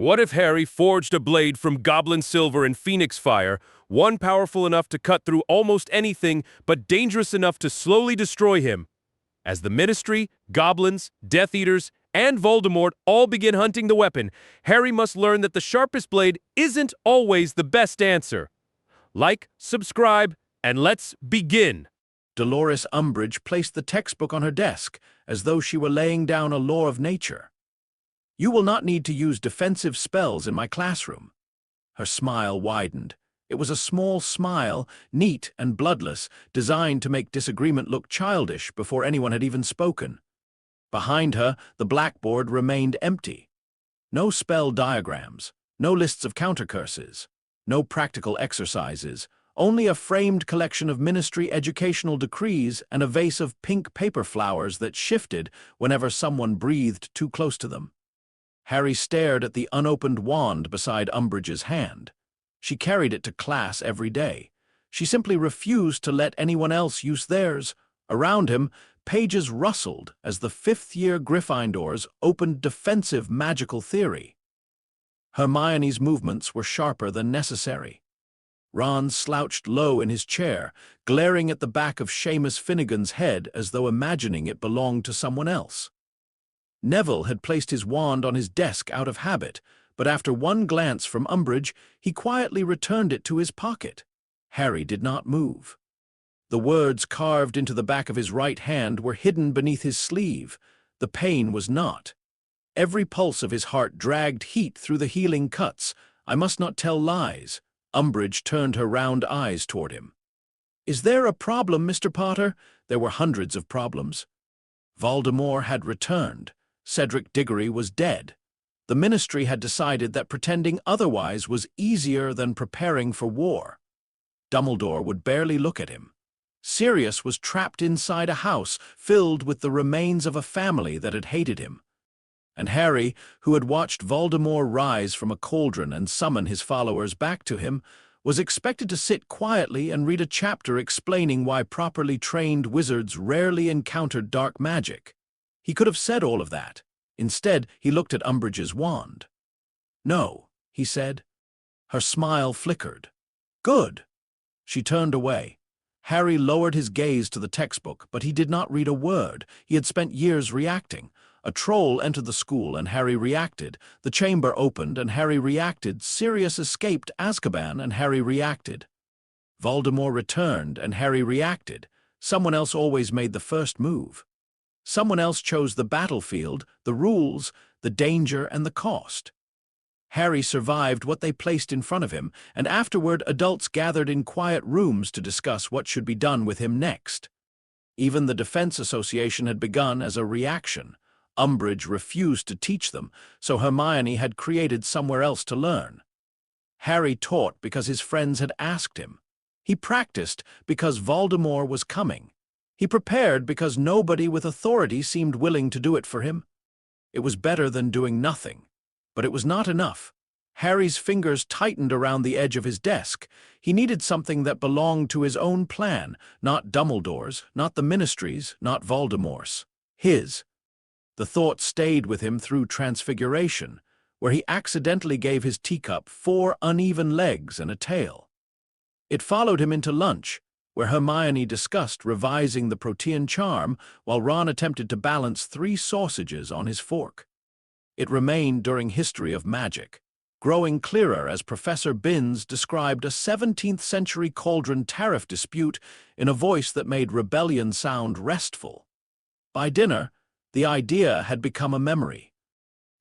What if Harry forged a blade from goblin-silver and phoenix fire, one powerful enough to cut through almost anything, but dangerous enough to slowly destroy him? As the Ministry, goblins, Death Eaters, and Voldemort all begin hunting the weapon, Harry must learn that the sharpest blade isn't always the best answer. Like, subscribe, and let's begin. Dolores Umbridge placed the textbook on her desk, as though she were laying down a law of nature. "You will not need to use defensive spells in my classroom." Her smile widened. It was a small smile, neat and bloodless, designed to make disagreement look childish before anyone had even spoken. Behind her, the blackboard remained empty. No spell diagrams, no lists of countercurses, no practical exercises, only a framed collection of ministry educational decrees and a vase of pink paper flowers that shifted whenever someone breathed too close to them. Harry stared at the unopened wand beside Umbridge's hand. She carried it to class every day. She simply refused to let anyone else use theirs. Around him, pages rustled as the fifth-year Gryffindors opened defensive magical theory. Hermione's movements were sharper than necessary. Ron slouched low in his chair, glaring at the back of Seamus Finnegan's head as though imagining it belonged to someone else. Neville had placed his wand on his desk out of habit, but after one glance from Umbridge, he quietly returned it to his pocket. Harry did not move. The words carved into the back of his right hand were hidden beneath his sleeve. The pain was not. Every pulse of his heart dragged heat through the healing cuts. "I must not tell lies." Umbridge turned her round eyes toward him. "Is there a problem, Mr. Potter?" There were hundreds of problems. Voldemort had returned. Cedric Diggory was dead. The Ministry had decided that pretending otherwise was easier than preparing for war. Dumbledore would barely look at him. Sirius was trapped inside a house filled with the remains of a family that had hated him. And Harry, who had watched Voldemort rise from a cauldron and summon his followers back to him, was expected to sit quietly and read a chapter explaining why properly trained wizards rarely encountered dark magic. He could have said all of that. Instead, he looked at Umbridge's wand. "No," he said. Her smile flickered. "Good." She turned away. Harry lowered his gaze to the textbook, but he did not read a word. He had spent years reacting. A troll entered the school, and Harry reacted. The chamber opened, and Harry reacted. Sirius escaped Azkaban, and Harry reacted. Voldemort returned, and Harry reacted. Someone else always made the first move. Someone else chose the battlefield, the rules, the danger, and the cost. Harry survived what they placed in front of him, and afterward adults gathered in quiet rooms to discuss what should be done with him next. Even the Defense Association had begun as a reaction. Umbridge refused to teach them, so Hermione had created somewhere else to learn. Harry taught because his friends had asked him. He practiced because Voldemort was coming. He prepared because nobody with authority seemed willing to do it for him. It was better than doing nothing, but it was not enough. Harry's fingers tightened around the edge of his desk. He needed something that belonged to his own plan, not Dumbledore's, not the Ministry's, not Voldemort's. His. The thought stayed with him through Transfiguration, where he accidentally gave his teacup 4 uneven legs and a tail. It followed him into lunch, where Hermione discussed revising the Protean charm while Ron attempted to balance 3 sausages on his fork. It remained during History of Magic, growing clearer as Professor Binns described a 17th-century cauldron tariff dispute in a voice that made rebellion sound restful. By dinner, the idea had become a memory.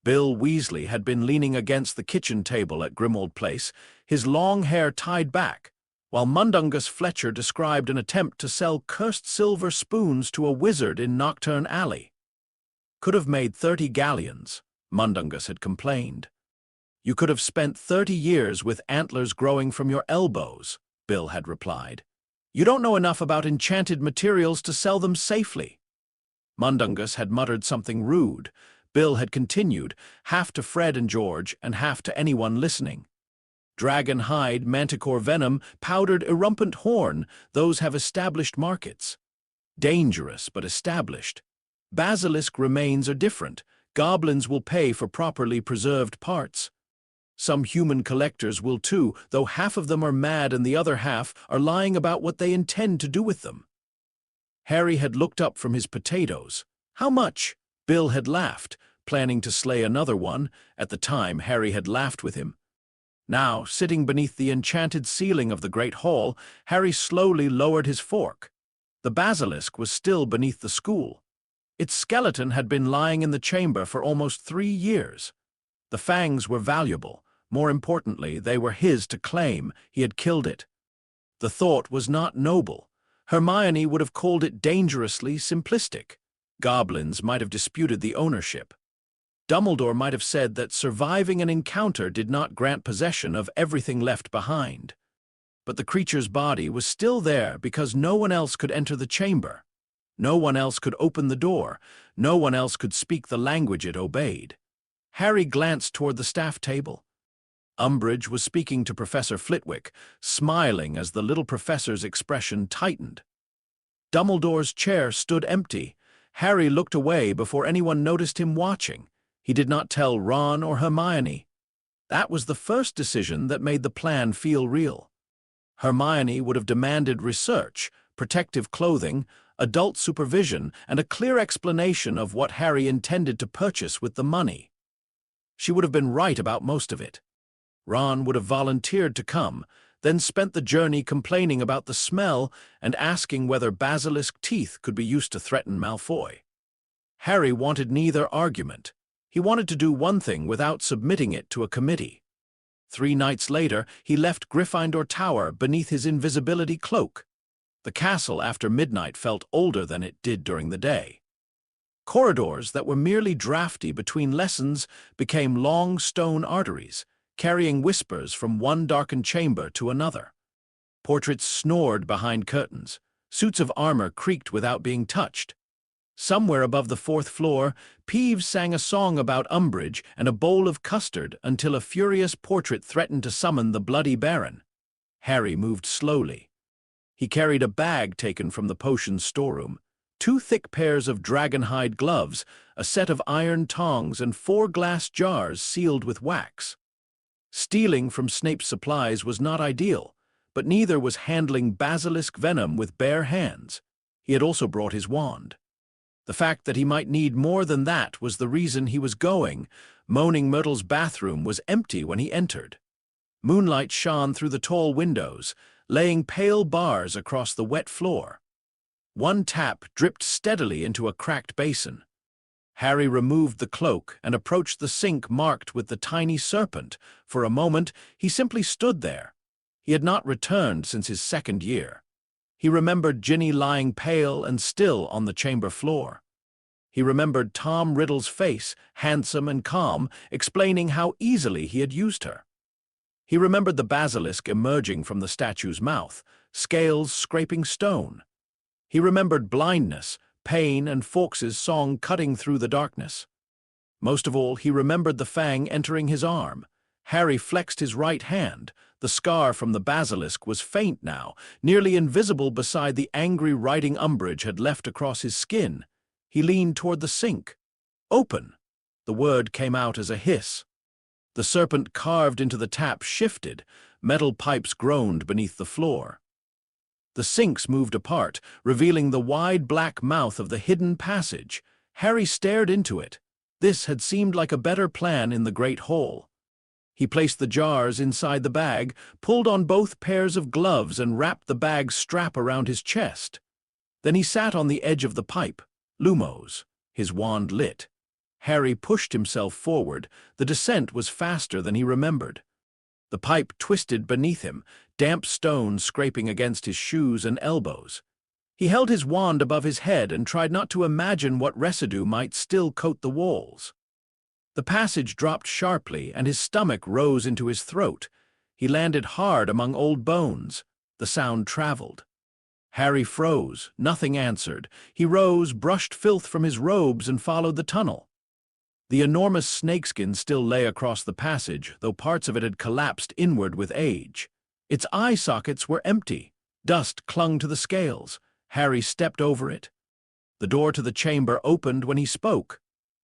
Bill Weasley had been leaning against the kitchen table at Grimmauld Place, his long hair tied back, while Mundungus Fletcher described an attempt to sell cursed silver spoons to a wizard in Knockturn Alley. "Could have made 30 galleons," Mundungus had complained. "You could have spent 30 years with antlers growing from your elbows," Bill had replied. "You don't know enough about enchanted materials to sell them safely." Mundungus had muttered something rude. Bill had continued, half to Fred and George and half to anyone listening. "Dragon hide, manticore venom, powdered erumpent horn, those have established markets. Dangerous, but established. Basilisk remains are different. Goblins will pay for properly preserved parts. Some human collectors will too, though half of them are mad and the other half are lying about what they intend to do with them. Harry had looked up from his potatoes. How much? Bill had laughed, planning to slay another one. At the time, Harry had laughed with him. Now, sitting beneath the enchanted ceiling of the great hall, Harry slowly lowered his fork. The basilisk was still beneath the school. Its skeleton had been lying in the chamber for almost 3 years. The fangs were valuable. More importantly, they were his to claim. He had killed it. The thought was not noble. Hermione would have called it dangerously simplistic. Goblins might have disputed the ownership. Dumbledore might have said that surviving an encounter did not grant possession of everything left behind. But the creature's body was still there because no one else could enter the chamber. No one else could open the door. No one else could speak the language it obeyed. Harry glanced toward the staff table. Umbridge was speaking to Professor Flitwick, smiling as the little professor's expression tightened. Dumbledore's chair stood empty. Harry looked away before anyone noticed him watching. He did not tell Ron or Hermione. That was the first decision that made the plan feel real. Hermione would have demanded research, protective clothing, adult supervision, and a clear explanation of what Harry intended to purchase with the money. She would have been right about most of it. Ron would have volunteered to come, then spent the journey complaining about the smell and asking whether basilisk teeth could be used to threaten Malfoy. Harry wanted neither argument. He wanted to do one thing without submitting it to a committee. 3 nights later, he left Gryffindor Tower beneath his invisibility cloak. The castle after midnight felt older than it did during the day. Corridors that were merely drafty between lessons became long stone arteries, carrying whispers from one darkened chamber to another. Portraits snored behind curtains. Suits of armor creaked without being touched. Somewhere above the 4th floor, Peeves sang a song about Umbridge and a bowl of custard until a furious portrait threatened to summon the Bloody Baron. Harry moved slowly. He carried a bag taken from the potions storeroom, 2 thick pairs of dragonhide gloves, a set of iron tongs, and 4 glass jars sealed with wax. Stealing from Snape's supplies was not ideal, but neither was handling basilisk venom with bare hands. He had also brought his wand. The fact that he might need more than that was the reason he was going. Moaning Myrtle's bathroom was empty when he entered. Moonlight shone through the tall windows, laying pale bars across the wet floor. One tap dripped steadily into a cracked basin. Harry removed the cloak and approached the sink marked with the tiny serpent. For a moment, he simply stood there. He had not returned since his 2nd year. He remembered Ginny lying pale and still on the chamber floor. He remembered Tom Riddle's face, handsome and calm, explaining how easily he had used her. He remembered the basilisk emerging from the statue's mouth, scales scraping stone. He remembered blindness, pain, and Fawkes's song cutting through the darkness. Most of all, he remembered the fang entering his arm. Harry flexed his right hand. The scar from the basilisk was faint now, nearly invisible beside the angry writing Umbridge had left across his skin. He leaned toward the sink. "Open!" The word came out as a hiss. The serpent carved into the tap shifted. Metal pipes groaned beneath the floor. The sinks moved apart, revealing the wide black mouth of the hidden passage. Harry stared into it. This had seemed like a better plan in the great hall. He placed the jars inside the bag, pulled on both pairs of gloves, and wrapped the bag's strap around his chest. Then he sat on the edge of the pipe. Lumos, his wand lit. Harry pushed himself forward. The descent was faster than he remembered. The pipe twisted beneath him, damp stones scraping against his shoes and elbows. He held his wand above his head and tried not to imagine what residue might still coat the walls. The passage dropped sharply, and his stomach rose into his throat. He landed hard among old bones. The sound traveled. Harry froze. Nothing answered. He rose, brushed filth from his robes, and followed the tunnel. The enormous snakeskin still lay across the passage, though parts of it had collapsed inward with age. Its eye sockets were empty. Dust clung to the scales. Harry stepped over it. The door to the chamber opened when he spoke.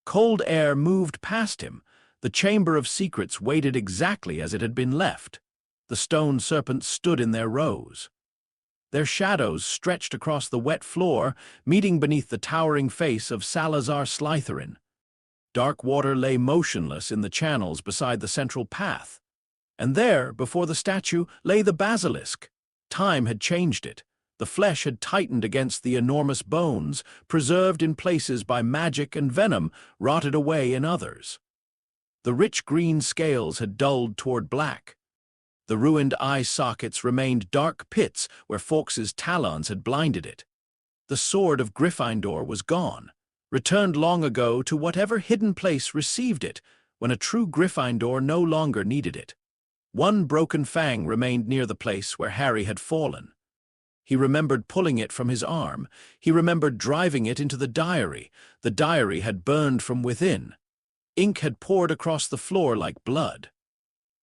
Cold air moved past him. The Chamber of Secrets waited exactly as it had been left. The stone serpents stood in their rows. Their shadows stretched across the wet floor, meeting beneath the towering face of Salazar Slytherin. Dark water lay motionless in the channels beside the central path. And there, before the statue, lay the basilisk. Time had changed it. The flesh had tightened against the enormous bones, preserved in places by magic and venom, rotted away in others. The rich green scales had dulled toward black. The ruined eye sockets remained dark pits where Fawkes's talons had blinded it. The sword of Gryffindor was gone, returned long ago to whatever hidden place received it when a true Gryffindor no longer needed it. One broken fang remained near the place where Harry had fallen. He remembered pulling it from his arm. He remembered driving it into the diary. The diary had burned from within. Ink had poured across the floor like blood.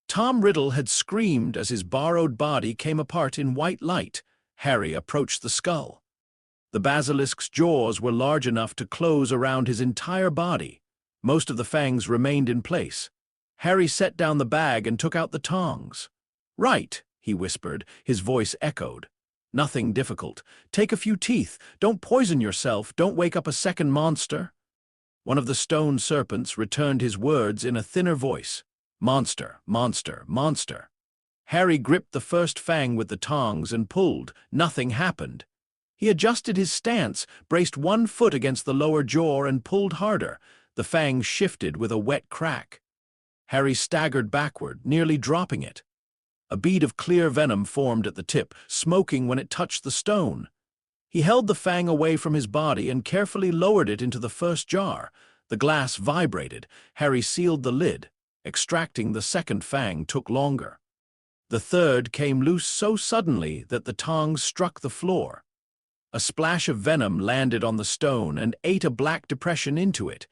Tom Riddle had screamed as his borrowed body came apart in white light. Harry approached the skull. The basilisk's jaws were large enough to close around his entire body. Most of the fangs remained in place. Harry set down the bag and took out the tongs. "Right," he whispered, his voice echoed. "Nothing difficult. Take a few teeth. Don't poison yourself. Don't wake up a second monster." One of the stone serpents returned his words in a thinner voice. "Monster, monster, monster." Harry gripped the first fang with the tongs and pulled. Nothing happened. He adjusted his stance, braced one foot against the lower jaw and pulled harder. The fang shifted with a wet crack. Harry staggered backward, nearly dropping it. A bead of clear venom formed at the tip, smoking when it touched the stone. He held the fang away from his body and carefully lowered it into the first jar. The glass vibrated. Harry sealed the lid. Extracting the second fang took longer. The third came loose so suddenly that the tongs struck the floor. A splash of venom landed on the stone and ate a black depression into it.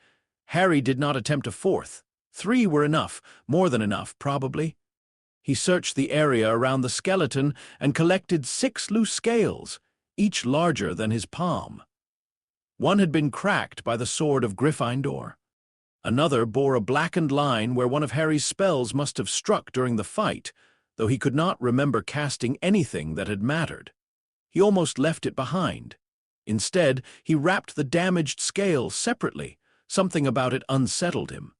Harry did not attempt a fourth. 3 were enough, more than enough, probably. He searched the area around the skeleton and collected 6 loose scales, each larger than his palm. One had been cracked by the sword of Gryffindor. Another bore a blackened line where one of Harry's spells must have struck during the fight, though he could not remember casting anything that had mattered. He almost left it behind. Instead, he wrapped the damaged scale separately. Something about it unsettled him.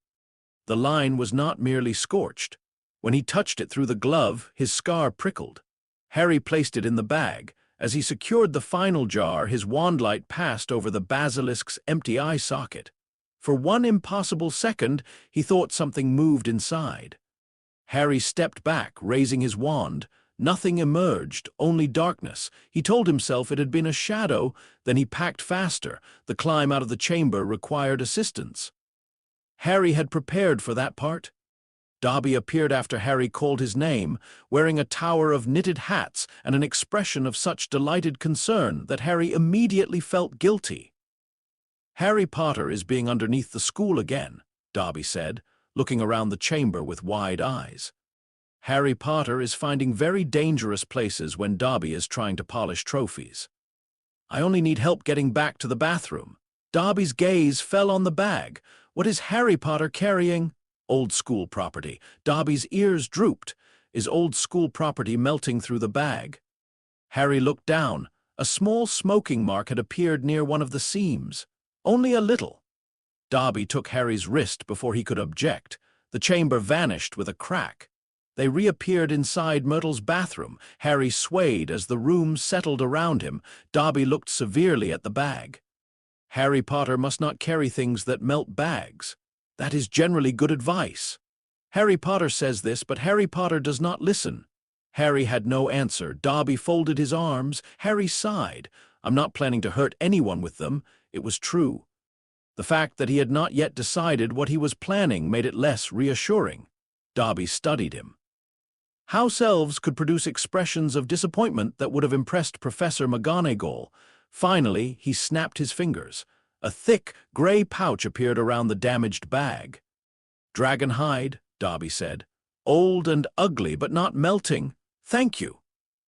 The line was not merely scorched. When he touched it through the glove, his scar prickled. Harry placed it in the bag. As he secured the final jar, his wandlight passed over the basilisk's empty eye socket. For one impossible second, he thought something moved inside. Harry stepped back, raising his wand. Nothing emerged, only darkness. He told himself it had been a shadow, then he packed faster. The climb out of the chamber required assistance. Harry had prepared for that part. Dobby appeared after Harry called his name, wearing a tower of knitted hats and an expression of such delighted concern that Harry immediately felt guilty. "Harry Potter is being underneath the school again," Dobby said, looking around the chamber with wide eyes. Harry Potter is finding very dangerous places when Dobby is trying to polish trophies. "I only need help getting back to the bathroom." Dobby's gaze fell on the bag. "What is Harry Potter carrying?" "Old school property." Dobby's ears drooped. "Is old school property melting through the bag?" Harry looked down. A small smoking mark had appeared near one of the seams. Only a little. Dobby took Harry's wrist before he could object. The chamber vanished with a crack. They reappeared inside Myrtle's bathroom. Harry swayed as the room settled around him. Dobby looked severely at the bag. "Harry Potter must not carry things that melt bags. That is generally good advice. Harry Potter says this, but Harry Potter does not listen." Harry had no answer. Dobby folded his arms. Harry sighed. "I'm not planning to hurt anyone with them." It was true. The fact that he had not yet decided what he was planning made it less reassuring. Dobby studied him. House elves could produce expressions of disappointment that would have impressed Professor McGonagall. Finally, he snapped his fingers. A thick, gray pouch appeared around the damaged bag. "Dragon hide," Dobby said. "Old and ugly, but not melting. Thank you."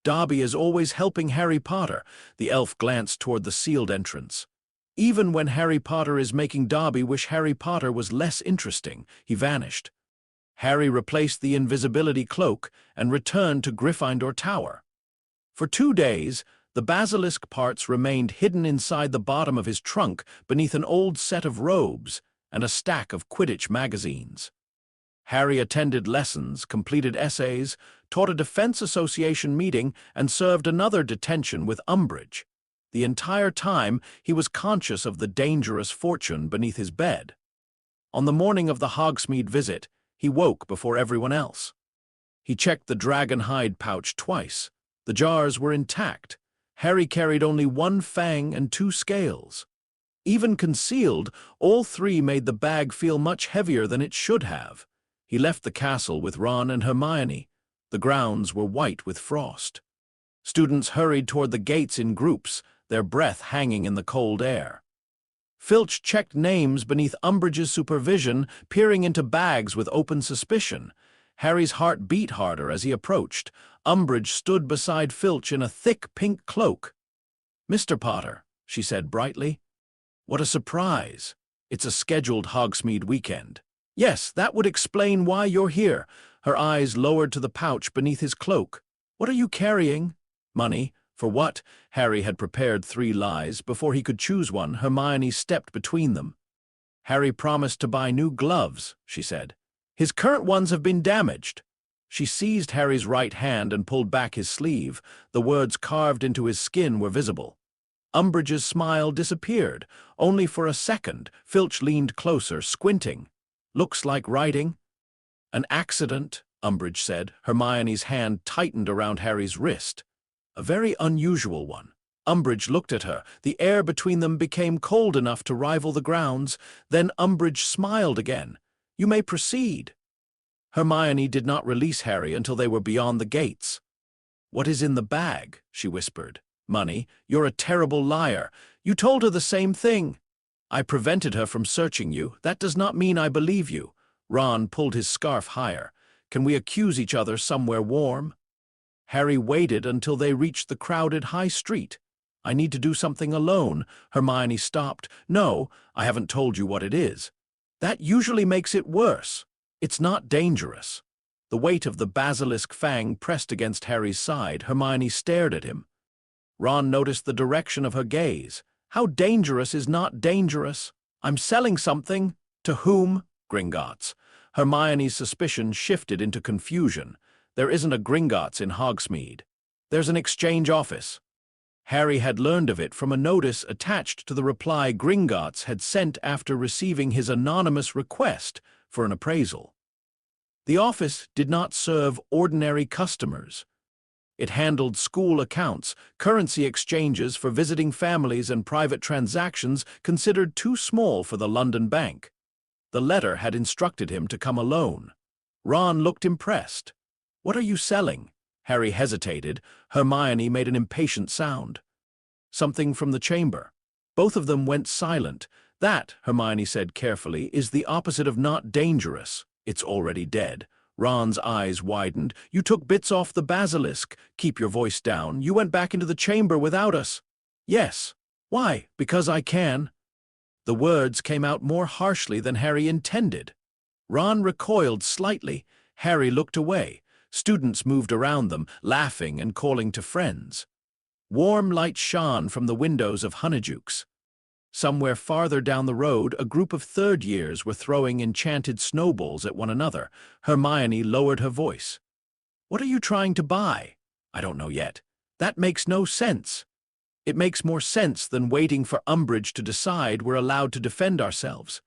Dobby is always helping Harry Potter. The elf glanced toward the sealed entrance. Even when Harry Potter is making Dobby wish Harry Potter was less interesting, he vanished. Harry replaced the invisibility cloak and returned to Gryffindor Tower. For 2 days, the basilisk parts remained hidden inside the bottom of his trunk beneath an old set of robes and a stack of Quidditch magazines. Harry attended lessons, completed essays, taught a Defense Association meeting, and served another detention with Umbridge. The entire time, he was conscious of the dangerous fortune beneath his bed. On the morning of the Hogsmeade visit, he woke before everyone else. He checked the dragon hide pouch twice. The jars were intact. Harry carried only 1 fang and 2 scales. Even concealed, all 3 made the bag feel much heavier than it should have. He left the castle with Ron and Hermione. The grounds were white with frost. Students hurried toward the gates in groups, their breath hanging in the cold air. Filch checked names beneath Umbridge's supervision, peering into bags with open suspicion. Harry's heart beat harder as he approached. Umbridge stood beside Filch in a thick pink cloak. "Mr. Potter," she said brightly. "What a surprise. It's a scheduled Hogsmeade weekend." "Yes, that would explain why you're here." Her eyes lowered to the pouch beneath his cloak. "What are you carrying?" "Money." "For what?" Harry had prepared 3 lies. Before he could choose one, Hermione stepped between them. "Harry promised to buy new gloves," she said. "His current ones have been damaged." She seized Harry's right hand and pulled back his sleeve. The words carved into his skin were visible. Umbridge's smile disappeared. Only for a second, Filch leaned closer, squinting. "Looks like writing." "An accident," Umbridge said. Hermione's hand tightened around Harry's wrist. "A very unusual one." Umbridge looked at her. The air between them became cold enough to rival the grounds. Then Umbridge smiled again. "You may proceed." Hermione did not release Harry until they were beyond the gates. "What is in the bag?" she whispered. "Money. You're a terrible liar. You told her the same thing." "I prevented her from searching you. That does not mean I believe you." Ron pulled his scarf higher. "Can we accuse each other somewhere warm?" Harry waited until they reached the crowded high street. "I need to do something alone." Hermione stopped. "No, I haven't told you what it is." "That usually makes it worse." "It's not dangerous." The weight of the basilisk fang pressed against Harry's side. Hermione stared at him. Ron noticed the direction of her gaze. "How dangerous is not dangerous?" "I'm selling something." "To whom?" "Gringotts." Hermione's suspicion shifted into confusion. "There isn't a Gringotts in Hogsmeade. There's an exchange office." Harry had learned of it from a notice attached to the reply Gringotts had sent after receiving his anonymous request for an appraisal. The office did not serve ordinary customers. It handled school accounts, currency exchanges for visiting families, and private transactions considered too small for the London bank. The letter had instructed him to come alone. Ron looked impressed. "What are you selling?" Harry hesitated. Hermione made an impatient sound. "Something from the chamber." Both of them went silent. "That," Hermione said carefully, "is the opposite of not dangerous. It's already dead." Ron's eyes widened. "You took bits off the basilisk." "Keep your voice down. You went back into the chamber without us." "Yes." "Why?" "Because I can." The words came out more harshly than Harry intended. Ron recoiled slightly. Harry looked away. Students moved around them, laughing and calling to friends. Warm light shone from the windows of Honeydukes. Somewhere farther down the road, a group of third years were throwing enchanted snowballs at one another. Hermione lowered her voice. "What are you trying to buy?" "I don't know yet." "That makes no sense." "It makes more sense than waiting for Umbridge to decide we're allowed to defend ourselves."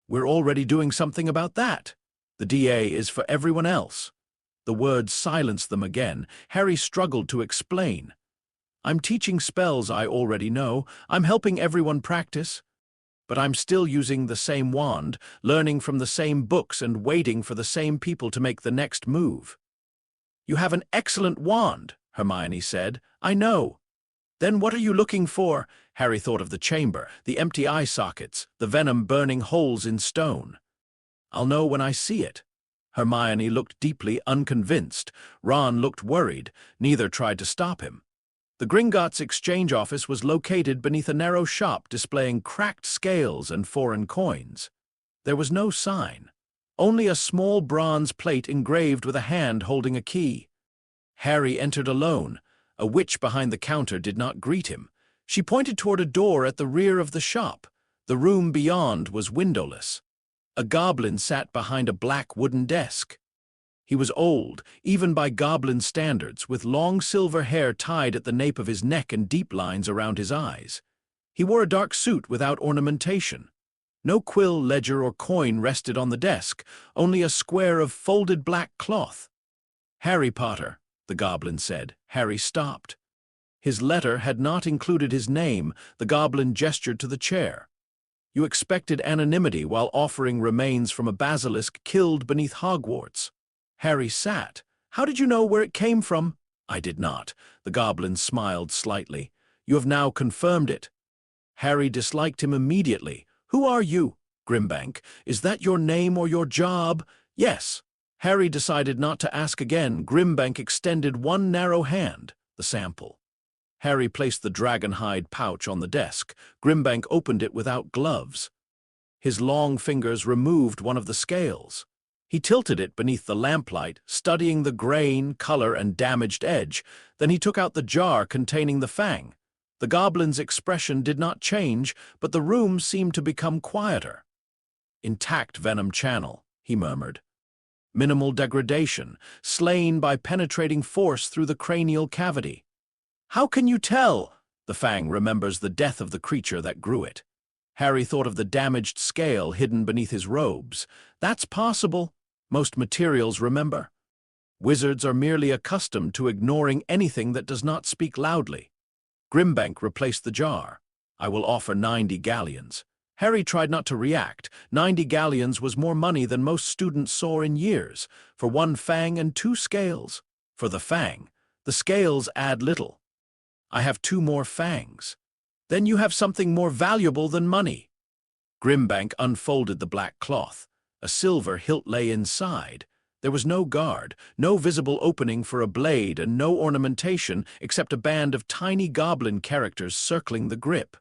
"We're already doing something about that." "The DA is for everyone else." The words silenced them again. Harry struggled to explain. "I'm teaching spells I already know. I'm helping everyone practice. But I'm still using the same wand, learning from the same books, and waiting for the same people to make the next move." "You have an excellent wand," Hermione said. "I know." "Then what are you looking for?" Harry thought of the chamber, the empty eye sockets, the venom burning holes in stone. "I'll know when I see it." Hermione looked deeply unconvinced. Ron looked worried. Neither tried to stop him. The Gringotts exchange office was located beneath a narrow shop displaying cracked scales and foreign coins. There was no sign, only a small bronze plate engraved with a hand holding a key. Harry entered alone. A witch behind the counter did not greet him. She pointed toward a door at the rear of the shop. The room beyond was windowless. A goblin sat behind a black wooden desk. He was old, even by goblin standards, with long silver hair tied at the nape of his neck and deep lines around his eyes. He wore a dark suit without ornamentation. No quill, ledger, or coin rested on the desk, only a square of folded black cloth. "Harry Potter," the goblin said. Harry stopped. His letter had not included his name. The goblin gestured to the chair. "You expected anonymity while offering remains from a basilisk killed beneath Hogwarts." Harry sat. "How did you know where it came from?" "I did not." The goblin smiled slightly. "You have now confirmed it." Harry disliked him immediately. "Who are you?" "Grimbank. Is that your name or your job?" "Yes." Harry decided not to ask again. Grimbank extended one narrow hand, the sample. Harry placed the dragon-hide pouch on the desk. Grimbank opened it without gloves. His long fingers removed one of the scales. He tilted it beneath the lamplight, studying the grain, color, and damaged edge. Then he took out the jar containing the fang. The goblin's expression did not change, but the room seemed to become quieter. "Intact venom channel," he murmured. "Minimal degradation, slain by penetrating force through the cranial cavity." "How can you tell?" "The fang remembers the death of the creature that grew it." Harry thought of the damaged scale hidden beneath his robes. "That's possible. Most materials remember. Wizards are merely accustomed to ignoring anything that does not speak loudly." Grimbank replaced the jar. "I will offer 90 galleons." Harry tried not to react. 90 galleons was more money than most students saw in years. For one fang and 2 scales. For the fang, the scales add little. "I have 2 more fangs." "Then you have something more valuable than money." Grimbank unfolded the black cloth. A silver hilt lay inside. There was no guard, no visible opening for a blade, and no ornamentation except a band of tiny goblin characters circling the grip.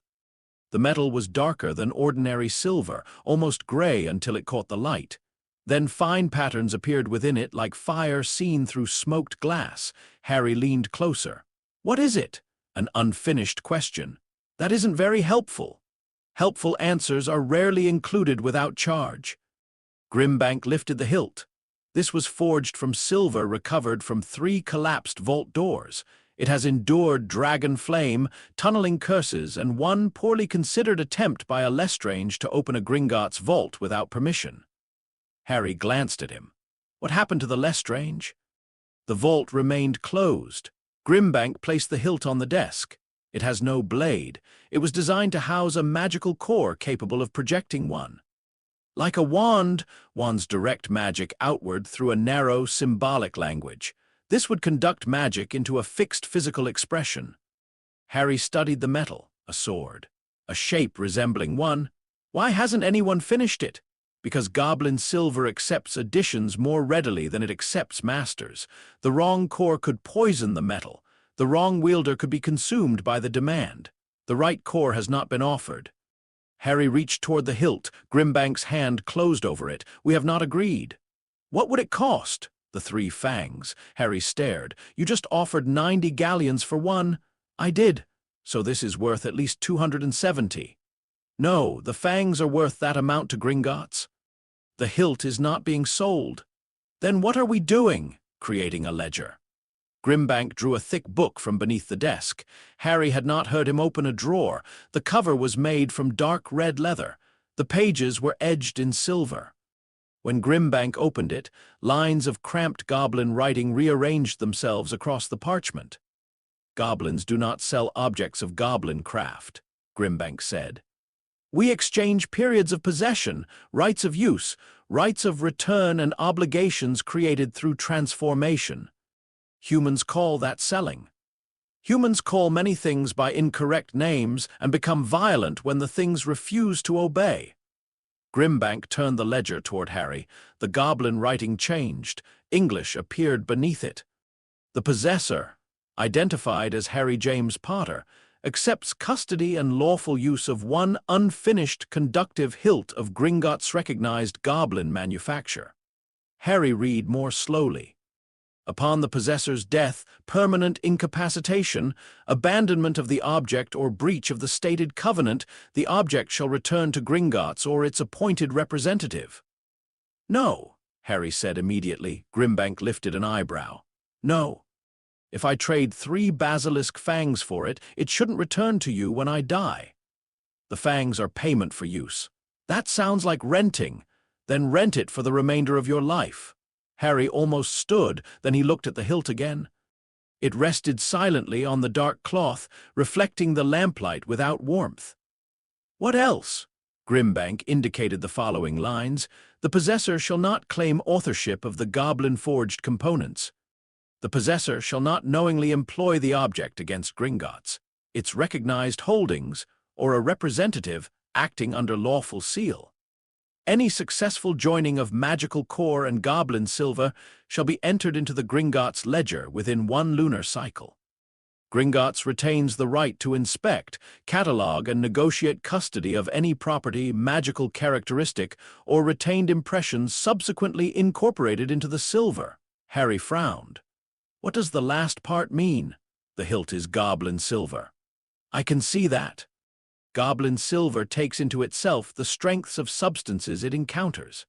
The metal was darker than ordinary silver, almost gray until it caught the light. Then fine patterns appeared within it like fire seen through smoked glass. Harry leaned closer. "What is it?" An unfinished question. "That isn't very helpful." "Helpful answers are rarely included without charge." Grimbank lifted the hilt. This was forged from silver recovered from 3 collapsed vault doors. It has endured dragon flame, tunneling curses, and one poorly considered attempt by a Lestrange to open a Gringotts vault without permission. Harry glanced at him. "What happened to the Lestrange?" "The vault remained closed." Grimbank placed the hilt on the desk. "It has no blade. It was designed to house a magical core capable of projecting one. Like a wand, wands direct magic outward through a narrow, symbolic language. This would conduct magic into a fixed physical expression." Harry studied the metal, a sword, a shape resembling one. "Why hasn't anyone finished it?" "Because goblin-silver accepts additions more readily than it accepts masters. The wrong core could poison the metal. The wrong wielder could be consumed by the demand. The right core has not been offered." Harry reached toward the hilt. Grimbank's hand closed over it. "We have not agreed." "What would it cost?" "The 3 fangs." Harry stared. "You just offered 90 galleons for one." "I did. So this is worth at least 270. "No, the fangs are worth that amount to Gringotts." "The hilt is not being sold." "Then what are we doing?" "Creating a ledger." Grimbank drew a thick book from beneath the desk. Harry had not heard him open a drawer. The cover was made from dark red leather. The pages were edged in silver. When Grimbank opened it, lines of cramped goblin writing rearranged themselves across the parchment. "Goblins do not sell objects of goblin craft," Grimbank said. "We exchange periods of possession, rights of use, rights of return, and obligations created through transformation. Humans call that selling. Humans call many things by incorrect names and become violent when the things refuse to obey." Grimbank turned the ledger toward Harry. The goblin writing changed. English appeared beneath it. "The possessor," identified as Harry James Potter, accepts custody and lawful use of one unfinished conductive hilt of Gringotts' recognized goblin manufacture. Harry read more slowly. Upon the possessor's death, permanent incapacitation, abandonment of the object or breach of the stated covenant, the object shall return to Gringotts or its appointed representative. No, Harry said immediately. Grimbank lifted an eyebrow. No. If I trade 3 basilisk fangs for it, it shouldn't return to you when I die. The fangs are payment for use. That sounds like renting. Then rent it for the remainder of your life. Harry almost stood, then he looked at the hilt again. It rested silently on the dark cloth, reflecting the lamplight without warmth. What else? Grimbank indicated the following lines. The possessor shall not claim authorship of the goblin-forged components. The possessor shall not knowingly employ the object against Gringotts, its recognized holdings, or a representative acting under lawful seal. Any successful joining of magical core and goblin-silver shall be entered into the Gringotts ledger within 1 lunar cycle. Gringotts retains the right to inspect, catalog, and negotiate custody of any property, magical characteristic, or retained impressions subsequently incorporated into the silver. Harry frowned. What does the last part mean? The hilt is goblin-silver. I can see that. Goblin-silver takes into itself the strengths of substances it encounters.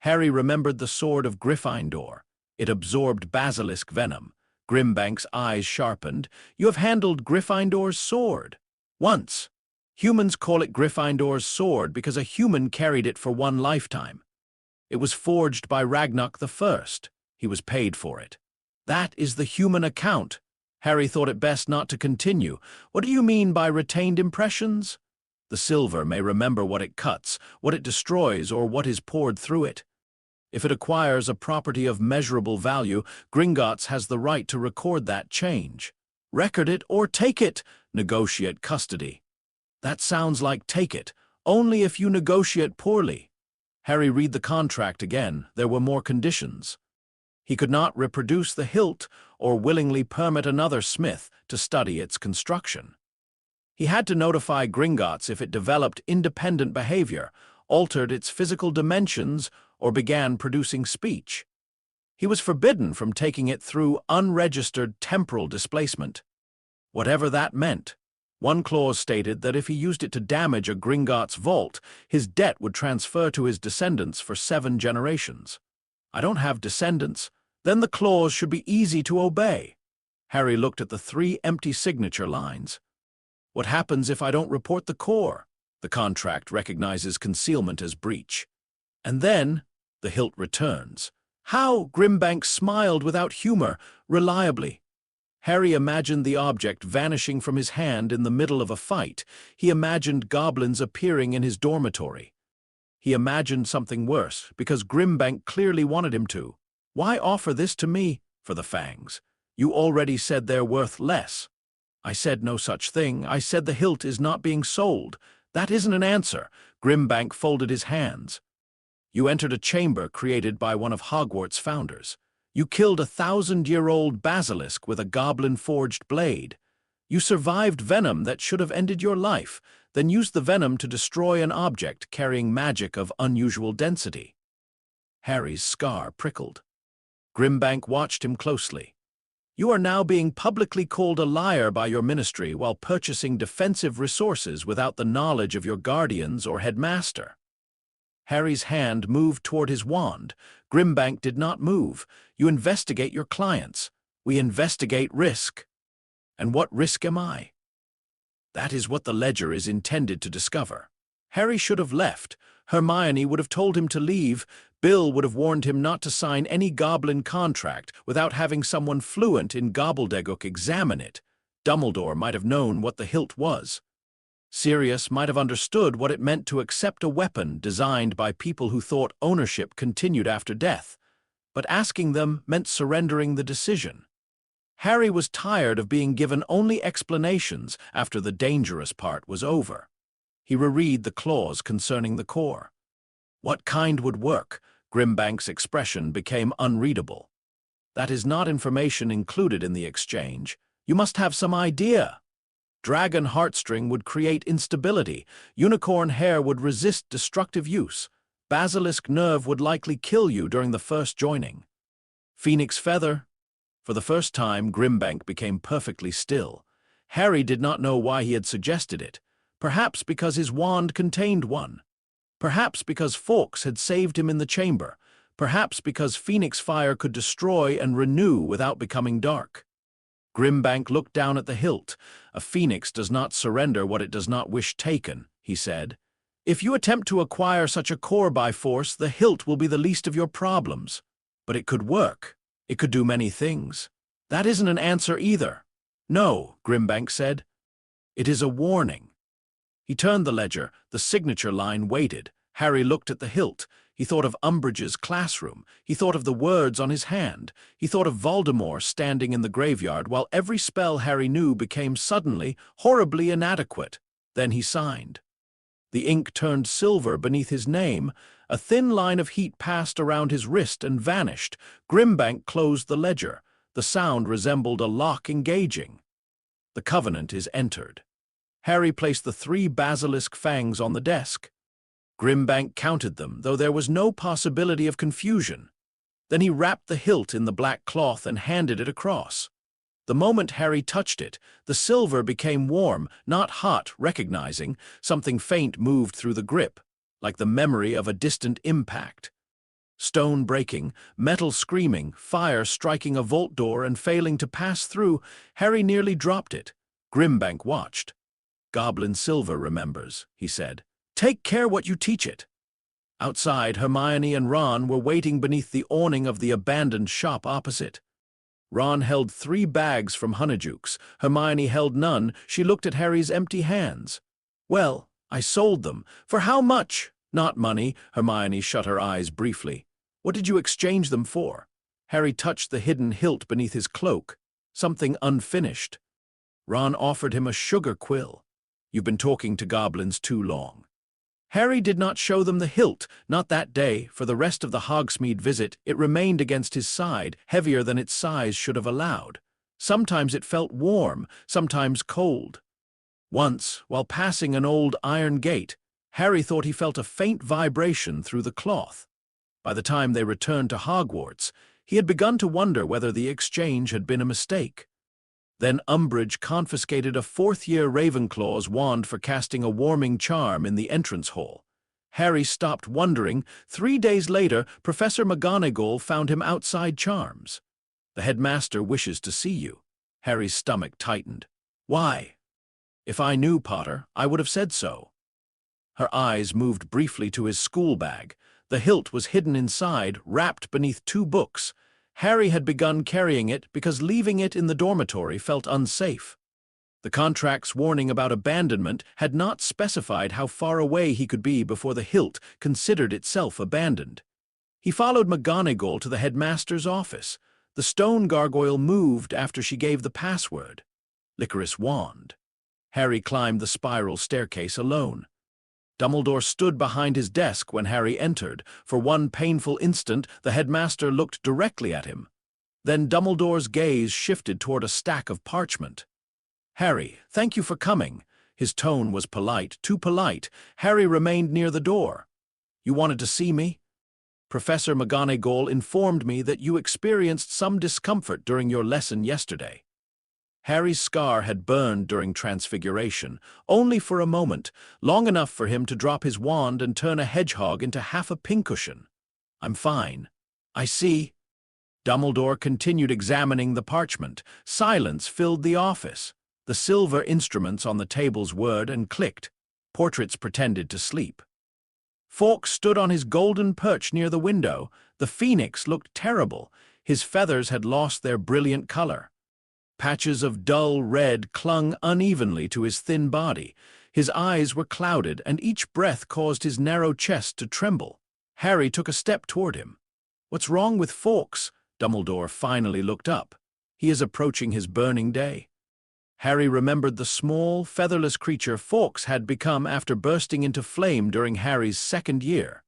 Harry remembered the sword of Gryffindor. It absorbed basilisk venom. Grimbank's eyes sharpened. You have handled Gryffindor's sword. Once. Humans call it Gryffindor's sword because a human carried it for 1 lifetime. It was forged by Ragnarok I. He was paid for it. That is the human account. Harry thought it best not to continue. What do you mean by retained impressions? The silver may remember what it cuts, what it destroys, or what is poured through it. If it acquires a property of measurable value, Gringotts has the right to record that change. Record it or take it. Negotiate custody. That sounds like take it, only if you negotiate poorly. Harry read the contract again. There were more conditions. He could not reproduce the hilt or willingly permit another smith to study its construction. He had to notify Gringotts if it developed independent behavior, altered its physical dimensions, or began producing speech. He was forbidden from taking it through unregistered temporal displacement. Whatever that meant. One clause stated that if he used it to damage a Gringotts vault, his debt would transfer to his descendants for 7 generations. I don't have descendants. Then the clause should be easy to obey. Harry looked at the 3 empty signature lines. What happens if I don't report the core? The contract recognizes concealment as breach. And then, the hilt returns. How? Grimbank smiled without humor, reliably. Harry imagined the object vanishing from his hand in the middle of a fight. He imagined goblins appearing in his dormitory. He imagined something worse, because Grimbank clearly wanted him to. Why offer this to me? For the fangs. You already said they're worth less. I said no such thing. I said the hilt is not being sold. That isn't an answer. Grimbank folded his hands. You entered a chamber created by one of Hogwarts' founders. You killed a 1,000-year-old basilisk with a goblin-forged blade. You survived venom that should have ended your life, then used the venom to destroy an object carrying magic of unusual density. Harry's scar prickled. Grimbank watched him closely. You are now being publicly called a liar by your ministry while purchasing defensive resources without the knowledge of your guardians or headmaster. Harry's hand moved toward his wand. Grimbank did not move. You investigate your clients. We investigate risk. And what risk am I? That is what the ledger is intended to discover. Harry should have left. Hermione would have told him to leave. Bill would have warned him not to sign any goblin contract without having someone fluent in gobbledygook examine it. Dumbledore might have known what the hilt was. Sirius might have understood what it meant to accept a weapon designed by people who thought ownership continued after death, but asking them meant surrendering the decision. Harry was tired of being given only explanations after the dangerous part was over. He reread the clause concerning the core. What kind would work? Grimbank's expression became unreadable. That is not information included in the exchange. You must have some idea. Dragon heartstring would create instability. Unicorn hair would resist destructive use. Basilisk nerve would likely kill you during the first joining. Phoenix feather? For the first time, Grimbank became perfectly still. Harry did not know why he had suggested it. Perhaps because his wand contained one. Perhaps because Fawkes had saved him in the chamber. Perhaps because Phoenix fire could destroy and renew without becoming dark. Grimbank looked down at the hilt. A phoenix does not surrender what it does not wish taken, he said. If you attempt to acquire such a core by force, the hilt will be the least of your problems. But it could work. It could do many things. That isn't an answer either. No, Grimbank said. It is a warning. He turned the ledger. The signature line waited. Harry looked at the hilt. He thought of Umbridge's classroom. He thought of the words on his hand. He thought of Voldemort standing in the graveyard while every spell Harry knew became suddenly, horribly inadequate. Then he signed. The ink turned silver beneath his name. A thin line of heat passed around his wrist and vanished. Grimbank closed the ledger. The sound resembled a lock engaging. The Covenant is entered. Harry placed the 3 basilisk fangs on the desk. Grimbank counted them, though there was no possibility of confusion. Then he wrapped the hilt in the black cloth and handed it across. The moment Harry touched it, the silver became warm, not hot, recognizing something faint moved through the grip, like the memory of a distant impact. Stone breaking, metal screaming, fire striking a vault door and failing to pass through, Harry nearly dropped it. Grimbank watched. "Goblin-silver remembers," he said. "Take care what you teach it." Outside, Hermione and Ron were waiting beneath the awning of the abandoned shop opposite. Ron held 3 bags from Honeyjukes. Hermione held none. She looked at Harry's empty hands. "Well, I sold them. For how much?" "Not money." Hermione shut her eyes briefly. "What did you exchange them for?" Harry touched the hidden hilt beneath his cloak. Something unfinished. Ron offered him a sugar quill. "You've been talking to goblins too long." Harry did not show them the hilt, not that day. For the rest of the Hogsmeade visit, it remained against his side, heavier than its size should have allowed. Sometimes it felt warm, sometimes cold. Once, while passing an old iron gate, Harry thought he felt a faint vibration through the cloth. By the time they returned to Hogwarts, he had begun to wonder whether the exchange had been a mistake. Then Umbridge confiscated a 4th-year Ravenclaw's wand for casting a warming charm in the entrance hall. Harry stopped wondering. 3 days later, Professor McGonagall found him outside charms. "The headmaster wishes to see you." Harry's stomach tightened. "Why?" "If I knew, Potter, I would have said so." Her eyes moved briefly to his school bag. The hilt was hidden inside, wrapped beneath 2 books. Harry had begun carrying it because leaving it in the dormitory felt unsafe. The contract's warning about abandonment had not specified how far away he could be before the hilt considered itself abandoned. He followed McGonagall to the headmaster's office. The stone gargoyle moved after she gave the password. Licorice wand. Harry climbed the spiral staircase alone. Dumbledore stood behind his desk when Harry entered. For one painful instant, the headmaster looked directly at him. Then Dumbledore's gaze shifted toward a stack of parchment. "Harry, thank you for coming." His tone was polite, too polite. Harry remained near the door. "You wanted to see me?" "Professor McGonagall informed me that you experienced some discomfort during your lesson yesterday." Harry's scar had burned during transfiguration, only for a moment, long enough for him to drop his wand and turn a hedgehog into half a pincushion. "I'm fine." "I see." Dumbledore continued examining the parchment. Silence filled the office. The silver instruments on the tables whirred and clicked. Portraits pretended to sleep. Fawkes stood on his golden perch near the window. The phoenix looked terrible. His feathers had lost their brilliant color. Patches of dull red clung unevenly to his thin body. His eyes were clouded, and each breath caused his narrow chest to tremble. Harry took a step toward him. "What's wrong with Fawkes?" Dumbledore finally looked up. "He is approaching his burning day." Harry remembered the small, featherless creature Fawkes had become after bursting into flame during Harry's 2nd year.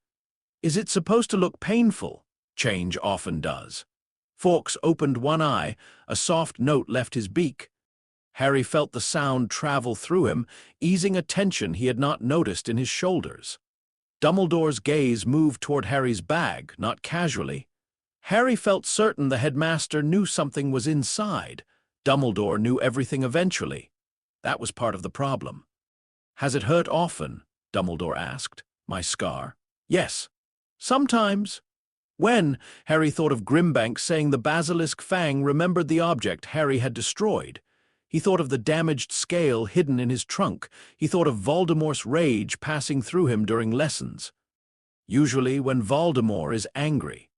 "Is it supposed to look painful?" "Change often does." Fawkes opened one eye. A soft note left his beak. Harry felt the sound travel through him, easing a tension he had not noticed in his shoulders. Dumbledore's gaze moved toward Harry's bag, not casually. Harry felt certain the headmaster knew something was inside. Dumbledore knew everything eventually. That was part of the problem. "Has it hurt often?" Dumbledore asked. "My scar?" "Yes. Sometimes." When Harry thought of Grimbank saying the basilisk fang remembered the object Harry had destroyed. He thought of the damaged scale hidden in his trunk. He thought of Voldemort's rage passing through him during lessons. Usually when Voldemort is angry.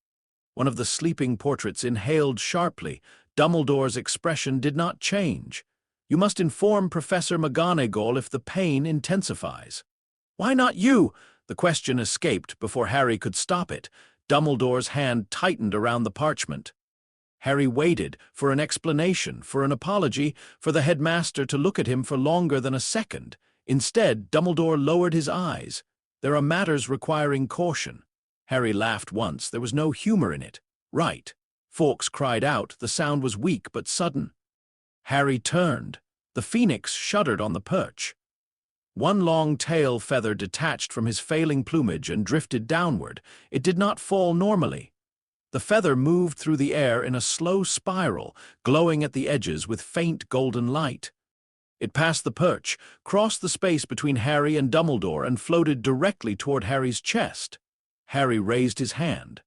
One of the sleeping portraits inhaled sharply. Dumbledore's expression did not change. "You must inform Professor McGonagall if the pain intensifies." "Why not you?" The question escaped before Harry could stop it. Dumbledore's hand tightened around the parchment. Harry waited for an explanation, for an apology, for the headmaster to look at him for longer than a second. Instead, Dumbledore lowered his eyes. "There are matters requiring caution." Harry laughed once. There was no humor in it. "Right." Fawkes cried out. The sound was weak but sudden. Harry turned. The phoenix shuddered on the perch. One long tail feather detached from his failing plumage and drifted downward. It did not fall normally. The feather moved through the air in a slow spiral, glowing at the edges with faint golden light. It passed the perch, crossed the space between Harry and Dumbledore, and floated directly toward Harry's chest. Harry raised his hand.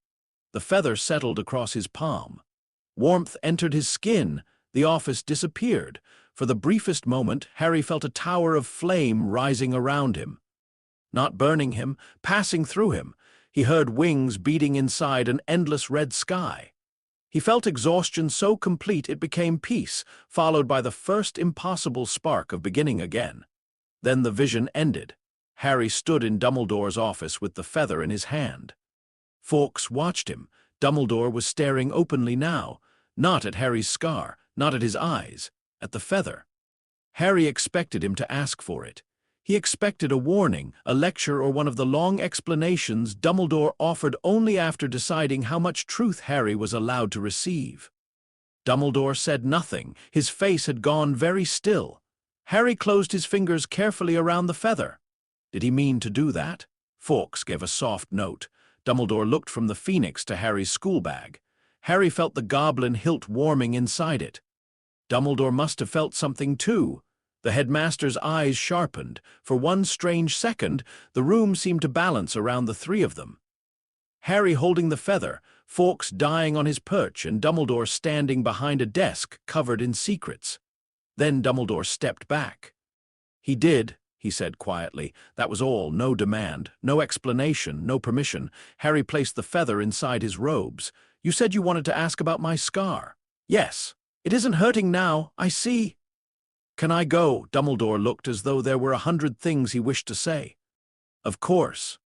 The feather settled across his palm. Warmth entered his skin. The office disappeared. For the briefest moment, Harry felt a tower of flame rising around him. Not burning him, passing through him. He heard wings beating inside an endless red sky. He felt exhaustion so complete it became peace, followed by the first impossible spark of beginning again. Then the vision ended. Harry stood in Dumbledore's office with the feather in his hand. Fawkes watched him. Dumbledore was staring openly now, not at Harry's scar, not at his eyes, at the feather. Harry expected him to ask for it. He expected a warning, a lecture, or one of the long explanations Dumbledore offered only after deciding how much truth Harry was allowed to receive. Dumbledore said nothing. His face had gone very still. Harry closed his fingers carefully around the feather. Did he mean to do that? Fawkes gave a soft note. Dumbledore looked from the phoenix to Harry's school bag. Harry felt the goblin hilt warming inside it. Dumbledore must have felt something too. The headmaster's eyes sharpened. For one strange second, the room seemed to balance around the three of them. Harry holding the feather, Fawkes dying on his perch, and Dumbledore standing behind a desk covered in secrets. Then Dumbledore stepped back. "He did," he said quietly. "That was all. No demand, no explanation, no permission." Harry placed the feather inside his robes. "You said you wanted to ask about my scar." "Yes. It isn't hurting now, I see." "Can I go?" Dumbledore looked as though there were 100 things he wished to say. "Of course."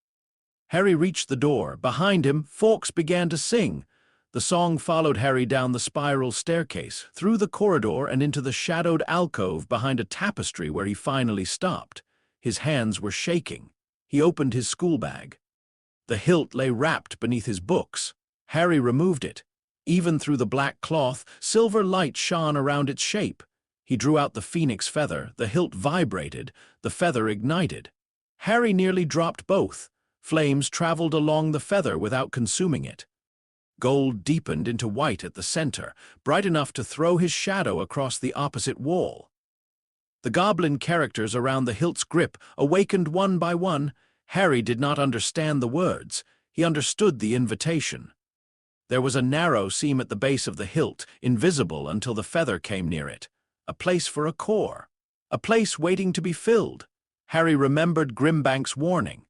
Harry reached the door. Behind him, Fawkes began to sing. The song followed Harry down the spiral staircase, through the corridor and into the shadowed alcove behind a tapestry where he finally stopped. His hands were shaking. He opened his school bag. The hilt lay wrapped beneath his books. Harry removed it. Even through the black cloth, silver light shone around its shape. He drew out the phoenix feather. The hilt vibrated. The feather ignited. Harry nearly dropped both. Flames traveled along the feather without consuming it. Gold deepened into white at the center, bright enough to throw his shadow across the opposite wall. The goblin characters around the hilt's grip awakened one by one. Harry did not understand the words. He understood the invitation. There was a narrow seam at the base of the hilt, invisible until the feather came near it. A place for a core. A place waiting to be filled. Harry remembered Grimbank's warning.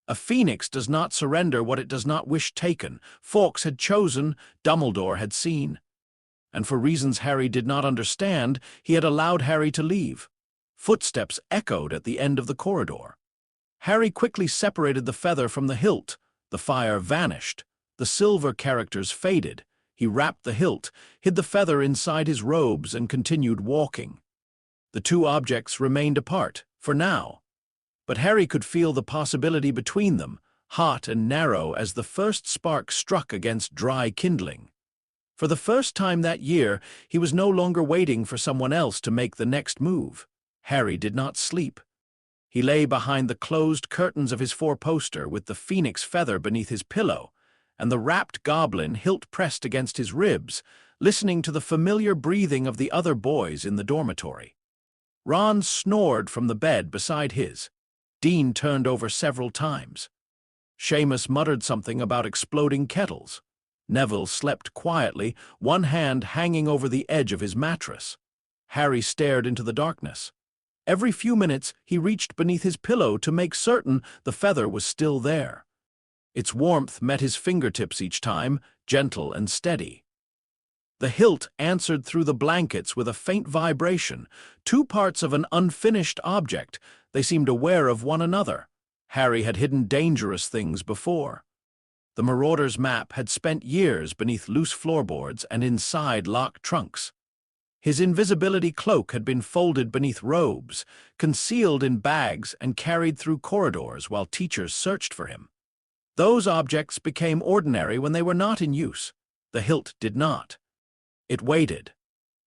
A phoenix does not surrender what it does not wish taken. Fawkes had chosen, Dumbledore had seen. And for reasons Harry did not understand, he had allowed Harry to leave. Footsteps echoed at the end of the corridor. Harry quickly separated the feather from the hilt. The fire vanished. The silver characters faded. He wrapped the hilt, hid the feather inside his robes, and continued walking. The two objects remained apart, for now. But Harry could feel the possibility between them, hot and narrow as the first spark struck against dry kindling. For the first time that year, he was no longer waiting for someone else to make the next move. Harry did not sleep. He lay behind the closed curtains of his four-poster with the phoenix feather beneath his pillow and the wrapped goblin hilt pressed against his ribs, listening to the familiar breathing of the other boys in the dormitory. Ron snored from the bed beside his. Dean turned over several times. Seamus muttered something about exploding kettles. Neville slept quietly, one hand hanging over the edge of his mattress. Harry stared into the darkness. Every few minutes he reached beneath his pillow to make certain the feather was still there. Its warmth met his fingertips each time, gentle and steady. The hilt answered through the blankets with a faint vibration, two parts of an unfinished object. They seemed aware of one another. Harry had hidden dangerous things before. The Marauder's map had spent years beneath loose floorboards and inside locked trunks. His invisibility cloak had been folded beneath robes, concealed in bags and carried through corridors while teachers searched for him. Those objects became ordinary when they were not in use. The hilt did not. It waited.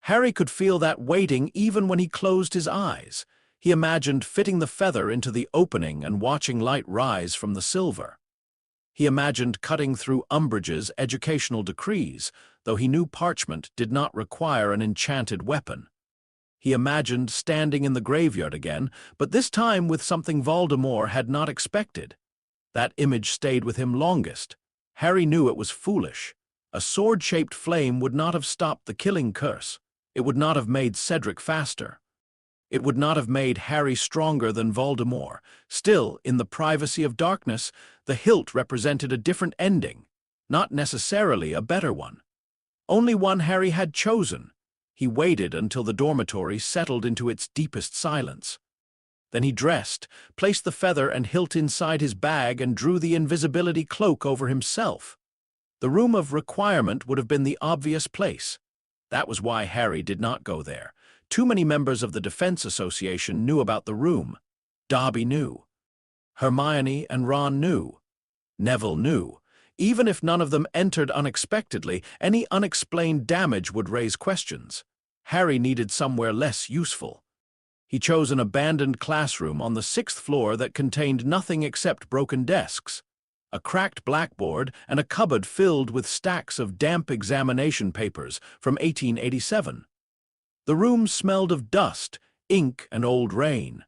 Harry could feel that waiting even when he closed his eyes. He imagined fitting the feather into the opening and watching light rise from the silver. He imagined cutting through Umbridge's educational decrees, though he knew parchment did not require an enchanted weapon. He imagined standing in the graveyard again, but this time with something Voldemort had not expected. That image stayed with him longest. Harry knew it was foolish. A sword-shaped flame would not have stopped the killing curse. It would not have made Cedric faster. It would not have made Harry stronger than Voldemort. Still, in the privacy of darkness, the hilt represented a different ending, not necessarily a better one. Only one Harry had chosen. He waited until the dormitory settled into its deepest silence. Then he dressed, placed the feather and hilt inside his bag and drew the invisibility cloak over himself. The room of requirement would have been the obvious place. That was why Harry did not go there. Too many members of the Defense Association knew about the room. Dobby knew. Hermione and Ron knew. Neville knew. Even if none of them entered unexpectedly, any unexplained damage would raise questions. Harry needed somewhere less useful. He chose an abandoned classroom on the 6th floor that contained nothing except broken desks, a cracked blackboard, and a cupboard filled with stacks of damp examination papers from 1887. The room smelled of dust, ink, and old rain.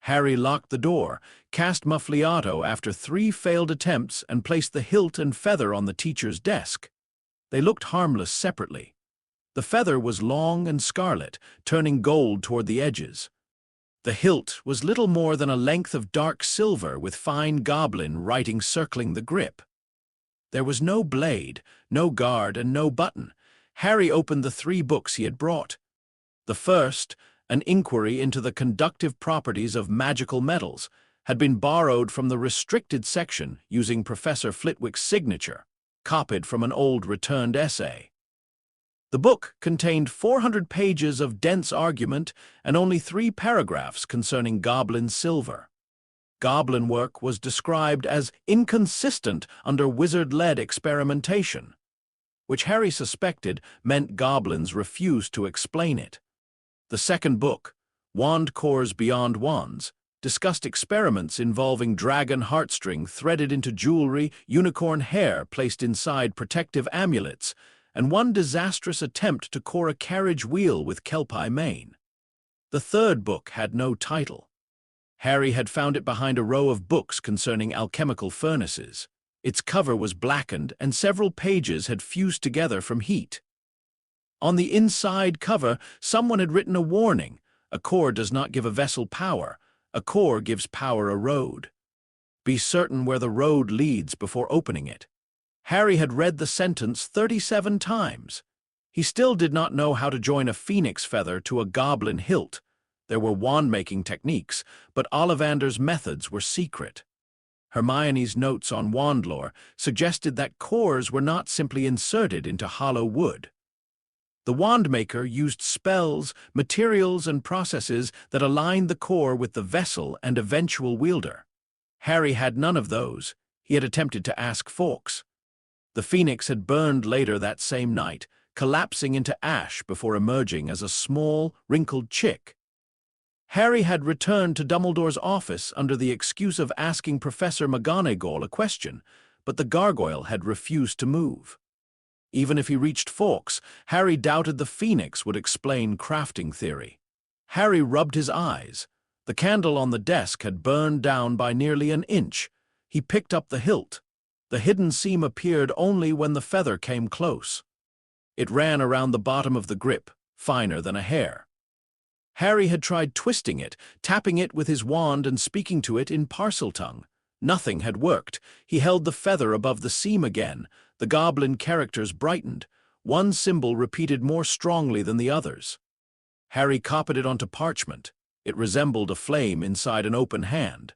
Harry locked the door, cast Muffliato after 3 failed attempts, and placed the hilt and feather on the teacher's desk. They looked harmless separately. The feather was long and scarlet, turning gold toward the edges. The hilt was little more than a length of dark silver with fine goblin writing circling the grip. There was no blade, no guard, and no button. Harry opened the 3 books he had brought. The first, an inquiry into the conductive properties of magical metals, had been borrowed from the restricted section using Professor Flitwick's signature, copied from an old returned essay. The book contained 400 pages of dense argument and only 3 paragraphs concerning goblin-silver. Goblin work was described as inconsistent under wizard-led experimentation, which Harry suspected meant goblins refused to explain it. The second book, Wand Cores Beyond Wands, discussed experiments involving dragon heartstring threaded into jewelry, unicorn hair placed inside protective amulets, and one disastrous attempt to core a carriage wheel with kelpie mane. The third book had no title. Harry had found it behind a row of books concerning alchemical furnaces. Its cover was blackened, and several pages had fused together from heat. On the inside cover, someone had written a warning. A core does not give a vessel power. A core gives power a road. Be certain where the road leads before opening it. Harry had read the sentence 37 times. He still did not know how to join a phoenix feather to a goblin hilt. There were wand-making techniques, but Ollivander's methods were secret. Hermione's notes on wand lore suggested that cores were not simply inserted into hollow wood. The wand-maker used spells, materials, and processes that aligned the core with the vessel and eventual wielder. Harry had none of those. He had attempted to ask Fawkes. The phoenix had burned later that same night, collapsing into ash before emerging as a small, wrinkled chick. Harry had returned to Dumbledore's office under the excuse of asking Professor McGonagall a question, but the gargoyle had refused to move. Even if he reached Fawkes, Harry doubted the phoenix would explain crafting theory. Harry rubbed his eyes. The candle on the desk had burned down by nearly an inch. He picked up the hilt. The hidden seam appeared only when the feather came close. It ran around the bottom of the grip, finer than a hair. Harry had tried twisting it, tapping it with his wand and speaking to it in Parseltongue. Nothing had worked. He held the feather above the seam again. The goblin characters brightened. One symbol repeated more strongly than the others. Harry copied it onto parchment. It resembled a flame inside an open hand.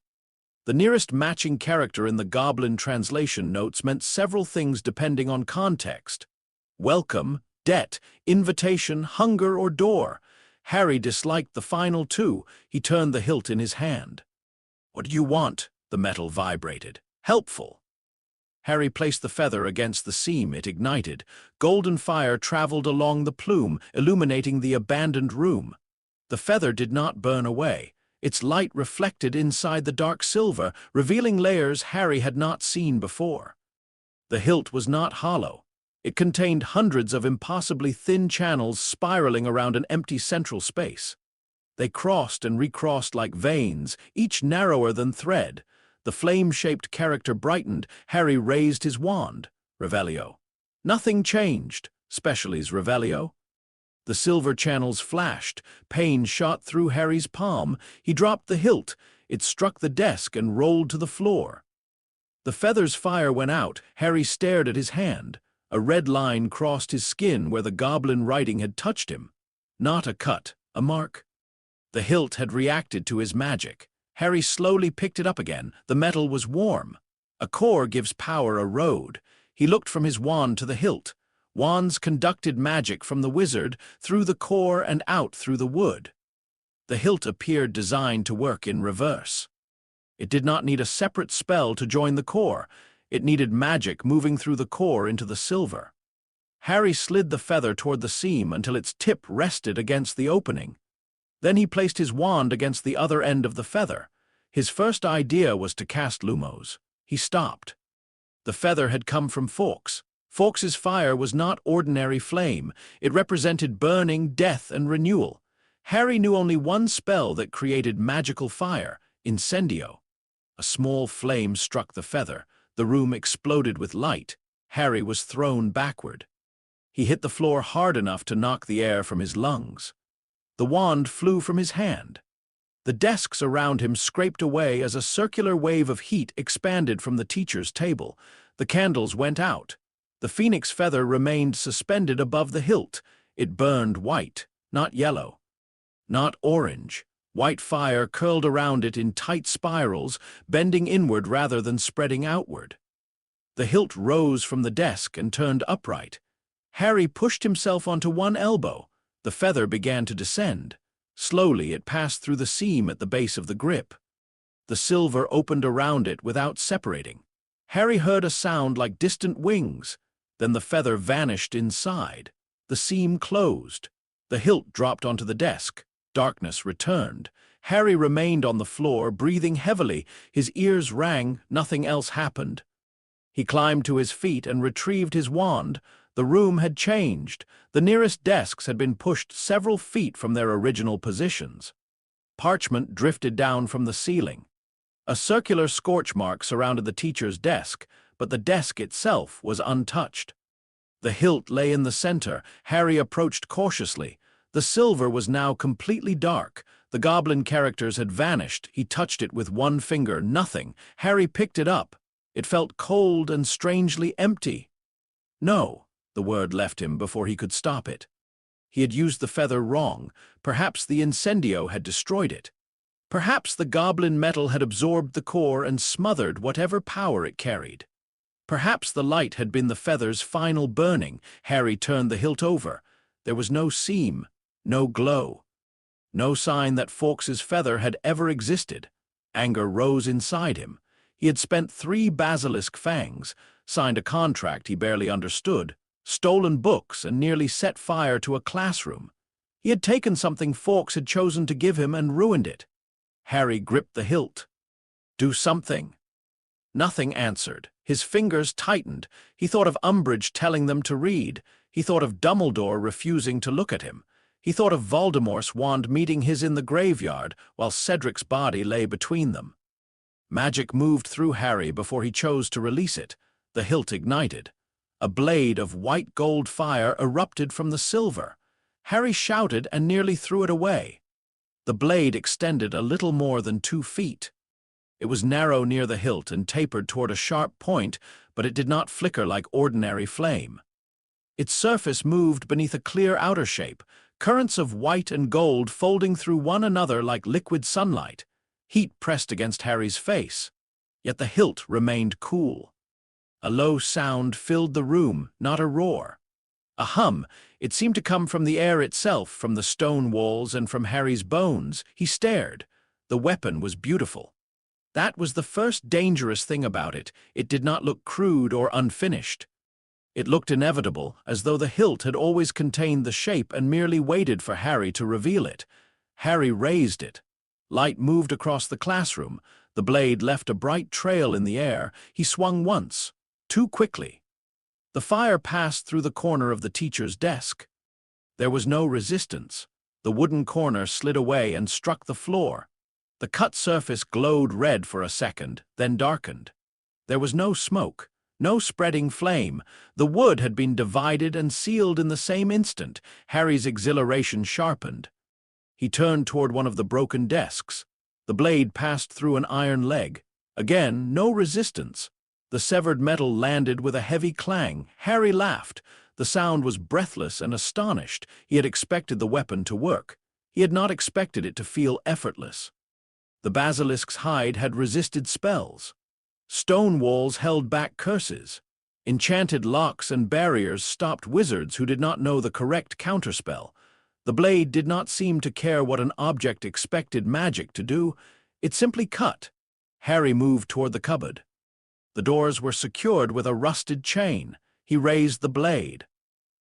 The nearest matching character in the goblin translation notes meant several things depending on context. Welcome, debt, invitation, hunger, or door. Harry disliked the final two. He turned the hilt in his hand. "What do you want?" The metal vibrated. "Helpful." Harry placed the feather against the seam. It ignited. Golden fire traveled along the plume, illuminating the abandoned room. The feather did not burn away. Its light reflected inside the dark silver, revealing layers Harry had not seen before. The hilt was not hollow. It contained hundreds of impossibly thin channels spiraling around an empty central space. They crossed and recrossed like veins, each narrower than thread. The flame-shaped character brightened. Harry raised his wand. Revelio. Nothing changed. Specialties Revelio. The silver channels flashed. Pain shot through Harry's palm. He dropped the hilt. It struck the desk and rolled to the floor. The feather's fire went out. Harry stared at his hand. A red line crossed his skin where the goblin writing had touched him. Not a cut, a mark. The hilt had reacted to his magic. Harry slowly picked it up again. The metal was warm. A core gives power a road. He looked from his wand to the hilt. Wands conducted magic from the wizard through the core and out through the wood. The hilt appeared designed to work in reverse. It did not need a separate spell to join the core. It needed magic moving through the core into the silver. Harry slid the feather toward the seam until its tip rested against the opening. Then he placed his wand against the other end of the feather. His first idea was to cast Lumos. He stopped. The feather had come from Fawkes. Fawkes's fire was not ordinary flame. It represented burning, death, and renewal. Harry knew only one spell that created magical fire, Incendio. A small flame struck the feather. The room exploded with light. Harry was thrown backward. He hit the floor hard enough to knock the air from his lungs. The wand flew from his hand. The desks around him scraped away as a circular wave of heat expanded from the teacher's table. The candles went out. The phoenix feather remained suspended above the hilt. It burned white, not yellow, not orange. White fire curled around it in tight spirals, bending inward rather than spreading outward. The hilt rose from the desk and turned upright. Harry pushed himself onto one elbow. The feather began to descend. Slowly it passed through the seam at the base of the grip. The silver opened around it without separating. Harry heard a sound like distant wings. Then the feather vanished inside. The seam closed. The hilt dropped onto the desk. Darkness returned. Harry remained on the floor, breathing heavily. His ears rang. Nothing else happened. He climbed to his feet and retrieved his wand. The room had changed. The nearest desks had been pushed several feet from their original positions. Parchment drifted down from the ceiling. A circular scorch mark surrounded the teacher's desk, but the desk itself was untouched. The hilt lay in the center. Harry approached cautiously. The silver was now completely dark. The goblin characters had vanished. He touched it with one finger. Nothing. Harry picked it up. It felt cold and strangely empty. No, the word left him before he could stop it. He had used the feather wrong. Perhaps the incendio had destroyed it. Perhaps the goblin metal had absorbed the core and smothered whatever power it carried. Perhaps the light had been the feather's final burning. Harry turned the hilt over. There was no seam, no glow. No sign that Fawkes's feather had ever existed. Anger rose inside him. He had spent 3 basilisk fangs, signed a contract he barely understood, stolen books, and nearly set fire to a classroom. He had taken something Fawkes had chosen to give him and ruined it. Harry gripped the hilt. "Do something." Nothing answered. His fingers tightened. He thought of Umbridge telling them to read. He thought of Dumbledore refusing to look at him. He thought of Voldemort's wand meeting his in the graveyard, while Cedric's body lay between them. Magic moved through Harry before he chose to release it. The hilt ignited. A blade of white gold fire erupted from the silver. Harry shouted and nearly threw it away. The blade extended a little more than 2 feet. It was narrow near the hilt and tapered toward a sharp point, but it did not flicker like ordinary flame. Its surface moved beneath a clear outer shape, currents of white and gold folding through one another like liquid sunlight. Heat pressed against Harry's face, yet the hilt remained cool. A low sound filled the room, not a roar. A hum. It seemed to come from the air itself, from the stone walls and from Harry's bones. He stared. The weapon was beautiful. That was the first dangerous thing about it. It did not look crude or unfinished. It looked inevitable, as though the hilt had always contained the shape and merely waited for Harry to reveal it. Harry raised it. Light moved across the classroom. The blade left a bright trail in the air. He swung once, too quickly. The fire passed through the corner of the teacher's desk. There was no resistance. The wooden corner slid away and struck the floor. The cut surface glowed red for a second, then darkened. There was no smoke, no spreading flame. The wood had been divided and sealed in the same instant. Harry's exhilaration sharpened. He turned toward one of the broken desks. The blade passed through an iron leg. Again, no resistance. The severed metal landed with a heavy clang. Harry laughed. The sound was breathless and astonished. He had expected the weapon to work. He had not expected it to feel effortless. The basilisk's hide had resisted spells. Stone walls held back curses. Enchanted locks and barriers stopped wizards who did not know the correct counterspell. The blade did not seem to care what an object expected magic to do. It simply cut. Harry moved toward the cupboard. The doors were secured with a rusted chain. He raised the blade.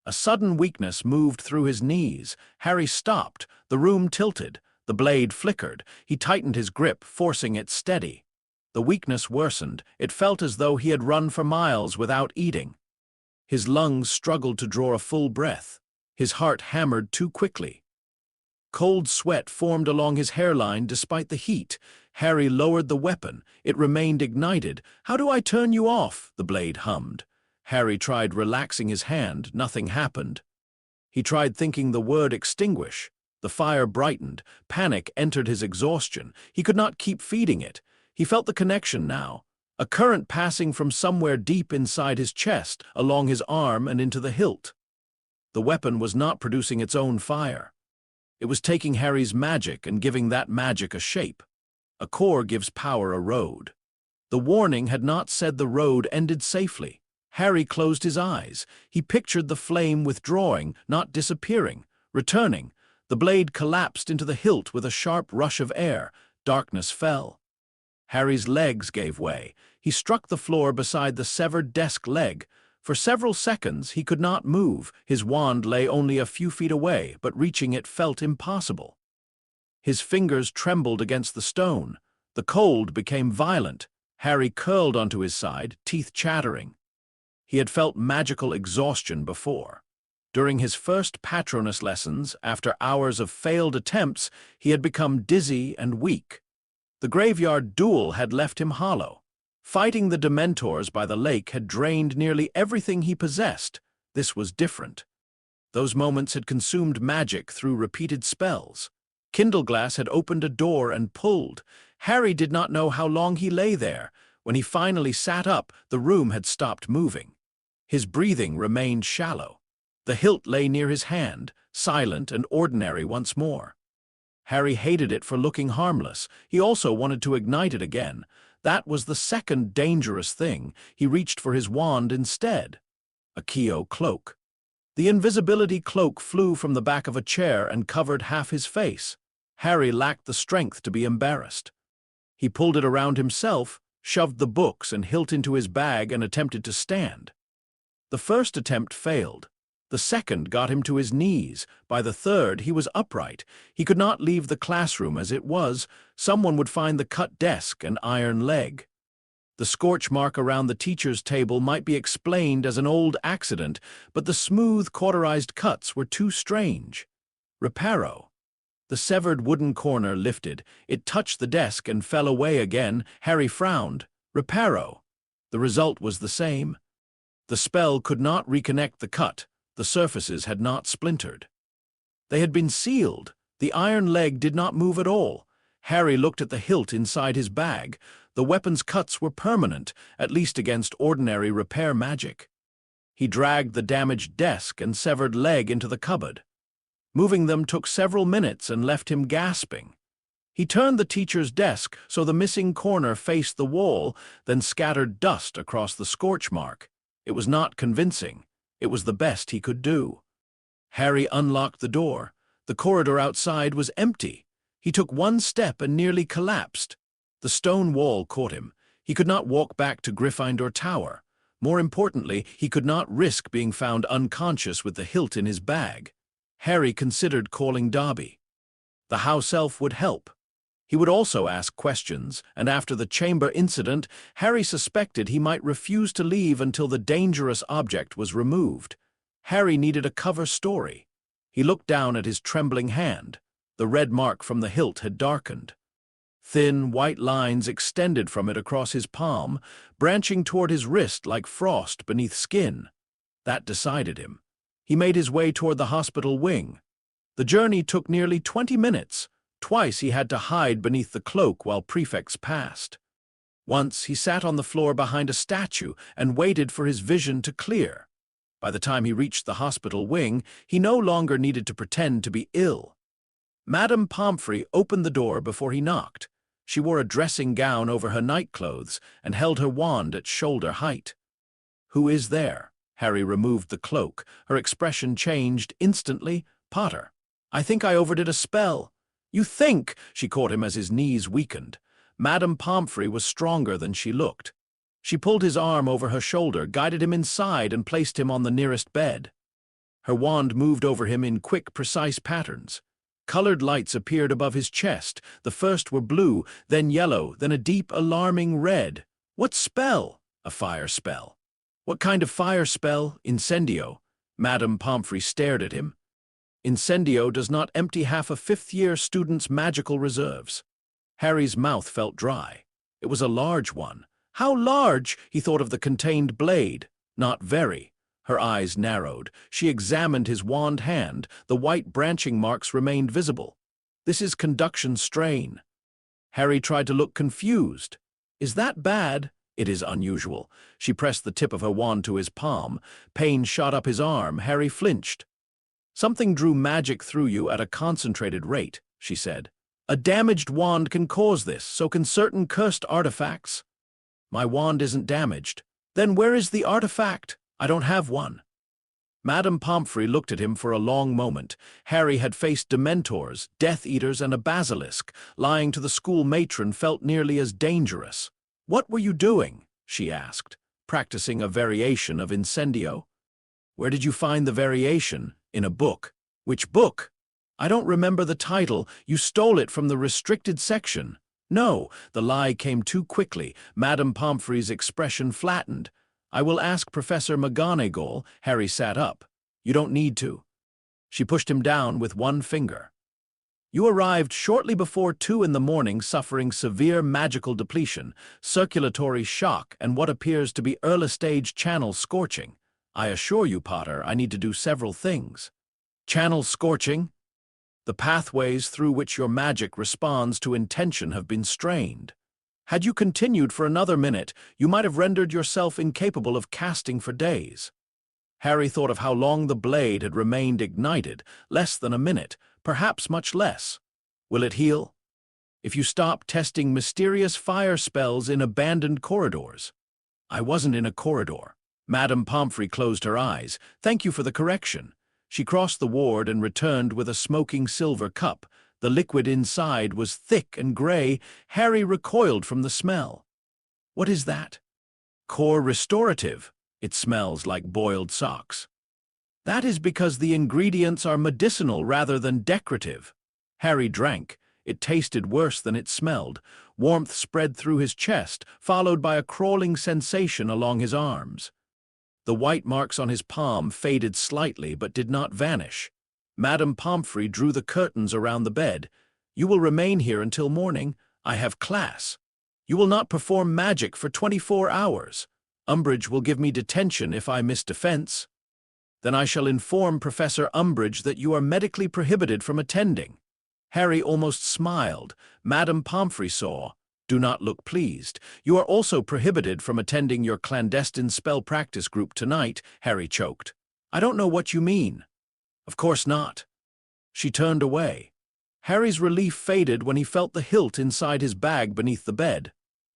A sudden weakness moved through his knees. Harry stopped. The room tilted. The blade flickered. He tightened his grip, forcing it steady. The weakness worsened. It felt as though he had run for miles without eating. His lungs struggled to draw a full breath. His heart hammered too quickly. Cold sweat formed along his hairline despite the heat. Harry lowered the weapon. It remained ignited. "How do I turn you off?" the blade hummed. Harry tried relaxing his hand. Nothing happened. He tried thinking the word extinguish. The fire brightened. Panic entered his exhaustion. He could not keep feeding it. He felt the connection now. A current passing from somewhere deep inside his chest, along his arm and into the hilt. The weapon was not producing its own fire. It was taking Harry's magic and giving that magic a shape. A core gives power a road. The warning had not said the road ended safely. Harry closed his eyes. He pictured the flame withdrawing, not disappearing, returning. The blade collapsed into the hilt with a sharp rush of air. Darkness fell. Harry's legs gave way. He struck the floor beside the severed desk leg. For several seconds he could not move. His wand lay only a few feet away, but reaching it felt impossible. His fingers trembled against the stone. The cold became violent. Harry curled onto his side, teeth chattering. He had felt magical exhaustion before. During his first Patronus lessons, after hours of failed attempts, he had become dizzy and weak. The graveyard duel had left him hollow. Fighting the Dementors by the lake had drained nearly everything he possessed. This was different. Those moments had consumed magic through repeated spells. Kindleglass had opened a door and pulled. Harry did not know how long he lay there. When he finally sat up, the room had stopped moving. His breathing remained shallow. The hilt lay near his hand, silent and ordinary once more. Harry hated it for looking harmless. He also wanted to ignite it again. That was the second dangerous thing. He reached for his wand instead. A Kyo cloak. The invisibility cloak flew from the back of a chair and covered half his face. Harry lacked the strength to be embarrassed. He pulled it around himself. shoved the books and hilt into his bag and attempted to stand. The first attempt failed. The second got him to his knees. By the third, he was upright. He could not leave the classroom as it was. Someone would find the cut desk and iron leg. The scorch mark around the teacher's table might be explained as an old accident, but the smooth, cauterized cuts were too strange. Reparo. The severed wooden corner lifted. It touched the desk and fell away again. Harry frowned. Reparo. The result was the same. The spell could not reconnect the cut. The surfaces had not splintered. They had been sealed. The iron leg did not move at all. Harry looked at the hilt inside his bag. The weapon's cuts were permanent, at least against ordinary repair magic. He dragged the damaged desk and severed leg into the cupboard. Moving them took several minutes and left him gasping. He turned the teacher's desk so the missing corner faced the wall, then scattered dust across the scorch mark. It was not convincing. It was the best he could do. Harry unlocked the door. The corridor outside was empty. He took one step and nearly collapsed. The stone wall caught him. He could not walk back to Gryffindor Tower. More importantly, he could not risk being found unconscious with the hilt in his bag. Harry considered calling Dobby. The house elf would help. He would also ask questions, and after the chamber incident, Harry suspected he might refuse to leave until the dangerous object was removed. Harry needed a cover story. He looked down at his trembling hand. The red mark from the hilt had darkened. Thin, white lines extended from it across his palm, branching toward his wrist like frost beneath skin. That decided him. He made his way toward the hospital wing. The journey took nearly 20 minutes. Twice he had to hide beneath the cloak while prefects passed. Once he sat on the floor behind a statue and waited for his vision to clear. By the time he reached the hospital wing, he no longer needed to pretend to be ill. Madame Pomfrey opened the door before he knocked. She wore a dressing gown over her nightclothes and held her wand at shoulder height. "Who is there?" Harry removed the cloak. Her expression changed instantly. "Potter. I think I overdid a spell." "You think?" She caught him as his knees weakened. Madame Pomfrey was stronger than she looked. She pulled his arm over her shoulder, guided him inside, and placed him on the nearest bed. Her wand moved over him in quick, precise patterns. Colored lights appeared above his chest. The first were blue, then yellow, then a deep, alarming red. "What spell?" "A fire spell." "What kind of fire spell?" "Incendio." Madame Pomfrey stared at him. "Incendio does not empty half a fifth-year student's magical reserves." Harry's mouth felt dry. It was a large one. How large? He thought of the contained blade. Not very. Her eyes narrowed. She examined his wand hand. The white branching marks remained visible. "This is conduction strain." Harry tried to look confused. "Is that bad?" "It is unusual." She pressed the tip of her wand to his palm. Pain shot up his arm. Harry flinched. "Something drew magic through you at a concentrated rate," she said. "A damaged wand can cause this, so can certain cursed artifacts." "My wand isn't damaged." "Then where is the artifact?" "I don't have one." Madame Pomfrey looked at him for a long moment. Harry had faced Dementors, Death Eaters, and a basilisk. Lying to the school matron felt nearly as dangerous. "What were you doing?" she asked. "Practicing a variation of Incendio." "Where did you find the variation?" "In a book." "Which book?" "I don't remember the title. You stole it from the restricted section." "No." The lie came too quickly. Madame Pomfrey's expression flattened. "I will ask Professor McGonagall." Harry sat up. "You don't need to." She pushed him down with one finger. "You arrived shortly before 2 in the morning suffering severe magical depletion, circulatory shock, and what appears to be early-stage channel scorching. I assure you, Potter, I need to do several things." "Channel scorching?" "The pathways through which your magic responds to intention have been strained. Had you continued for another minute, you might have rendered yourself incapable of casting for days." Harry thought of how long the blade had remained ignited, less than a minute, perhaps much less. "Will it heal?" "If you stop testing mysterious fire spells in abandoned corridors." "I wasn't in a corridor." Madame Pomfrey closed her eyes. "Thank you for the correction." She crossed the ward and returned with a smoking silver cup. The liquid inside was thick and gray. Harry recoiled from the smell. What is that? Core restorative. It smells like boiled socks. That is because the ingredients are medicinal rather than decorative. Harry drank. It tasted worse than it smelled. Warmth spread through his chest, followed by a crawling sensation along his arms. The white marks on his palm faded slightly but did not vanish. Madame Pomfrey drew the curtains around the bed. "You will remain here until morning. I have class. You will not perform magic for 24 hours. Umbridge will give me detention if I miss defense. Then I shall inform Professor Umbridge that you are medically prohibited from attending." Harry almost smiled. Madame Pomfrey saw. "Do not look pleased. You are also prohibited from attending your clandestine spell practice group tonight," Harry choked. "I don't know what you mean." "Of course not." She turned away. Harry's relief faded when he felt the hilt inside his bag beneath the bed.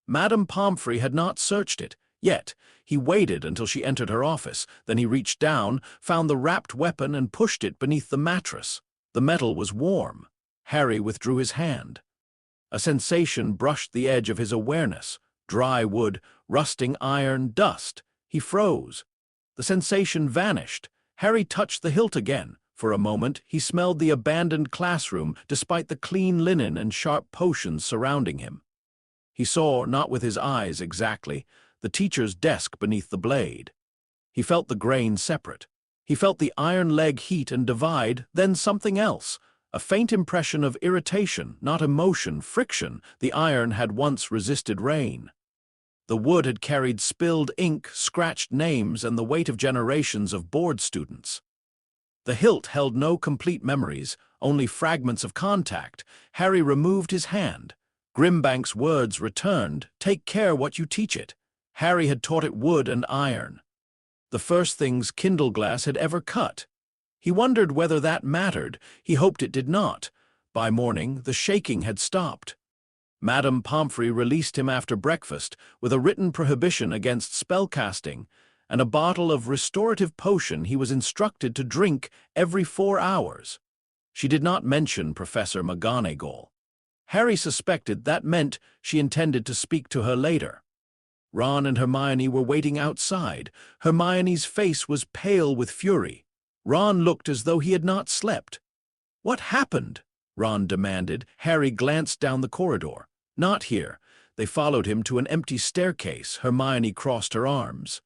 Madame Pomfrey had not searched it, yet. He waited until she entered her office. Then he reached down, found the wrapped weapon and pushed it beneath the mattress. The metal was warm. Harry withdrew his hand. A sensation brushed the edge of his awareness. Dry wood, rusting iron, dust. He froze. The sensation vanished. Harry touched the hilt again. For a moment, he smelled the abandoned classroom despite the clean linen and sharp potions surrounding him. He saw, not with his eyes exactly, the teacher's desk beneath the blade. He felt the grain separate. He felt the iron leg heat and divide, then something else. A faint impression of irritation, not emotion, friction. The iron had once resisted rain. The wood had carried spilled ink, scratched names, and the weight of generations of board students. The hilt held no complete memories, only fragments of contact. Harry removed his hand. Grimbank's words returned, "Take care what you teach it." Harry had taught it wood and iron. The first things Kindleglass had ever cut. He wondered whether that mattered. He hoped it did not. By morning, the shaking had stopped. Madame Pomfrey released him after breakfast with a written prohibition against spellcasting and a bottle of restorative potion he was instructed to drink every 4 hours. She did not mention Professor McGonagall. Harry suspected that meant she intended to speak to her later. Ron and Hermione were waiting outside. Hermione's face was pale with fury. Ron looked as though he had not slept. "What happened?" Ron demanded. Harry glanced down the corridor. "Not here." They followed him to an empty staircase. Hermione crossed her arms.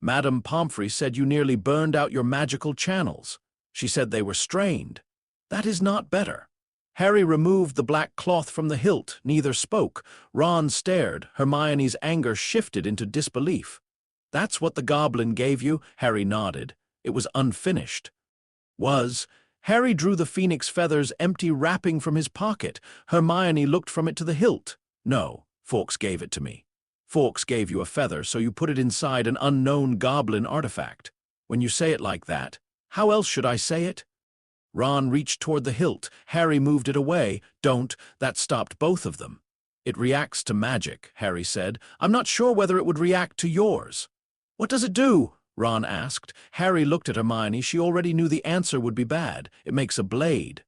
"Madame Pomfrey said you nearly burned out your magical channels. She said they were strained. That is not better." Harry removed the black cloth from the hilt. Neither spoke. Ron stared. Hermione's anger shifted into disbelief. "That's what the goblin gave you?" Harry nodded. "It was unfinished." "Was?" Harry drew the phoenix feather's empty wrapping from his pocket. Hermione looked from it to the hilt. "No, Fawkes gave it to me." "Fawkes gave you a feather, so you put it inside an unknown goblin artifact. When you say it like that, how else should I say it?" Ron reached toward the hilt. Harry moved it away. "Don't." That stopped both of them. "It reacts to magic," Harry said. "I'm not sure whether it would react to yours." "What does it do?" Ron asked. Harry looked at Hermione. She already knew the answer would be bad. "It makes a blade."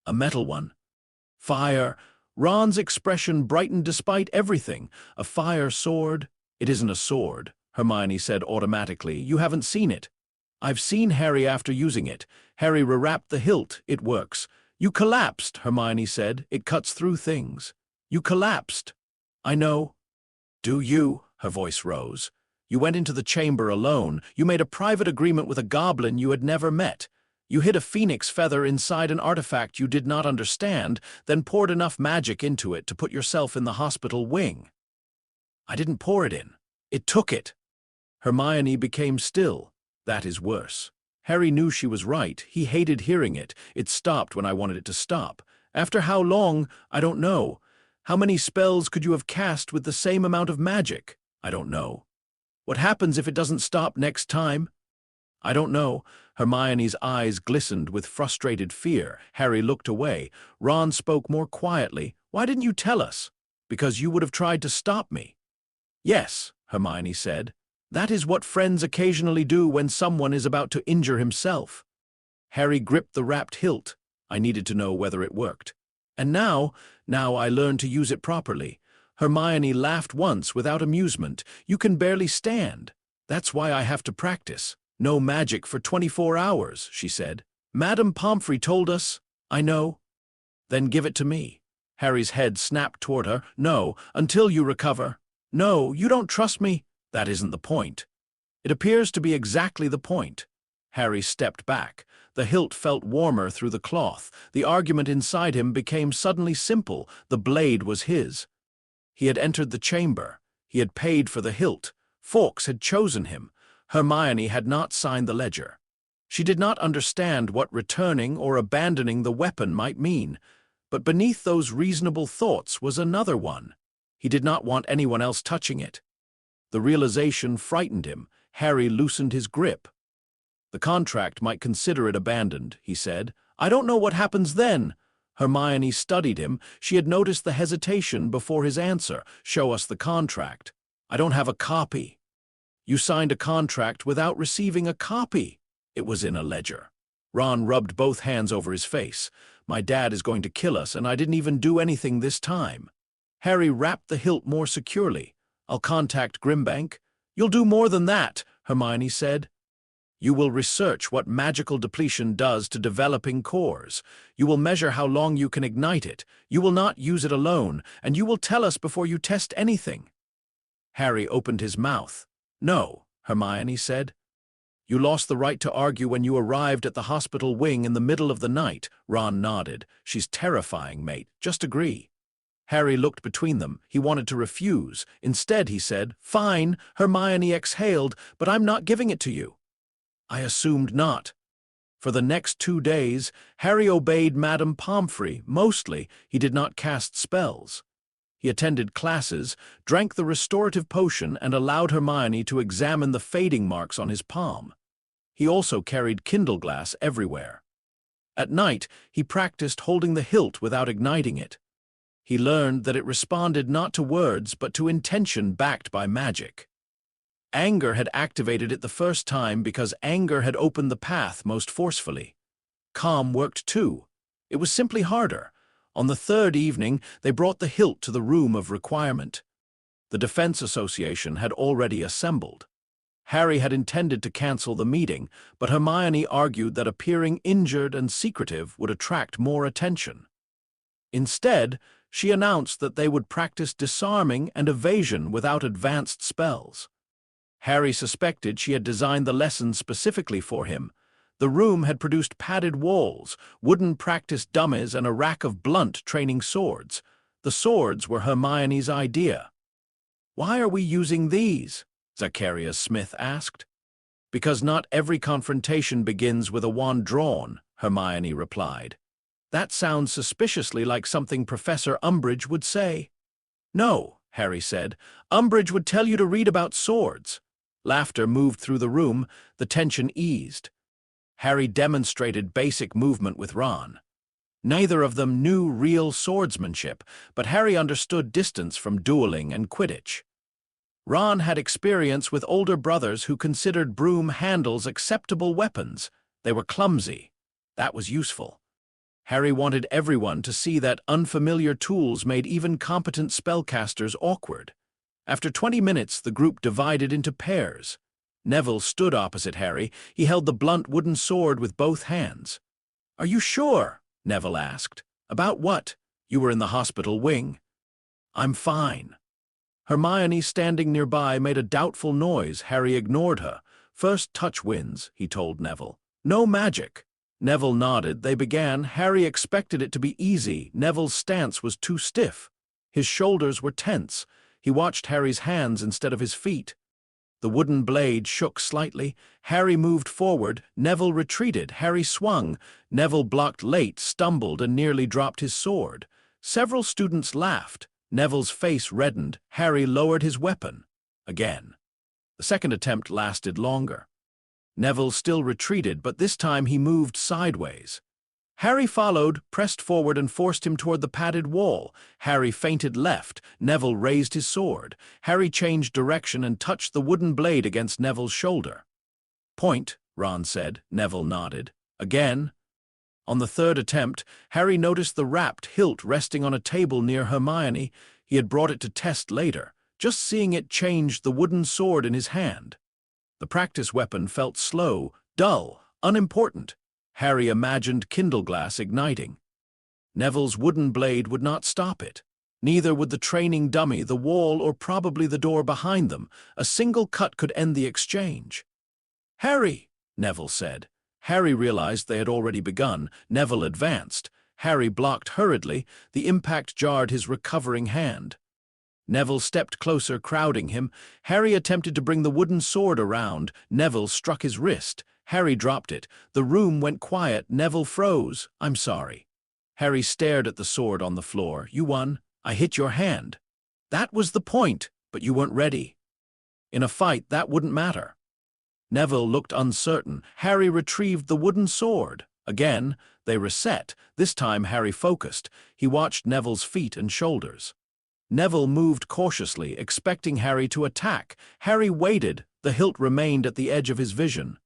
"A metal one." "Fire." Ron's expression brightened despite everything. "A fire sword?" "It isn't a sword," Hermione said automatically. "You haven't seen it." "I've seen Harry after using it." Harry rewrapped the hilt. "It works." "You collapsed," Hermione said. "It cuts through things." "You collapsed." "I know." "Do you?" Her voice rose. "You went into the chamber alone. You made a private agreement with a goblin you had never met. You hid a phoenix feather inside an artifact you did not understand, then poured enough magic into it to put yourself in the hospital wing." "I didn't pour it in. It took it." Hermione became still. "That is worse." Harry knew she was right. He hated hearing it. "It stopped when I wanted it to stop." "After how long?" "I don't know." "How many spells could you have cast with the same amount of magic?" "I don't know." "What happens if it doesn't stop next time?" "I don't know." Hermione's eyes glistened with frustrated fear. Harry looked away. Ron spoke more quietly. "Why didn't you tell us?" "Because you would have tried to stop me." "Yes," Hermione said. "That is what friends occasionally do when someone is about to injure himself." Harry gripped the wrapped hilt. "I needed to know whether it worked. And now I learned to use it properly. Hermione laughed once without amusement. "You can barely stand. That's why I have to practice. No magic for 24 hours, she said. Madame Pomfrey told us. I know. Then give it to me." Harry's head snapped toward her. "No, until you recover." "No, you don't trust me." "That isn't the point." "It appears to be exactly the point." Harry stepped back. The hilt felt warmer through the cloth. The argument inside him became suddenly simple. The blade was his. He had entered the chamber. He had paid for the hilt. Fawkes had chosen him. Hermione had not signed the ledger. She did not understand what returning or abandoning the weapon might mean, but beneath those reasonable thoughts was another one. He did not want anyone else touching it. The realization frightened him. Harry loosened his grip. "The contract might consider it abandoned," he said. "I don't know what happens then." Hermione studied him. She had noticed the hesitation before his answer. "Show us the contract." "I don't have a copy." "You signed a contract without receiving a copy." "It was in a ledger." Ron rubbed both hands over his face. "My dad is going to kill us, and I didn't even do anything this time." Harry wrapped the hilt more securely. "I'll contact Grimbank." "You'll do more than that," Hermione said. "You will research what magical depletion does to developing cores. You will measure how long you can ignite it. You will not use it alone, and you will tell us before you test anything." Harry opened his mouth. "No," Hermione said. "You lost the right to argue when you arrived at the hospital wing in the middle of the night." Ron nodded. "She's terrifying, mate. Just agree." Harry looked between them. He wanted to refuse. Instead, he said, "Fine." Hermione exhaled, "But I'm not giving it to you." "I assumed not." For the next 2 days, Harry obeyed Madame Pomfrey. Mostly, he did not cast spells. He attended classes, drank the restorative potion, and allowed Hermione to examine the fading marks on his palm. He also carried Kindleglass everywhere. At night, he practiced holding the hilt without igniting it. He learned that it responded not to words but to intention backed by magic. Anger had activated it the first time because anger had opened the path most forcefully. Calm worked too. It was simply harder. On the third evening, they brought the hilt to the room of requirement. The Defense Association had already assembled. Harry had intended to cancel the meeting, but Hermione argued that appearing injured and secretive would attract more attention. Instead, she announced that they would practice disarming and evasion without advanced spells. Harry suspected she had designed the lessons specifically for him. The room had produced padded walls, wooden practice dummies, and a rack of blunt training swords. The swords were Hermione's idea. "Why are we using these?" Zacharias Smith asked. "Because not every confrontation begins with a wand drawn," Hermione replied. "That sounds suspiciously like something Professor Umbridge would say." "No," Harry said. "Umbridge would tell you to read about swords." Laughter moved through the room. The tension eased. Harry demonstrated basic movement with Ron. Neither of them knew real swordsmanship, but Harry understood distance from dueling and Quidditch. Ron had experience with older brothers who considered broom handles acceptable weapons. They were clumsy. That was useful. Harry wanted everyone to see that unfamiliar tools made even competent spellcasters awkward. After 20 minutes, the group divided into pairs. Neville stood opposite Harry. He held the blunt wooden sword with both hands. "Are you sure?" Neville asked. "About what? You were in the hospital wing." "I'm fine." Hermione, standing nearby, made a doubtful noise. Harry ignored her. "First touch wins," he told Neville. "No magic." Neville nodded. They began. Harry expected it to be easy. Neville's stance was too stiff. His shoulders were tense. He watched Harry's hands instead of his feet. The wooden blade shook slightly. Harry moved forward. Neville retreated. Harry swung. Neville blocked late, stumbled, and nearly dropped his sword. Several students laughed. Neville's face reddened. Harry lowered his weapon. Again. The second attempt lasted longer. Neville still retreated, but this time he moved sideways. Harry followed, pressed forward, and forced him toward the padded wall. Harry feinted left. Neville raised his sword. Harry changed direction and touched the wooden blade against Neville's shoulder. "Point," Ron said. Neville nodded. "Again." On the third attempt, Harry noticed the wrapped hilt resting on a table near Hermione. He had brought it to test later. Just seeing it changed the wooden sword in his hand. The practice weapon felt slow, dull, unimportant. Harry imagined Kindleglass igniting. Neville's wooden blade would not stop it. Neither would the training dummy, the wall, or probably the door behind them. A single cut could end the exchange. "Harry," Neville said. Harry realized they had already begun. Neville advanced. Harry blocked hurriedly. The impact jarred his recovering hand. Neville stepped closer, crowding him. Harry attempted to bring the wooden sword around. Neville struck his wrist. Harry dropped it. The room went quiet. Neville froze. "I'm sorry." Harry stared at the sword on the floor. "You won. I hit your hand." "That was the point, but you weren't ready." "In a fight, that wouldn't matter." Neville looked uncertain. Harry retrieved the wooden sword. Again, they reset. This time Harry focused. He watched Neville's feet and shoulders. Neville moved cautiously, expecting Harry to attack. Harry waited. The hilt remained at the edge of his vision.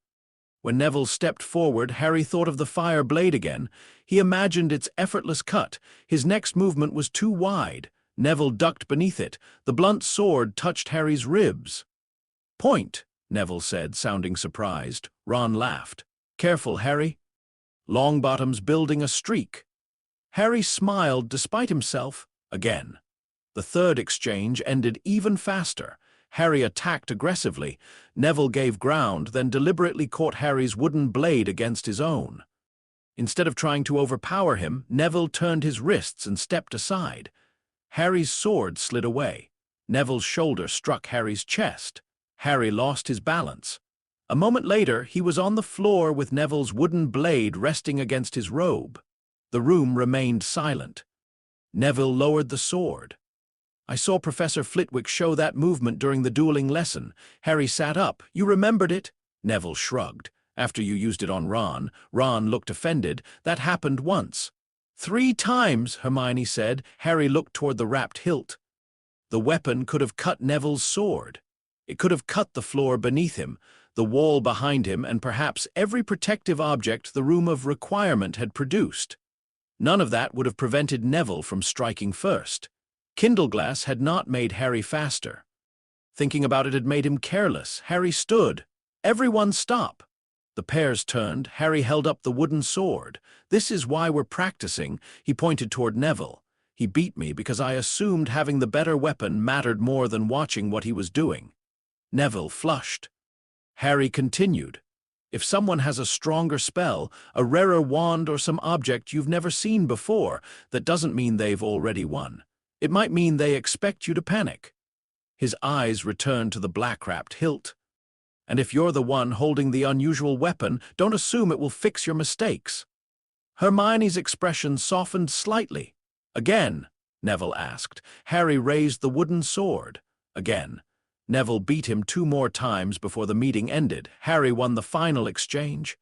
When Neville stepped forward, Harry thought of the fire blade again. He imagined its effortless cut. His next movement was too wide. Neville ducked beneath it. The blunt sword touched Harry's ribs. "Point," Neville said, sounding surprised. Ron laughed. "Careful, Harry." Longbottom's building a streak. Harry smiled despite himself. Again. The third exchange ended even faster. Harry attacked aggressively. Neville gave ground, then deliberately caught Harry's wooden blade against his own. Instead of trying to overpower him, Neville turned his wrists and stepped aside. Harry's sword slid away. Neville's shoulder struck Harry's chest. Harry lost his balance. A moment later, he was on the floor with Neville's wooden blade resting against his robe. The room remained silent. Neville lowered the sword. "I saw Professor Flitwick show that movement during the dueling lesson." Harry sat up. "You remembered it?" Neville shrugged. "After you used it on Ron." Ron looked offended. "That happened once." "3 times, Hermione said. Harry looked toward the wrapped hilt. The weapon could have cut Neville's sword. It could have cut the floor beneath him, the wall behind him, and perhaps every protective object the room of requirement had produced. None of that would have prevented Neville from striking first. Kindleglass had not made Harry faster. Thinking about it had made him careless. Harry stood. "Everyone stop." The pairs turned. Harry held up the wooden sword. "This is why we're practicing." He pointed toward Neville. "He beat me because I assumed having the better weapon mattered more than watching what he was doing." Neville flushed. Harry continued. "If someone has a stronger spell, a rarer wand or some object you've never seen before, that doesn't mean they've already won. It might mean they expect you to panic." His eyes returned to the black-wrapped hilt. "And if you're the one holding the unusual weapon, don't assume it will fix your mistakes." Hermione's expression softened slightly. "Again?" Neville asked. Harry raised the wooden sword. Again. Neville beat him 2 more times before the meeting ended. Harry won the final exchange.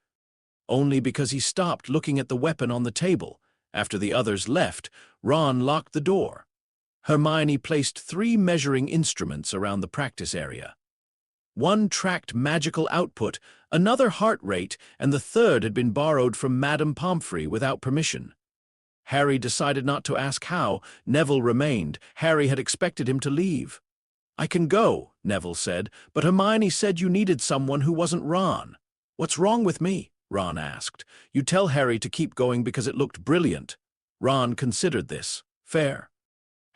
Only because he stopped looking at the weapon on the table. After the others left, Ron locked the door. Hermione placed 3 measuring instruments around the practice area. One tracked magical output, another heart rate, and the third had been borrowed from Madame Pomfrey without permission. Harry decided not to ask how. Neville remained. Harry had expected him to leave. "I can go," Neville said, "but Hermione said you needed someone who wasn't Ron." "What's wrong with me?" Ron asked. "You tell Harry to keep going because it looked brilliant." Ron considered this. "Fair."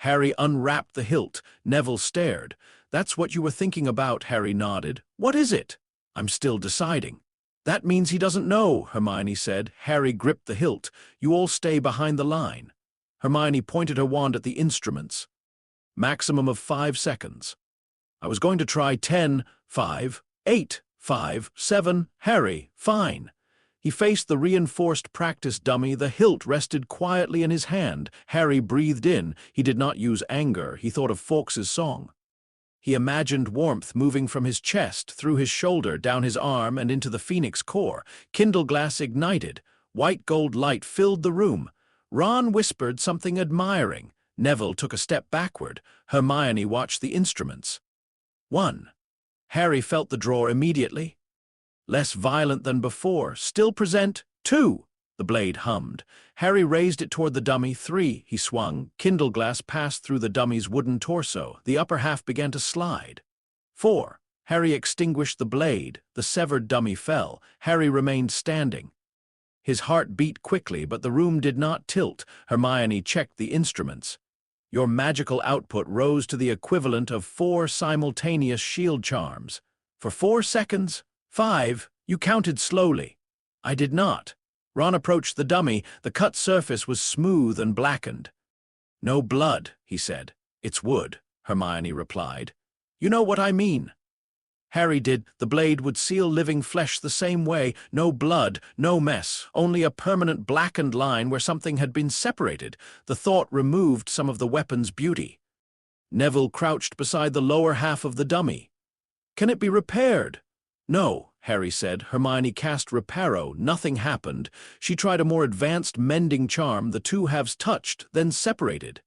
Harry unwrapped the hilt. Neville stared. "That's what you were thinking about," Harry nodded. "What is it?" "I'm still deciding." "That means he doesn't know," Hermione said. Harry gripped the hilt. "You all stay behind the line." Hermione pointed her wand at the instruments. "Maximum of 5 seconds." "I was going to try 10, 5, 8, 5, 7. Harry, fine." He faced the reinforced practice dummy. The hilt rested quietly in his hand. Harry breathed in. He did not use anger. He thought of Fawkes's song. He imagined warmth moving from his chest, through his shoulder, down his arm, and into the phoenix core. Kindleglass ignited. White gold light filled the room. Ron whispered something admiring. Neville took a step backward. Hermione watched the instruments. 1. Harry felt the draw immediately. Less violent than before, still present. 2. The blade hummed. Harry raised it toward the dummy. 3, he swung. Kindle glass passed through the dummy's wooden torso. The upper half began to slide. 4. Harry extinguished the blade. The severed dummy fell. Harry remained standing. His heart beat quickly, but the room did not tilt. Hermione checked the instruments. Your magical output rose to the equivalent of 4 simultaneous shield charms. For 4 seconds? 5. You counted slowly. I did not. Ron approached the dummy. The cut surface was smooth and blackened. No blood, he said. It's wood, Hermione replied. You know what I mean. Harry did. The blade would seal living flesh the same way. No blood, no mess, only a permanent blackened line where something had been separated. The thought removed some of the weapon's beauty. Neville crouched beside the lower half of the dummy. Can it be repaired? No, Harry said. Hermione cast Reparo. Nothing happened. She tried a more advanced mending charm. The two halves touched, then separated.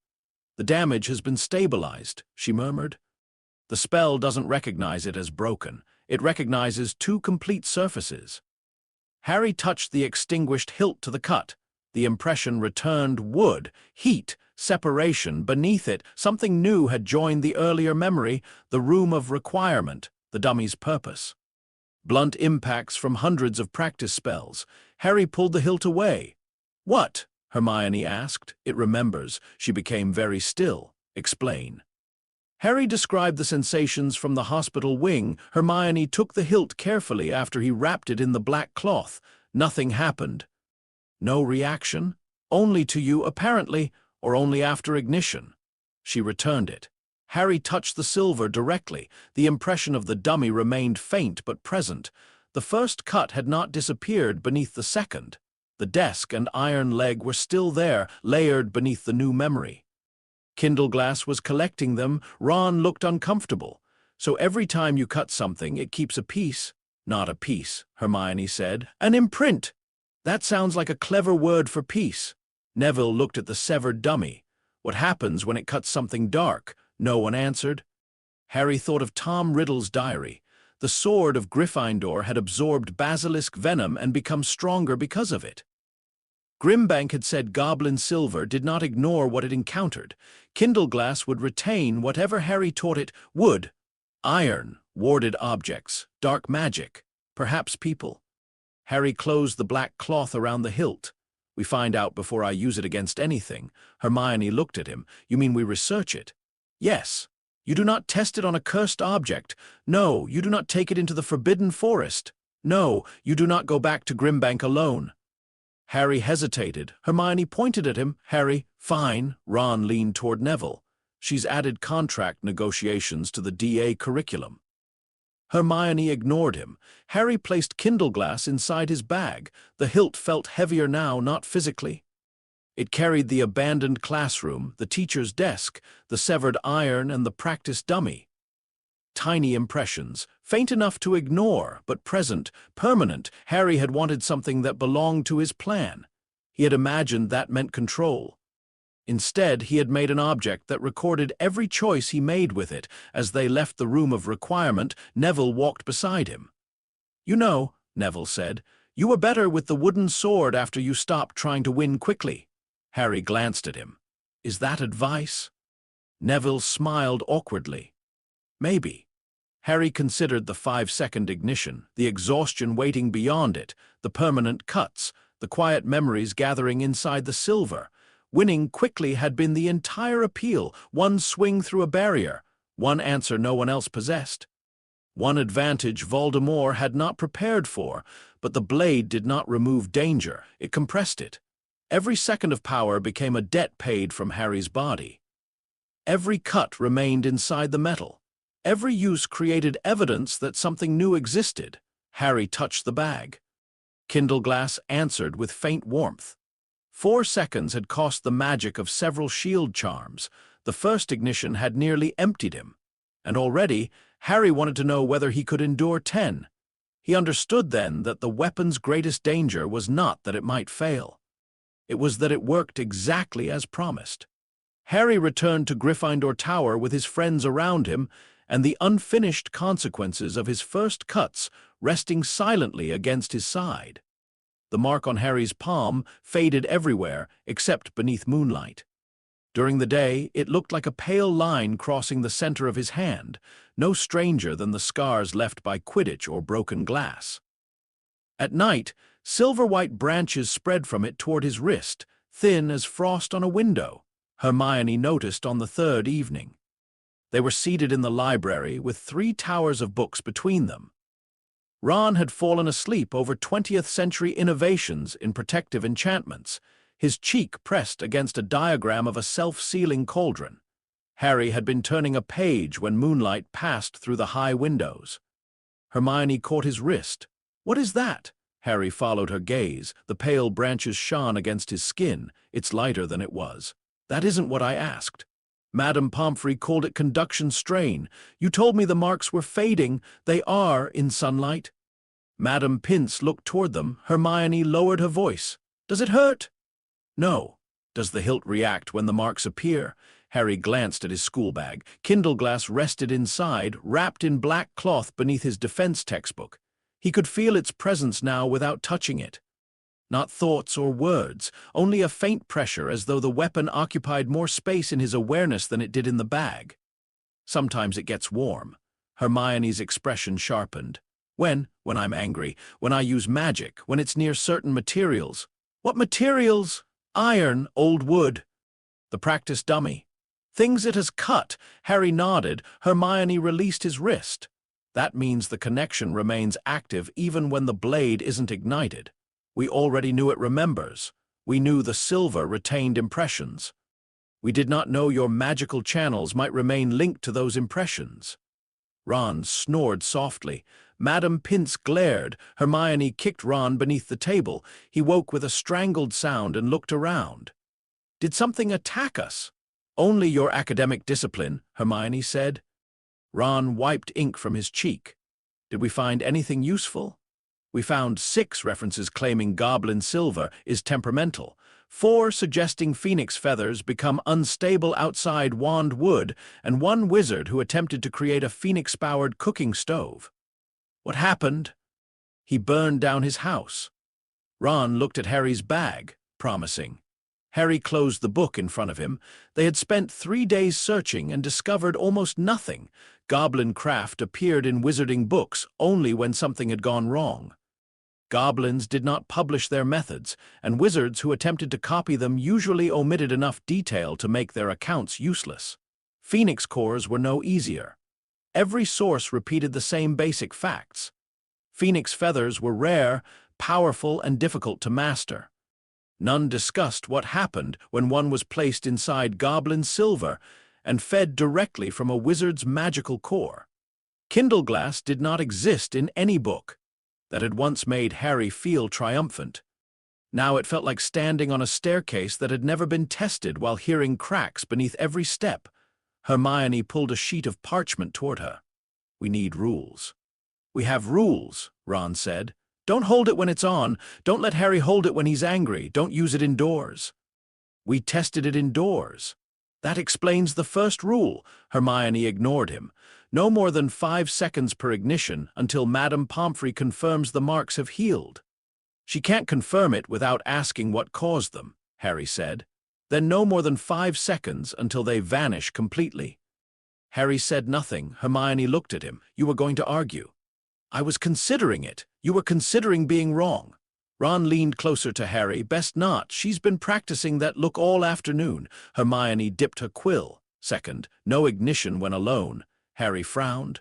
The damage has been stabilized, she murmured. The spell doesn't recognize it as broken. It recognizes 2 complete surfaces. Harry touched the extinguished hilt to the cut. The impression returned wood, heat, separation. Beneath it, something new had joined the earlier memory, the room of requirement, the dummy's purpose. Blunt impacts from hundreds of practice spells. Harry pulled the hilt away. What? Hermione asked. It remembers. She became very still. Explain. Harry described the sensations from the hospital wing. Hermione took the hilt carefully after he wrapped it in the black cloth. Nothing happened. No reaction? Only to you, apparently, or only after ignition. She returned it. Harry touched the silver directly. The impression of the dummy remained faint but present. The first cut had not disappeared beneath the second. The desk and iron leg were still there, layered beneath the new memory. Kindle glass was collecting them. Ron looked uncomfortable. So every time you cut something, it keeps a piece. Not a piece, Hermione said. An imprint. That sounds like a clever word for peace. Neville looked at the severed dummy. What happens when it cuts something dark? No one answered. Harry thought of Tom Riddle's diary. The sword of Gryffindor had absorbed basilisk venom and become stronger because of it. Grimbank had said goblin-silver did not ignore what it encountered. Kindle glass would retain whatever Harry taught it would. Iron, warded objects, dark magic, perhaps people. Harry closed the black cloth around the hilt. We find out before I use it against anything. Hermione looked at him. You mean we research it? Yes. You do not test it on a cursed object. No, you do not take it into the forbidden forest. No, you do not go back to Grimbank alone. Harry hesitated. Hermione pointed at him. Harry, fine. Ron leaned toward Neville. She's added contract negotiations to the DA curriculum. Hermione ignored him. Harry placed Kindle glass inside his bag. The hilt felt heavier now, not physically. It carried the abandoned classroom, the teacher's desk, the severed iron, and the practice dummy. Tiny impressions, faint enough to ignore, but present, permanent. Harry had wanted something that belonged to his plan. He had imagined that meant control. Instead, he had made an object that recorded every choice he made with it. As they left the room of requirement, Neville walked beside him. You know, Neville said, you were better with the wooden sword after you stopped trying to win quickly. Harry glanced at him. Is that advice? Neville smiled awkwardly. Maybe. Harry considered the 5-second ignition, the exhaustion waiting beyond it, the permanent cuts, the quiet memories gathering inside the silver. Winning quickly had been the entire appeal, one swing through a barrier, one answer no one else possessed. One advantage Voldemort had not prepared for, but the blade did not remove danger, it compressed it. Every second of power became a debt paid from Harry's body. Every cut remained inside the metal. Every use created evidence that something new existed. Harry touched the bag. Kindle glass answered with faint warmth. 4 seconds had cost the magic of several shield charms. The first ignition had nearly emptied him. And already, Harry wanted to know whether he could endure 10. He understood then that the weapon's greatest danger was not that it might fail. It was that it worked exactly as promised. Harry returned to Gryffindor Tower with his friends around him, and the unfinished consequences of his first cuts resting silently against his side. The mark on Harry's palm faded everywhere except beneath moonlight. During the day, it looked like a pale line crossing the center of his hand, no stranger than the scars left by Quidditch or broken glass. At night, silver-white branches spread from it toward his wrist, thin as frost on a window, Hermione noticed on the third evening. They were seated in the library with 3 towers of books between them. Ron had fallen asleep over 20th century innovations in protective enchantments, his cheek pressed against a diagram of a self-sealing cauldron. Harry had been turning a page when moonlight passed through the high windows. Hermione caught his wrist. "What is that?" Harry followed her gaze. The pale branches shone against his skin. "It's lighter than it was." "That isn't what I asked." "Madame Pomfrey called it conduction strain. You told me the marks were fading. They are in sunlight." Madame Pince looked toward them. Hermione lowered her voice. "Does it hurt?" "No." "Does the hilt react when the marks appear?" Harry glanced at his schoolbag. Kindleglass rested inside, wrapped in black cloth beneath his defense textbook. He could feel its presence now without touching it. Not thoughts or words, only a faint pressure as though the weapon occupied more space in his awareness than it did in the bag. "Sometimes it gets warm." Hermione's expression sharpened. When I'm angry, when I use magic, when it's near certain materials." "What materials?" "Iron, old wood." "The practice dummy." "Things it has cut." Harry nodded. Hermione released his wrist. "That means the connection remains active even when the blade isn't ignited. We already knew it remembers. We knew the silver retained impressions. We did not know your magical channels might remain linked to those impressions." Ron snored softly. Madame Pince glared. Hermione kicked Ron beneath the table. He woke with a strangled sound and looked around. "Did something attack us?" "Only your academic discipline," Hermione said. Ron wiped ink from his cheek. "Did we find anything useful?" "We found 6 references claiming goblin-silver is temperamental, 4 suggesting phoenix feathers become unstable outside wand wood, and 1 wizard who attempted to create a phoenix-powered cooking stove." "What happened?" "He burned down his house." Ron looked at Harry's bag, promising. Harry closed the book in front of him. They had spent 3 days searching and discovered almost nothing. Goblin craft appeared in wizarding books only when something had gone wrong. Goblins did not publish their methods, and wizards who attempted to copy them usually omitted enough detail to make their accounts useless. Phoenix cores were no easier. Every source repeated the same basic facts. Phoenix feathers were rare, powerful, and difficult to master. None discussed what happened when one was placed inside goblin-silver and fed directly from a wizard's magical core. Kindleglass did not exist in any book. That had once made Harry feel triumphant. Now it felt like standing on a staircase that had never been tested while hearing cracks beneath every step. Hermione pulled a sheet of parchment toward her. "We need rules." "We have rules," Ron said. "Don't hold it when it's on. Don't let Harry hold it when he's angry. Don't use it indoors." "We tested it indoors." "That explains the first rule." Hermione ignored him. "No more than 5 seconds per ignition until Madame Pomfrey confirms the marks have healed." "She can't confirm it without asking what caused them," Harry said. "Then no more than 5 seconds until they vanish completely." Harry said nothing. Hermione looked at him. "You were going to argue." "I was considering it. You were considering being wrong." Ron leaned closer to Harry. "Best not. She's been practicing that look all afternoon." Hermione dipped her quill. "Second, no ignition when alone." Harry frowned.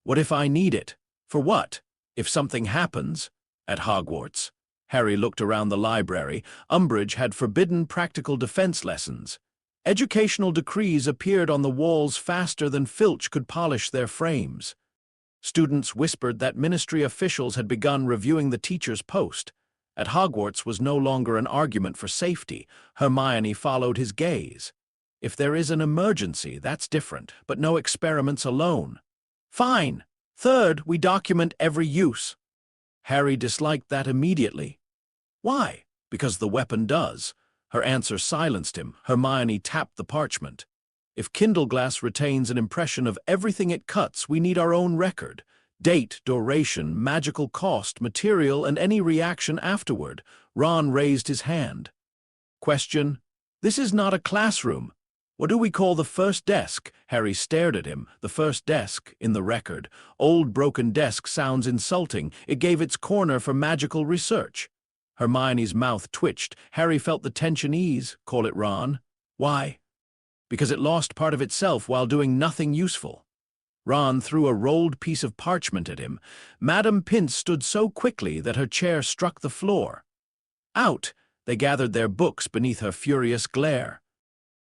"What if I need it?" "For what? If something happens?" "At Hogwarts." Harry looked around the library. Umbridge had forbidden practical defense lessons. Educational decrees appeared on the walls faster than Filch could polish their frames. Students whispered that ministry officials had begun reviewing the teacher's post. At Hogwarts was no longer an argument for safety. Hermione followed his gaze. "If there is an emergency, that's different, but no experiments alone." "Fine. Third, we document every use." Harry disliked that immediately. "Why?" "Because the weapon does." Her answer silenced him. Hermione tapped the parchment. "If Kindleglass retains an impression of everything it cuts, we need our own record. Date, duration, magical cost, material, and any reaction afterward. Ron raised his hand. Question: This is not a classroom. What do we call the first desk? Harry stared at him. The first desk, in the record. Old broken desk sounds insulting. It gave its corner for magical research. Hermione's mouth twitched. Harry felt the tension ease. Call it Ron. Why? Because it lost part of itself while doing nothing useful. Ron threw a rolled piece of parchment at him. Madame Pince stood so quickly that her chair struck the floor. Out! They gathered their books beneath her furious glare.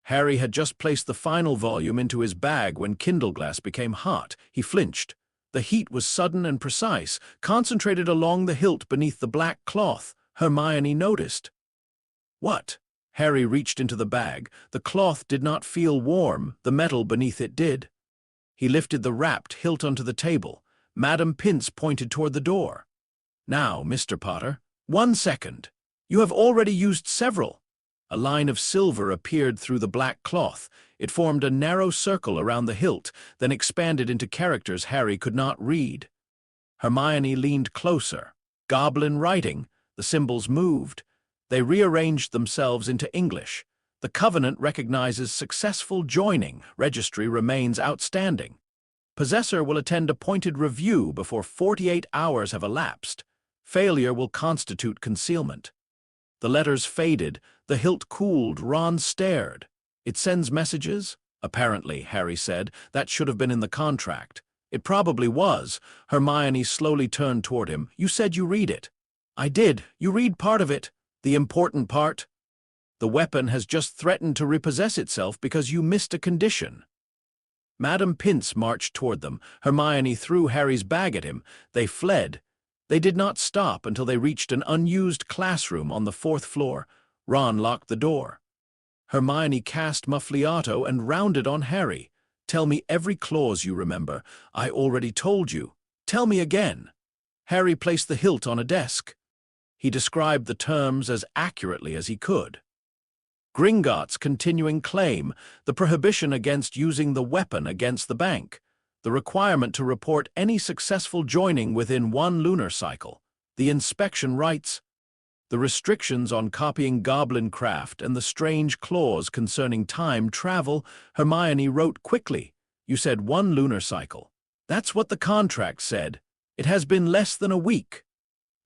Harry had just placed the final volume into his bag when Kindleglass became hot. He flinched. The heat was sudden and precise, concentrated along the hilt beneath the black cloth. Hermione noticed. What? Harry reached into the bag. The cloth did not feel warm. The metal beneath it did. He lifted the wrapped hilt onto the table. Madame Pince pointed toward the door. Now, Mr. Potter, 1 second. You have already used several. A line of silver appeared through the black cloth. It formed a narrow circle around the hilt, then expanded into characters Harry could not read. Hermione leaned closer. Goblin writing. The symbols moved. They rearranged themselves into English. The Covenant recognizes successful joining. Registry remains outstanding. Possessor will attend appointed review before 48 hours have elapsed. Failure will constitute concealment. The letters faded. The hilt cooled. Ron stared. It sends messages? Apparently, Harry said. That should have been in the contract. It probably was. Hermione slowly turned toward him. You said you read it. I did. You read part of it. The important part. The weapon has just threatened to repossess itself because you missed a condition. Madame Pince marched toward them. Hermione threw Harry's bag at him. They fled. They did not stop until they reached an unused classroom on the 4th floor. Ron locked the door. Hermione cast Muffliato and rounded on Harry. Tell me every clause you remember. I already told you. Tell me again. Harry placed the hilt on a desk. He described the terms as accurately as he could. Gringotts' continuing claim, the prohibition against using the weapon against the bank, the requirement to report any successful joining within 1 lunar cycle, the inspection rights, the restrictions on copying goblin craft, and the strange clause concerning time travel. Hermione wrote quickly. You said 1 lunar cycle. That's what the contract said. It has been less than a week.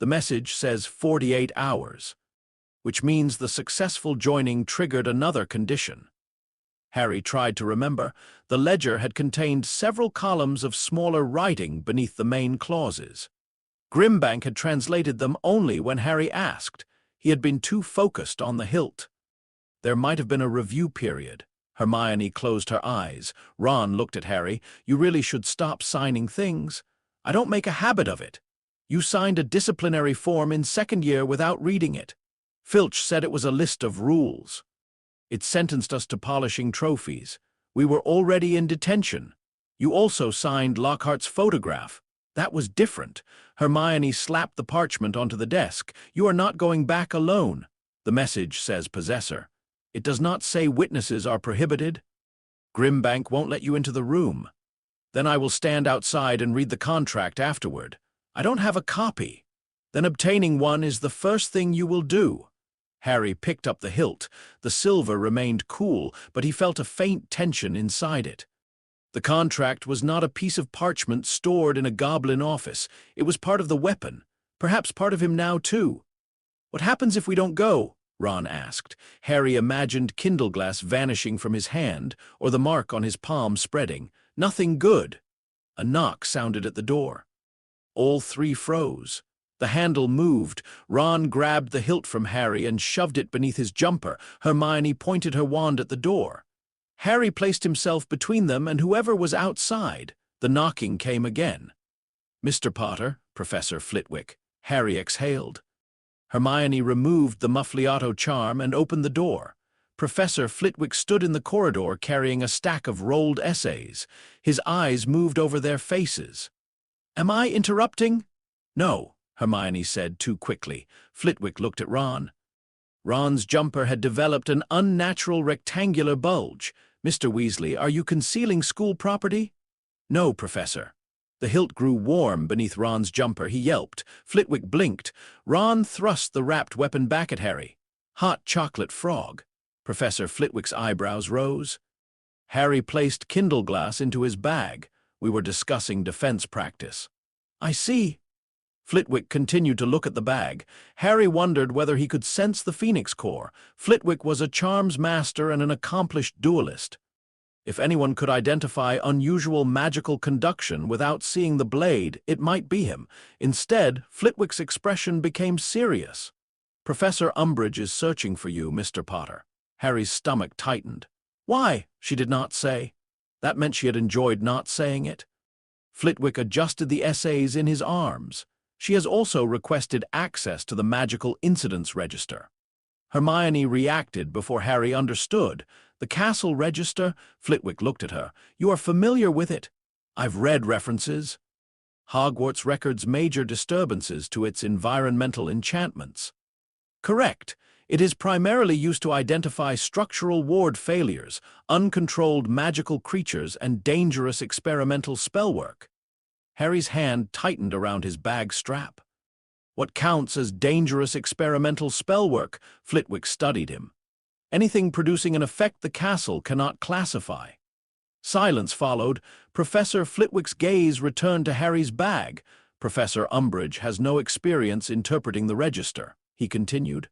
The message says 48 hours, which means the successful joining triggered another condition. Harry tried to remember. The ledger had contained several columns of smaller writing beneath the main clauses. Grimbank had translated them only when Harry asked. He had been too focused on the hilt. There might have been a review period. Hermione closed her eyes. Ron looked at Harry. You really should stop signing things. I don't make a habit of it. You signed a disciplinary form in 2nd year without reading it. Filch said it was a list of rules. It sentenced us to polishing trophies. We were already in detention. You also signed Lockhart's photograph. That was different. Hermione slapped the parchment onto the desk. You are not going back alone. The message says possessor. It does not say witnesses are prohibited. Grimbank won't let you into the room. Then I will stand outside and read the contract afterward. I don't have a copy. Then obtaining one is the first thing you will do. Harry picked up the hilt. The silver remained cool, but he felt a faint tension inside it. The contract was not a piece of parchment stored in a goblin office. It was part of the weapon, perhaps part of him now too. What happens if we don't go? Ron asked. Harry imagined Kindleglass vanishing from his hand, or the mark on his palm spreading. Nothing good. A knock sounded at the door. All 3 froze. The handle moved. Ron grabbed the hilt from Harry and shoved it beneath his jumper. Hermione pointed her wand at the door. Harry placed himself between them and whoever was outside. The knocking came again. Mr. Potter, Professor Flitwick. Harry exhaled. Hermione removed the Muffliato charm and opened the door. Professor Flitwick stood in the corridor carrying a stack of rolled essays. His eyes moved over their faces. Am I interrupting? No, Hermione said too quickly. Flitwick looked at Ron. Ron's jumper had developed an unnatural rectangular bulge. Mr. Weasley, are you concealing school property? No, Professor. The hilt grew warm beneath Ron's jumper. He yelped. Flitwick blinked. Ron thrust the wrapped weapon back at Harry. Hot chocolate frog. Professor Flitwick's eyebrows rose. Harry placed Kindle glass into his bag. We were discussing defense practice. I see. Flitwick continued to look at the bag. Harry wondered whether he could sense the Phoenix Core. Flitwick was a charms master and an accomplished duelist. If anyone could identify unusual magical conduction without seeing the blade, it might be him. Instead, Flitwick's expression became serious. Professor Umbridge is searching for you, Mr. Potter. Harry's stomach tightened. Why? She did not say. That meant she had enjoyed not saying it. Flitwick adjusted the essays in his arms. She has also requested access to the magical incidents register. Hermione reacted before Harry understood. The castle register? Flitwick looked at her. You are familiar with it? I've read references. Hogwarts records major disturbances to its environmental enchantments. Correct. It is primarily used to identify structural ward failures, uncontrolled magical creatures, and dangerous experimental spellwork. Harry's hand tightened around his bag strap. What counts as dangerous experimental spellwork? Flitwick studied him. Anything producing an effect the castle cannot classify. Silence followed. Professor Flitwick's gaze returned to Harry's bag. Professor Umbridge has no experience interpreting the register, he continued.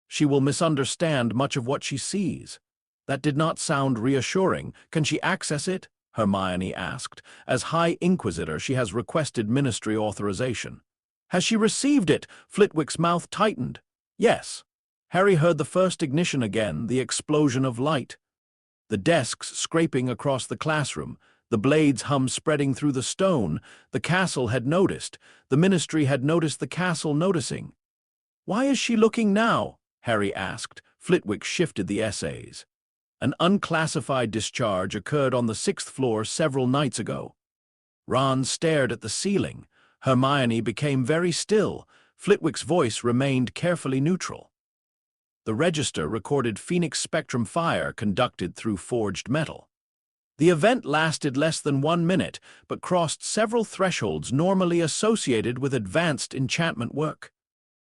She will misunderstand much of what she sees. That did not sound reassuring. Can she access it? Hermione asked. As High Inquisitor, she has requested ministry authorization. Has she received it? Flitwick's mouth tightened. Yes. Harry heard the first ignition again, the explosion of light. The desks scraping across the classroom, the blades' hum spreading through the stone. The castle had noticed. The ministry had noticed the castle noticing. Why is she looking now? Harry asked. Flitwick shifted the essays. An unclassified discharge occurred on the 6th floor several nights ago. Ron stared at the ceiling. Hermione became very still. Flitwick's voice remained carefully neutral. The register recorded Phoenix Spectrum fire conducted through forged metal. The event lasted less than 1 minute, but crossed several thresholds normally associated with advanced enchantment work.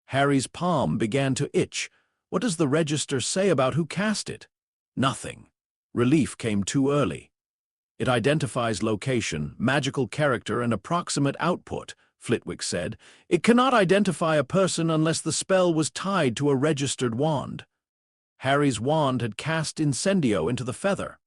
Harry's palm began to itch. What does the register say about who cast it? Nothing. Relief came too early. It identifies location, magical character, and approximate output, Flitwick said. It cannot identify a person unless the spell was tied to a registered wand. Harry's wand had cast Incendio into the feather.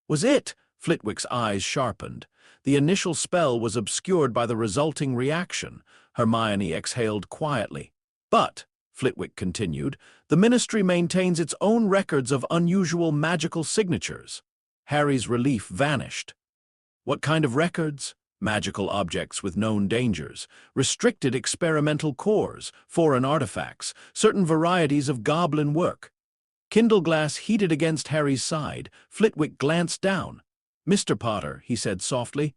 Was it? Flitwick's eyes sharpened. The initial spell was obscured by the resulting reaction. Hermione exhaled quietly. But, Flitwick continued, the ministry maintains its own records of unusual magical signatures. Harry's relief vanished. What kind of records? Magical objects with known dangers, restricted experimental cores, foreign artifacts, certain varieties of goblin work. Kindle glass heated against Harry's side. Flitwick glanced down. Mr. Potter, he said softly,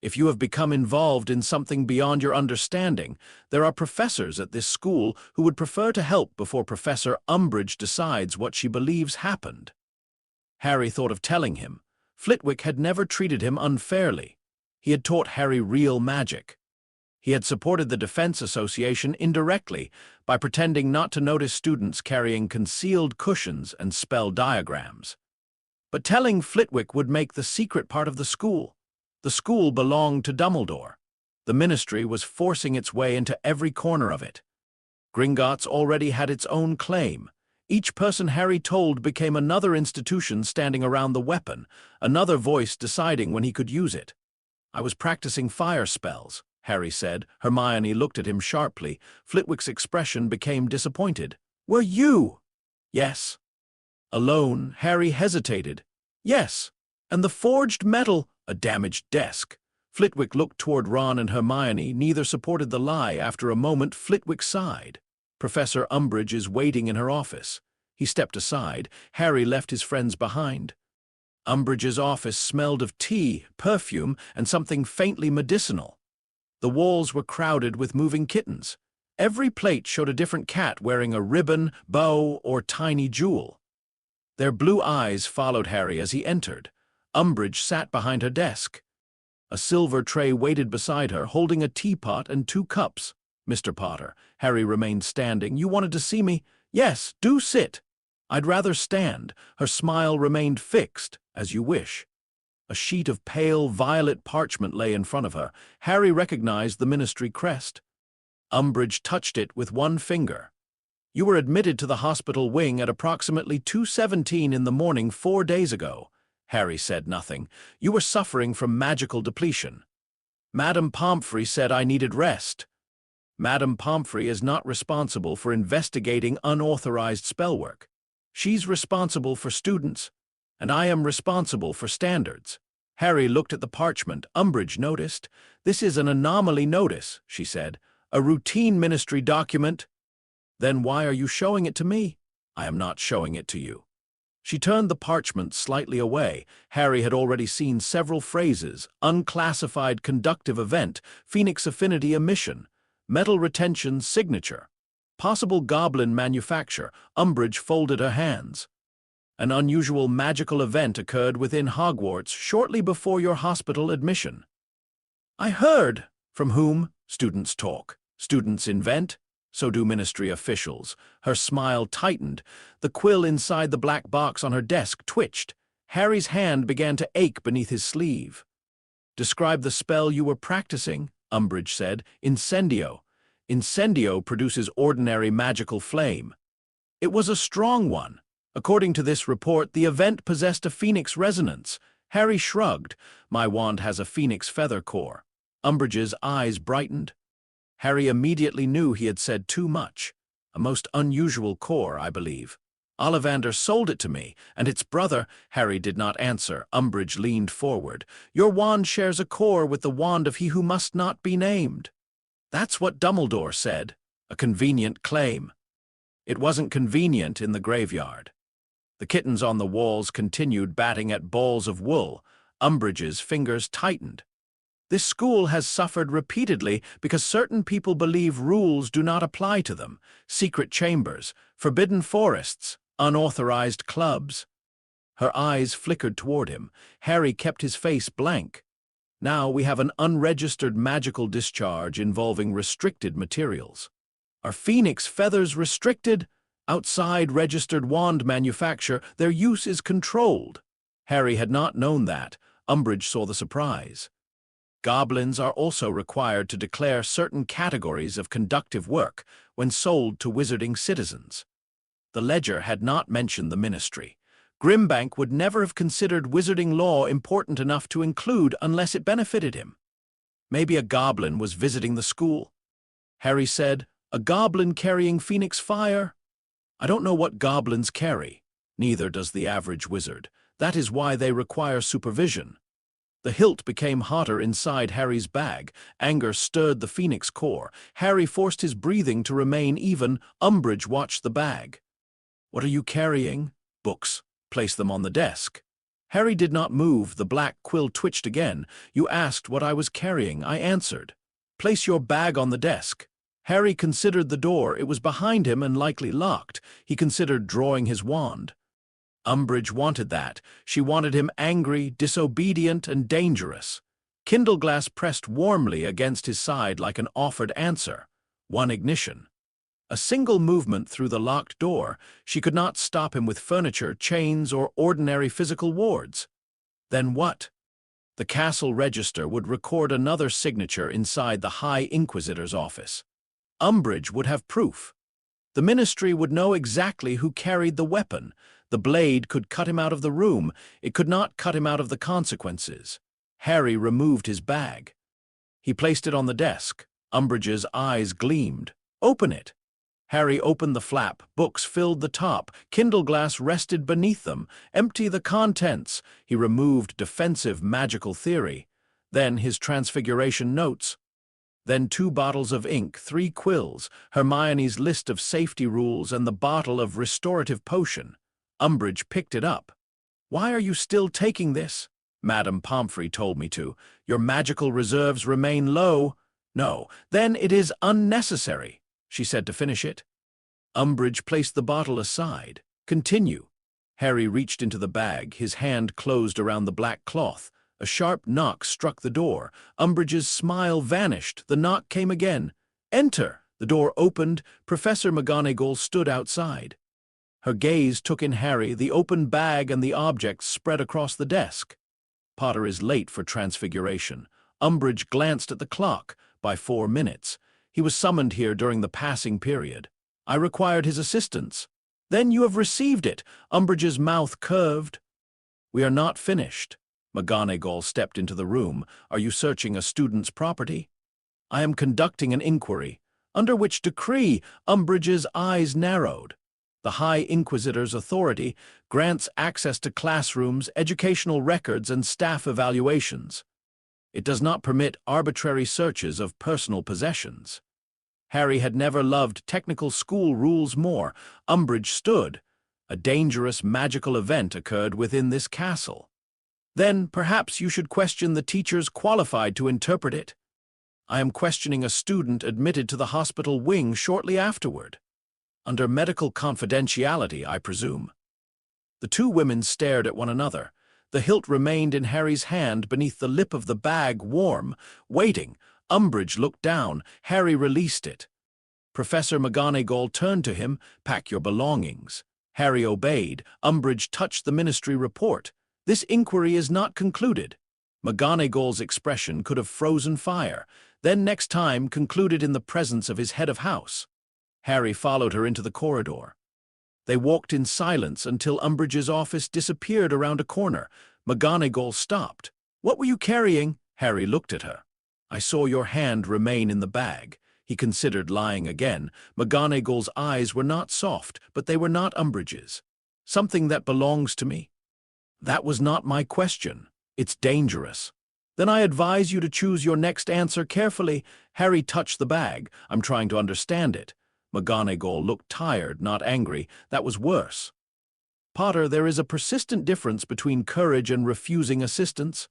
if you have become involved in something beyond your understanding, there are professors at this school who would prefer to help before Professor Umbridge decides what she believes happened. Harry thought of telling him. Flitwick had never treated him unfairly. He had taught Harry real magic. He had supported the Defense Association indirectly by pretending not to notice students carrying concealed cushions and spell diagrams. But telling Flitwick would make the secret part of the school. The school belonged to Dumbledore. The ministry was forcing its way into every corner of it. Gringotts already had its own claim. Each person Harry told became another institution standing around the weapon, another voice deciding when he could use it. I was practicing fire spells, Harry said. Hermione looked at him sharply. Flitwick's expression became disappointed. Were you? Yes. Alone, Harry hesitated. Yes. And the forged metal, a damaged desk. Flitwick looked toward Ron and Hermione. Neither supported the lie. After a moment, Flitwick sighed. Professor Umbridge is waiting in her office. He stepped aside. Harry left his friends behind. Umbridge's office smelled of tea, perfume, and something faintly medicinal. The walls were crowded with moving kittens. Every plate showed a different cat wearing a ribbon, bow, or tiny jewel. Their blue eyes followed Harry as he entered. Umbridge sat behind her desk. A silver tray waited beside her, holding a teapot and 2 cups. "Mr. Potter," Harry remained standing. "You wanted to see me?" "Yes, do sit." "I'd rather stand." Her smile remained fixed. "As you wish." A sheet of pale violet parchment lay in front of her. Harry recognized the ministry crest. Umbridge touched it with 1 finger. "You were admitted to the hospital wing at approximately 2:17 in the morning 4 days ago." Harry said nothing. "You were suffering from magical depletion. Madame Pomfrey said I needed rest." "Madame Pomfrey is not responsible for investigating unauthorized spellwork. She's responsible for students, and I am responsible for standards." Harry looked at the parchment. Umbridge noticed. "This is an anomaly notice," she said. "A routine ministry document." "Then why are you showing it to me?" "I am not showing it to you." She turned the parchment slightly away. Harry had already seen several phrases: unclassified conductive event, Phoenix Affinity emission, metal retention signature, possible goblin manufacture. Umbridge folded her hands. "An unusual magical event occurred within Hogwarts shortly before your hospital admission." "I heard." "From whom?" "Students talk. Students invent. So do ministry officials." Her smile tightened. The quill inside the black box on her desk twitched. Harry's hand began to ache beneath his sleeve. "Describe the spell you were practicing," Umbridge said. "Incendio." "Incendio produces ordinary magical flame." "It was a strong one. According to this report, the event possessed a phoenix resonance." Harry shrugged. "My wand has a phoenix feather core." Umbridge's eyes brightened. Harry immediately knew he had said too much. "A most unusual core, I believe. Ollivander sold it to me, and its brother—" Harry did not answer. Umbridge leaned forward. "Your wand shares a core with the wand of he who must not be named." "That's what Dumbledore said. A convenient claim." "It wasn't convenient in the graveyard." The kittens on the walls continued batting at balls of wool. Umbridge's fingers tightened. "This school has suffered repeatedly because certain people believe rules do not apply to them. Secret chambers, forbidden forests, unauthorized clubs." Her eyes flickered toward him. Harry kept his face blank. "Now we have an unregistered magical discharge involving restricted materials." "Are phoenix feathers restricted?" "Outside registered wand manufacture, their use is controlled." Harry had not known that. Umbridge saw the surprise. "Goblins are also required to declare certain categories of conductive work when sold to wizarding citizens." The ledger had not mentioned the ministry. Grimbank would never have considered wizarding law important enough to include unless it benefited him. "Maybe a goblin was visiting the school." Harry said, "A goblin carrying phoenix fire?" "I don't know what goblins carry. Neither does the average wizard. That is why they require supervision." The hilt became hotter inside Harry's bag. Anger stirred the phoenix core. Harry forced his breathing to remain even. Umbridge watched the bag. "What are you carrying?" "Books. Place them on the desk." Harry did not move. The black quill twitched again. "You asked what I was carrying. I answered. Place your bag on the desk." Harry considered the door. It was behind him and likely locked. He considered drawing his wand. Umbridge wanted that. She wanted him angry, disobedient, and dangerous. Kindleglass pressed warmly against his side like an offered answer. 1 ignition. A single movement through the locked door. She could not stop him with furniture, chains, or ordinary physical wards. Then what? The castle register would record another signature inside the High Inquisitor's office. Umbridge would have proof. The ministry would know exactly who carried the weapon. The blade could cut him out of the room. It could not cut him out of the consequences. Harry removed his bag. He placed it on the desk. Umbridge's eyes gleamed. "Open it." Harry opened the flap. Books filled the top. Kindleglass rested beneath them. "Empty the contents." He removed defensive magical theory. Then his transfiguration notes. Then 2 bottles of ink, 3 quills, Hermione's list of safety rules, and the bottle of restorative potion. Umbridge picked it up. "Why are you still taking this?" "Madame Pomfrey told me to. Your magical reserves remain low." "No, then it is unnecessary," she said to finish it. Umbridge placed the bottle aside. "Continue." Harry reached into the bag. His hand closed around the black cloth. A sharp knock struck the door. Umbridge's smile vanished. The knock came again. "Enter!" The door opened. Professor McGonagall stood outside. Her gaze took in Harry, the open bag and the objects spread across the desk. "Potter is late for Transfiguration." Umbridge glanced at the clock. By 4 minutes. He was summoned here during the passing period. I required his assistance. "Then you have received it." Umbridge's mouth curved. "We are not finished." McGonagall stepped into the room. "Are you searching a student's property?" "I am conducting an inquiry." "Under which decree?" Umbridge's eyes narrowed. "The High Inquisitor's authority grants access to classrooms, educational records, and staff evaluations. It does not permit arbitrary searches of personal possessions." Harry had never loved technical school rules more. Umbridge stood. A dangerous magical event occurred within this castle. "Then perhaps you should question the teachers qualified to interpret it." "I am questioning a student admitted to the hospital wing shortly afterward." "Under medical confidentiality, I presume." The two women stared at one another. The hilt remained in Harry's hand beneath the lip of the bag, warm, waiting. Umbridge looked down. Harry released it. Professor McGonagall turned to him. "Pack your belongings." Harry obeyed. Umbridge touched the ministry report. "This inquiry is not concluded." McGonagall's expression could have frozen fire. Then next time concluded in the presence of his head of house. Harry followed her into the corridor. They walked in silence until Umbridge's office disappeared around a corner. McGonagall stopped. "What were you carrying?" Harry looked at her. "I saw your hand remain in the bag." He considered lying again. McGonagall's eyes were not soft, but they were not Umbridge's. "Something that belongs to me." "That was not my question." "It's dangerous." "Then I advise you to choose your next answer carefully." Harry touched the bag. "I'm trying to understand it." McGonagall looked tired, not angry. "That was worse." "Potter, there is a persistent difference between courage and refusing assistance.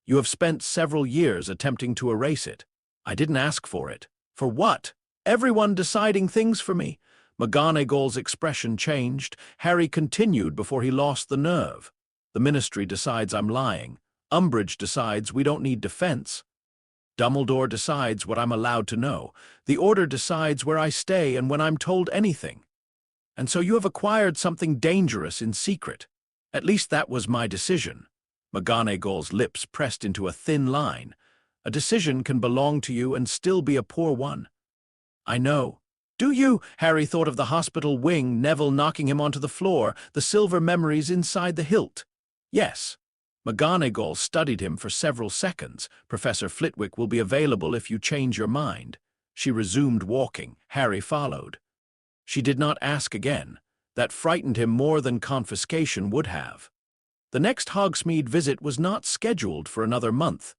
You have spent several years attempting to erase it." "I didn't ask for it." "For what?" "Everyone deciding things for me." McGonagall's expression changed. Harry continued before he lost the nerve. "The ministry decides I'm lying. Umbridge decides we don't need defense. Dumbledore decides what I'm allowed to know. The Order decides where I stay and when I'm told anything. And so you have acquired something dangerous in secret. At least that was my decision." McGonagall's lips pressed into a thin line. "A decision can belong to you and still be a poor one." "I know." "Do you?" Harry thought of the hospital wing, Neville knocking him onto the floor, the silver memories inside the hilt. "Yes." McGonagall studied him for several seconds. "Professor Flitwick will be available if you change your mind." She resumed walking. Harry followed. She did not ask again. That frightened him more than confiscation would have. The next Hogsmeade visit was not scheduled for another month.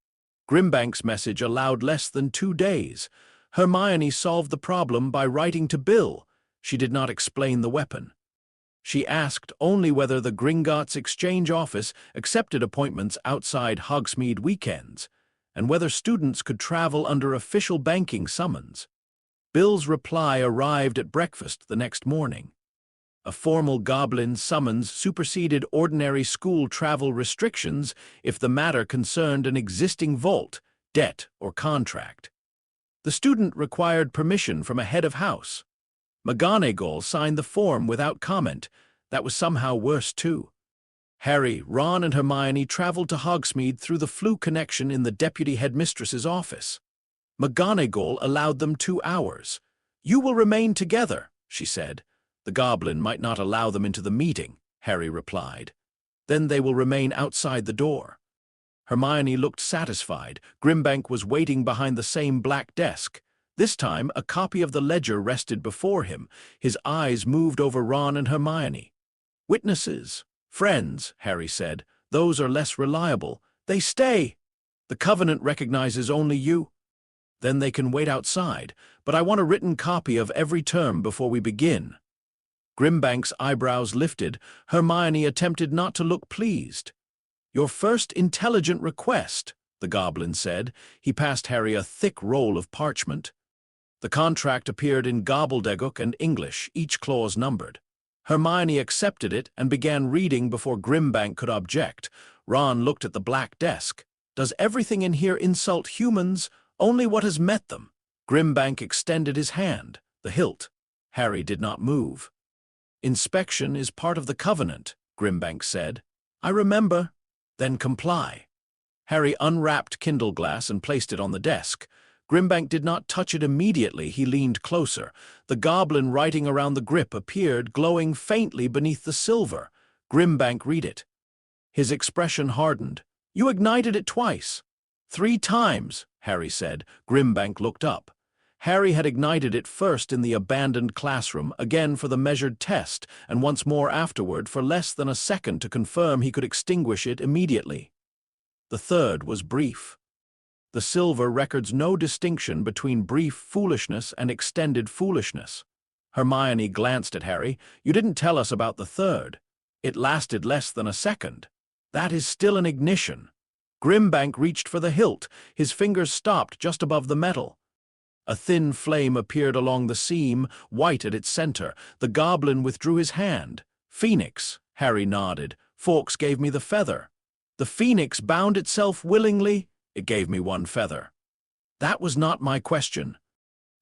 Grimbank's message allowed less than 2 days. Hermione solved the problem by writing to Bill. She did not explain the weapon. She asked only whether the Gringotts Exchange Office accepted appointments outside Hogsmeade weekends, and whether students could travel under official banking summons. Bill's reply arrived at breakfast the next morning. A formal goblin summons superseded ordinary school travel restrictions if the matter concerned an existing vault, debt, or contract. The student required permission from a head of house. McGonagall signed the form without comment. That was somehow worse, too. Harry, Ron, and Hermione traveled to Hogsmeade through the Floo connection in the deputy headmistress's office. McGonagall allowed them 2 hours. "You will remain together," she said. "The goblin might not allow them into the meeting," Harry replied. "Then they will remain outside the door." Hermione looked satisfied. Grimbank was waiting behind the same black desk. This time, a copy of the ledger rested before him. His eyes moved over Ron and Hermione. "Witnesses, friends," Harry said. "Those are less reliable. They stay. The Covenant recognizes only you." "Then they can wait outside, but I want a written copy of every term before we begin." Grimbank's eyebrows lifted. Hermione attempted not to look pleased. "Your first intelligent request," the goblin said. He passed Harry a thick roll of parchment. The contract appeared in gobbledygook and English, each clause numbered. Hermione accepted it and began reading before Grimbank could object. Ron looked at the black desk. Does everything in here insult humans? Only what has met them. Grimbank extended his hand, the hilt. Harry did not move. Inspection is part of the covenant, Grimbank said. I remember. Then comply. Harry unwrapped Kindle glass and placed it on the desk. Grimbank did not touch it immediately. He leaned closer. The goblin writing around the grip appeared, glowing faintly beneath the silver. Grimbank read it. His expression hardened. You ignited it twice. 3 times, Harry said. Grimbank looked up. Harry had ignited it first in the abandoned classroom, again for the measured test, and once more afterward for less than a second to confirm he could extinguish it immediately. The third was brief. The silver records no distinction between brief foolishness and extended foolishness. Hermione glanced at Harry. You didn't tell us about the third. It lasted less than a second. That is still an ignition. Grimbank reached for the hilt. His fingers stopped just above the metal. A thin flame appeared along the seam, white at its center. The goblin withdrew his hand. Phoenix, Harry nodded. Fawkes gave me the feather. The phoenix bound itself willingly. It gave me 1 feather. That was not my question.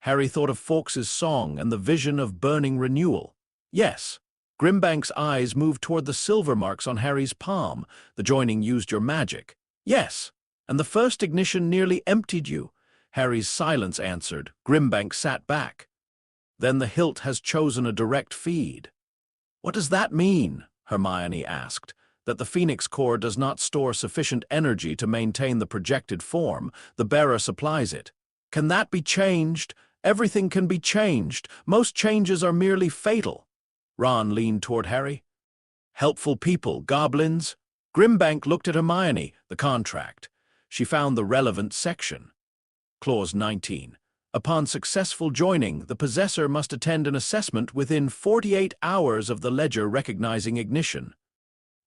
Harry thought of Fawkes's song and the vision of burning renewal. Yes. Grimbank's eyes moved toward the silver marks on Harry's palm. The joining used your magic. Yes. And the first ignition nearly emptied you. Harry's silence answered. Grimbank sat back. Then the hilt has chosen a direct feed. What does that mean? Hermione asked. That the Phoenix core does not store sufficient energy to maintain the projected form. The bearer supplies it. Can that be changed? Everything can be changed. Most changes are merely fatal. Ron leaned toward Harry. Helpful people, goblins. Grimbank looked at Hermione, the contract. She found the relevant section. Clause 19. Upon successful joining, the possessor must attend an assessment within 48 hours of the ledger recognizing ignition.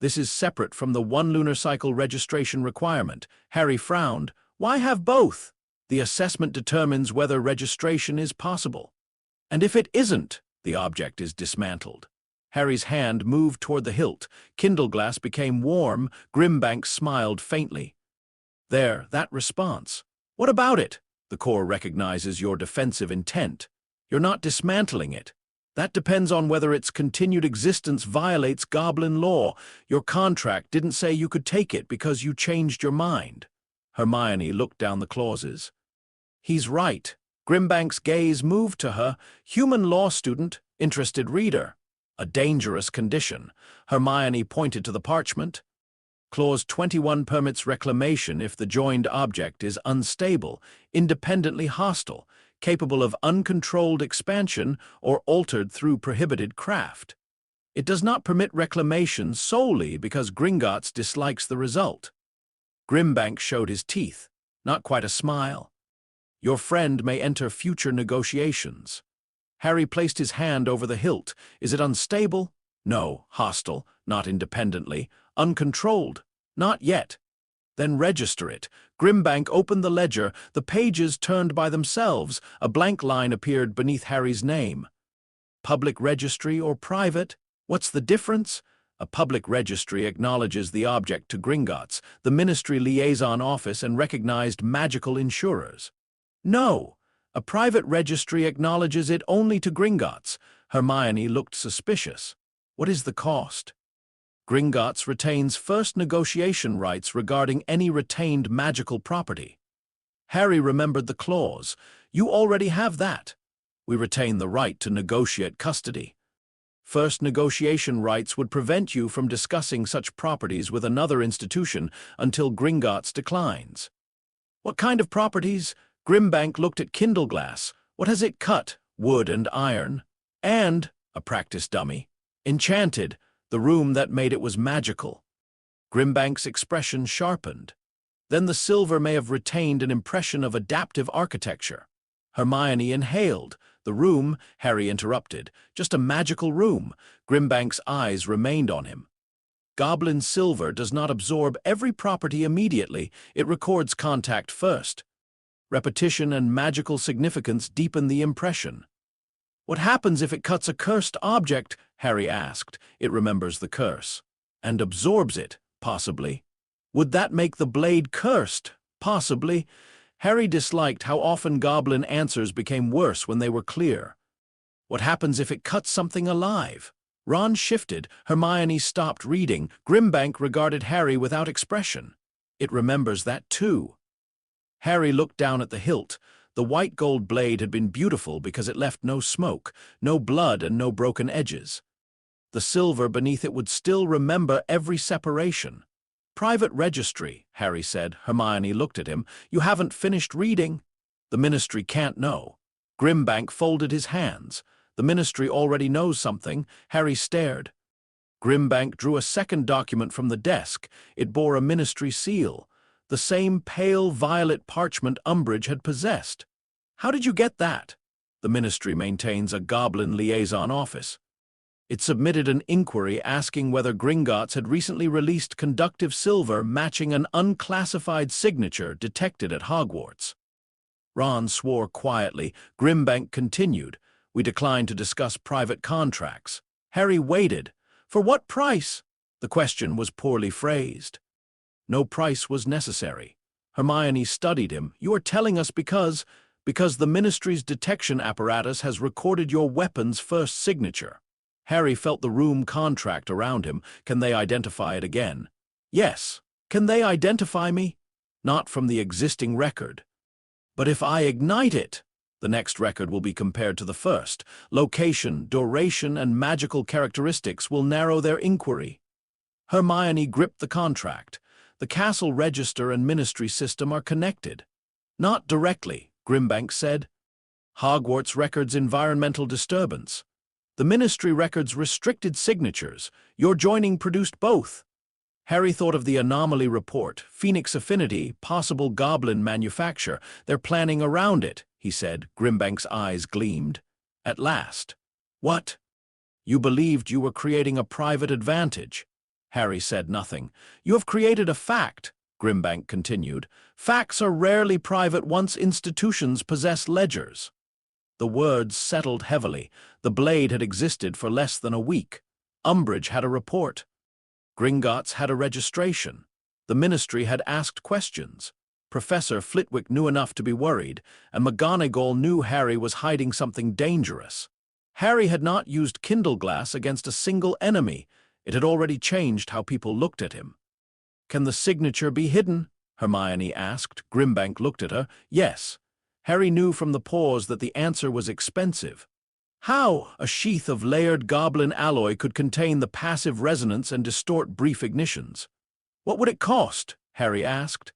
This is separate from the 1 lunar cycle registration requirement. Harry frowned. Why have both? The assessment determines whether registration is possible. And if it isn't, the object is dismantled. Harry's hand moved toward the hilt. Kindle glass became warm. Grimbank smiled faintly. There, that response. What about it? The core recognizes your defensive intent. You're not dismantling it. That depends on whether its continued existence violates goblin law. Your contract didn't say you could take it because you changed your mind. Hermione looked down the clauses. He's right. Grimbank's gaze moved to her. Human law student, interested reader. A dangerous condition. Hermione pointed to the parchment. Clause 21 permits reclamation if the joined object is unstable, independently hostile, capable of uncontrolled expansion or altered through prohibited craft. It does not permit reclamation solely because Gringotts dislikes the result. Grimbank showed his teeth, not quite a smile. Your friend may enter future negotiations. Harry placed his hand over the hilt. Is it unstable? No. Hostile? Not independently. Uncontrolled? Not yet. Then register it. Grimbank opened the ledger. The pages turned by themselves. A blank line appeared beneath Harry's name. Public registry or private? What's the difference? A public registry acknowledges the object to Gringotts, the Ministry Liaison Office, and recognized magical insurers. No. A private registry acknowledges it only to Gringotts. Hermione looked suspicious. What is the cost? Gringotts retains first negotiation rights regarding any retained magical property. Harry remembered the clause. You already have that. We retain the right to negotiate custody. First negotiation rights would prevent you from discussing such properties with another institution until Gringotts declines. What kind of properties? Grimbank looked at Kindle glass. What has it cut? Wood and iron. And, a practice dummy, enchanted, the room that made it was magical. Grimbank's expression sharpened. Then the silver may have retained an impression of adaptive architecture. Hermione inhaled. The room, Harry interrupted. Just a magical room. Grimbank's eyes remained on him. Goblin-silver does not absorb every property immediately. It records contact first. Repetition and magical significance deepen the impression. What happens if it cuts a cursed object? Harry asked. It remembers the curse. And absorbs it, possibly. Would that make the blade cursed? Possibly. Harry disliked how often goblin answers became worse when they were clear. What happens if it cuts something alive? Ron shifted. Hermione stopped reading. Grimbank regarded Harry without expression. It remembers that too. Harry looked down at the hilt. The white gold blade had been beautiful because it left no smoke, no blood, and no broken edges. The silver beneath it would still remember every separation. "Private registry," Harry said. Hermione looked at him. "You haven't finished reading." "The Ministry can't know." Grimbank folded his hands. "The Ministry already knows something." Harry stared. Grimbank drew a second document from the desk. It bore a Ministry seal, the same pale violet parchment Umbridge had possessed. "How did you get that?" "The Ministry maintains a Goblin liaison office." It submitted an inquiry asking whether Gringotts had recently released conductive silver matching an unclassified signature detected at Hogwarts. Ron swore quietly. Grimbank continued. "We decline to discuss private contracts." Harry waited. "For what price?" The question was poorly phrased. No price was necessary. Hermione studied him. "You are telling us because the Ministry's detection apparatus has recorded your weapon's first signature." Harry felt the room contract around him. "Can they identify it again?" "Yes." "Can they identify me?" "Not from the existing record." "But if I ignite it?" "The next record will be compared to the first. Location, duration, and magical characteristics will narrow their inquiry." Hermione gripped the contract. "The castle register and Ministry system are connected." "Not directly," Grimbank said. "Hogwarts records environmental disturbance. The Ministry records restricted signatures. Your joining produced both." Harry thought of the anomaly report, Phoenix Affinity, possible goblin manufacture. "They're planning around it," he said. Grimbank's eyes gleamed. "At last." "What?" "You believed you were creating a private advantage." Harry said nothing. "You have created a fact," Grimbank continued. "Facts are rarely private once institutions possess ledgers." The words settled heavily. The blade had existed for less than a week. Umbridge had a report. Gringotts had a registration. The Ministry had asked questions. Professor Flitwick knew enough to be worried, and McGonagall knew Harry was hiding something dangerous. Harry had not used Kindleglass against a single enemy. It had already changed how people looked at him. "Can the signature be hidden?" Hermione asked. Grimbank looked at her. "Yes." Harry knew from the pause that the answer was expensive. "How?" "A sheath of layered goblin alloy could contain the passive resonance and distort brief ignitions." "What would it cost?" Harry asked.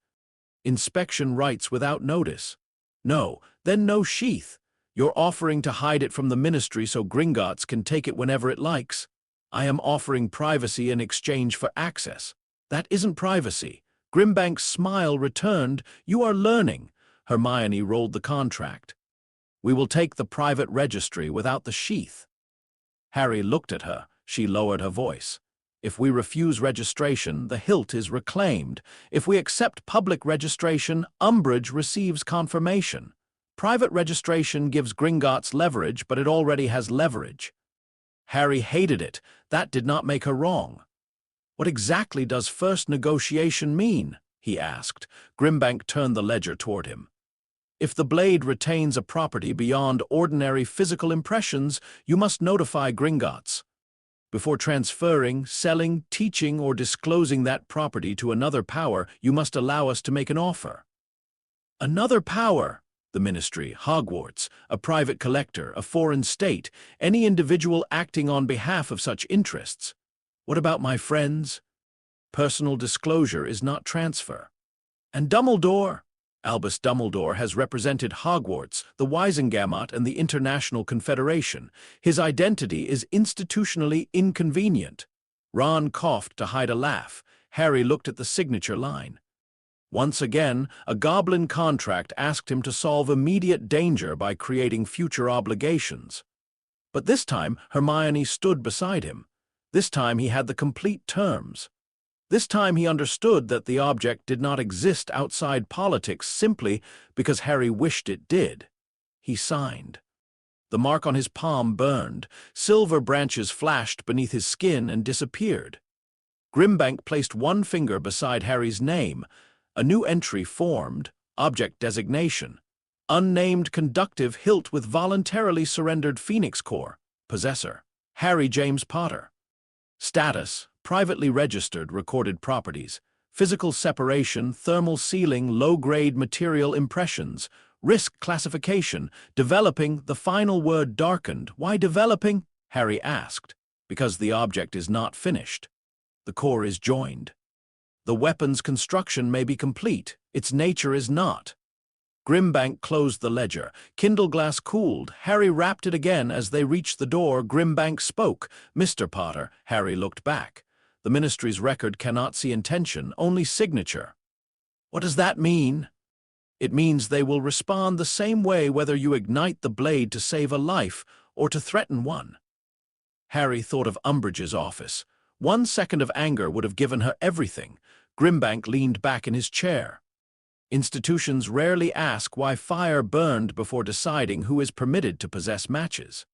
"Inspection rights without notice." "No, then no sheath. You're offering to hide it from the Ministry so Gringotts can take it whenever it likes." "I am offering privacy in exchange for access." "That isn't privacy." Grimbank's smile returned. "You are learning." Hermione rolled the contract. "We will take the private registry without the sheath." Harry looked at her. She lowered her voice. "If we refuse registration, the hilt is reclaimed. If we accept public registration, Umbridge receives confirmation. Private registration gives Gringotts leverage, but it already has leverage." Harry hated it. That did not make her wrong. "What exactly does first negotiation mean?" he asked. Grimbank turned the ledger toward him. "If the blade retains a property beyond ordinary physical impressions, you must notify Gringotts. Before transferring, selling, teaching, or disclosing that property to another power, you must allow us to make an offer." "Another power?" "The Ministry, Hogwarts, a private collector, a foreign state, any individual acting on behalf of such interests." "What about my friends?" "Personal disclosure is not transfer." "And Dumbledore?" "Albus Dumbledore has represented Hogwarts, the Wisengamot, and the International Confederation. His identity is institutionally inconvenient." Ron coughed to hide a laugh. Harry looked at the signature line. Once again, a goblin contract asked him to solve immediate danger by creating future obligations. But this time, Hermione stood beside him. This time he had the complete terms. This time he understood that the object did not exist outside politics simply because Harry wished it did. He signed. The mark on his palm burned. Silver branches flashed beneath his skin and disappeared. Grimbank placed one finger beside Harry's name. A new entry formed, object designation. Unnamed conductive hilt with voluntarily surrendered Phoenix Core. Possessor, Harry James Potter. Status, privately registered recorded properties. Physical separation, thermal sealing, low-grade material impressions. Risk classification, developing, the final word darkened. Why developing? Harry asked. Because the object is not finished. The core is joined. The weapon's construction may be complete, its nature is not. Grimbank closed the ledger. Kindleglass cooled. Harry rapped it again as they reached the door. Grimbank spoke. "Mr. Potter." Harry looked back. The Ministry's record cannot see intention, only signature. What does that mean? It means they will respond the same way whether you ignite the blade to save a life or to threaten one. Harry thought of Umbridge's office. 1 second of anger would have given her everything. Grimbank leaned back in his chair. Institutions rarely ask why fire burned before deciding who is permitted to possess matches.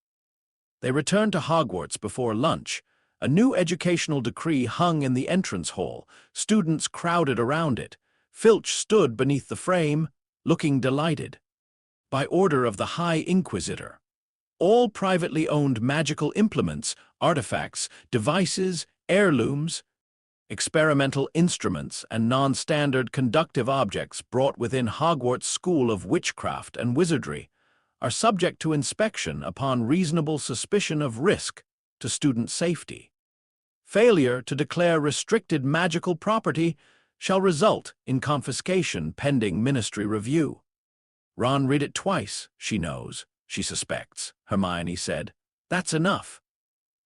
They returned to Hogwarts before lunch. A new educational decree hung in the entrance hall. Students crowded around it. Filch stood beneath the frame, looking delighted. By order of the High Inquisitor. All privately owned magical implements, artifacts, devices, heirlooms, experimental instruments, and non-standard conductive objects brought within Hogwarts School of Witchcraft and Wizardry are subject to inspection upon reasonable suspicion of risk to student safety. Failure to declare restricted magical property shall result in confiscation pending Ministry review. Ron read it twice. She knows, she suspects, Hermione said. That's enough.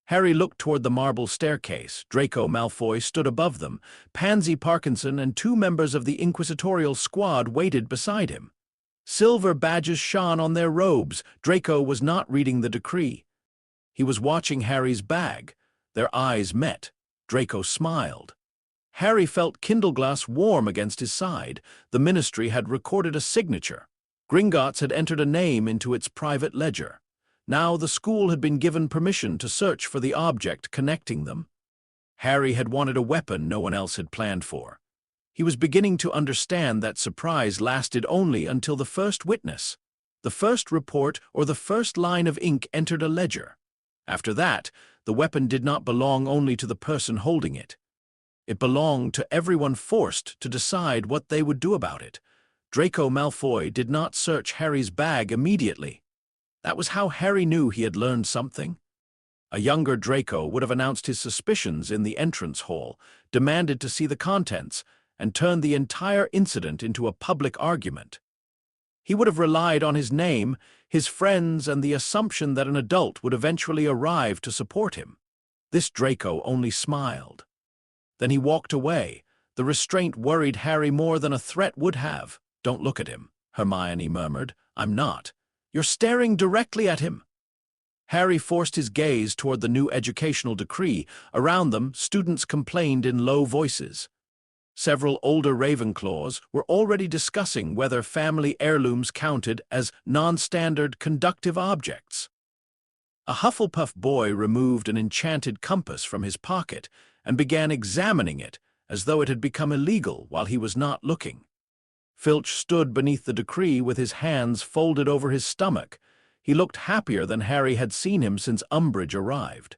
Harry looked toward the marble staircase. Draco Malfoy stood above them. Pansy Parkinson and 2 members of the inquisitorial squad waited beside him. Silver badges shone on their robes. Draco was not reading the decree. He was watching Harry's bag. Their eyes met. Draco smiled. Harry felt Kindleglass warm against his side. The Ministry had recorded a signature. Gringotts had entered a name into its private ledger. Now the school had been given permission to search for the object connecting them. Harry had wanted a weapon no one else had planned for. He was beginning to understand that surprise lasted only until the first witness, the first report, or the first line of ink entered a ledger. After that, the weapon did not belong only to the person holding it. It belonged to everyone forced to decide what they would do about it. Draco Malfoy did not search Harry's bag immediately. That was how Harry knew he had learned something. A younger Draco would have announced his suspicions in the entrance hall, demanded to see the contents, and turned the entire incident into a public argument. He would have relied on his name, his friends, and the assumption that an adult would eventually arrive to support him. This Draco only smiled. Then he walked away. The restraint worried Harry more than a threat would have. "Don't look at him," Hermione murmured. "I'm not. You're staring directly at him." Harry forced his gaze toward the new educational decree. Around them, students complained in low voices. Several older Ravenclaws were already discussing whether family heirlooms counted as non-standard conductive objects. A Hufflepuff boy removed an enchanted compass from his pocket and began examining it as though it had become illegal while he was not looking. Filch stood beneath the decree with his hands folded over his stomach. He looked happier than Harry had seen him since Umbridge arrived.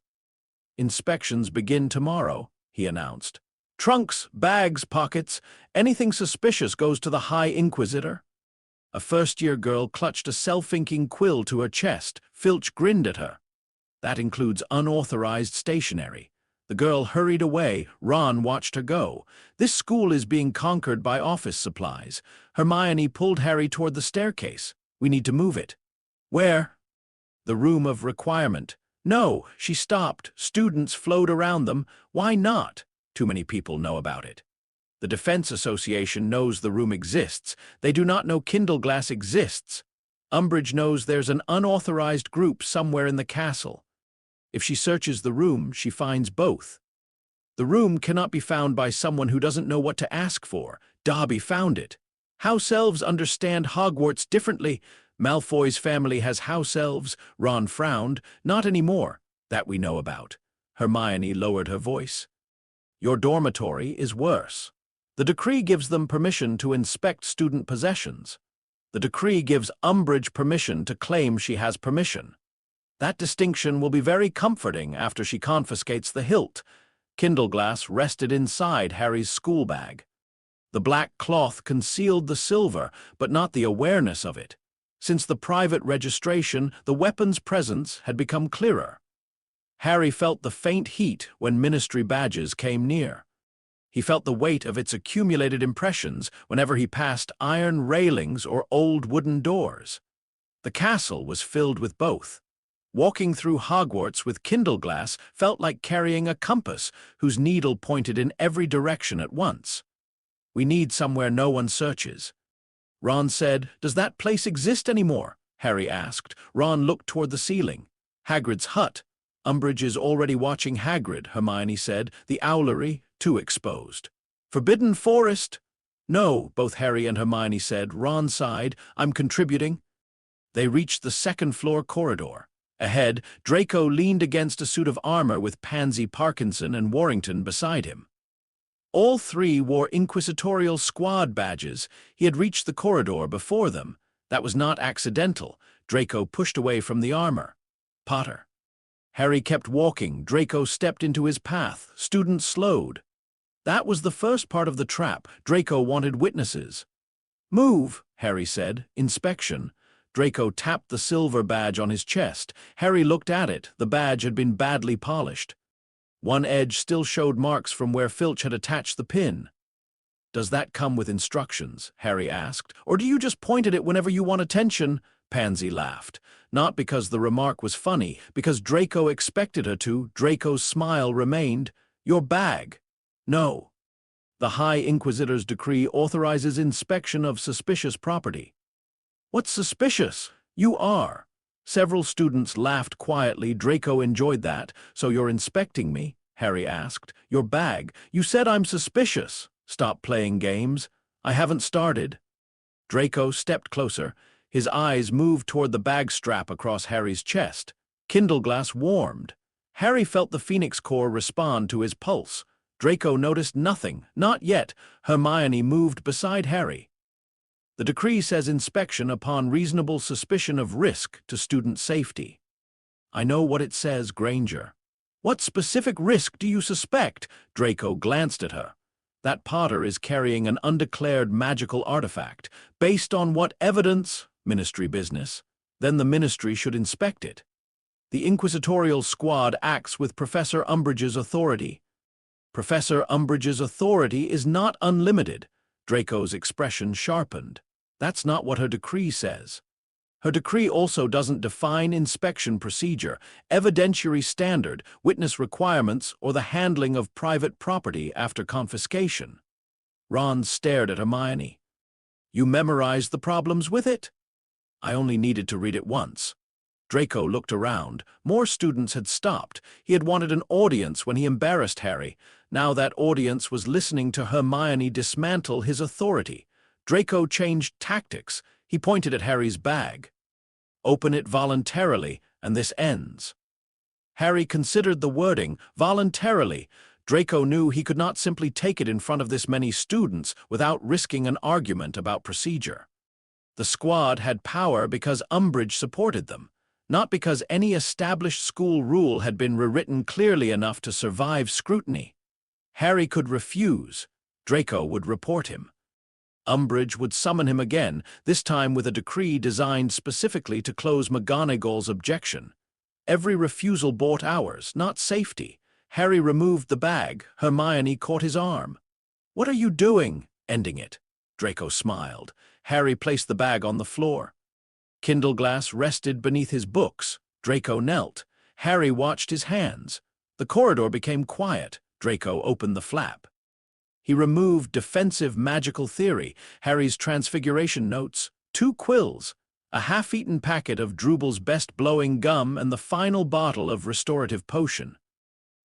"Inspections begin tomorrow," he announced. "Trunks, bags, pockets, anything suspicious goes to the High Inquisitor." A first-year girl clutched a self-inking quill to her chest. Filch grinned at her. "That includes unauthorized stationery." The girl hurried away. Ron watched her go. "This school is being conquered by office supplies." Hermione pulled Harry toward the staircase. "We need to move it." "Where?" "The room of requirement." "No." She stopped. Students flowed around them. "Why not?" "Too many people know about it." "The Defense Association knows the room exists. They do not know Kindleglass exists. Umbridge knows there's an unauthorized group somewhere in the castle. If she searches the room, she finds both. The room cannot be found by someone who doesn't know what to ask for. Dobby found it. House elves understand Hogwarts differently. Malfoy's family has house elves. Ron frowned. "Not anymore. That we know about." Hermione lowered her voice. Your dormitory is worse. The decree gives them permission to inspect student possessions. The decree gives Umbridge permission to claim she has permission. That distinction will be very comforting after she confiscates the hilt. Kindleglass rested inside Harry's school bag. The black cloth concealed the silver, but not the awareness of it. Since the private registration, the weapon's presence had become clearer. Harry felt the faint heat when ministry badges came near. He felt the weight of its accumulated impressions whenever he passed iron railings or old wooden doors. The castle was filled with both. Walking through Hogwarts with Kindleglass felt like carrying a compass whose needle pointed in every direction at once. We need somewhere no one searches. Ron said, "Does that place exist anymore?" Harry asked. Ron looked toward the ceiling. Hagrid's hut. Umbridge is already watching Hagrid, Hermione said. The owlery, too exposed. Forbidden Forest? No, both Harry and Hermione said. Ron sighed. I'm contributing. They reached the second-floor corridor. Ahead, Draco leaned against a suit of armor with Pansy Parkinson and Warrington beside him. All three wore inquisitorial squad badges. He had reached the corridor before them. That was not accidental. Draco pushed away from the armor. Potter. Harry kept walking. Draco stepped into his path. Students slowed. That was the first part of the trap. Draco wanted witnesses. Move, Harry said. Inspection. Draco tapped the silver badge on his chest. Harry looked at it. The badge had been badly polished. One edge still showed marks from where Filch had attached the pin. Does that come with instructions? Harry asked. Or do you just point at it whenever you want attention? Pansy laughed. Not because the remark was funny, because Draco expected her to. Draco's smile remained. Your bag. No. The High Inquisitor's decree authorizes inspection of suspicious property. What's suspicious? You are. Several students laughed quietly. Draco enjoyed that. So you're inspecting me? Harry asked. Your bag. You said I'm suspicious. Stop playing games. I haven't started. Draco stepped closer. His eyes moved toward the bag strap across Harry's chest. Kindleglass warmed. Harry felt the Phoenix Core respond to his pulse. Draco noticed nothing. Not yet. Hermione moved beside Harry. The decree says inspection upon reasonable suspicion of risk to student safety. I know what it says, Granger. What specific risk do you suspect? Draco glanced at her. That Potter is carrying an undeclared magical artifact. Based on what evidence? Ministry business. Then the ministry should inspect it. The inquisitorial squad acts with Professor Umbridge's authority. Professor Umbridge's authority is not unlimited. Draco's expression sharpened. That's not what her decree says. Her decree also doesn't define inspection procedure, evidentiary standard, witness requirements, or the handling of private property after confiscation. Ron stared at Hermione. You memorized the problems with it? I only needed to read it once. Draco looked around. More students had stopped. He had wanted an audience when he embarrassed Harry. Now that audience was listening to Hermione dismantle his authority. Draco changed tactics. He pointed at Harry's bag. Open it voluntarily, and this ends. Harry considered the wording, voluntarily. Draco knew he could not simply take it in front of this many students without risking an argument about procedure. The squad had power because Umbridge supported them, not because any established school rule had been rewritten clearly enough to survive scrutiny. Harry could refuse. Draco would report him. Umbridge would summon him again, this time with a decree designed specifically to close McGonagall's objection. Every refusal bought hours, not safety. Harry removed the bag. Hermione caught his arm. What are you doing? Ending it. Draco smiled. Harry placed the bag on the floor. Kindleglass rested beneath his books. Draco knelt. Harry watched his hands. The corridor became quiet. Draco opened the flap. He removed defensive magical theory, Harry's transfiguration notes, 2 quills, a half-eaten packet of Drubal's best-blowing gum, and the final bottle of restorative potion.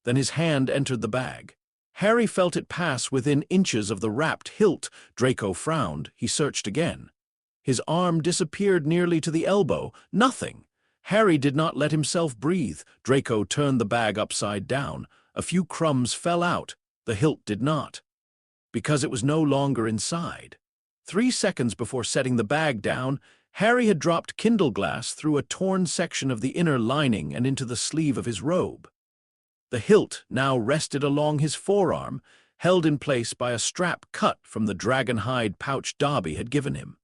Then his hand entered the bag. Harry felt it pass within inches of the wrapped hilt. Draco frowned. He searched again. His arm disappeared nearly to the elbow. Nothing. Harry did not let himself breathe. Draco turned the bag upside down. A few crumbs fell out. The hilt did not, because it was no longer inside. 3 seconds before setting the bag down, Harry had dropped Kindle glass through a torn section of the inner lining and into the sleeve of his robe. The hilt now rested along his forearm, held in place by a strap cut from the dragon-hide pouch Dobby had given him.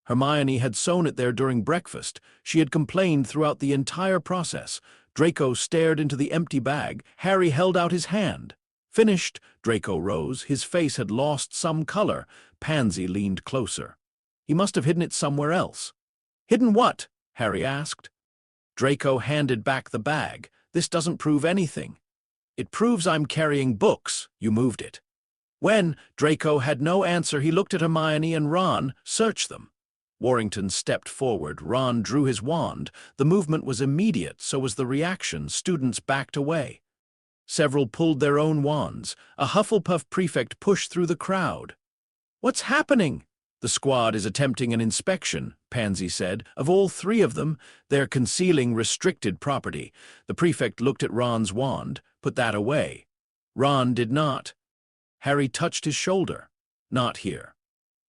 Hermione had sewn it there during breakfast. She had complained throughout the entire process. Draco stared into the empty bag. Harry held out his hand. Finished, Draco rose. His face had lost some color. Pansy leaned closer. He must have hidden it somewhere else. Hidden what? Harry asked. Draco handed back the bag. This doesn't prove anything. It proves I'm carrying books. You moved it. When Draco had no answer, he looked at Hermione and Ron. Search them. Warrington stepped forward. Ron drew his wand. The movement was immediate, so was the reaction. Students backed away. Several pulled their own wands. A Hufflepuff prefect pushed through the crowd. What's happening? The squad is attempting an inspection, Pansy said. Of all 3 of them, they're concealing restricted property. The prefect looked at Ron's wand. Put that away. Ron did not. Harry touched his shoulder. Not here.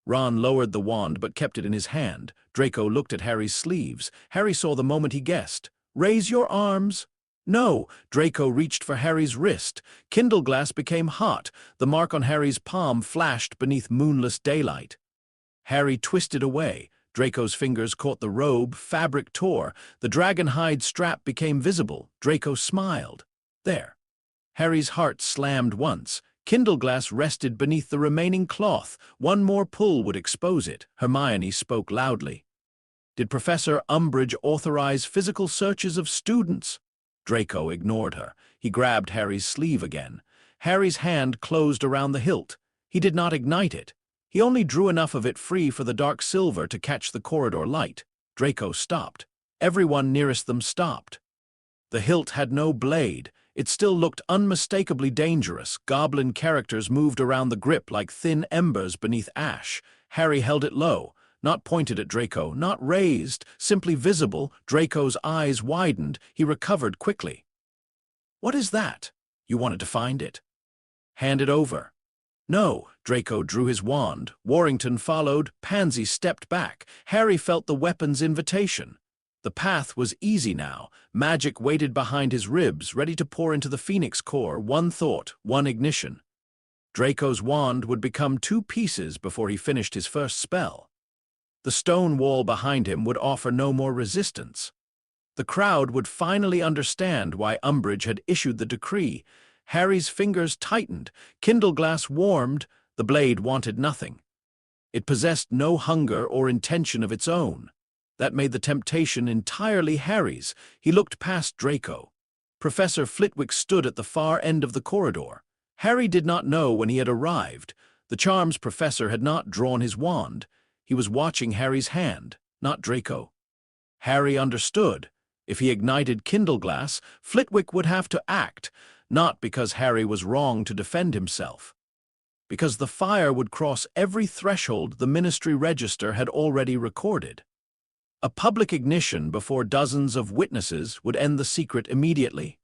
Ron lowered the wand but kept it in his hand. Draco looked at Harry's sleeves. Harry saw the moment he guessed. Raise your arms. No, Draco reached for Harry's wrist. Kindle glass became hot. The mark on Harry's palm flashed beneath moonless daylight. Harry twisted away. Draco's fingers caught the robe. Fabric tore. The dragon-hide strap became visible. Draco smiled. There. Harry's heart slammed once. Kindle glass rested beneath the remaining cloth. One more pull would expose it. Hermione spoke loudly. Did Professor Umbridge authorize physical searches of students? Draco ignored her. He grabbed Harry's sleeve again. Harry's hand closed around the hilt. He did not ignite it. He only drew enough of it free for the dark silver to catch the corridor light. Draco stopped. Everyone nearest them stopped. The hilt had no blade. It still looked unmistakably dangerous. Goblin characters moved around the grip like thin embers beneath ash. Harry held it low, not pointed at Draco, not raised, simply visible. Draco's eyes widened. He recovered quickly. What is that? You wanted to find it. Hand it over. No, Draco drew his wand. Warrington followed. Pansy stepped back. Harry felt the weapon's invitation. The path was easy now. Magic waited behind his ribs, ready to pour into the Phoenix core. One thought, one ignition. Draco's wand would become 2 pieces before he finished his first spell. The stone wall behind him would offer no more resistance. The crowd would finally understand why Umbridge had issued the decree. Harry's fingers tightened. Kindle glass warmed. The blade wanted nothing. It possessed no hunger or intention of its own. That made the temptation entirely Harry's. He looked past Draco. Professor Flitwick stood at the far end of the corridor. Harry did not know when he had arrived. The charms professor had not drawn his wand. He was watching Harry's hand, not Draco. Harry understood. If he ignited Kindle glass, Flitwick would have to act, not because Harry was wrong to defend himself. Because the fire would cross every threshold the Ministry Register had already recorded. A public ignition before dozens of witnesses would end the secret immediately.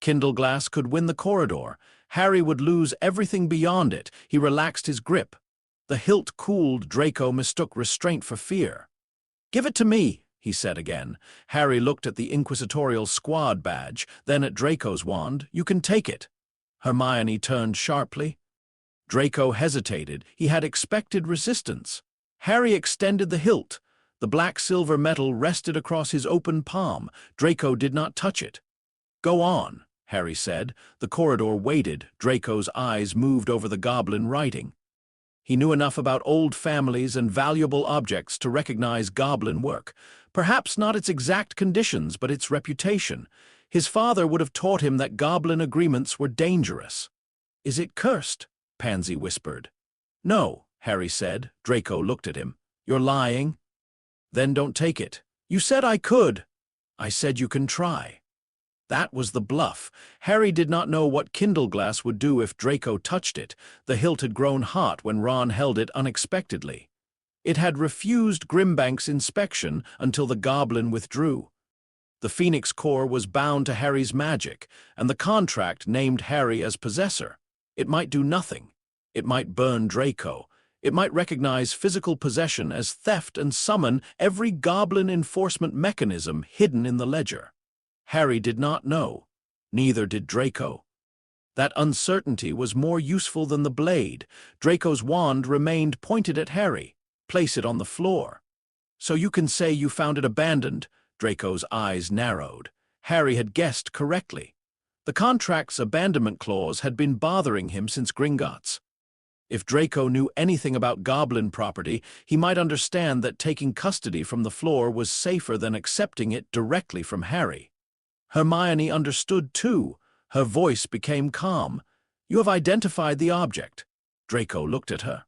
Kindle glass could win the corridor. Harry would lose everything beyond it. He relaxed his grip. The hilt cooled. Draco mistook restraint for fear. "Give it to me," he said again. Harry looked at the inquisitorial squad badge, then at Draco's wand. "You can take it." Hermione turned sharply. Draco hesitated. He had expected resistance. Harry extended the hilt. The black-silver metal rested across his open palm. Draco did not touch it. "Go on," Harry said. The corridor waited. Draco's eyes moved over the goblin writing. He knew enough about old families and valuable objects to recognize goblin work. Perhaps not its exact conditions, but its reputation. His father would have taught him that goblin agreements were dangerous. "Is it cursed?" Pansy whispered. "No," Harry said. Draco looked at him. "You're lying." "Then don't take it." "You said I could." "I said you can try." That was the bluff. Harry did not know what Kindle glass would do if Draco touched it. The hilt had grown hot when Ron held it unexpectedly. It had refused Grimbank's inspection until the goblin withdrew. The Phoenix core was bound to Harry's magic, and the contract named Harry as possessor. It might do nothing. It might burn Draco. It might recognize physical possession as theft and summon every goblin enforcement mechanism hidden in the ledger. Harry did not know. Neither did Draco. That uncertainty was more useful than the blade. Draco's wand remained pointed at Harry. Place it on the floor. So you can say you found it abandoned. Draco's eyes narrowed. Harry had guessed correctly. The contract's abandonment clause had been bothering him since Gringotts. If Draco knew anything about goblin property, he might understand that taking custody from the floor was safer than accepting it directly from Harry. Hermione understood too. Her voice became calm. You have identified the object. Draco looked at her.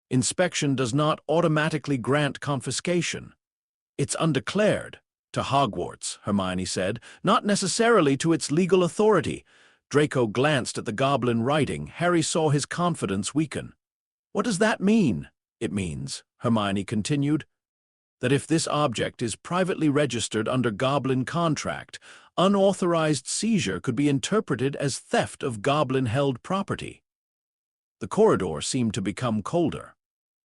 Inspection does not automatically grant confiscation. It's undeclared. To Hogwarts, Hermione said, not necessarily to its legal authority. Draco glanced at the goblin writing. Harry saw his confidence weaken. What does that mean? It means, Hermione continued, that if this object is privately registered under goblin contract, unauthorized seizure could be interpreted as theft of goblin-held property. The corridor seemed to become colder.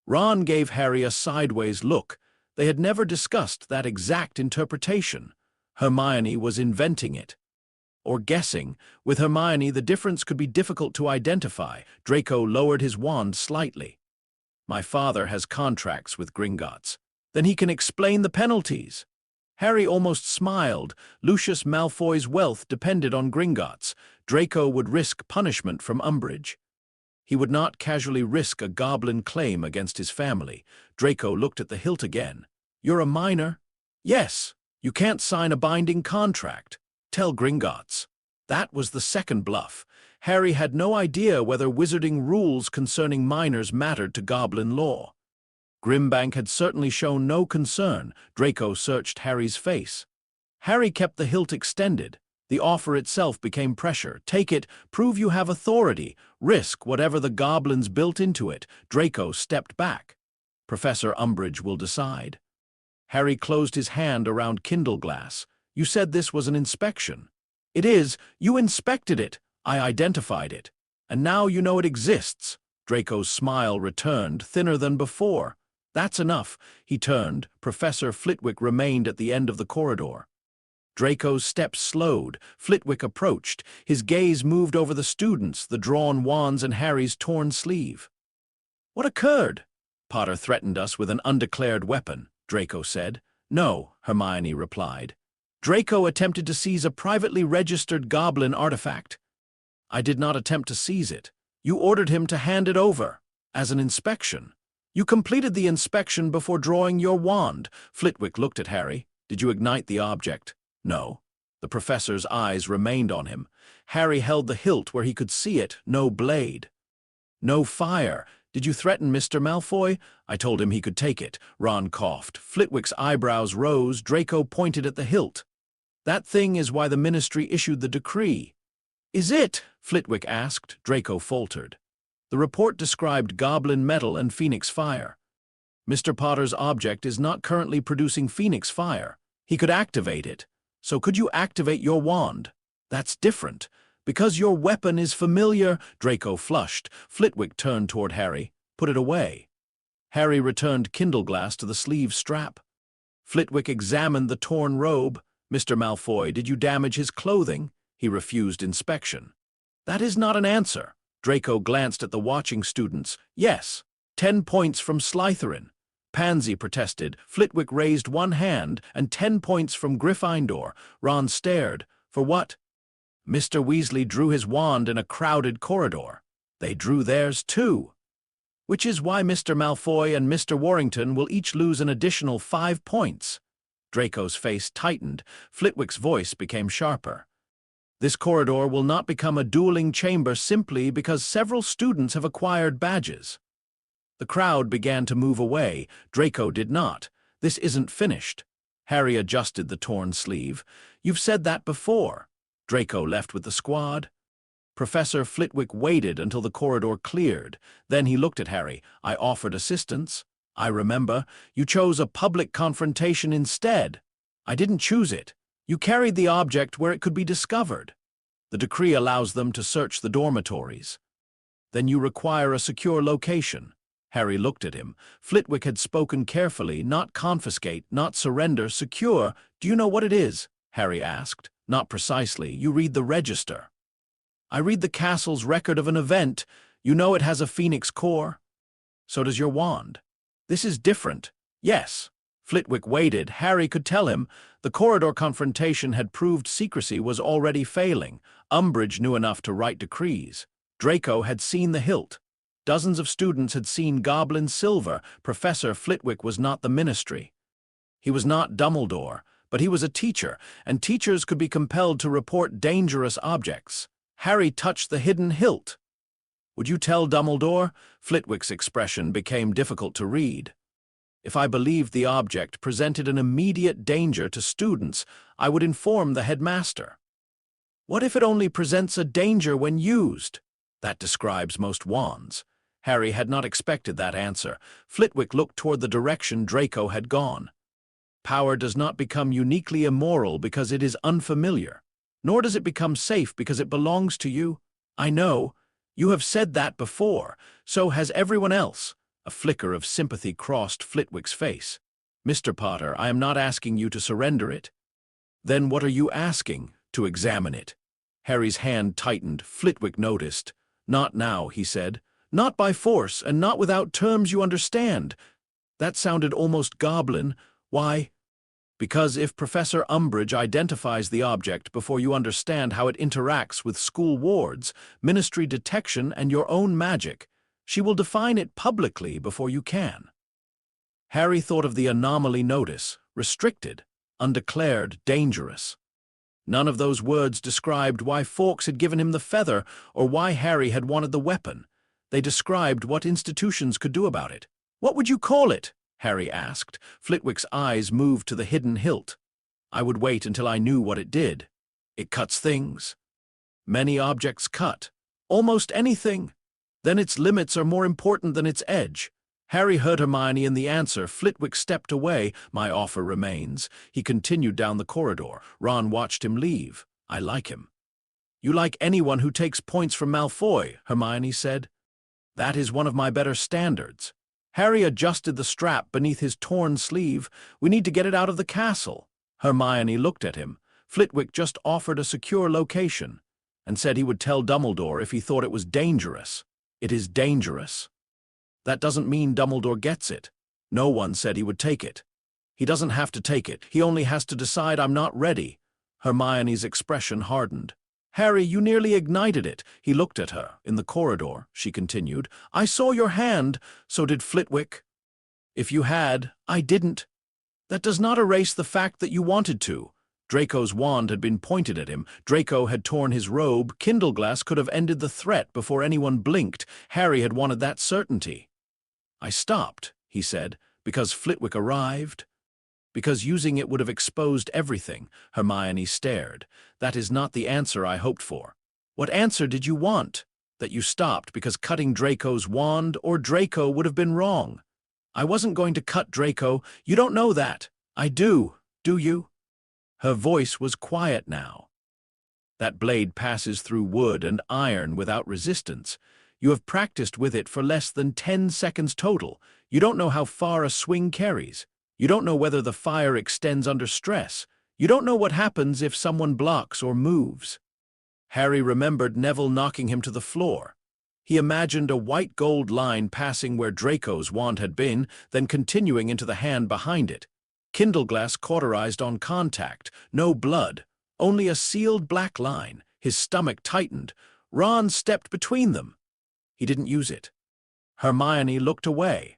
Ron gave Harry a sideways look. They had never discussed that exact interpretation. Hermione was inventing it. Or guessing. With Hermione, the difference could be difficult to identify. Draco lowered his wand slightly. My father has contracts with Gringotts. Then he can explain the penalties. Harry almost smiled. Lucius Malfoy's wealth depended on Gringotts. Draco would risk punishment from Umbridge. He would not casually risk a goblin claim against his family. Draco looked at the hilt again. You're a minor? Yes. You can't sign a binding contract. Tell Gringotts. That was the second bluff. Harry had no idea whether wizarding rules concerning minors mattered to goblin law. Grimbank had certainly shown no concern. Draco searched Harry's face. Harry kept the hilt extended. The offer itself became pressure. Take it, prove you have authority, risk whatever the goblins built into it. Draco stepped back. Professor Umbridge will decide. Harry closed his hand around Kindleglass. You said this was an inspection. It is. You inspected it. I identified it. And now you know it exists. Draco's smile returned, thinner than before. That's enough. He turned. Professor Flitwick remained at the end of the corridor. Draco's steps slowed. Flitwick approached. His gaze moved over the students, the drawn wands and Harry's torn sleeve. What occurred? Potter threatened us with an undeclared weapon, Draco said. No, Hermione replied. Draco attempted to seize a privately registered goblin artifact. I did not attempt to seize it. You ordered him to hand it over, as an inspection. You completed the inspection before drawing your wand. Flitwick looked at Harry. Did you ignite the object? No. The professor's eyes remained on him. Harry held the hilt where he could see it, no blade. No fire. Did you threaten Mr. Malfoy? I told him he could take it. Ron coughed. Flitwick's eyebrows rose. Draco pointed at the hilt. That thing is why the Ministry issued the decree. Is it? Flitwick asked. Draco faltered. The report described goblin metal and phoenix fire. Mr. Potter's object is not currently producing phoenix fire. He could activate it. So could you activate your wand? That's different. Because your weapon is familiar, Draco flushed. Flitwick turned toward Harry. Put it away. Harry returned Kindleglass to the sleeve strap. Flitwick examined the torn robe. Mr. Malfoy, did you damage his clothing? He refused inspection. That is not an answer. Draco glanced at the watching students. Yes. 10 points from Slytherin. Pansy protested. Flitwick raised one hand, and 10 points from Gryffindor. Ron stared. For what? Mr. Weasley drew his wand in a crowded corridor. They drew theirs too. Which is why Mr. Malfoy and Mr. Warrington will each lose an additional 5 points. Draco's face tightened. Flitwick's voice became sharper. This corridor will not become a dueling chamber simply because several students have acquired badges. The crowd began to move away. Draco did not. This isn't finished. Harry adjusted the torn sleeve. You've said that before. Draco left with the squad. Professor Flitwick waited until the corridor cleared. Then he looked at Harry. I offered assistance. I remember. You chose a public confrontation instead. I didn't choose it. You carried the object where it could be discovered. The decree allows them to search the dormitories. Then you require a secure location. Harry looked at him. Flitwick had spoken carefully, not confiscate, not surrender, secure. Do you know what it is? Harry asked. Not precisely. You read the register. I read the castle's record of an event. You know it has a phoenix core. So does your wand. This is different. Yes. Flitwick waited. Harry could tell him. The corridor confrontation had proved secrecy was already failing. Umbridge knew enough to write decrees. Draco had seen the hilt. Dozens of students had seen goblin-silver. Professor Flitwick was not the ministry. He was not Dumbledore, but he was a teacher, and teachers could be compelled to report dangerous objects. Harry touched the hidden hilt. Would you tell Dumbledore? Flitwick's expression became difficult to read. If I believed the object presented an immediate danger to students, I would inform the headmaster. What if it only presents a danger when used? That describes most wands. Harry had not expected that answer. Flitwick looked toward the direction Draco had gone. Power does not become uniquely immoral because it is unfamiliar, nor does it become safe because it belongs to you. I know. You have said that before. So has everyone else. A flicker of sympathy crossed Flitwick's face. Mr. Potter, I am not asking you to surrender it. Then what are you asking? To examine it. Harry's hand tightened. Flitwick noticed. Not now, he said. Not by force, and not without terms you understand. That sounded almost goblin. Why? Because if Professor Umbridge identifies the object before you understand how it interacts with school wards, ministry detection, and your own magic, she will define it publicly before you can. Harry thought of the anomaly notice, restricted, undeclared, dangerous. None of those words described why Fawkes had given him the feather or why Harry had wanted the weapon. They described what institutions could do about it. What would you call it? Harry asked. Flitwick's eyes moved to the hidden hilt. I would wait until I knew what it did. It cuts things. Many objects cut. Almost anything. Then its limits are more important than its edge. Harry heard Hermione in the answer. Flitwick stepped away. My offer remains. He continued down the corridor. Ron watched him leave. I like him. You like anyone who takes points from Malfoy, Hermione said. That is one of my better standards. Harry adjusted the strap beneath his torn sleeve. We need to get it out of the castle. Hermione looked at him. Flitwick just offered a secure location and said he would tell Dumbledore if he thought it was dangerous. It is dangerous. That doesn't mean Dumbledore gets it. No one said he would take it. He doesn't have to take it. He only has to decide I'm not ready. Hermione's expression hardened. Harry, you nearly ignited it. He looked at her. In the corridor, she continued. I saw your hand. So did Flitwick. If you had, I didn't. That does not erase the fact that you wanted to. Draco's wand had been pointed at him. Draco had torn his robe. Kindleglass could have ended the threat before anyone blinked. Harry had wanted that certainty. I stopped, he said, because Flitwick arrived. Because using it would have exposed everything. Hermione stared. That is not the answer I hoped for. What answer did you want? That you stopped because cutting Draco's wand or Draco would have been wrong. I wasn't going to cut Draco. You don't know that. I do you? Her voice was quiet now. That blade passes through wood and iron without resistance. You have practiced with it for less than 10 seconds total. You don't know how far a swing carries. You don't know whether the fire extends under stress. You don't know what happens if someone blocks or moves. Harry remembered Neville knocking him to the floor. He imagined a white gold line passing where Draco's wand had been, then continuing into the hand behind it. Kindleglass cauterized on contact. No blood. Only a sealed black line. His stomach tightened. Ron stepped between them. He didn't use it. Hermione looked away.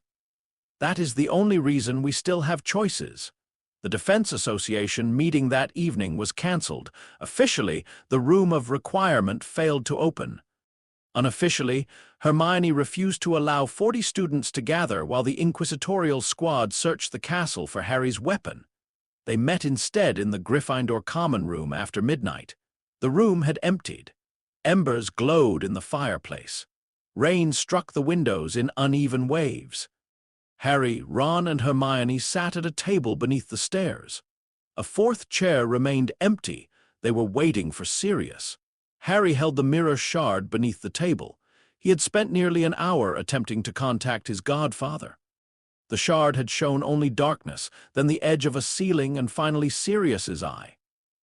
That is the only reason we still have choices. The Defense Association meeting that evening was cancelled. Officially, the room of requirement failed to open. Unofficially, Hermione refused to allow 40 students to gather while the inquisitorial squad searched the castle for Harry's weapon. They met instead in the Gryffindor common room after midnight. The room had emptied. Embers glowed in the fireplace. Rain struck the windows in uneven waves. Harry, Ron, and Hermione sat at a table beneath the stairs. A fourth chair remained empty. They were waiting for Sirius. Harry held the mirror shard beneath the table. He had spent nearly an hour attempting to contact his godfather. The shard had shown only darkness, then the edge of a ceiling, and finally Sirius's eye.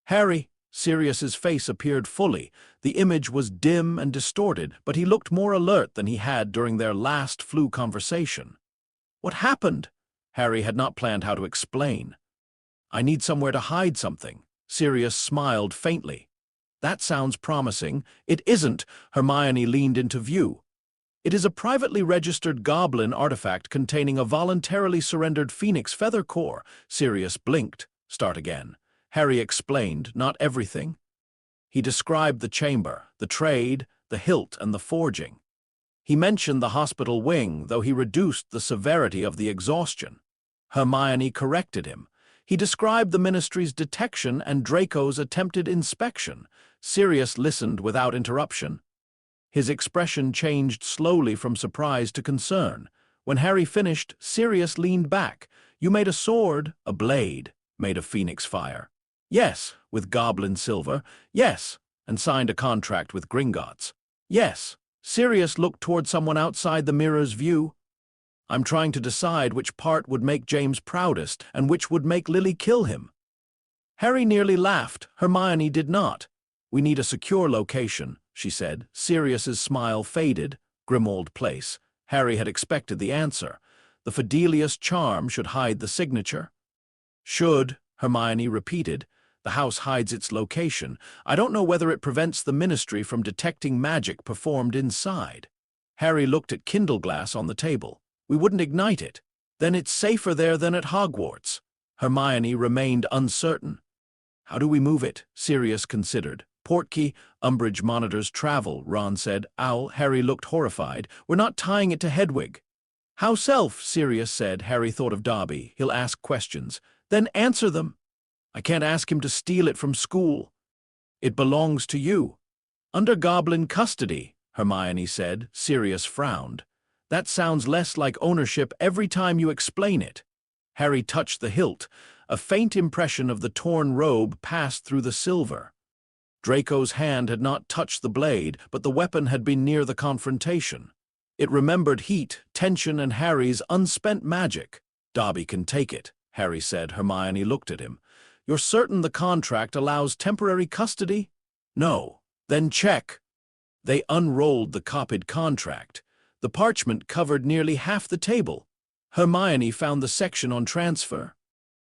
Harry, Sirius's face appeared fully. The image was dim and distorted, but he looked more alert than he had during their last flu conversation. What happened? Harry had not planned how to explain. I need somewhere to hide something. Sirius smiled faintly. That sounds promising. It isn't. Hermione leaned into view. It is a privately registered goblin artifact containing a voluntarily surrendered phoenix feather core. Sirius blinked. Start again. Harry explained, not everything. He described the chamber, the trade, the hilt, and the forging. He mentioned the hospital wing, though he reduced the severity of the exhaustion. Hermione corrected him. He described the Ministry's detection and Draco's attempted inspection. Sirius listened without interruption. His expression changed slowly from surprise to concern. When Harry finished, Sirius leaned back. You made a sword, a blade, made of phoenix fire. Yes, with goblin-silver. Yes, and signed a contract with Gringotts. Yes. Sirius looked toward someone outside the mirror's view. I'm trying to decide which part would make James proudest and which would make Lily kill him. Harry nearly laughed. Hermione did not. We need a secure location, she said. Sirius's smile faded. Grimmauld Place. Harry had expected the answer. The Fidelius charm should hide the signature. Should, Hermione repeated. The house hides its location. I don't know whether it prevents the Ministry from detecting magic performed inside. Harry looked at Kindleglass on the table. We wouldn't ignite it. Then it's safer there than at Hogwarts. Hermione remained uncertain. How do we move it? Sirius considered. Portkey, Umbridge monitors travel, Ron said. Owl, Harry looked horrified. We're not tying it to Hedwig. How self, Sirius said. Harry thought of Dobby. He'll ask questions. Then answer them. I can't ask him to steal it from school. It belongs to you. Under goblin custody, Hermione said. Sirius frowned. That sounds less like ownership every time you explain it. Harry touched the hilt. A faint impression of the torn robe passed through the silver. Draco's hand had not touched the blade, but the weapon had been near the confrontation. It remembered heat, tension, and Harry's unspent magic. Dobby can take it, Harry said. Hermione looked at him. You're certain the contract allows temporary custody? No. Then check. They unrolled the copied contract. The parchment covered nearly half the table. Hermione found the section on transfer.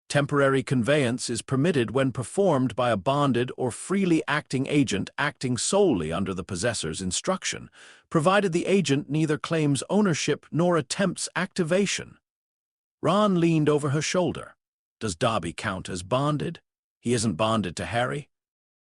Temporary conveyance is permitted when performed by a bonded or freely acting agent acting solely under the possessor's instruction, provided the agent neither claims ownership nor attempts activation. Ron leaned over her shoulder. Does Dobby count as bonded? He isn't bonded to Harry.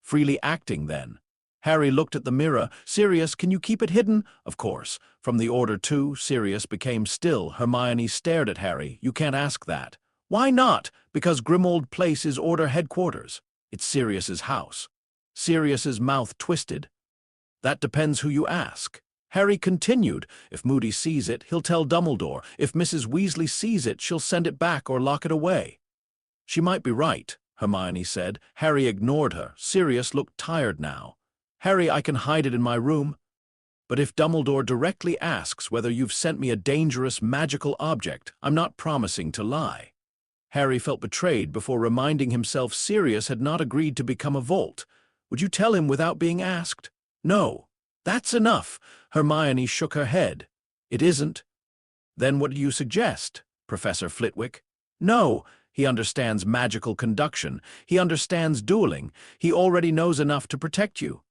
Freely acting, then. Harry looked at the mirror. Sirius, can you keep it hidden? Of course. From the order too, Sirius became still. Hermione stared at Harry. You can't ask that. Why not? Because Grimmauld Place is Order headquarters. It's Sirius's house. Sirius's mouth twisted. That depends who you ask. Harry continued. If Moody sees it, he'll tell Dumbledore. If Mrs. Weasley sees it, she'll send it back or lock it away. She might be right, Hermione said. Harry ignored her. Sirius looked tired now. Harry, I can hide it in my room. But if Dumbledore directly asks whether you've sent me a dangerous magical object, I'm not promising to lie. Harry felt betrayed before reminding himself Sirius had not agreed to become a Volt. Would you tell him without being asked? No. That's enough. Hermione shook her head. It isn't. Then what do you suggest, Professor Flitwick? No. He understands magical conduction. He understands dueling. He already knows enough to protect you.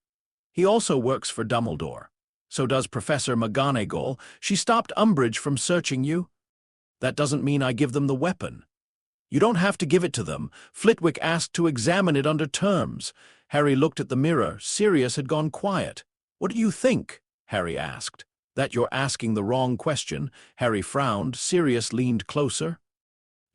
He also works for Dumbledore. So does Professor McGonagall. She stopped Umbridge from searching you. That doesn't mean I give them the weapon. You don't have to give it to them. Flitwick asked to examine it under terms. Harry looked at the mirror. Sirius had gone quiet. What do you think? Harry asked. That you're asking the wrong question. Harry frowned. Sirius leaned closer.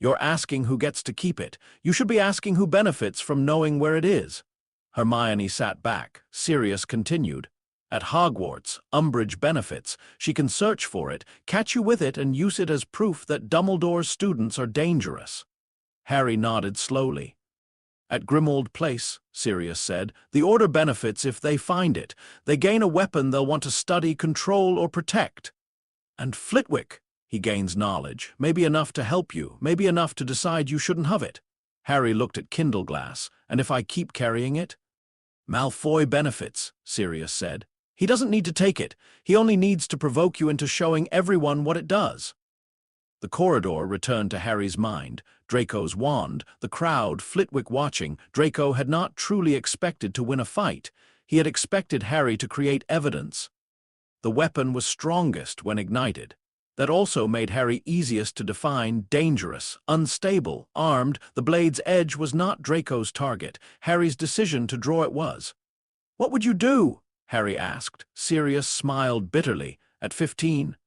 You're asking who gets to keep it. You should be asking who benefits from knowing where it is. Hermione sat back. Sirius continued. At Hogwarts, Umbridge benefits. She can search for it, catch you with it, and use it as proof that Dumbledore's students are dangerous. Harry nodded slowly. At Grimmauld Place, Sirius said, the Order benefits if they find it. They gain a weapon they'll want to study, control, or protect. And Flitwick, he gains knowledge, maybe enough to help you, maybe enough to decide you shouldn't have it. Harry looked at Kindleglass. And if I keep carrying it? Malfoy benefits, Sirius said. He doesn't need to take it. He only needs to provoke you into showing everyone what it does. The corridor returned to Harry's mind. Draco's wand, the crowd, Flitwick watching. Draco had not truly expected to win a fight. He had expected Harry to create evidence. The weapon was strongest when ignited. That also made Harry easiest to define: dangerous, unstable, armed. The blade's edge was not Draco's target. Harry's decision to draw it was. "What would you do?" Harry asked. Sirius smiled bitterly. "At 15.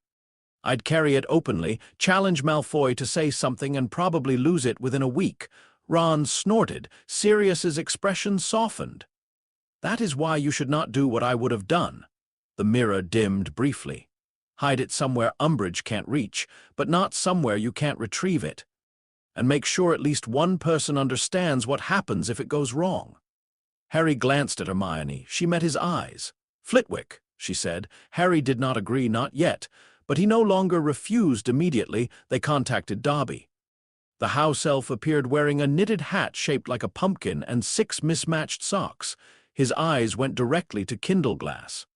I'd carry it openly, challenge Malfoy to say something, and probably lose it within a week." Ron snorted. Sirius's expression softened. "That is why you should not do what I would have done." The mirror dimmed briefly. "Hide it somewhere Umbridge can't reach, but not somewhere you can't retrieve it. And make sure at least one person understands what happens if it goes wrong." Harry glanced at Hermione. She met his eyes. "Flitwick," she said. Harry did not agree, not yet, but he no longer refused immediately. They contacted Dobby. The house elf appeared wearing a knitted hat shaped like a pumpkin and 6 mismatched socks. His eyes went directly to Kindleglass.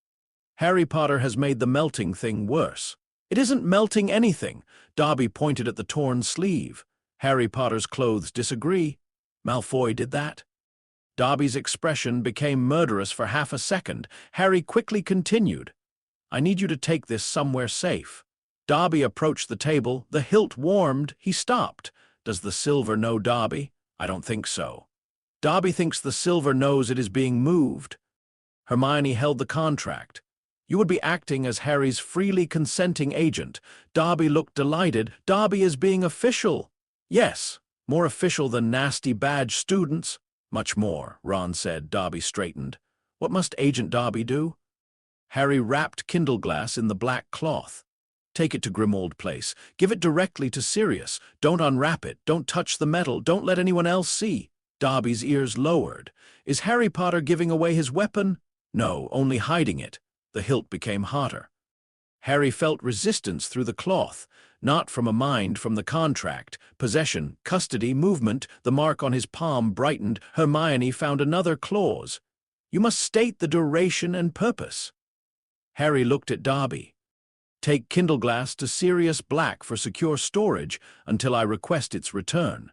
"Harry Potter has made the melting thing worse." "It isn't melting anything." Dobby pointed at the torn sleeve. "Harry Potter's clothes disagree. Malfoy did that." Dobby's expression became murderous for half a second. Harry quickly continued. "I need you to take this somewhere safe." Dobby approached the table. The hilt warmed. He stopped. "Does the silver know Dobby?" "I don't think so." "Dobby thinks the silver knows it is being moved." Hermione held the contract. "You would be acting as Harry's freely consenting agent." Dobby looked delighted. "Dobby is being official." "Yes, more official than nasty badge students." "Much more," Ron said. Dobby straightened. "What must Agent Dobby do?" Harry wrapped Kindleglass in the black cloth. "Take it to Grimmauld Place. Give it directly to Sirius. Don't unwrap it. Don't touch the metal. Don't let anyone else see." Dobby's ears lowered. "Is Harry Potter giving away his weapon?" "No, only hiding it." The hilt became hotter. Harry felt resistance through the cloth, not from a mind, from the contract. Possession, custody, movement. The mark on his palm brightened. Hermione found another clause. "You must state the duration and purpose." Harry looked at Dobby. "Take Kindleglass to Sirius Black for secure storage until I request its return.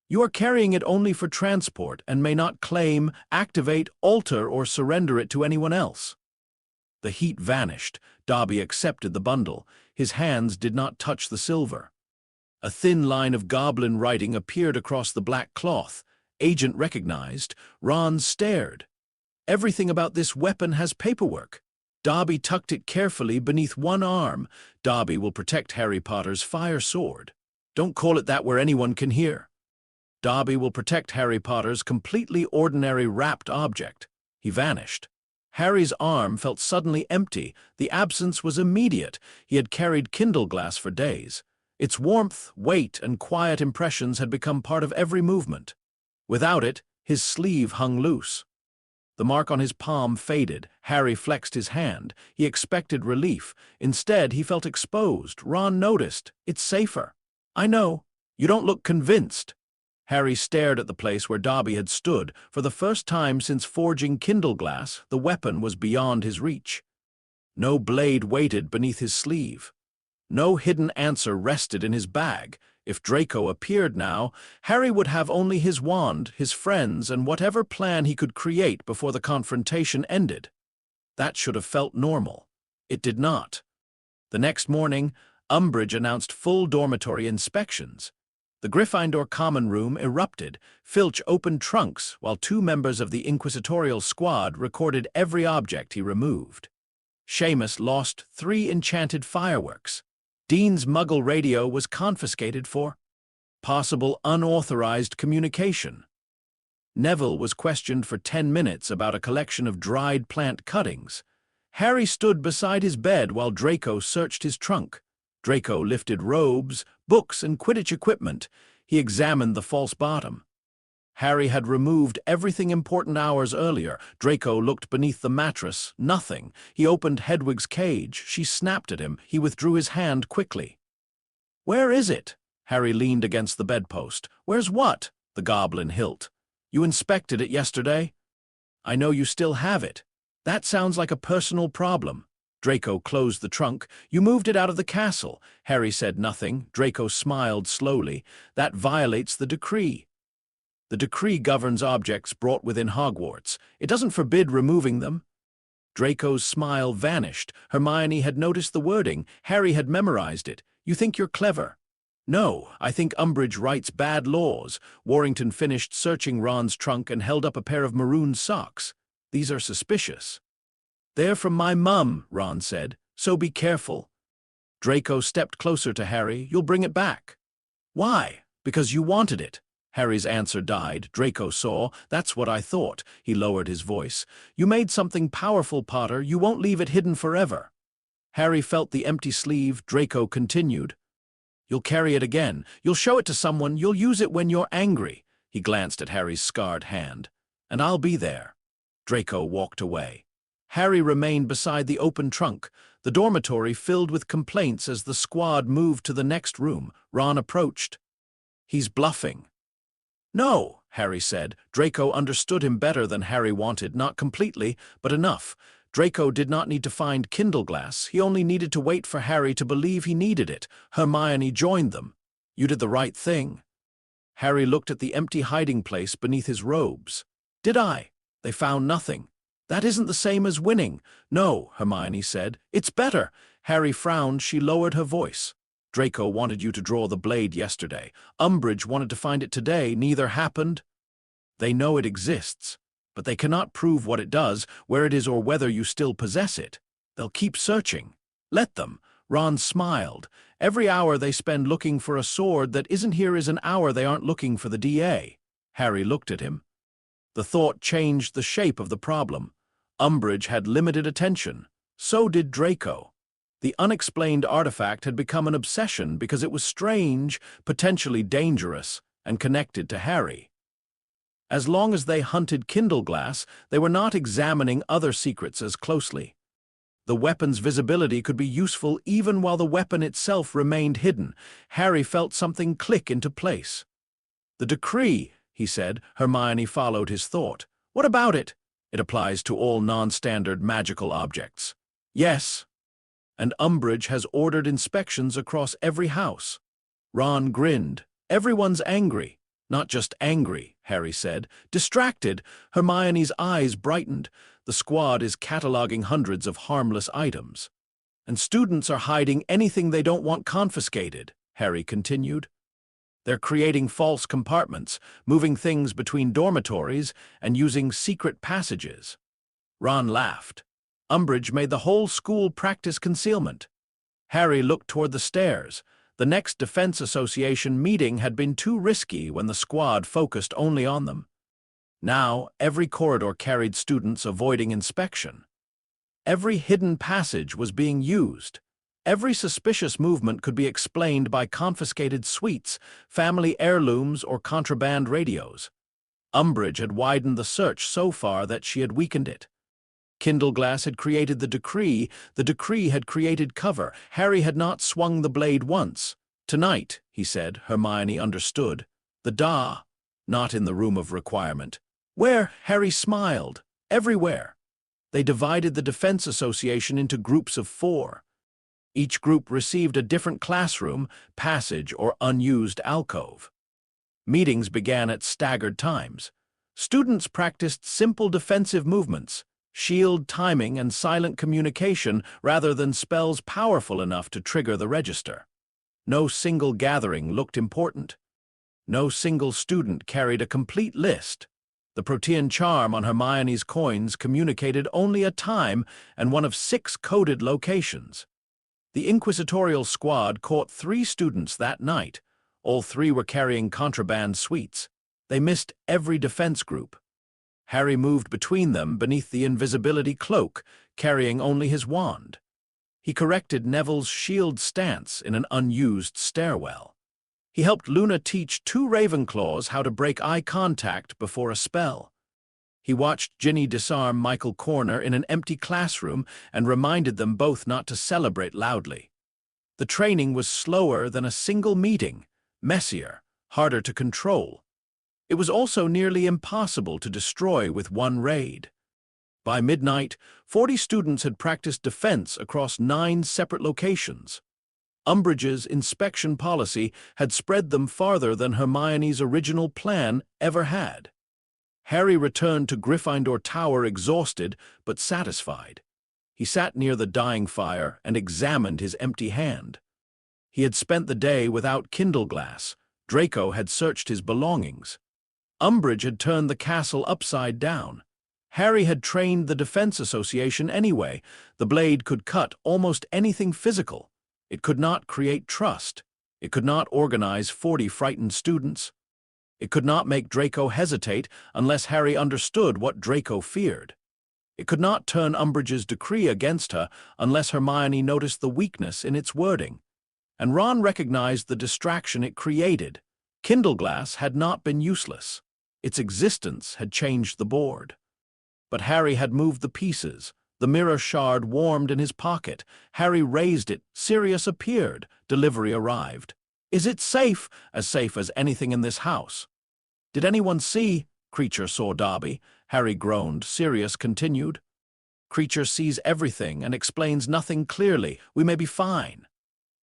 You are carrying it only for transport and may not claim, activate, alter, or surrender it to anyone else." The heat vanished. Dobby accepted the bundle. His hands did not touch the silver. A thin line of goblin writing appeared across the black cloth. "Agent recognized." Ron stared. "Everything about this weapon has paperwork." Dobby tucked it carefully beneath one arm. "Dobby will protect Harry Potter's fire sword." "Don't call it that where anyone can hear." "Dobby will protect Harry Potter's completely ordinary wrapped object." He vanished. Harry's arm felt suddenly empty. The absence was immediate. He had carried Kindleglass for days. Its warmth, weight, and quiet impressions had become part of every movement. Without it, his sleeve hung loose. The mark on his palm faded. Harry flexed his hand. He expected relief. Instead, he felt exposed. Ron noticed. "It's safer." "I know. You don't look convinced." Harry stared at the place where Dobby had stood. For the first time since forging Kindleglass, the weapon was beyond his reach. No blade waited beneath his sleeve. No hidden answer rested in his bag. If Draco appeared now, Harry would have only his wand, his friends, and whatever plan he could create before the confrontation ended. That should have felt normal. It did not. The next morning, Umbridge announced full dormitory inspections. The Gryffindor common room erupted. Filch opened trunks, while 2 members of the inquisitorial squad recorded every object he removed. Seamus lost 3 enchanted fireworks. Dean's Muggle radio was confiscated for possible unauthorized communication. Neville was questioned for 10 minutes about a collection of dried plant cuttings. Harry stood beside his bed while Draco searched his trunk. Draco lifted robes, books, and Quidditch equipment. He examined the false bottom. Harry had removed everything important hours earlier. Draco looked beneath the mattress. Nothing. He opened Hedwig's cage. She snapped at him. He withdrew his hand quickly. "Where is it?" Harry leaned against the bedpost. "Where's what?" "The goblin hilt. You inspected it yesterday?" "I know you still have it." "That sounds like a personal problem." Draco closed the trunk. "You moved it out of the castle." Harry said nothing. Draco smiled slowly. "That violates the decree." "The decree governs objects brought within Hogwarts. It doesn't forbid removing them." Draco's smile vanished. Hermione had noticed the wording. Harry had memorized it. "You think you're clever?" "No, I think Umbridge writes bad laws." Warrington finished searching Ron's trunk and held up a pair of maroon socks. "These are suspicious." "They're from my mum," Ron said, "so be careful." Draco stepped closer to Harry. "You'll bring it back." "Why?" "Because you wanted it." Harry's answer died. Draco saw. "That's what I thought." He lowered his voice. "You made something powerful, Potter. You won't leave it hidden forever." Harry felt the empty sleeve. Draco continued. "You'll carry it again. You'll show it to someone. You'll use it when you're angry." He glanced at Harry's scarred hand. "And I'll be there." Draco walked away. Harry remained beside the open trunk. The dormitory filled with complaints as the squad moved to the next room. Ron approached. "He's bluffing." "No," Harry said. Draco understood him better than Harry wanted, not completely, but enough. Draco did not need to find Kindleglass. He only needed to wait for Harry to believe he needed it. Hermione joined them. "You did the right thing." Harry looked at the empty hiding place beneath his robes. "Did I?" "They found nothing." "That isn't the same as winning." "No," Hermione said. "It's better." Harry frowned. She lowered her voice. "Draco wanted you to draw the blade yesterday. Umbridge wanted to find it today. Neither happened." "They know it exists, but they cannot prove what it does, where it is, or whether you still possess it. They'll keep searching." "Let them." Ron smiled. "Every hour they spend looking for a sword that isn't here is an hour they aren't looking for the DA." Harry looked at him. The thought changed the shape of the problem. Umbridge had limited attention. So did Draco. The unexplained artifact had become an obsession because it was strange, potentially dangerous, and connected to Harry. As long as they hunted Kindleglass, they were not examining other secrets as closely. The weapon's visibility could be useful even while the weapon itself remained hidden. Harry felt something click into place. "The decree," he said. Hermione followed his thought. "What about it?" "It applies to all non-standard magical objects." "Yes." "And Umbridge has ordered inspections across every house." Ron grinned. "Everyone's angry." "Not just angry," Harry said. "Distracted." Hermione's eyes brightened. "The squad is cataloging hundreds of harmless items." "And students are hiding anything they don't want confiscated," Harry continued. "They're creating false compartments, moving things between dormitories, and using secret passages." Ron laughed. "Umbridge made the whole school practice concealment." Harry looked toward the stairs. The next Defense Association meeting had been too risky when the squad focused only on them. Now, every corridor carried students avoiding inspection. Every hidden passage was being used. Every suspicious movement could be explained by confiscated sweets, family heirlooms, or contraband radios. Umbridge had widened the search so far that she had weakened it. Kindleglass had created the decree had created cover. Harry had not swung the blade once. "Tonight," he said. Hermione understood. Not in the room of requirement." "Where?" Harry smiled. "Everywhere." They divided the Defense Association into groups of 4. Each group received a different classroom, passage, or unused alcove. Meetings began at staggered times. Students practiced simple defensive movements, shield timing, and silent communication rather than spells powerful enough to trigger the register. No single gathering looked important. No single student carried a complete list. The Protean charm on Hermione's coins communicated only a time and one of 6 coded locations. The inquisitorial squad caught 3 students that night. All 3 were carrying contraband sweets. They missed every defense group. Harry moved between them beneath the invisibility cloak, carrying only his wand. He corrected Neville's shield stance in an unused stairwell. He helped Luna teach 2 Ravenclaws how to break eye contact before a spell. He watched Ginny disarm Michael Corner in an empty classroom and reminded them both not to celebrate loudly. The training was slower than a single meeting, messier, harder to control. It was also nearly impossible to destroy with one raid. By midnight, 40 students had practiced defense across 9 separate locations. Umbridge's inspection policy had spread them farther than Hermione's original plan ever had. Harry returned to Gryffindor Tower exhausted but satisfied. He sat near the dying fire and examined his empty hand. He had spent the day without Kindleglass. Draco had searched his belongings. Umbridge had turned the castle upside down. Harry had trained the Defense Association anyway. The blade could cut almost anything physical. It could not create trust. It could not organize 40 frightened students. It could not make Draco hesitate unless Harry understood what Draco feared. It could not turn Umbridge's decree against her unless Hermione noticed the weakness in its wording. And Ron recognized the distraction it created. Kindleglass had not been useless. Its existence had changed the board. But Harry had moved the pieces. The mirror shard warmed in his pocket. Harry raised it. Sirius appeared. Delivery arrived. "Is it safe?" "As safe as anything in this house." "Did anyone see?" Creature saw Dobby. Harry groaned. Sirius continued. "Creature sees everything and explains nothing clearly. We may be fine."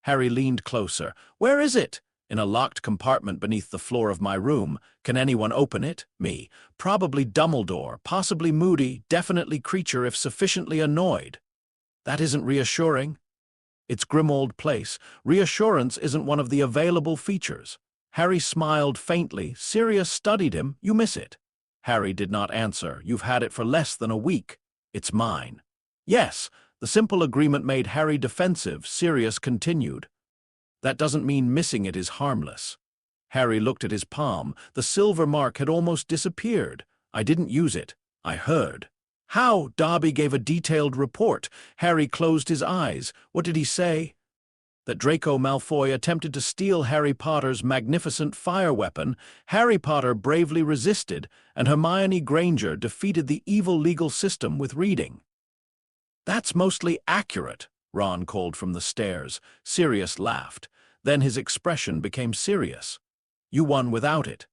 Harry leaned closer. "Where is it?" "In a locked compartment beneath the floor of my room. Can anyone open it?" "Me." "Probably Dumbledore, possibly Moody, definitely Creature if sufficiently annoyed." "That isn't reassuring." "It's Grimmauld Place. Reassurance isn't one of the available features." Harry smiled faintly. Sirius studied him. "You miss it." Harry did not answer. "You've had it for less than a week." "It's mine." "Yes." The simple agreement made Harry defensive. Sirius continued. "That doesn't mean missing it is harmless." Harry looked at his palm. The silver mark had almost disappeared. "I didn't use it. I heard." "How?" Dobby gave a detailed report. Harry closed his eyes. "What did he say?" "That Draco Malfoy attempted to steal Harry Potter's magnificent fire weapon. Harry Potter bravely resisted, and Hermione Granger defeated the evil legal system with reading." "That's mostly accurate," Ron called from the stairs. Sirius laughed. Then his expression became serious. "You won without it."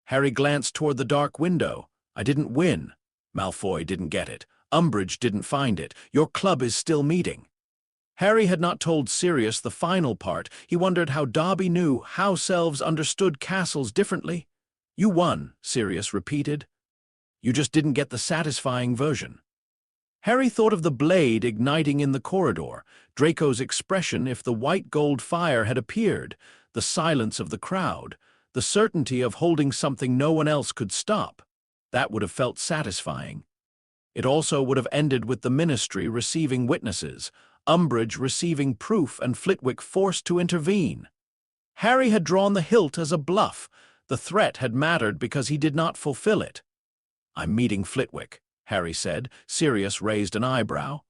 Harry glanced toward the dark window. "I didn't win. Malfoy didn't get it. Umbridge didn't find it. Your club is still meeting." Harry had not told Sirius the final part. He wondered how Dobby knew house elves understood castles differently. "You won," Sirius repeated. "You just didn't get the satisfying version." Harry thought of the blade igniting in the corridor, Draco's expression if the white gold fire had appeared, the silence of the crowd, the certainty of holding something no one else could stop. That would have felt satisfying. It also would have ended with the Ministry receiving witnesses, Umbridge receiving proof, and Flitwick forced to intervene. Harry had drawn the hilt as a bluff. The threat had mattered because he did not fulfill it. "I'm meeting Flitwick," Harry said. Sirius raised an eyebrow.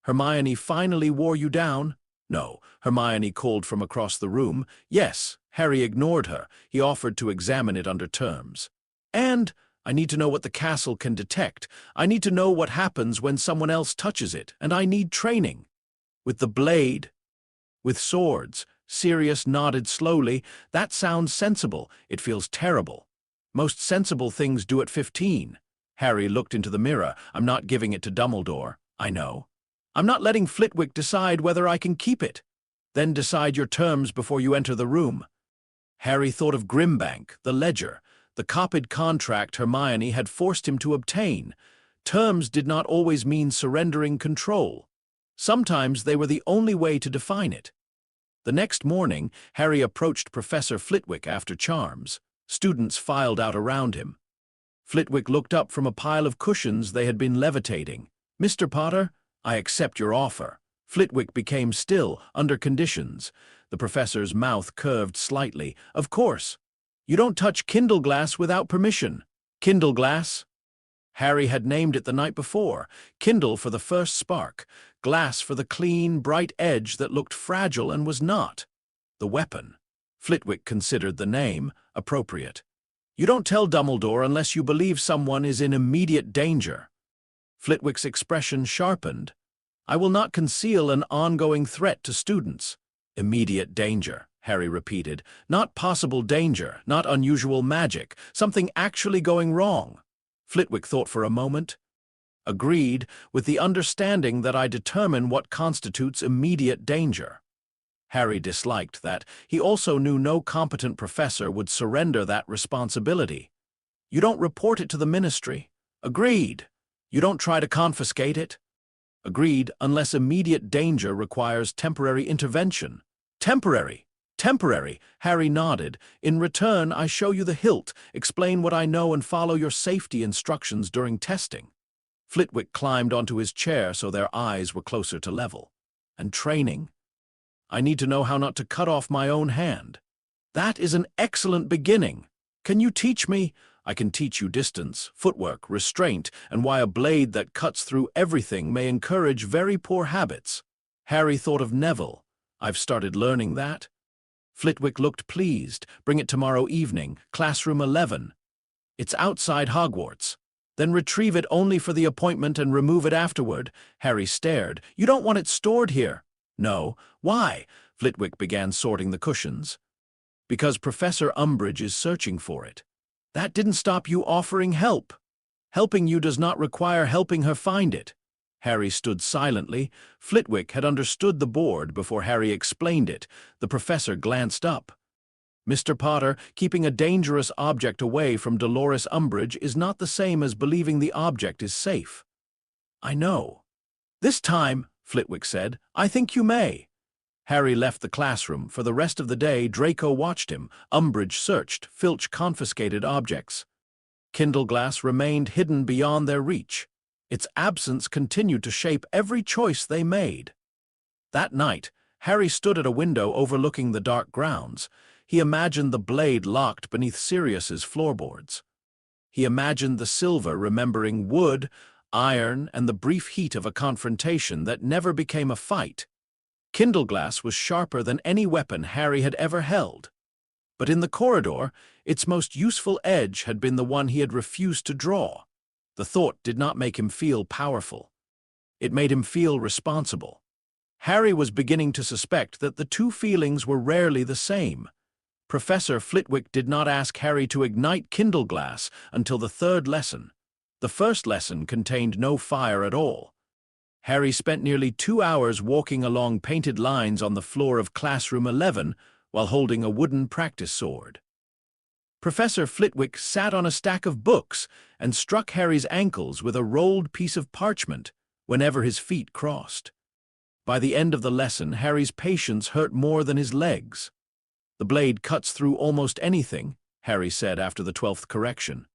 "Hermione finally wore you down?" "No," Hermione called from across the room. "Yes." Harry ignored her. He offered to examine it under terms. "And I need to know what the castle can detect. I need to know what happens when someone else touches it, and I need training." "With the blade?" "With swords." Sirius nodded slowly. "That sounds sensible. It feels terrible. Most sensible things do at 15. Harry looked into the mirror. "I'm not giving it to Dumbledore." "I know." "I'm not letting Flitwick decide whether I can keep it." "Then decide your terms before you enter the room." Harry thought of Grimbank, the ledger, the copied contract Hermione had forced him to obtain. Terms did not always mean surrendering control. Sometimes they were the only way to define it. The next morning, Harry approached Professor Flitwick after charms. Students filed out around him. Flitwick looked up from a pile of cushions they had been levitating. "Mr. Potter, I accept your offer." Flitwick became still, under conditions. The professor's mouth curved slightly. "Of course. You don't touch Kindleglass without permission." "Kindleglass?" Harry had named it the night before. Kindle for the first spark, glass for the clean, bright edge that looked fragile and was not. The weapon. Flitwick considered the name appropriate. You don't tell Dumbledore unless you believe someone is in immediate danger. Flitwick's expression sharpened. I will not conceal an ongoing threat to students. Immediate danger, Harry repeated. Not possible danger, not unusual magic, something actually going wrong. Flitwick thought for a moment. Agreed, with the understanding that I determine what constitutes immediate danger. Harry disliked that. He also knew no competent professor would surrender that responsibility. You don't report it to the ministry. Agreed. You don't try to confiscate it. Agreed, unless immediate danger requires temporary intervention. Temporary. Temporary, Harry nodded. In return, I show you the hilt, explain what I know and follow your safety instructions during testing. Flitwick climbed onto his chair so their eyes were closer to level. And training? I need to know how not to cut off my own hand. That is an excellent beginning. Can you teach me? I can teach you distance, footwork, restraint, and why a blade that cuts through everything may encourage very poor habits. Harry thought of Neville. I've started learning that. Flitwick looked pleased. Bring it tomorrow evening, classroom 11. It's outside Hogwarts. Then retrieve it only for the appointment and remove it afterward. Harry stared. You don't want it stored here. No. Why? Flitwick began sorting the cushions. Because Professor Umbridge is searching for it. That didn't stop you offering help. Helping you does not require helping her find it. Harry stood silently. Flitwick had understood the board before Harry explained it. The professor glanced up. Mr. Potter, keeping a dangerous object away from Dolores Umbridge is not the same as believing the object is safe. I know. This time, Flitwick said, I think you may. Harry left the classroom. For the rest of the day, Draco watched him. Umbridge searched. Filch confiscated objects. Kindleglass remained hidden beyond their reach. Its absence continued to shape every choice they made. That night, Harry stood at a window overlooking the dark grounds. He imagined the blade locked beneath Sirius's floorboards. He imagined the silver remembering wood, iron, and the brief heat of a confrontation that never became a fight. Kindleglass was sharper than any weapon Harry had ever held. But in the corridor, its most useful edge had been the one he had refused to draw. The thought did not make him feel powerful. It made him feel responsible. Harry was beginning to suspect that the two feelings were rarely the same. Professor Flitwick did not ask Harry to ignite Kindleglass until the third lesson. The first lesson contained no fire at all. Harry spent nearly 2 hours walking along painted lines on the floor of classroom 11 while holding a wooden practice sword. Professor Flitwick sat on a stack of books and struck Harry's ankles with a rolled piece of parchment whenever his feet crossed. By the end of the lesson, Harry's patience hurt more than his legs. The blade cuts through almost anything, Harry said after the 12th correction.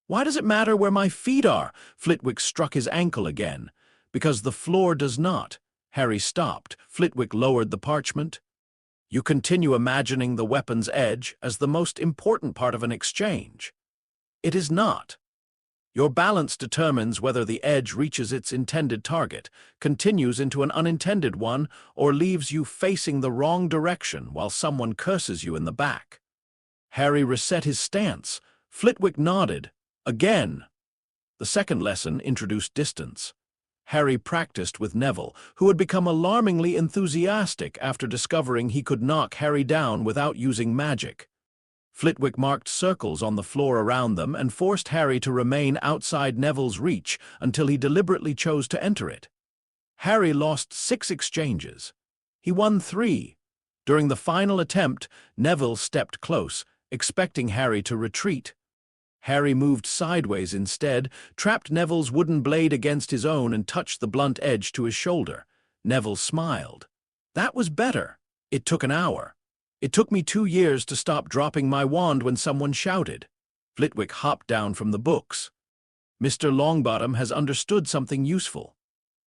Why does it matter where my feet are? Flitwick struck his ankle again. Because the floor does not. Harry stopped. Flitwick lowered the parchment. You continue imagining the weapon's edge as the most important part of an exchange. It is not. Your balance determines whether the edge reaches its intended target, continues into an unintended one, or leaves you facing the wrong direction while someone curses you in the back. Harry reset his stance. Flitwick nodded. Again. The second lesson introduced distance. Harry practiced with Neville, who had become alarmingly enthusiastic after discovering he could knock Harry down without using magic. Flitwick marked circles on the floor around them and forced Harry to remain outside Neville's reach until he deliberately chose to enter it. Harry lost 6 exchanges. He won 3. During the final attempt, Neville stepped close, expecting Harry to retreat. Harry moved sideways instead, trapped Neville's wooden blade against his own and touched the blunt edge to his shoulder. Neville smiled. That was better. It took an hour. It took me 2 years to stop dropping my wand when someone shouted. Flitwick hopped down from the books. Mr. Longbottom has understood something useful.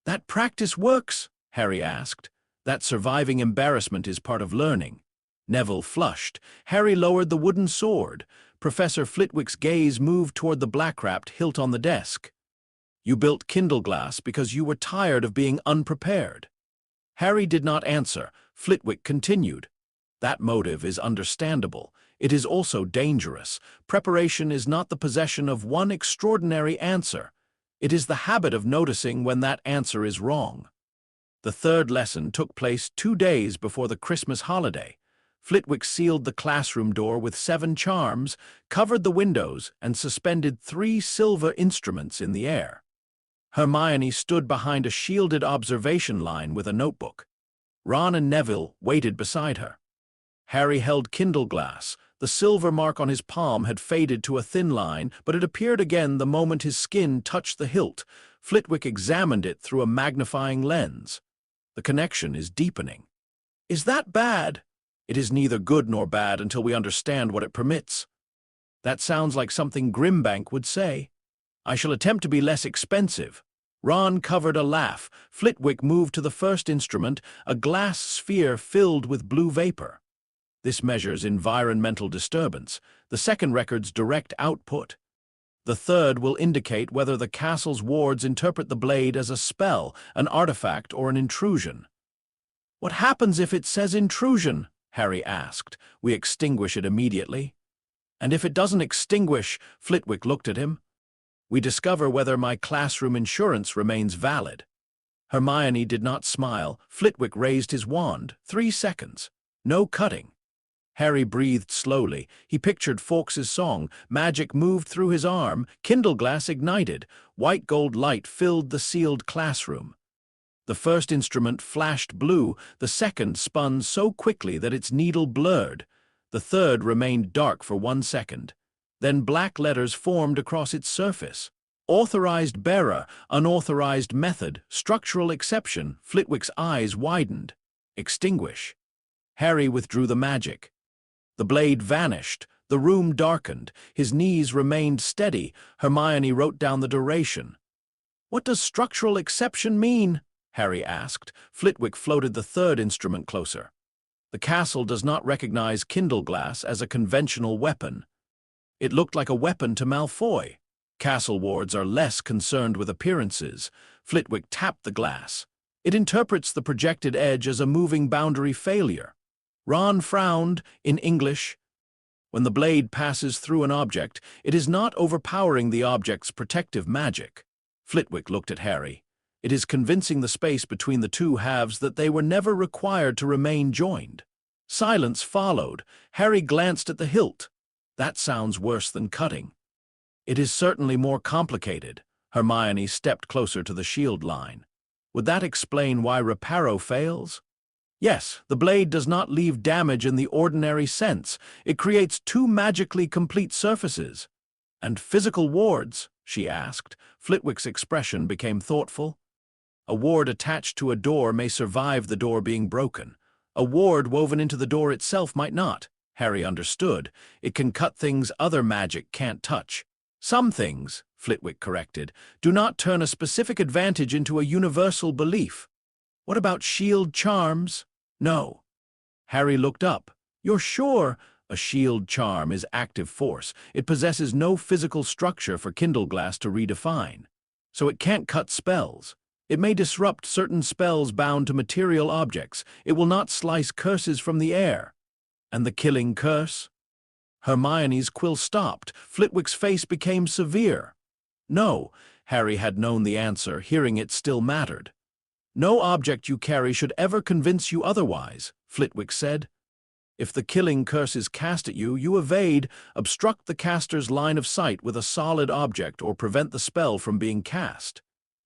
That practice works? Harry asked. That surviving embarrassment is part of learning. Neville flushed. Harry lowered the wooden sword. Professor Flitwick's gaze moved toward the black-wrapped hilt on the desk. You built Kindleglass because you were tired of being unprepared. Harry did not answer. Flitwick continued. That motive is understandable. It is also dangerous. Preparation is not the possession of one extraordinary answer. It is the habit of noticing when that answer is wrong. The third lesson took place 2 days before the Christmas holiday. Flitwick sealed the classroom door with 7 charms, covered the windows, and suspended 3 silver instruments in the air. Hermione stood behind a shielded observation line with a notebook. Ron and Neville waited beside her. Harry held Kindleglass. The silver mark on his palm had faded to a thin line, but it appeared again the moment his skin touched the hilt. Flitwick examined it through a magnifying lens. The connection is deepening. Is that bad? It is neither good nor bad until we understand what it permits. That sounds like something Grimbank would say. I shall attempt to be less expensive. Ron covered a laugh. Flitwick moved to the first instrument, a glass sphere filled with blue vapor. This measures environmental disturbance. The second records direct output. The third will indicate whether the castle's wards interpret the blade as a spell, an artifact, or an intrusion. What happens if it says intrusion? Harry asked. We extinguish it immediately. And if it doesn't extinguish, Flitwick looked at him. We discover whether my classroom insurance remains valid. Hermione did not smile. Flitwick raised his wand. 3 seconds. No cutting. Harry breathed slowly. He pictured Fawkes's song. Magic moved through his arm. Kindleglass ignited. White gold light filled the sealed classroom. The first instrument flashed blue. The second spun so quickly that its needle blurred. The third remained dark for 1 second. Then black letters formed across its surface. Authorized bearer, unauthorized method, structural exception. Flitwick's eyes widened. Extinguish. Harry withdrew the magic. The blade vanished. The room darkened. His knees remained steady. Hermione wrote down the duration. What does structural exception mean? Harry asked. Flitwick floated the third instrument closer. The castle does not recognize Kindleglass as a conventional weapon. It looked like a weapon to Malfoy. Castle wards are less concerned with appearances. Flitwick tapped the glass. It interprets the projected edge as a moving boundary failure. Ron frowned, in English. When the blade passes through an object, it is not overpowering the object's protective magic. Flitwick looked at Harry. It is convincing the space between the two halves that they were never required to remain joined. Silence followed. Harry glanced at the hilt. That sounds worse than cutting. It is certainly more complicated. Hermione stepped closer to the shield line. Would that explain why reparo fails? Yes, the blade does not leave damage in the ordinary sense. It creates 2 magically complete surfaces. And physical wards? She asked. Flitwick's expression became thoughtful. A ward attached to a door may survive the door being broken. A ward woven into the door itself might not. Harry understood. It can cut things other magic can't touch. Some things, Flitwick corrected, do not turn a specific advantage into a universal belief. What about shield charms? No. Harry looked up. You're sure? A shield charm is active force. It possesses no physical structure for Kindleglass to redefine. So it can't cut spells. It may disrupt certain spells bound to material objects. It will not slice curses from the air. And the killing curse? Hermione's quill stopped. Flitwick's face became severe. No, Harry had known the answer. Hearing it still mattered. No object you carry should ever convince you otherwise, Flitwick said. If the killing curse is cast at you, you evade, obstruct the caster's line of sight with a solid object or prevent the spell from being cast.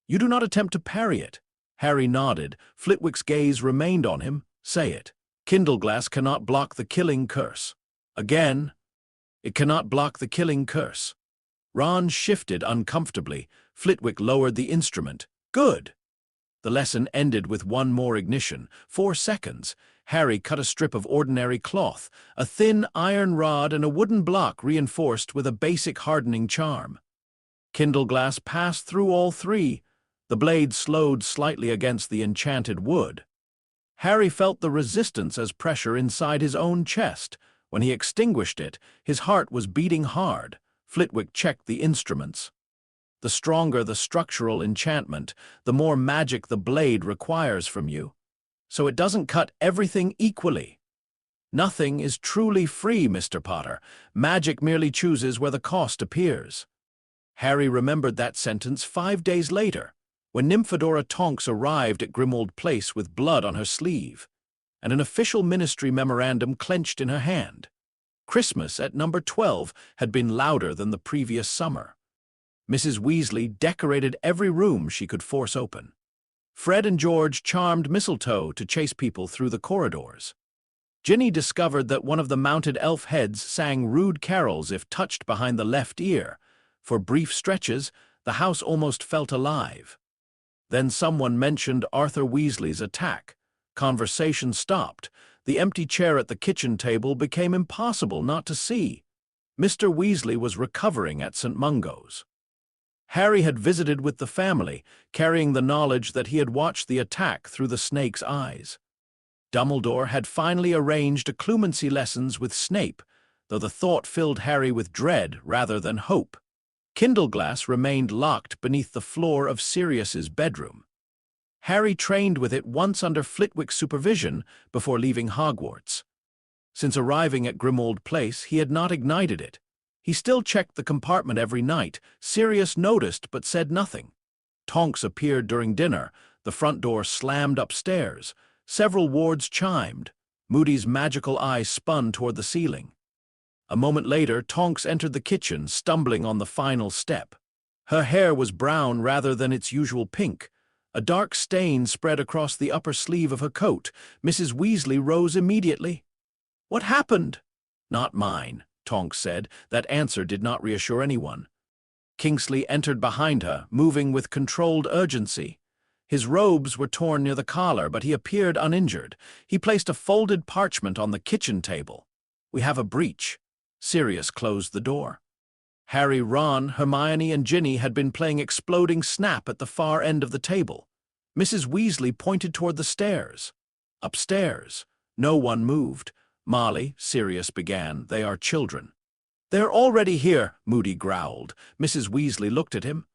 You do not attempt to parry it. Harry nodded. Flitwick's gaze remained on him. Say it. Kindleglass cannot block the killing curse. Again. It cannot block the killing curse. Ron shifted uncomfortably. Flitwick lowered the instrument. Good. The lesson ended with one more ignition. 4 seconds. Harry cut a strip of ordinary cloth, a thin iron rod and a wooden block reinforced with a basic hardening charm. Kindleglass passed through all 3. The blade slowed slightly against the enchanted wood. Harry felt the resistance as pressure inside his own chest. When he extinguished it, his heart was beating hard. Flitwick checked the instruments. The stronger the structural enchantment, the more magic the blade requires from you. So it doesn't cut everything equally. Nothing is truly free, Mr. Potter. Magic merely chooses where the cost appears. Harry remembered that sentence 5 days later, when Nymphadora Tonks arrived at Grimmauld Place with blood on her sleeve, and an official ministry memorandum clenched in her hand. Christmas at number 12 had been louder than the previous summer. Mrs. Weasley decorated every room she could force open. Fred and George charmed mistletoe to chase people through the corridors. Ginny discovered that one of the mounted elf heads sang rude carols if touched behind the left ear. For brief stretches, the house almost felt alive. Then someone mentioned Arthur Weasley's attack. Conversation stopped. The empty chair at the kitchen table became impossible not to see. Mr. Weasley was recovering at St. Mungo's. Harry had visited with the family, carrying the knowledge that he had watched the attack through the snake's eyes. Dumbledore had finally arranged occlumency lessons with Snape, though the thought filled Harry with dread rather than hope. Kindleglass remained locked beneath the floor of Sirius's bedroom. Harry trained with it once under Flitwick's supervision before leaving Hogwarts. Since arriving at Grimmauld Place, he had not ignited it. He still checked the compartment every night. Sirius noticed but said nothing. Tonks appeared during dinner. The front door slammed upstairs. Several wards chimed. Moody's magical eye spun toward the ceiling. A moment later, Tonks entered the kitchen, stumbling on the final step. Her hair was brown rather than its usual pink. A dark stain spread across the upper sleeve of her coat. Mrs. Weasley rose immediately. "What happened?" "Not mine," Tonks said. That answer did not reassure anyone. Kingsley entered behind her, moving with controlled urgency. His robes were torn near the collar, but he appeared uninjured. He placed a folded parchment on the kitchen table. "We have a breach." Sirius closed the door. Harry, Ron, Hermione, and Ginny had been playing exploding snap at the far end of the table. Mrs. Weasley pointed toward the stairs. Upstairs. No one moved. "Molly," Sirius began, "they are children." "They're already here," Moody growled. Mrs. Weasley looked at him.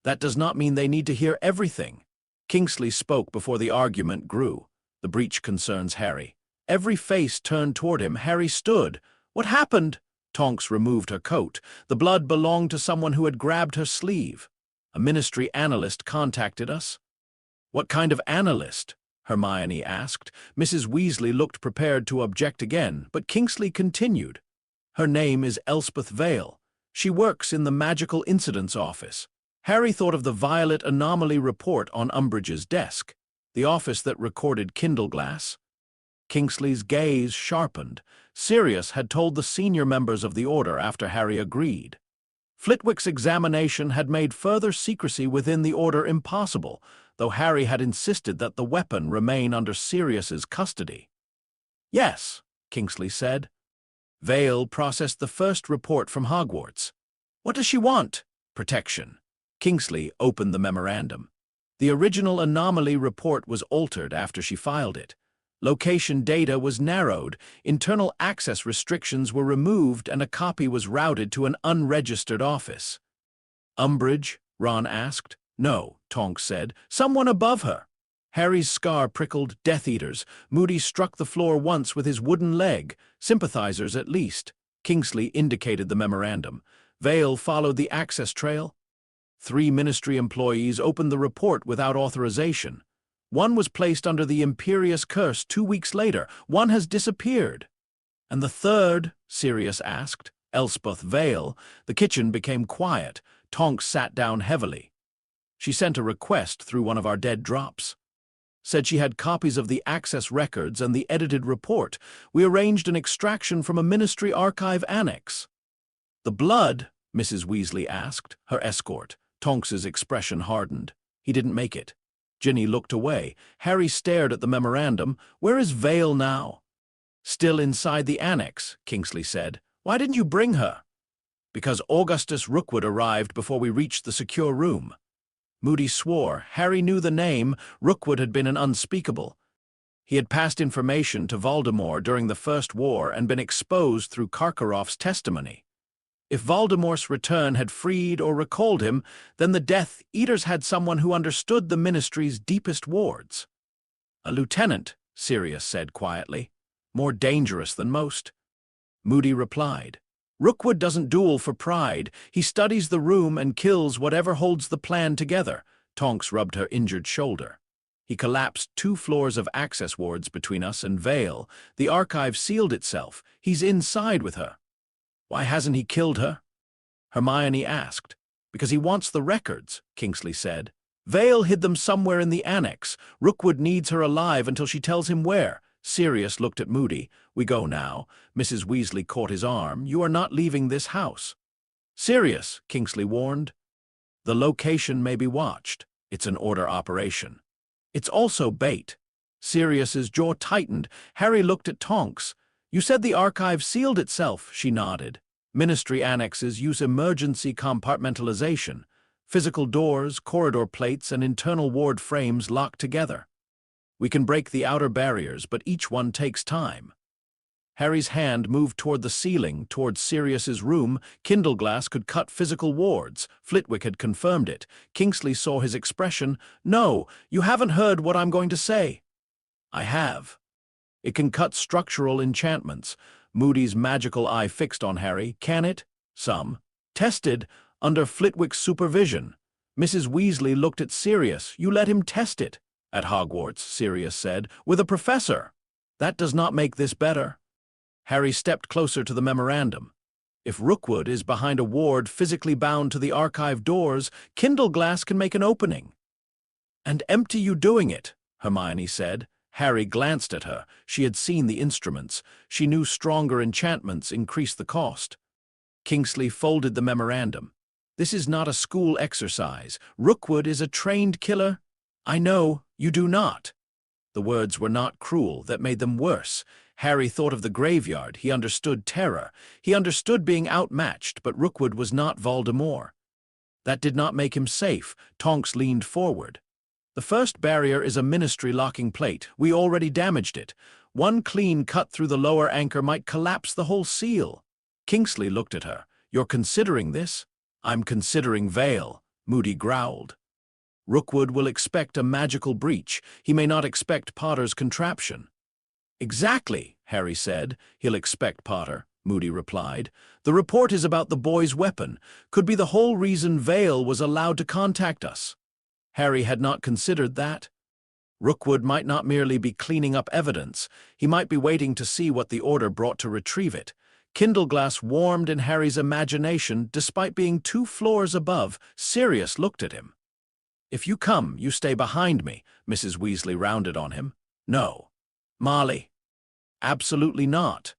"That does not mean they need to hear everything." Kingsley spoke before the argument grew. "The breach concerns Harry." Every face turned toward him. Harry stood. "What happened?" Tonks removed her coat. The blood belonged to someone who had grabbed her sleeve. "A ministry analyst contacted us." "What kind of analyst?" Hermione asked. Mrs. Weasley looked prepared to object again, but Kingsley continued. "Her name is Elspeth Vale. She works in the Magical Incidents Office." Harry thought of the Violet Anomaly report on Umbridge's desk, the office that recorded Kindleglass. Kingsley's gaze sharpened. Sirius had told the senior members of the Order after Harry agreed. Flitwick's examination had made further secrecy within the Order impossible, though Harry had insisted that the weapon remain under Sirius's custody. "Yes," Kingsley said. Vale processed the first report from Hogwarts. "What does she want?" "Protection." Kingsley opened the memorandum. The original anomaly report was altered after she filed it. Location data was narrowed, internal access restrictions were removed, and a copy was routed to an unregistered office. "Umbridge?" Ron asked. "No," Tonks said. "Someone above her." Harry's scar prickled. Death Eaters. Moody struck the floor once with his wooden leg. Sympathizers, at least. Kingsley indicated the memorandum. Vale followed the access trail. 3 ministry employees opened the report without authorization. One was placed under the Imperious Curse 2 weeks later. One has disappeared. "And the third?" Sirius asked. "Elspeth Vale." The kitchen became quiet. Tonks sat down heavily. "She sent a request through one of our dead drops. Said she had copies of the access records and the edited report. We arranged an extraction from a ministry archive annex." "The blood?" Mrs. Weasley asked, her escort. Tonks's expression hardened. "He didn't make it." Ginny looked away. Harry stared at the memorandum. "Where is Vale now?" "Still inside the annex," Kingsley said. "Why didn't you bring her?" "Because Augustus Rookwood arrived before we reached the secure room." Moody swore. Harry knew the name. Rookwood had been an unspeakable. He had passed information to Voldemort during the First War and been exposed through Karkaroff's testimony. If Voldemort's return had freed or recalled him, then the Death Eaters had someone who understood the Ministry's deepest wards. "A lieutenant," Sirius said quietly. more dangerous than most. Moody replied, Rookwood doesn't duel for pride. He studies the room and kills whatever holds the plan together. Tonks rubbed her injured shoulder. He collapsed 2 floors of access wards between us and Vale. The archive sealed itself. He's inside with her. Why hasn't he killed her? Hermione asked. Because he wants the records, Kingsley said. Vale hid them somewhere in the annex. Rookwood needs her alive until she tells him where. Sirius looked at Moody. We go now. Mrs. Weasley caught his arm. You are not leaving this house. Sirius, Kingsley warned. The location may be watched. It's an order operation. It's also bait. Sirius's jaw tightened. Harry looked at Tonks. You said the archive sealed itself, she nodded. Ministry annexes use emergency compartmentalization. Physical doors, corridor plates, and internal ward frames lock together. We can break the outer barriers, but each one takes time. Harry's hand moved toward the ceiling, toward Sirius's room. Kindleglass could cut physical wards. Flitwick had confirmed it. Kingsley saw his expression. No, you haven't heard what I'm going to say. I have. It can cut structural enchantments. Moody's magical eye fixed on Harry. Can it? Some. Tested, under Flitwick's supervision. Mrs. Weasley looked at Sirius. You let him test it. At Hogwarts, Sirius said, with a professor. That does not make this better. Harry stepped closer to the memorandum. If Rookwood is behind a ward physically bound to the archive doors, Kindleglass can make an opening. And empty you doing it, Hermione said. Harry glanced at her. She had seen the instruments. She knew stronger enchantments increased the cost. Kingsley folded the memorandum. This is not a school exercise. Rookwood is a trained killer. I know, you do not. The words were not cruel, that made them worse. Harry thought of the graveyard. He understood terror. He understood being outmatched, but Rookwood was not Voldemort. That did not make him safe. Tonks leaned forward. The first barrier is a ministry locking plate. We already damaged it. One clean cut through the lower anchor might collapse the whole seal. Kingsley looked at her. You're considering this? I'm considering Vale, Moody growled. Rookwood will expect a magical breach. He may not expect Potter's contraption. Exactly, Harry said. He'll expect Potter, Moody replied. The report is about the boy's weapon. Could be the whole reason Vale was allowed to contact us. Harry had not considered that. Rookwood might not merely be cleaning up evidence. He might be waiting to see what the order brought to retrieve it. Kindleglass warmed in Harry's imagination despite being 2 floors above. Sirius looked at him. If you come, you stay behind me, Mrs. Weasley rounded on him. No. Molly. Absolutely not.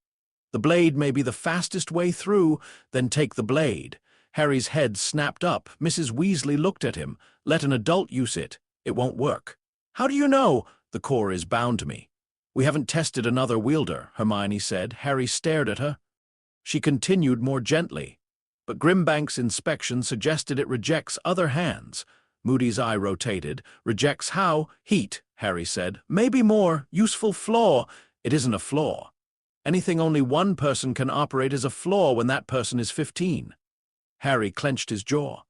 The blade may be the fastest way through, then take the blade. Harry's head snapped up. Mrs. Weasley looked at him. Let an adult use it. It won't work. How do you know? The core is bound to me. We haven't tested another wielder, Hermione said. Harry stared at her. She continued more gently. But Grimbank's inspection suggested it rejects other hands. Moody's eye rotated. Rejects how? Heat, Harry said. Maybe more. Useful flaw. It isn't a flaw. Anything only one person can operate is a flaw when that person is 15. Harry clenched his jaw.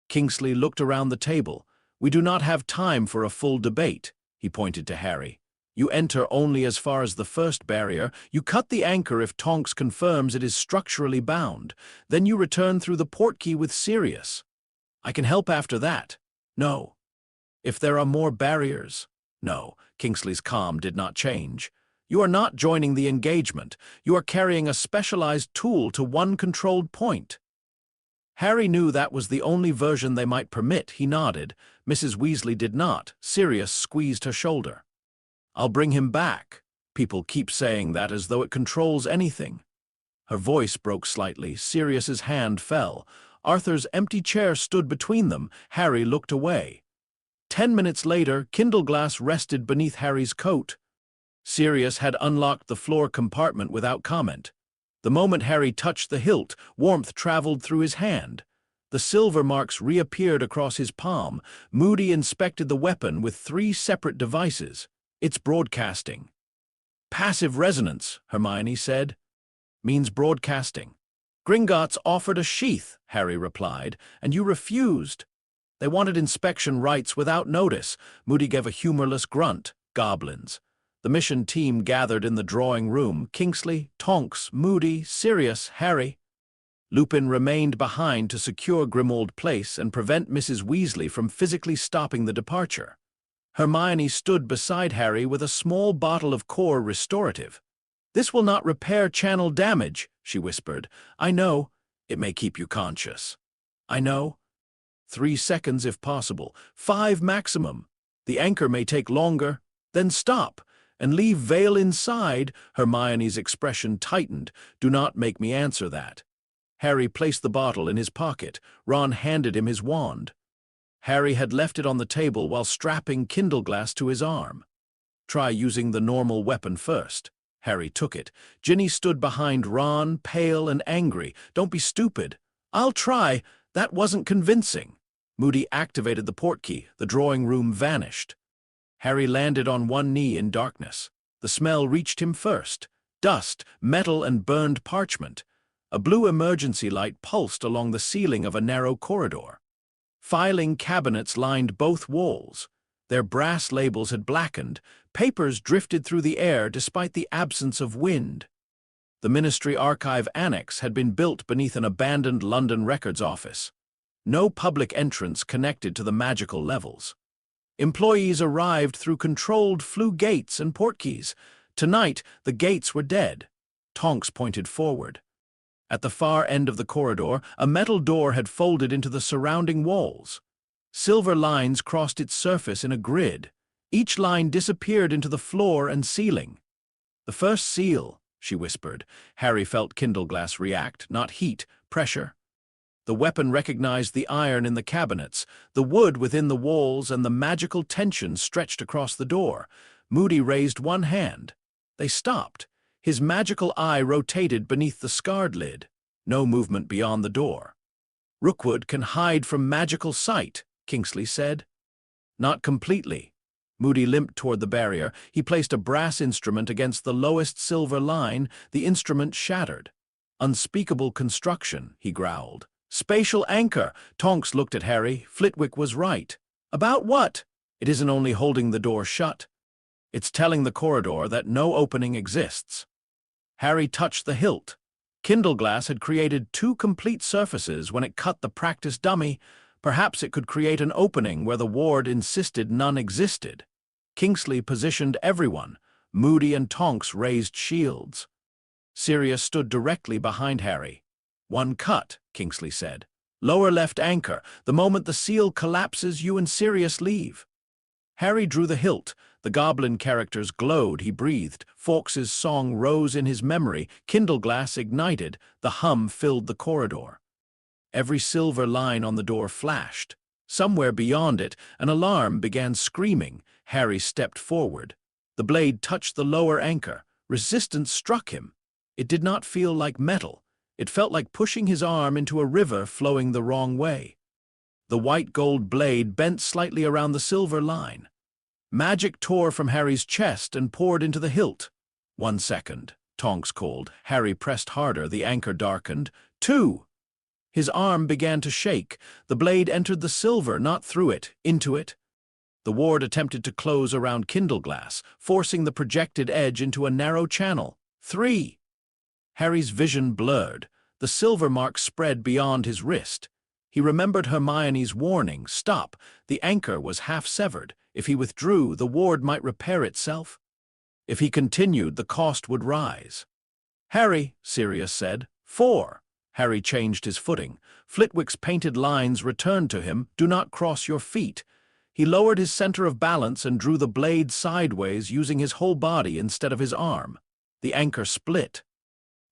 Kingsley looked around the table. We do not have time for a full debate, he pointed to Harry. You enter only as far as the first barrier. You cut the anchor if Tonks confirms it is structurally bound. Then you return through the portkey with Sirius. I can help after that. No. If there are more barriers? No. Kingsley's calm did not change. You are not joining the engagement. You are carrying a specialized tool to one controlled point. Harry knew that was the only version they might permit. He nodded. Mrs. Weasley did not. Sirius squeezed her shoulder. I'll bring him back. People keep saying that as though it controls anything. Her voice broke slightly. Sirius's hand fell. Arthur's empty chair stood between them. Harry looked away. 10 minutes later, Kindleglass rested beneath Harry's coat. Sirius had unlocked the floor compartment without comment. The moment Harry touched the hilt, warmth traveled through his hand. The silver marks reappeared across his palm. Moody inspected the weapon with 3 separate devices. It's broadcasting. Passive resonance, Hermione said. Means broadcasting. Gringotts offered a sheath, Harry replied, and you refused. They wanted inspection rights without notice. Moody gave a humorless grunt. Goblins. The mission team gathered in the drawing room: Kingsley, Tonks, Moody, Sirius, Harry. Lupin remained behind to secure Grimmauld Place and prevent Mrs. Weasley from physically stopping the departure. Hermione stood beside Harry with a small bottle of core restorative. "This will not repair channel damage," she whispered. "I know. It may keep you conscious." "I know. 3 seconds if possible. 5 maximum. The anchor may take longer. Then stop and leave Veil inside." Hermione's expression tightened. "Do not make me answer that." Harry placed the bottle in his pocket. Ron handed him his wand. Harry had left it on the table while strapping Kindleglass to his arm. "Try using the normal weapon first." Harry took it. Ginny stood behind Ron, pale and angry. "Don't be stupid." "I'll try. That wasn't convincing." Moody activated the portkey. The drawing room vanished. Harry landed on one knee in darkness. The smell reached him first: dust, metal, and burned parchment. A blue emergency light pulsed along the ceiling of a narrow corridor. Filing cabinets lined both walls. Their brass labels had blackened. Papers drifted through the air despite the absence of wind. The Ministry Archive Annex had been built beneath an abandoned London records office. No public entrance connected to the magical levels. Employees arrived through controlled flue gates and portkeys. Tonight, the gates were dead. Tonks pointed forward. At the far end of the corridor, a metal door had folded into the surrounding walls. Silver lines crossed its surface in a grid. Each line disappeared into the floor and ceiling. "The first seal," she whispered. Harry felt Kindleglass react, not heat, pressure. The weapon recognized the iron in the cabinets, the wood within the walls, and the magical tension stretched across the door. Moody raised one hand. They stopped. His magical eye rotated beneath the scarred lid. No movement beyond the door. "Rookwood can hide from magical sight," Kingsley said. "Not completely." Moody limped toward the barrier. He placed a brass instrument against the lowest silver line. The instrument shattered. "Unspeakable construction," he growled. "Spatial anchor." Tonks looked at Harry. Flitwick was right. "About what?" "It isn't only holding the door shut. It's telling the corridor that no opening exists." Harry touched the hilt. Kindleglass had created 2 complete surfaces when it cut the practice dummy. Perhaps it could create an opening where the ward insisted none existed. Kingsley positioned everyone. Moody and Tonks raised shields. Sirius stood directly behind Harry. "One cut," Kingsley said. "Lower left anchor. The moment the seal collapses, you and Sirius leave." Harry drew the hilt. The goblin characters glowed. He breathed. Fawkes's song rose in his memory. Kindleglass ignited. The hum filled the corridor. Every silver line on the door flashed. Somewhere beyond it, an alarm began screaming. Harry stepped forward. The blade touched the lower anchor. Resistance struck him. It did not feel like metal. It felt like pushing his arm into a river flowing the wrong way. The white-gold blade bent slightly around the silver line. Magic tore from Harry's chest and poured into the hilt. "1 second," Tonks called. Harry pressed harder. The anchor darkened. 2. His arm began to shake. The blade entered the silver, not through it, into it. The ward attempted to close around Kindleglass, forcing the projected edge into a narrow channel. 3. Harry's vision blurred. The silver mark spread beyond his wrist. He remembered Hermione's warning: "Stop." The anchor was half severed. If he withdrew, the ward might repair itself. If he continued, the cost would rise. "Harry," Sirius said. 4. Harry changed his footing. Flitwick's painted lines returned to him. "Do not cross your feet." He lowered his center of balance and drew the blade sideways, using his whole body instead of his arm. The anchor split.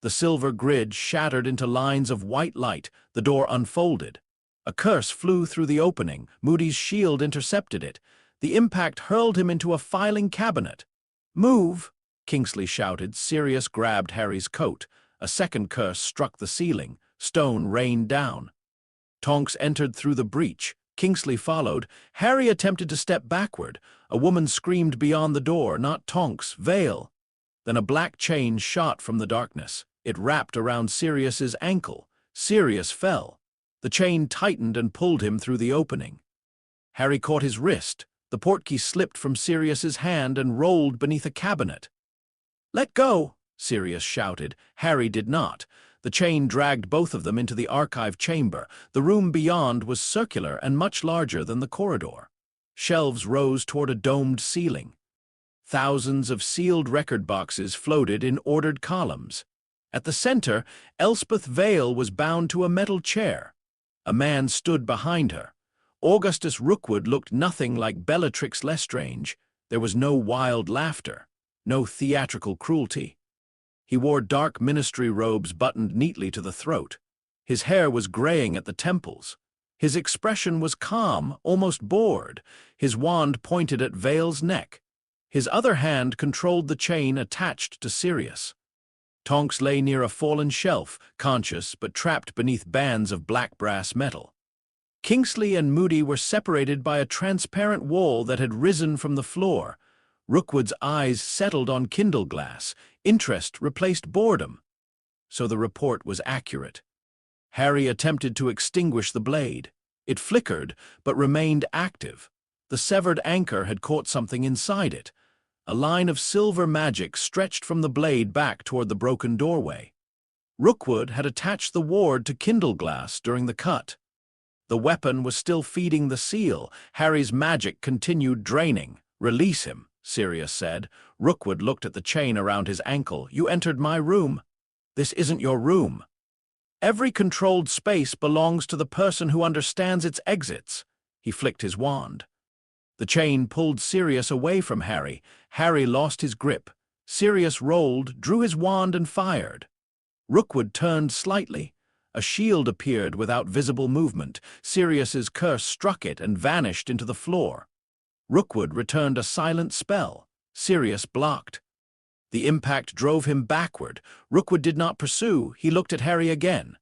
The silver grid shattered into lines of white light. The door unfolded. A curse flew through the opening. Moody's shield intercepted it. The impact hurled him into a filing cabinet. "Move!" Kingsley shouted. Sirius grabbed Harry's coat. A second curse struck the ceiling. Stone rained down. Tonks entered through the breach. Kingsley followed. Harry attempted to step backward. A woman screamed beyond the door. Not Tonks, Veil. Then a black chain shot from the darkness. It wrapped around Sirius's ankle. Sirius fell. The chain tightened and pulled him through the opening. Harry caught his wrist. The portkey slipped from Sirius's hand and rolled beneath a cabinet. "Let go!" Sirius shouted. Harry did not. The chain dragged both of them into the archive chamber. The room beyond was circular and much larger than the corridor. Shelves rose toward a domed ceiling. Thousands of sealed record boxes floated in ordered columns. At the center, Elspeth Vale was bound to a metal chair. A man stood behind her. Augustus Rookwood looked nothing like Bellatrix Lestrange. There was no wild laughter, no theatrical cruelty. He wore dark ministry robes buttoned neatly to the throat. His hair was graying at the temples. His expression was calm, almost bored. His wand pointed at Vale's neck. His other hand controlled the chain attached to Sirius. Tonks lay near a fallen shelf, conscious but trapped beneath bands of black brass metal. Kingsley and Moody were separated by a transparent wall that had risen from the floor. Rookwood's eyes settled on Kindleglass. Interest replaced boredom. So the report was accurate. Harry attempted to extinguish the blade. It flickered, but remained active. The severed anchor had caught something inside it. A line of silver magic stretched from the blade back toward the broken doorway. Rookwood had attached the ward to Kindleglass during the cut. The weapon was still feeding the seal. Harry's magic continued draining. "Release him," Sirius said. Rookwood looked at the chain around his ankle. "You entered my room. This isn't your room. Every controlled space belongs to the person who understands its exits." He flicked his wand. The chain pulled Sirius away from Harry. Harry lost his grip. Sirius rolled, drew his wand, and fired. Rookwood turned slightly. A shield appeared without visible movement. Sirius's curse struck it and vanished into the floor. Rookwood returned a silent spell. Sirius blocked. The impact drove him backward. Rookwood did not pursue. He looked at Harry again.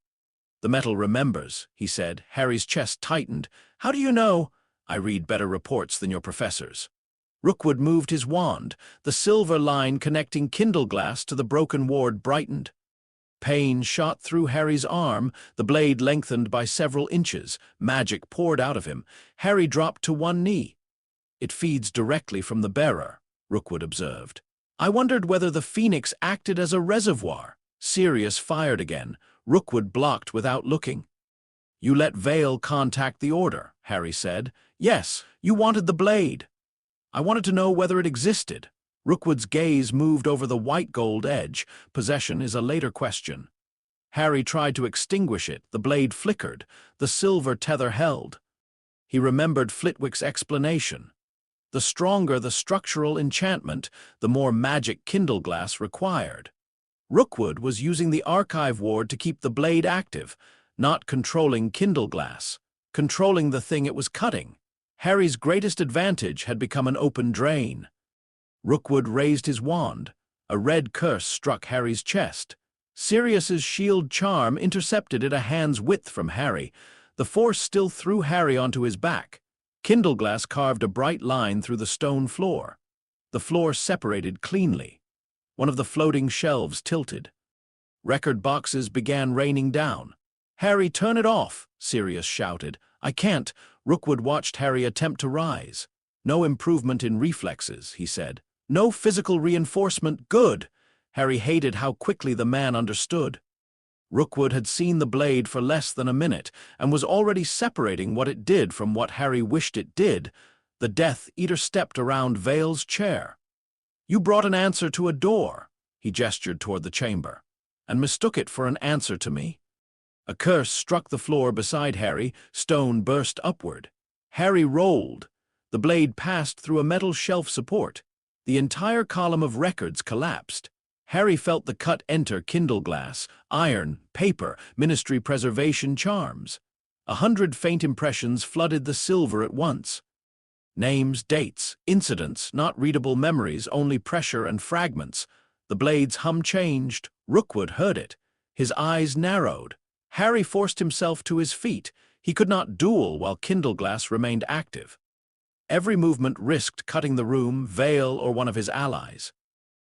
"The metal remembers," he said. Harry's chest tightened. "How do you know?" "I read better reports than your professors." Rookwood moved his wand. The silver line connecting Kindleglass to the broken ward brightened. Pain shot through Harry's arm. The blade lengthened by several inches. Magic poured out of him. Harry dropped to one knee. "It feeds directly from the bearer," Rookwood observed. "I wondered whether the phoenix acted as a reservoir." Sirius fired again. Rookwood blocked without looking. "You let Vale contact the order," Harry said. "Yes, you wanted the blade." "I wanted to know whether it existed." Rookwood's gaze moved over the white gold edge. "Possession is a later question." Harry tried to extinguish it. The blade flickered. The silver tether held. He remembered Flitwick's explanation. The stronger the structural enchantment, the more magic Kindleglass required. Rookwood was using the archive ward to keep the blade active, not controlling Kindleglass, controlling the thing it was cutting. Harry's greatest advantage had become an open drain. Rookwood raised his wand. A red curse struck Harry's chest. Sirius's shield charm intercepted it a hand's width from Harry. The force still threw Harry onto his back. Kindleglass carved a bright line through the stone floor. The floor separated cleanly. One of the floating shelves tilted. Record boxes began raining down. "Harry, turn it off," Sirius shouted. "I can't." Rookwood watched Harry attempt to rise. "No improvement in reflexes," he said. "No physical reinforcement. Good." Harry hated how quickly the man understood. Rookwood had seen the blade for less than a minute and was already separating what it did from what Harry wished it did. The Death Eater stepped around Vale's chair. "You brought an answer to a door," he gestured toward the chamber, "and mistook it for an answer to me." A curse struck the floor beside Harry. Stone burst upward. Harry rolled. The blade passed through a metal shelf support. The entire column of records collapsed. Harry felt the cut enter Kindleglass, iron, paper, ministry preservation charms. 100 faint impressions flooded the silver at once. Names, dates, incidents, not readable memories, only pressure and fragments. The blade's hum changed. Rookwood heard it. His eyes narrowed. Harry forced himself to his feet. He could not duel while Kindleglass remained active. Every movement risked cutting the room, Vale, or one of his allies.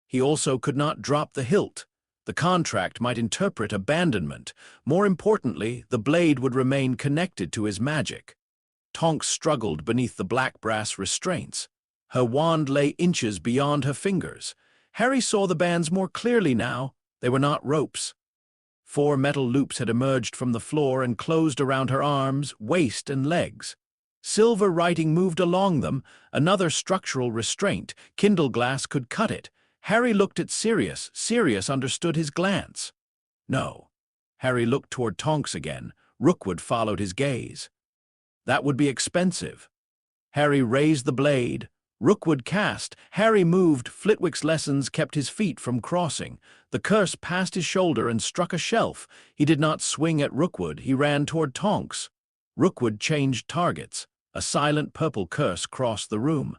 He also could not drop the hilt. The contract might interpret abandonment. More importantly, the blade would remain connected to his magic. Tonks struggled beneath the black brass restraints. Her wand lay inches beyond her fingers. Harry saw the bands more clearly now. They were not ropes. 4 metal loops had emerged from the floor and closed around her arms, waist, and legs. Silver writing moved along them, another structural restraint. Kindle glass could cut it. Harry looked at Sirius. Sirius understood his glance. No. Harry looked toward Tonks again. Rookwood followed his gaze. That would be expensive. Harry raised the blade. Rookwood cast. Harry moved. Flitwick's lessons kept his feet from crossing. The curse passed his shoulder and struck a shelf. He did not swing at Rookwood. He ran toward Tonks. Rookwood changed targets. A silent purple curse crossed the room.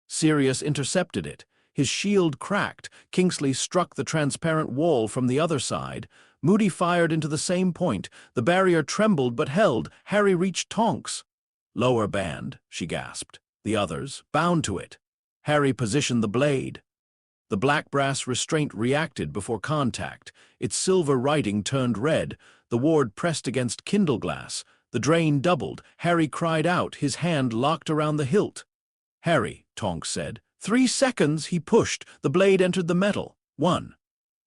Sirius intercepted it. His shield cracked. Kingsley struck the transparent wall from the other side. Moody fired into the same point. The barrier trembled but held. Harry reached Tonks. "Lower band," she gasped. The others, bound to it. Harry positioned the blade. The black brass restraint reacted before contact. Its silver writing turned red. The ward pressed against Kindle glass. The drain doubled. Harry cried out, his hand locked around the hilt. "Harry," Tonks said. 3 seconds, he pushed. The blade entered the metal. 1.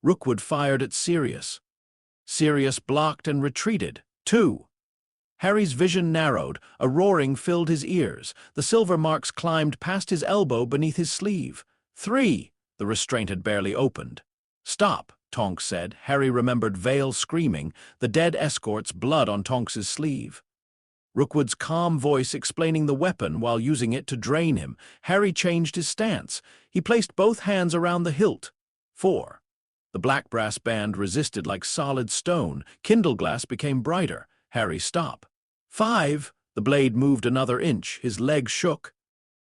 Rookwood fired at Sirius. Sirius blocked and retreated. 2. Harry's vision narrowed. A roaring filled his ears. The silver marks climbed past his elbow beneath his sleeve. 3. The restraint had barely opened. "Stop," Tonks said. Harry remembered Vale screaming, the dead escort's blood on Tonks's sleeve. Rookwood's calm voice explaining the weapon while using it to drain him. Harry changed his stance. He placed both hands around the hilt. 4. The black brass band resisted like solid stone. Kindle glass became brighter. Harry, stop. 5. The blade moved another inch. His leg shook.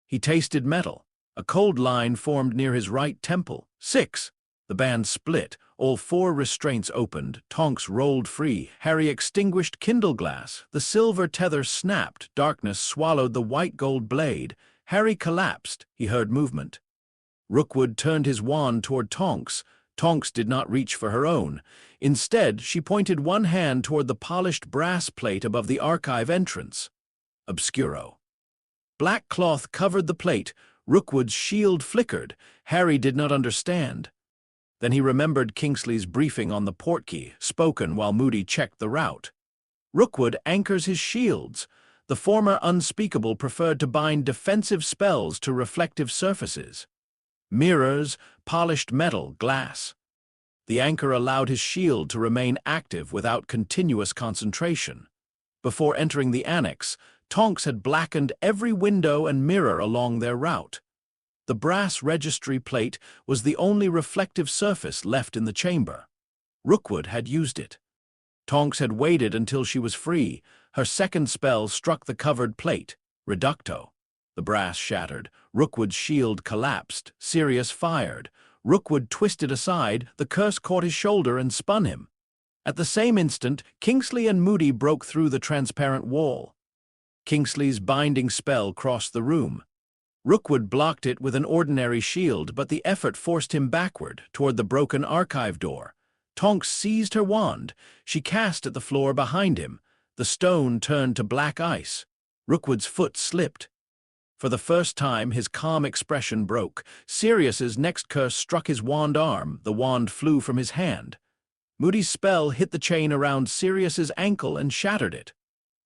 He tasted metal. A cold line formed near his right temple. 6. The band split. All 4 restraints opened. Tonks rolled free. Harry extinguished Kindle glass. The silver tether snapped. Darkness swallowed the white-gold blade. Harry collapsed. He heard movement. Rookwood turned his wand toward Tonks. Tonks did not reach for her own. Instead, she pointed one hand toward the polished brass plate above the archive entrance. Obscuro. Black cloth covered the plate. Rookwood's shield flickered. Harry did not understand. Then he remembered Kingsley's briefing on the portkey, spoken while Moody checked the route. Rookwood anchors his shields. The former unspeakable preferred to bind defensive spells to reflective surfaces. Mirrors, polished metal, glass. The anchor allowed his shield to remain active without continuous concentration. Before entering the annex, Tonks had blackened every window and mirror along their route. The brass registry plate was the only reflective surface left in the chamber. Rookwood had used it. Tonks had waited until she was free. Her second spell struck the covered plate. Reducto. The brass shattered. Rookwood's shield collapsed. Sirius fired. Rookwood twisted aside. The curse caught his shoulder and spun him. At the same instant, Kingsley and Moody broke through the transparent wall. Kingsley's binding spell crossed the room. Rookwood blocked it with an ordinary shield, but the effort forced him backward, toward the broken archive door. Tonks seized her wand. She cast at the floor behind him. The stone turned to black ice. Rookwood's foot slipped. For the first time, his calm expression broke. Sirius's next curse struck his wand arm. The wand flew from his hand. Moody's spell hit the chain around Sirius's ankle and shattered it.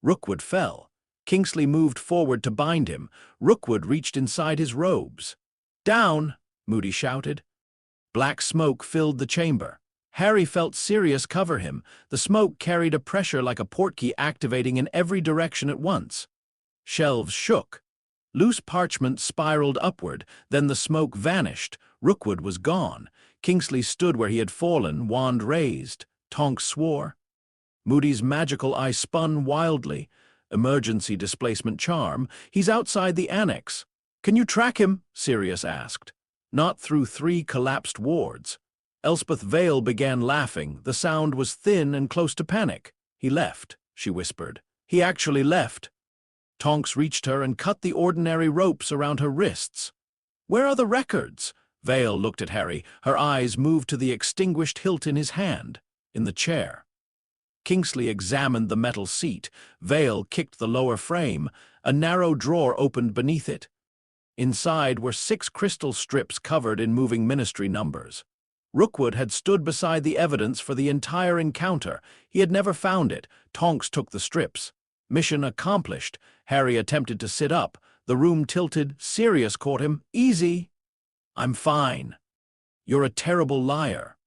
Rookwood fell. Kingsley moved forward to bind him. Rookwood reached inside his robes. "Down!" Moody shouted. Black smoke filled the chamber. Harry felt Sirius cover him. The smoke carried a pressure like a portkey activating in every direction at once. Shelves shook. Loose parchment spiraled upward. Then the smoke vanished. Rookwood was gone. Kingsley stood where he had fallen, wand raised. Tonks swore. Moody's magical eye spun wildly. Emergency displacement charm. "He's outside the annex." "Can you track him?" Sirius asked. "Not through 3 collapsed wards." Elspeth Vale began laughing. The sound was thin and close to panic. "He left," she whispered. "He actually left." Tonks reached her and cut the ordinary ropes around her wrists. "Where are the records?" Vale looked at Harry. Her eyes moved to the extinguished hilt in his hand. "In the chair." Kingsley examined the metal seat. Vale kicked the lower frame. A narrow drawer opened beneath it. Inside were 6 crystal strips covered in moving ministry numbers. Rookwood had stood beside the evidence for the entire encounter. He had never found it. Tonks took the strips. Mission accomplished. Harry attempted to sit up. The room tilted. Sirius caught him. Easy. I'm fine. You're a terrible liar.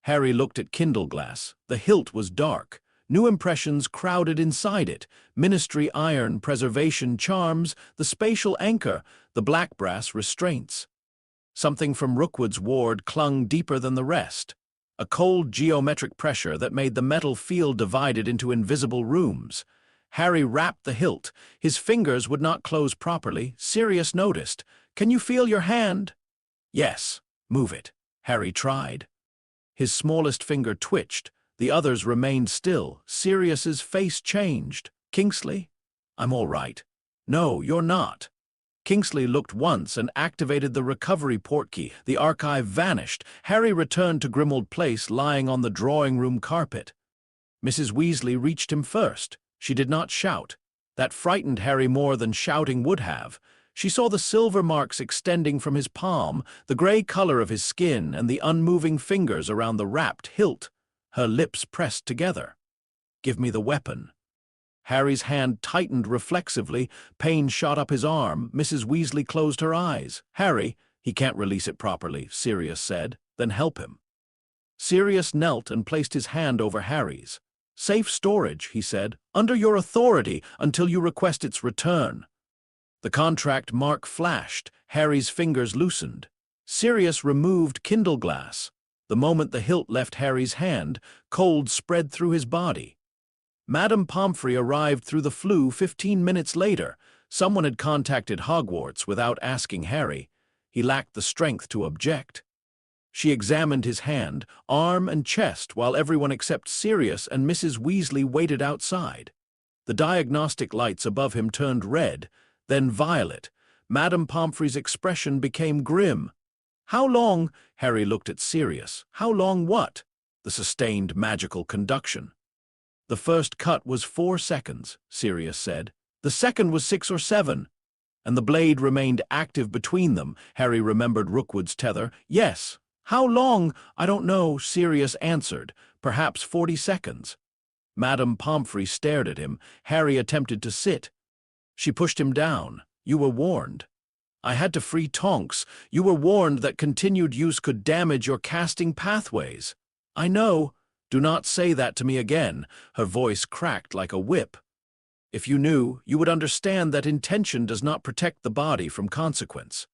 Harry looked at Kindleglass. The hilt was dark. New impressions crowded inside it. Ministry iron, preservation charms, the spatial anchor, the black brass restraints. Something from Rookwood's ward clung deeper than the rest. A cold geometric pressure that made the metal field divided into invisible rooms. Harry rapped the hilt. His fingers would not close properly. Sirius noticed. Can you feel your hand? Yes. Move it. Harry tried. His smallest finger twitched. The others remained still. Sirius's face changed. Kingsley? I'm all right. No, you're not. Kingsley looked once and activated the recovery portkey. The archive vanished. Harry returned to Grimmauld Place, lying on the drawing-room carpet. Mrs. Weasley reached him first. She did not shout. That frightened Harry more than shouting would have. She saw the silver marks extending from his palm, the gray color of his skin, and the unmoving fingers around the wrapped hilt. Her lips pressed together. Give me the weapon. Harry's hand tightened reflexively. Pain shot up his arm. Mrs. Weasley closed her eyes. Harry, he can't release it properly, Sirius said. Then help him. Sirius knelt and placed his hand over Harry's. Safe storage, he said, under your authority until you request its return. The contract mark flashed. Harry's fingers loosened. Sirius removed Kindleglass. The moment the hilt left Harry's hand, cold spread through his body. Madame Pomfrey arrived through the flue 15 minutes later. Someone had contacted Hogwarts without asking Harry. He lacked the strength to object. She examined his hand, arm and chest while everyone except Sirius and Mrs. Weasley waited outside. The diagnostic lights above him turned red, then violet. Madame Pomfrey's expression became grim. How long? Harry looked at Sirius. How long what? The sustained magical conduction. The first cut was 4 seconds, Sirius said. The second was 6 or 7. And the blade remained active between them. Harry remembered Rookwood's tether. Yes. How long? I don't know, Sirius answered. Perhaps 40 seconds. Madame Pomfrey stared at him. Harry attempted to sit. She pushed him down. You were warned. I had to free Tonks. You were warned that continued use could damage your casting pathways. I know. Do not say that to me again. Her voice cracked like a whip. If you knew, you would understand that intention does not protect the body from consequence.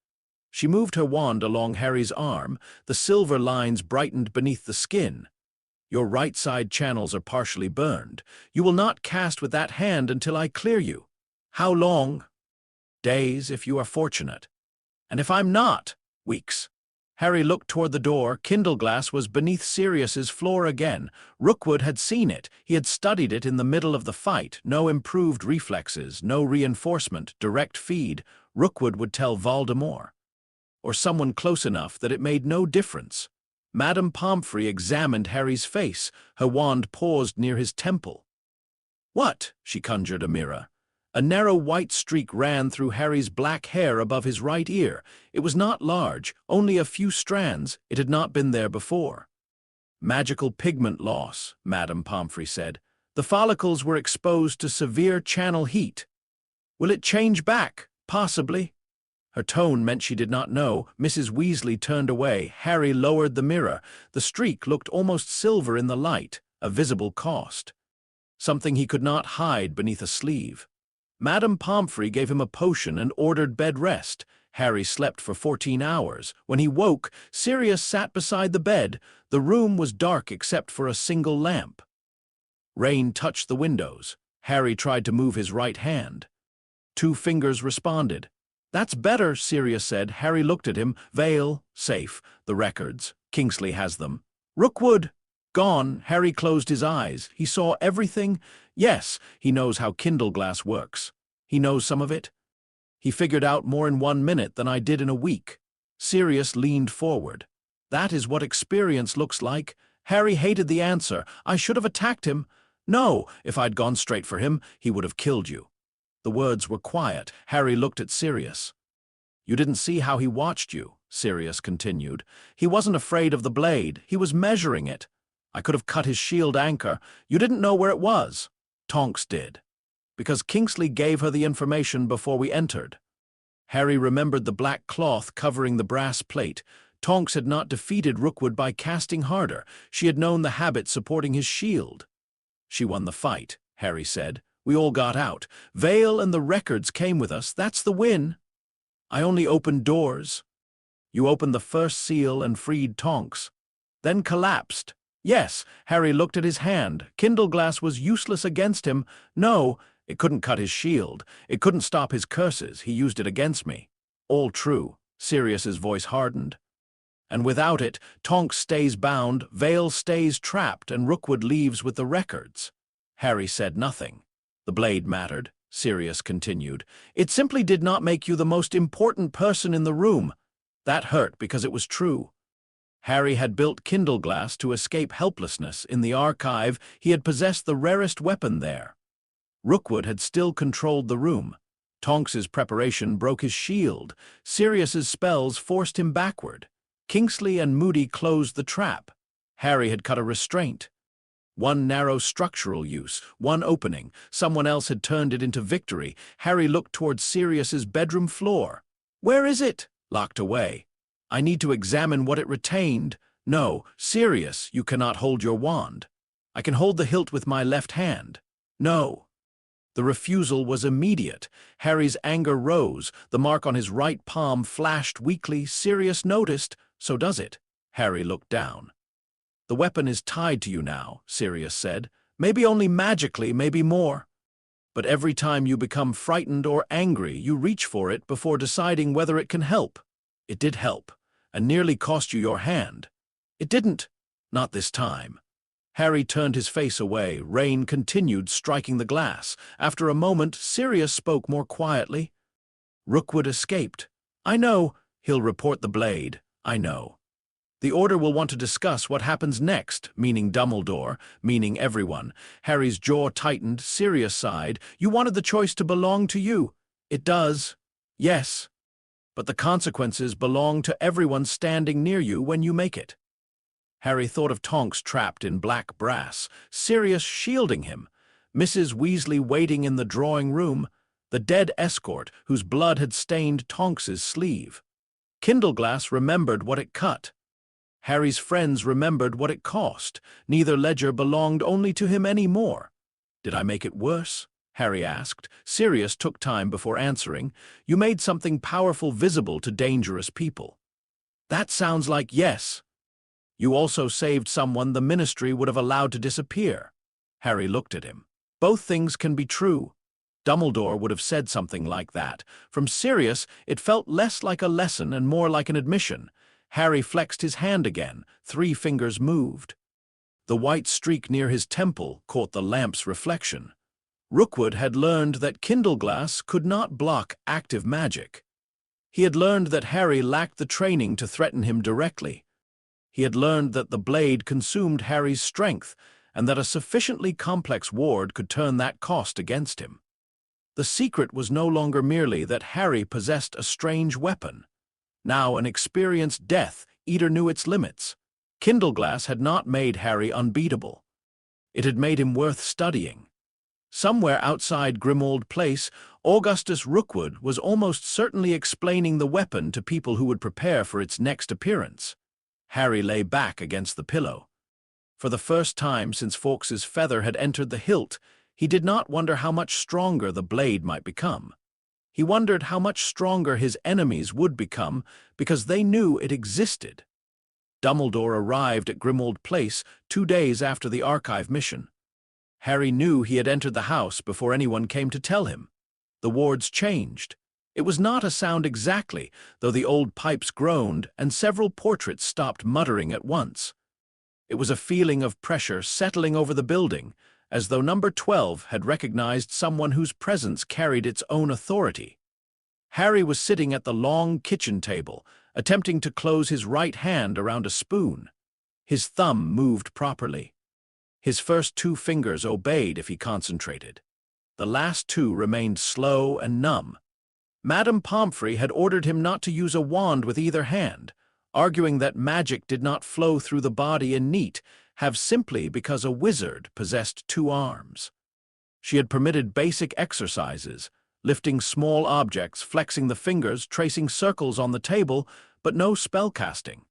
She moved her wand along Harry's arm. The silver lines brightened beneath the skin. Your right side channels are partially burned. You will not cast with that hand until I clear you. How long? Days, if you are fortunate. And if I'm not? Weeks. Harry looked toward the door. Kindleglass was beneath Sirius's floor again. Rookwood had seen it. He had studied it in the middle of the fight. No improved reflexes, no reinforcement, direct feed. Rookwood would tell Voldemort. Or someone close enough that it made no difference. Madame Pomfrey examined Harry's face. Her wand paused near his temple. What? She conjured a mirror. A narrow white streak ran through Harry's black hair above his right ear. It was not large, only a few strands. It had not been there before. Magical pigment loss, Madame Pomfrey said. The follicles were exposed to severe channel heat. Will it change back? Possibly. Her tone meant she did not know. Mrs. Weasley turned away. Harry lowered the mirror. The streak looked almost silver in the light, a visible cost. Something he could not hide beneath a sleeve. Madame Pomfrey gave him a potion and ordered bed rest. Harry slept for 14 hours. When he woke, Sirius sat beside the bed. The room was dark except for a single lamp. Rain touched the windows. Harry tried to move his right hand. 2 fingers responded. That's better, Sirius said. Harry looked at him. Vale, safe. The records. Kingsley has them. Rookwood, gone. Harry closed his eyes. He saw everything. Yes, he knows how Kindleglass works. He knows some of it. He figured out more in 1 minute than I did in a week. Sirius leaned forward. That is what experience looks like. Harry hated the answer. I should have attacked him. No, if I'd gone straight for him, he would have killed you. The words were quiet. Harry looked at Sirius. You didn't see how he watched you, Sirius continued. He wasn't afraid of the blade. He was measuring it. I could have cut his shield anchor. You didn't know where it was. Tonks did. Because Kingsley gave her the information before we entered. Harry remembered the black cloth covering the brass plate. Tonks had not defeated Rookwood by casting harder. She had known the habit supporting his shield. She won the fight, Harry said. We all got out. Vale and the records came with us. That's the win. I only opened doors. You opened the first seal and freed Tonks. Then collapsed. Yes, Harry looked at his hand. Kindleglass was useless against him. No, it couldn't cut his shield. It couldn't stop his curses. He used it against me. All true. Sirius's voice hardened. And without it, Tonks stays bound, Vale stays trapped, and Rookwood leaves with the records. Harry said nothing. The blade mattered, Sirius continued. It simply did not make you the most important person in the room. That hurt because it was true. Harry had built Kindleglass to escape helplessness. In the archive, he had possessed the rarest weapon there. Rookwood had still controlled the room. Tonks's preparation broke his shield. Sirius's spells forced him backward. Kingsley and Moody closed the trap. Harry had cut a restraint. One narrow structural use, one opening. Someone else had turned it into victory. Harry looked towards Sirius's bedroom floor. Where is it? Locked away. I need to examine what it retained. No, Sirius, you cannot hold your wand. I can hold the hilt with my left hand. No. The refusal was immediate. Harry's anger rose. The mark on his right palm flashed weakly. Sirius noticed. So does it. Harry looked down. The weapon is tied to you now, Sirius said. Maybe only magically, maybe more. But every time you become frightened or angry, you reach for it before deciding whether it can help. It did help, and nearly cost you your hand. It didn't. Not this time. Harry turned his face away. Rain continued striking the glass. After a moment, Sirius spoke more quietly. Rookwood escaped. I know. He'll report the blade. I know. The Order will want to discuss what happens next, meaning Dumbledore, meaning everyone. Harry's jaw tightened. Sirius sighed. You wanted the choice to belong to you. It does. Yes. But the consequences belong to everyone standing near you when you make it. Harry thought of Tonks trapped in black brass, Sirius shielding him, Mrs. Weasley waiting in the drawing room, the dead escort whose blood had stained Tonks's sleeve. Kindleglass remembered what it cut. Harry's friends remembered what it cost. Neither ledger belonged only to him anymore. Did I make it worse? Harry asked. Sirius took time before answering. You made something powerful visible to dangerous people. That sounds like yes. You also saved someone the Ministry would have allowed to disappear. Harry looked at him. Both things can be true. Dumbledore would have said something like that. From Sirius, it felt less like a lesson and more like an admission. Harry flexed his hand again. 3 fingers moved. The white streak near his temple caught the lamp's reflection. Rookwood had learned that Kindleglass could not block active magic. He had learned that Harry lacked the training to threaten him directly. He had learned that the blade consumed Harry's strength, and that a sufficiently complex ward could turn that cost against him. The secret was no longer merely that Harry possessed a strange weapon. Now an experienced Death Eater knew its limits. Kindleglass had not made Harry unbeatable. It had made him worth studying. Somewhere outside Grimmauld Place, Augustus Rookwood was almost certainly explaining the weapon to people who would prepare for its next appearance. Harry lay back against the pillow. For the first time since Fawkes's feather had entered the hilt, he did not wonder how much stronger the blade might become. He wondered how much stronger his enemies would become because they knew it existed. Dumbledore arrived at Grimmauld Place 2 days after the archive mission. Harry knew he had entered the house before anyone came to tell him. The wards changed. It was not a sound exactly, though the old pipes groaned and several portraits stopped muttering at once. It was a feeling of pressure settling over the building, as though number 12 had recognized someone whose presence carried its own authority. Harry was sitting at the long kitchen table, attempting to close his right hand around a spoon. His thumb moved properly. His first 2 fingers obeyed if he concentrated. The last 2 remained slow and numb. Madame Pomfrey had ordered him not to use a wand with either hand, arguing that magic did not flow through the body in neat, have simply because a wizard possessed 2 arms. She had permitted basic exercises, lifting small objects, flexing the fingers, tracing circles on the table, but no spellcasting.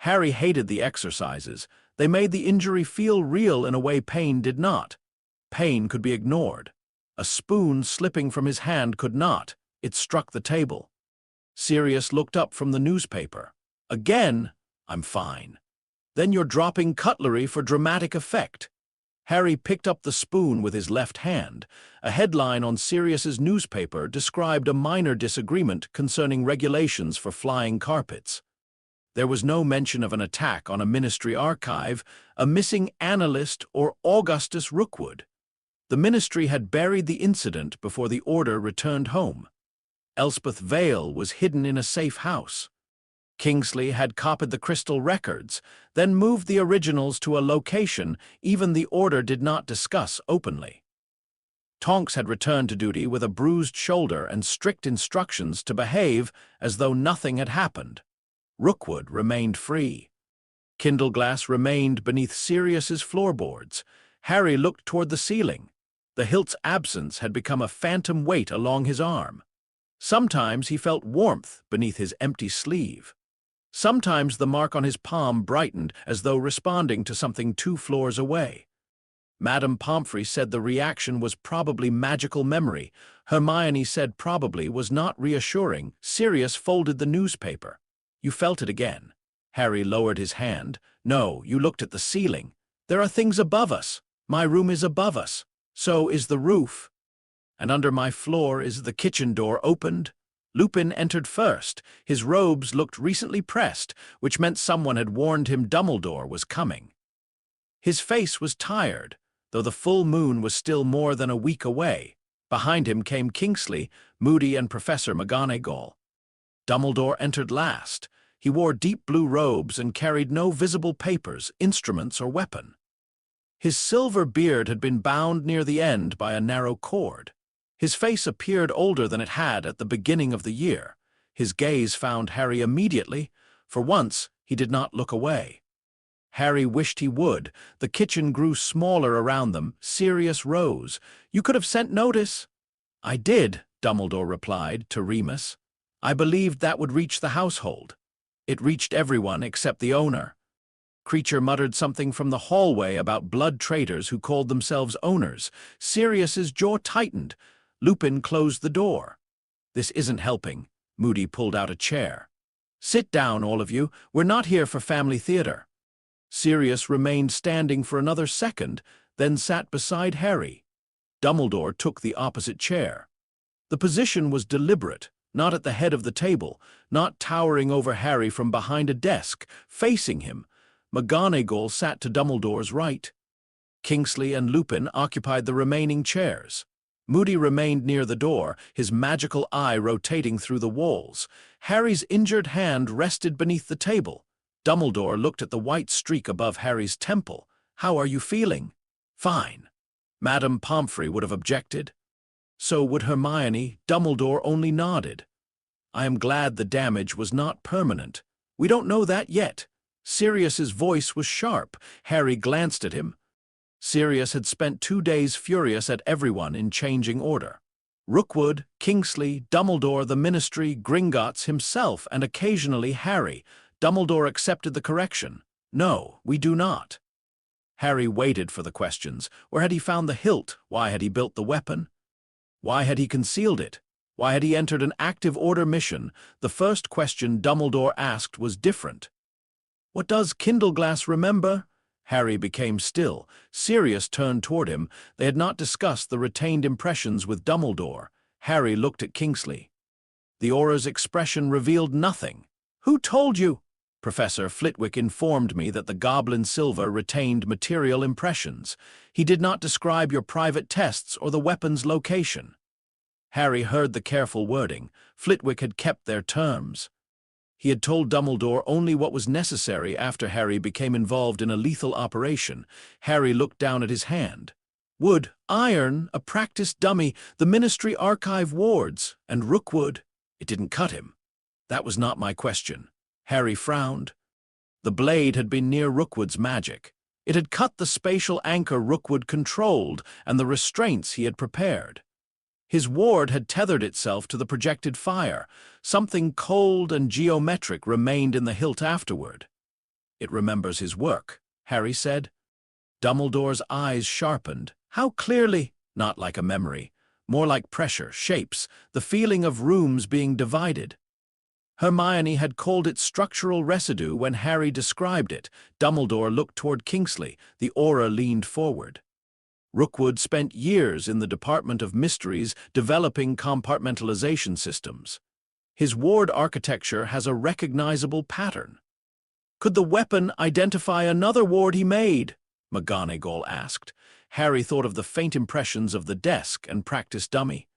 Harry hated the exercises. They made the injury feel real in a way pain did not. Pain could be ignored. A spoon slipping from his hand could not. It struck the table. Sirius looked up from the newspaper. Again, I'm fine. Then you're dropping cutlery for dramatic effect. Harry picked up the spoon with his left hand. A headline on Sirius's newspaper described a minor disagreement concerning regulations for flying carpets. There was no mention of an attack on a ministry archive, a missing analyst, or Augustus Rookwood. The ministry had buried the incident before the order returned home. Elspeth Vale was hidden in a safe house. Kingsley had copied the crystal records, then moved the originals to a location even the order did not discuss openly. Tonks had returned to duty with a bruised shoulder and strict instructions to behave as though nothing had happened. Rookwood remained free. Kindleglass remained beneath Sirius's floorboards. Harry looked toward the ceiling. The hilt's absence had become a phantom weight along his arm. Sometimes he felt warmth beneath his empty sleeve. Sometimes the mark on his palm brightened as though responding to something 2 floors away. Madame Pomfrey said the reaction was probably magical memory. Hermione said probably was not reassuring. Sirius folded the newspaper. You felt it again. Harry lowered his hand. No, you looked at the ceiling. There are things above us. My room is above us. So is the roof. And under my floor is the kitchen door opened. Lupin entered first. His robes looked recently pressed, which meant someone had warned him Dumbledore was coming. His face was tired, though the full moon was still more than a week away. Behind him came Kingsley, Moody, and Professor McGonagall. Dumbledore entered last. He wore deep blue robes and carried no visible papers, instruments, or weapon. His silver beard had been bound near the end by a narrow cord. His face appeared older than it had at the beginning of the year. His gaze found Harry immediately. For once, he did not look away. Harry wished he would. The kitchen grew smaller around them. Sirius rose. You could have sent notice. I did, Dumbledore replied to Remus. I believed that would reach the household. It reached everyone except the owner. Creature muttered something from the hallway about blood traitors who called themselves owners. Sirius's jaw tightened. Lupin closed the door. This isn't helping. Moody pulled out a chair. Sit down, all of you. We're not here for family theater. Sirius remained standing for another second, then sat beside Harry. Dumbledore took the opposite chair. The position was deliberate, not at the head of the table, not towering over Harry from behind a desk, facing him. McGonagall sat to Dumbledore's right. Kingsley and Lupin occupied the remaining chairs. Moody remained near the door, his magical eye rotating through the walls. Harry's injured hand rested beneath the table. Dumbledore looked at the white streak above Harry's temple. How are you feeling? Fine. Madame Pomfrey would have objected. So would Hermione. Dumbledore only nodded. I am glad the damage was not permanent. We don't know that yet. Sirius's voice was sharp. Harry glanced at him. Sirius had spent 2 days furious at everyone in changing order. Rookwood, Kingsley, Dumbledore, the Ministry, Gringotts himself, and occasionally Harry. Dumbledore accepted the correction. No, we do not. Harry waited for the questions. Where had he found the hilt? Why had he built the weapon? Why had he concealed it? Why had he entered an active order mission? The first question Dumbledore asked was different. What does Kindleglass remember? Harry became still. Sirius turned toward him. They had not discussed the retained impressions with Dumbledore. Harry looked at Kingsley. The aura's expression revealed nothing. Who told you? Professor Flitwick informed me that the goblin-silver retained material impressions. He did not describe your private tests or the weapon's location. Harry heard the careful wording. Flitwick had kept their terms. He had told Dumbledore only what was necessary after Harry became involved in a lethal operation. Harry looked down at his hand. Wood, iron, a practice dummy, the Ministry Archive wards, and Rookwood. It didn't cut him. That was not my question. Harry frowned. The blade had been near Rookwood's magic. It had cut the spatial anchor Rookwood controlled and the restraints he had prepared. His ward had tethered itself to the projected fire. Something cold and geometric remained in the hilt afterward. It remembers his work, Harry said. Dumbledore's eyes sharpened. How clearly? Not like a memory. More like pressure, shapes, the feeling of rooms being divided. Hermione had called it structural residue when Harry described it. Dumbledore looked toward Kingsley. The aura leaned forward. Rookwood spent years in the Department of Mysteries developing compartmentalization systems. His ward architecture has a recognizable pattern. Could the weapon identify another ward he made? McGonagall asked. Harry thought of the faint impressions of the desk and practice dummy.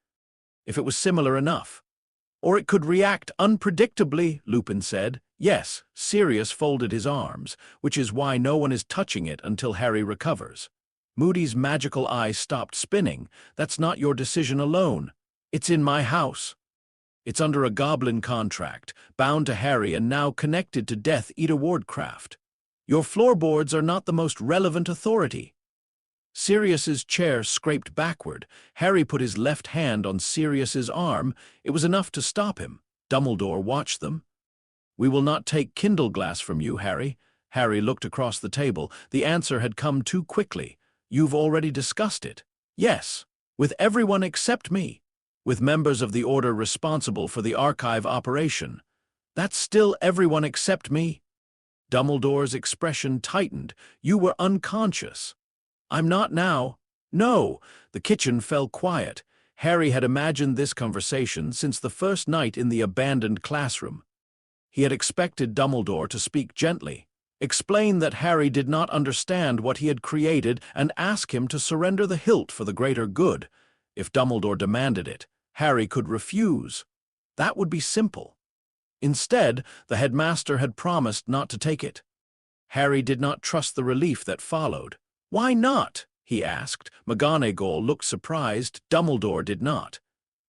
If it was similar enough. Or it could react unpredictably, Lupin said. Yes, Sirius folded his arms, which is why no one is touching it until Harry recovers. Moody's magical eye stopped spinning. That's not your decision alone. It's in my house. It's under a goblin contract, bound to Harry and now connected to Death Eater Wardcraft. Your floorboards are not the most relevant authority. Sirius's chair scraped backward. Harry put his left hand on Sirius's arm. It was enough to stop him. Dumbledore watched them. We will not take Kindleglass from you, Harry. Harry looked across the table. The answer had come too quickly. You've already discussed it. Yes, with everyone except me. With members of the Order responsible for the archive operation. That's still everyone except me. Dumbledore's expression tightened. You were unconscious. I'm not now. No. The kitchen fell quiet. Harry had imagined this conversation since the first night in the abandoned classroom. He had expected Dumbledore to speak gently, explain that Harry did not understand what he had created, and ask him to surrender the hilt for the greater good. If Dumbledore demanded it, Harry could refuse. That would be simple. Instead, the headmaster had promised not to take it. Harry did not trust the relief that followed. Why not? He asked. McGonagall looked surprised. Dumbledore did not.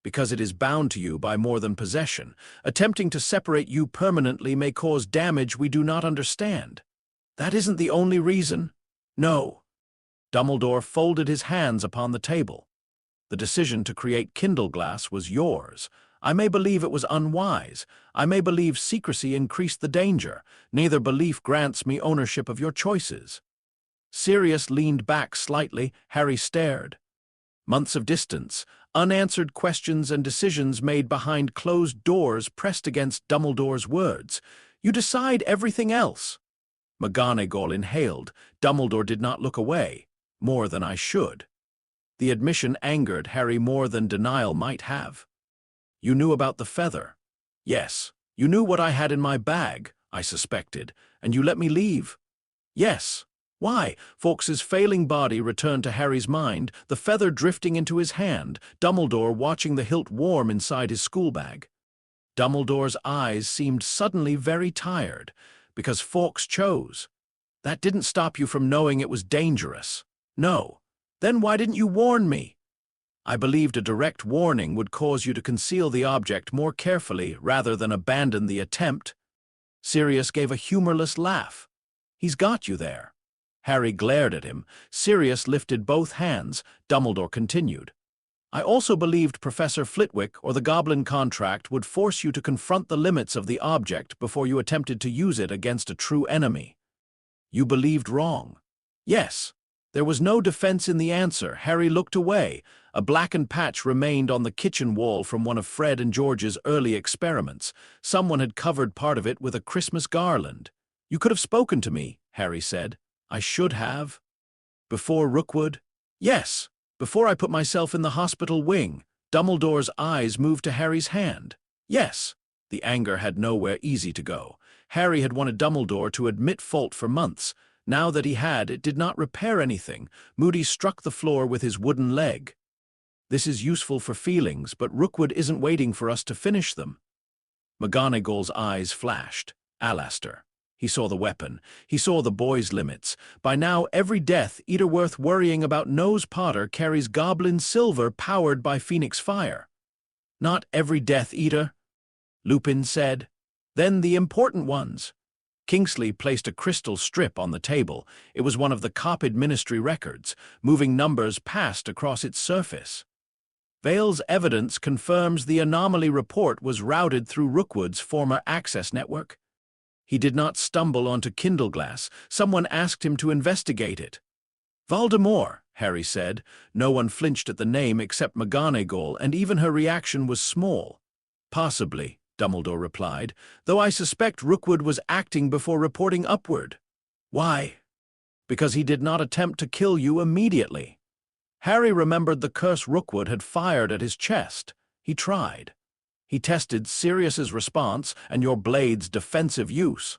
Because it is bound to you by more than possession. Attempting to separate you permanently may cause damage we do not understand. That isn't the only reason. No. Dumbledore folded his hands upon the table. The decision to create Kindleglass was yours. I may believe it was unwise. I may believe secrecy increased the danger. Neither belief grants me ownership of your choices. Sirius leaned back slightly. Harry stared. Months of distance, unanswered questions and decisions made behind closed doors pressed against Dumbledore's words. You decide everything else. McGonagall inhaled. Dumbledore did not look away. More than I should. The admission angered Harry more than denial might have. You knew about the feather. Yes. You knew what I had in my bag, I suspected, and you let me leave. Yes. Why? Fawkes's failing body returned to Harry's mind, the feather drifting into his hand, Dumbledore watching the hilt warm inside his schoolbag. Dumbledore's eyes seemed suddenly very tired, because Fawkes chose. That didn't stop you from knowing it was dangerous. No. Then why didn't you warn me? I believed a direct warning would cause you to conceal the object more carefully rather than abandon the attempt. Sirius gave a humorless laugh. He's got you there. Harry glared at him. Sirius lifted both hands. Dumbledore continued. I also believed Professor Flitwick or the Goblin contract would force you to confront the limits of the object before you attempted to use it against a true enemy. You believed wrong. Yes. There was no defense in the answer. Harry looked away. A blackened patch remained on the kitchen wall from one of Fred and George's early experiments. Someone had covered part of it with a Christmas garland. You could have spoken to me, Harry said. I should have. Before Rookwood? Yes, before I put myself in the hospital wing. Dumbledore's eyes moved to Harry's hand. Yes. The anger had nowhere easy to go. Harry had wanted Dumbledore to admit fault for months. Now that he had, it did not repair anything. Moody struck the floor with his wooden leg. This is useful for feelings, but Rookwood isn't waiting for us to finish them. McGonagall's eyes flashed. Alastair. He saw the weapon. He saw the boy's limits. By now, every Death Eater worth worrying about knows Potter carries goblin-silver powered by Phoenix fire. Not every Death Eater, Lupin said. Then the important ones. Kingsley placed a crystal strip on the table. It was one of the copied Ministry records. Moving numbers passed across its surface. Vale's evidence confirms the anomaly report was routed through Rookwood's former access network. He did not stumble onto Kindleglass. Someone asked him to investigate it. Voldemort, Harry said. No one flinched at the name except McGonagall, and even her reaction was small. Possibly, Dumbledore replied, though I suspect Rookwood was acting before reporting upward. Why? Because he did not attempt to kill you immediately. Harry remembered the curse Rookwood had fired at his chest. He tried. He tested Sirius's response and your blade's defensive use.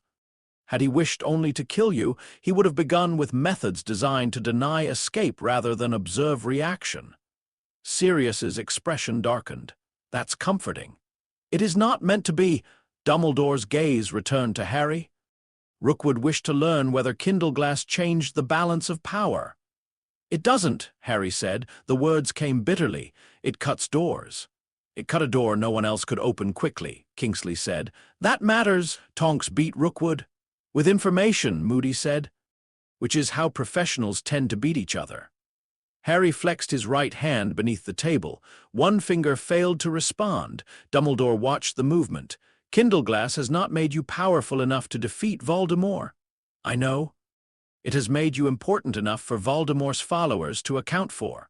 Had he wished only to kill you, he would have begun with methods designed to deny escape rather than observe reaction. Sirius's expression darkened. That's comforting. It is not meant to be. Dumbledore's gaze returned to Harry. Rookwood wished to learn whether Kindleglass changed the balance of power. It doesn't, Harry said. The words came bitterly. It cuts doors. It cut a door no one else could open quickly, Kingsley said. That matters, Tonks beat Rookwood. With information, Moody said. Which is how professionals tend to beat each other. Harry flexed his right hand beneath the table. One finger failed to respond. Dumbledore watched the movement. Kindleglass has not made you powerful enough to defeat Voldemort. I know. It has made you important enough for Voldemort's followers to account for.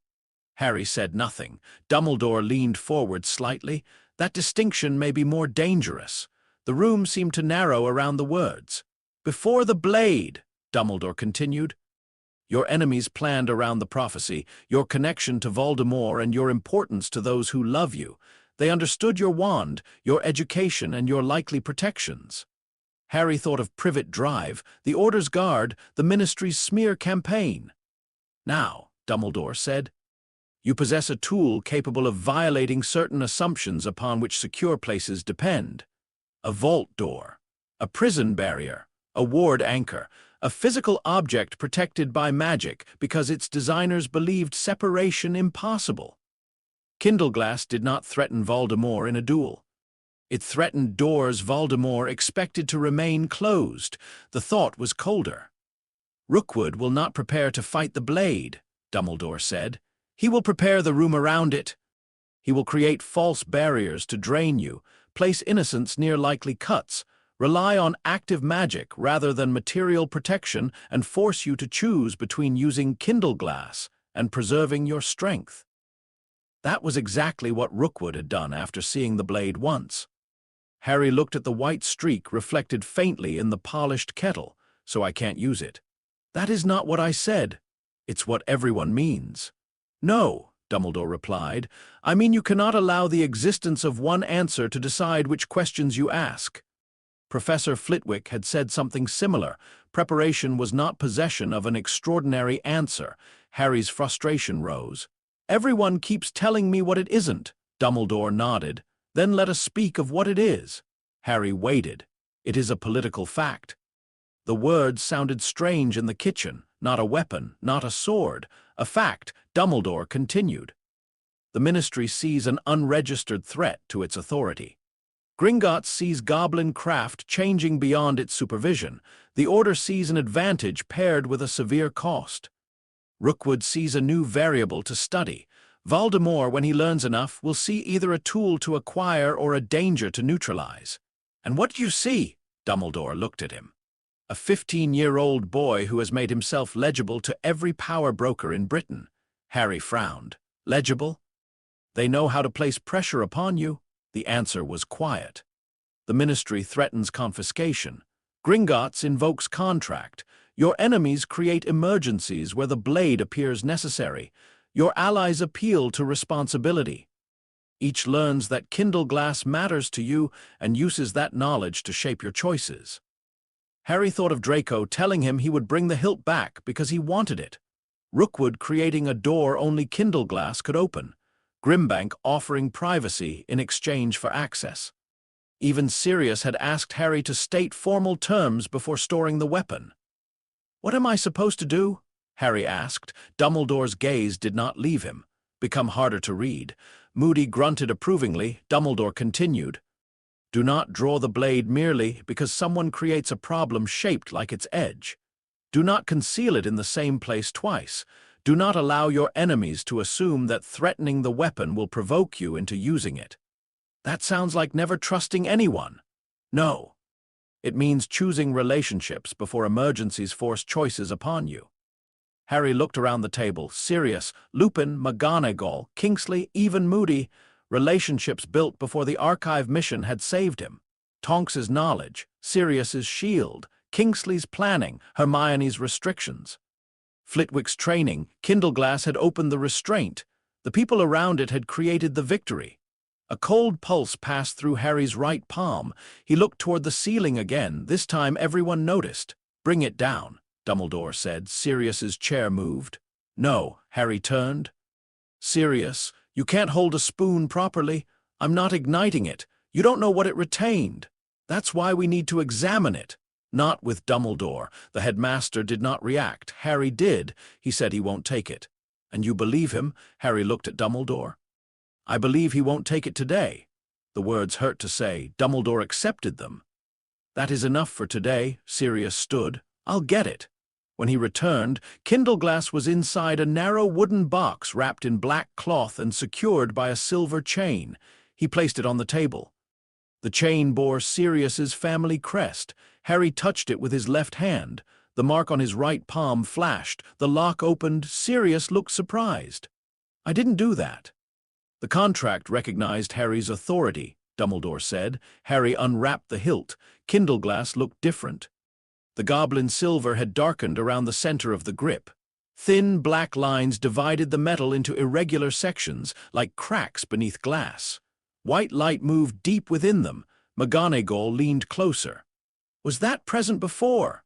Harry said nothing. Dumbledore leaned forward slightly. That distinction may be more dangerous. The room seemed to narrow around the words. Before the blade, Dumbledore continued. Your enemies planned around the prophecy, your connection to Voldemort and your importance to those who love you. They understood your wand, your education, and your likely protections. Harry thought of Privet Drive, the Order's Guard, the Ministry's smear campaign. Now, Dumbledore said, you possess a tool capable of violating certain assumptions upon which secure places depend. A vault door, a prison barrier, a ward anchor, a physical object protected by magic because its designers believed separation impossible. Kindleglass did not threaten Voldemort in a duel. It threatened doors Voldemort expected to remain closed. The thought was colder. Rookwood will not prepare to fight the blade, Dumbledore said. He will prepare the room around it. He will create false barriers to drain you, place innocents near likely cuts, rely on active magic rather than material protection, and force you to choose between using Kindleglass and preserving your strength. That was exactly what Rookwood had done after seeing the blade once. Harry looked at the white streak reflected faintly in the polished kettle, so I can't use it. That is not what I said. It's what everyone means. No, Dumbledore replied. I mean you cannot allow the existence of one answer to decide which questions you ask. Professor Flitwick had said something similar. Preparation was not possession of an extraordinary answer. Harry's frustration rose. Everyone keeps telling me what it isn't. Dumbledore nodded. Then let us speak of what it is. Harry waited. It is a political fact. The words sounded strange in the kitchen. Not a weapon, not a sword. A fact, Dumbledore continued. The Ministry sees an unregistered threat to its authority. Gringotts sees goblin craft changing beyond its supervision. The Order sees an advantage paired with a severe cost. Rookwood sees a new variable to study. Voldemort, when he learns enough, will see either a tool to acquire or a danger to neutralize. And what do you see? Dumbledore looked at him. A 15-year-old boy who has made himself legible to every power broker in Britain. Harry frowned. Legible? They know how to place pressure upon you? The answer was quiet. The Ministry threatens confiscation. Gringotts invokes contract. Your enemies create emergencies where the blade appears necessary. Your allies appeal to responsibility. Each learns that Kindleglass matters to you and uses that knowledge to shape your choices. Harry thought of Draco telling him he would bring the hilt back because he wanted it. Rookwood creating a door only Kindleglass could open. Grimbank offering privacy in exchange for access. Even Sirius had asked Harry to state formal terms before storing the weapon. "What am I supposed to do?" Harry asked. Dumbledore's gaze did not leave him, become harder to read. Moody grunted approvingly. Dumbledore continued, "Do not draw the blade merely because someone creates a problem shaped like its edge. Do not conceal it in the same place twice. Do not allow your enemies to assume that threatening the weapon will provoke you into using it. That sounds like never trusting anyone." "No. It means choosing relationships before emergencies force choices upon you." Harry looked around the table. Sirius, Lupin, McGonagall, Kingsley, even Moody. Relationships built before the archive mission had saved him. Tonks's knowledge, Sirius's shield, Kingsley's planning, Hermione's restrictions. Flitwick's training, Kindleglass had opened the restraint. The people around it had created the victory. A cold pulse passed through Harry's right palm. He looked toward the ceiling again. This time everyone noticed. "Bring it down," Dumbledore said. Sirius's chair moved. "No," Harry turned. "Sirius, you can't hold a spoon properly. I'm not igniting it. You don't know what it retained. That's why we need to examine it." Not with Dumbledore. The headmaster did not react. Harry did. He said he won't take it. "And you believe him?" Harry looked at Dumbledore. "I believe he won't take it today." The words hurt to say. Dumbledore accepted them. "That is enough for today." Sirius stood. "I'll get it." When he returned, Kindleglass was inside a narrow wooden box wrapped in black cloth and secured by a silver chain. He placed it on the table. The chain bore Sirius's family crest. Harry touched it with his left hand. The mark on his right palm flashed. The lock opened. Sirius looked surprised. "I didn't do that." "The contract recognized Harry's authority," Dumbledore said. Harry unwrapped the hilt. Kindleglass looked different. The goblin-silver had darkened around the center of the grip. Thin black lines divided the metal into irregular sections, like cracks beneath glass. White light moved deep within them. McGonagall leaned closer. "Was that present before?"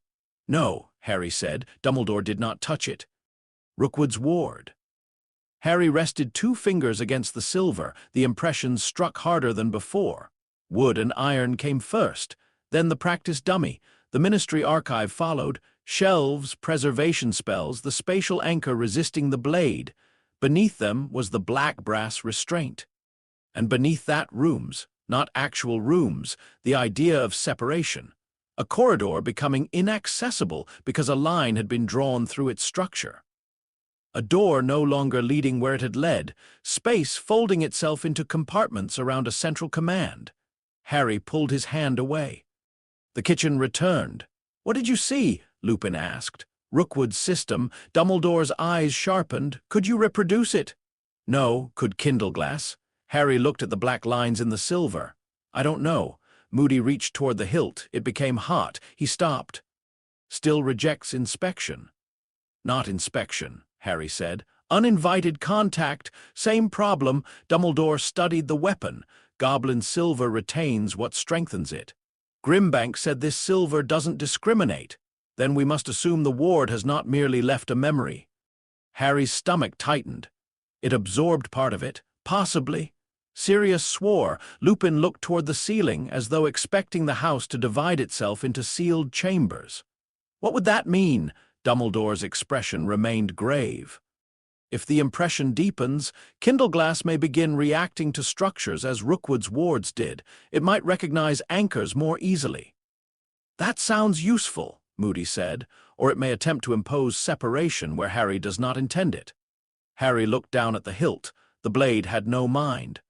"No," Harry said. Dumbledore did not touch it. "Rookwood's ward." Harry rested 2 fingers against the silver. The impressions struck harder than before. Wood and iron came first, then the practice dummy. The Ministry archive followed. Shelves, preservation spells, the spatial anchor resisting the blade. Beneath them was the black brass restraint. And beneath that rooms, not actual rooms, the idea of separation. A corridor becoming inaccessible because a line had been drawn through its structure. A door no longer leading where it had led, space folding itself into compartments around a central command. Harry pulled his hand away. The kitchen returned. "What did you see?" Lupin asked. "Rookwood's system." Dumbledore's eyes sharpened. "Could you reproduce it?" "No." "Could Kindleglass?" Harry looked at the black lines in the silver. "I don't know." Moody reached toward the hilt. It became hot. He stopped. "Still rejects inspection." "Not inspection," Harry said. "Uninvited contact. Same problem." Dumbledore studied the weapon. Goblin-silver retains what strengthens it. Grimbank said this silver doesn't discriminate. Then we must assume the ward has not merely left a memory. Harry's stomach tightened. It absorbed part of it. Possibly. Sirius swore. Lupin looked toward the ceiling, as though expecting the house to divide itself into sealed chambers. "What would that mean?" Dumbledore's expression remained grave. "If the impression deepens, Kindleglass may begin reacting to structures as Rookwood's wards did. It might recognize anchors more easily." "That sounds useful," Moody said, "or it may attempt to impose separation where Harry does not intend it." Harry looked down at the hilt. The blade had no mind.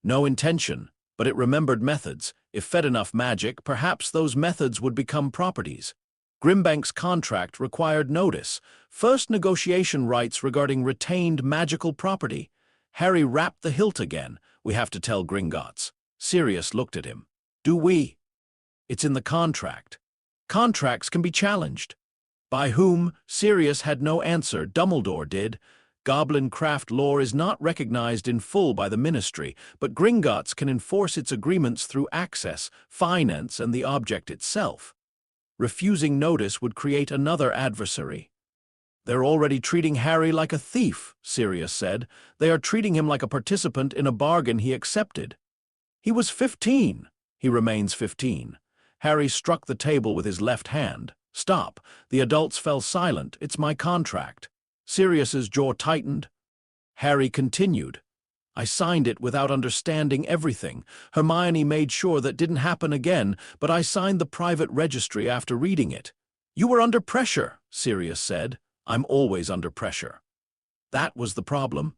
No intention, but it remembered methods. If fed enough magic, perhaps those methods would become properties. Grimbank's contract required notice. First negotiation rights regarding retained magical property. Harry wrapped the hilt again. "We have to tell Gringotts." Sirius looked at him. "Do we?" "It's in the contract." "Contracts can be challenged." "By whom?" Sirius had no answer. Dumbledore did. Goblin craft lore is not recognized in full by the Ministry, but Gringotts can enforce its agreements through access, finance, and the object itself. Refusing notice would create another adversary. "They're already treating Harry like a thief," Sirius said. "They are treating him like a participant in a bargain he accepted." "He was 15. He remains 15. Harry struck the table with his left hand. Stop. The adults fell silent. It's my contract. Sirius's jaw tightened. Harry continued. I signed it without understanding everything. Hermione made sure that didn't happen again, but I signed the private registry after reading it. You were under pressure, Sirius said. I'm always under pressure. That was the problem.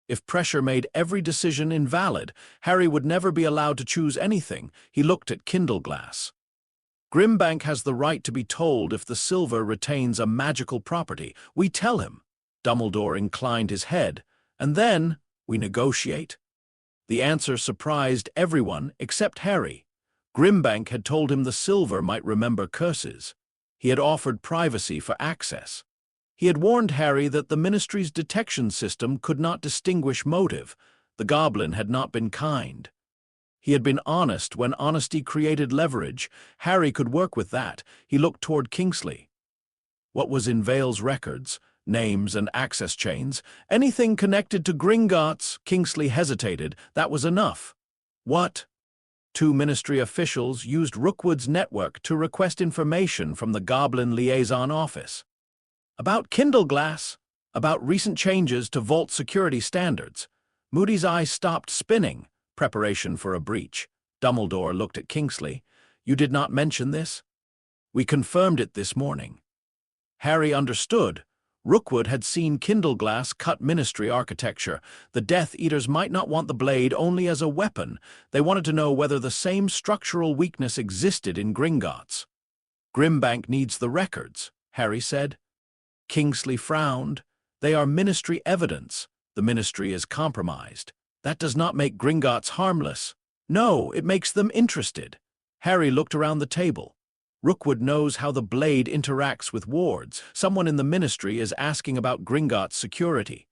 If pressure made every decision invalid, Harry would never be allowed to choose anything. He looked at Kindleglass. Grimbank has the right to be told if the silver retains a magical property. We tell him. Dumbledore inclined his head. And then we negotiate. The answer surprised everyone except Harry. Grimbank had told him the silver might remember curses. He had offered privacy for access. He had warned Harry that the Ministry's detection system could not distinguish motive. The goblin had not been kind. He had been honest when honesty created leverage. Harry could work with that. He looked toward Kingsley. What was in Vale's records? Names and access chains. Anything connected to Gringotts? Kingsley hesitated. That was enough. What? 2 Ministry officials used Rookwood's network to request information from the Goblin Liaison Office. About Kindleglass, about recent changes to Vault security standards. Moody's eyes stopped spinning, preparation for a breach. Dumbledore looked at Kingsley. You did not mention this? We confirmed it this morning. Harry understood. Rookwood had seen Kindleglass cut Ministry architecture. The Death Eaters might not want the blade only as a weapon. They wanted to know whether the same structural weakness existed in Gringotts. Grimbank needs the records, Harry said. Kingsley frowned. They are Ministry evidence. The Ministry is compromised. That does not make Gringotts harmless. No, it makes them interested. Harry looked around the table. Rookwood knows how the blade interacts with wards. Someone in the Ministry is asking about Gringotts' security.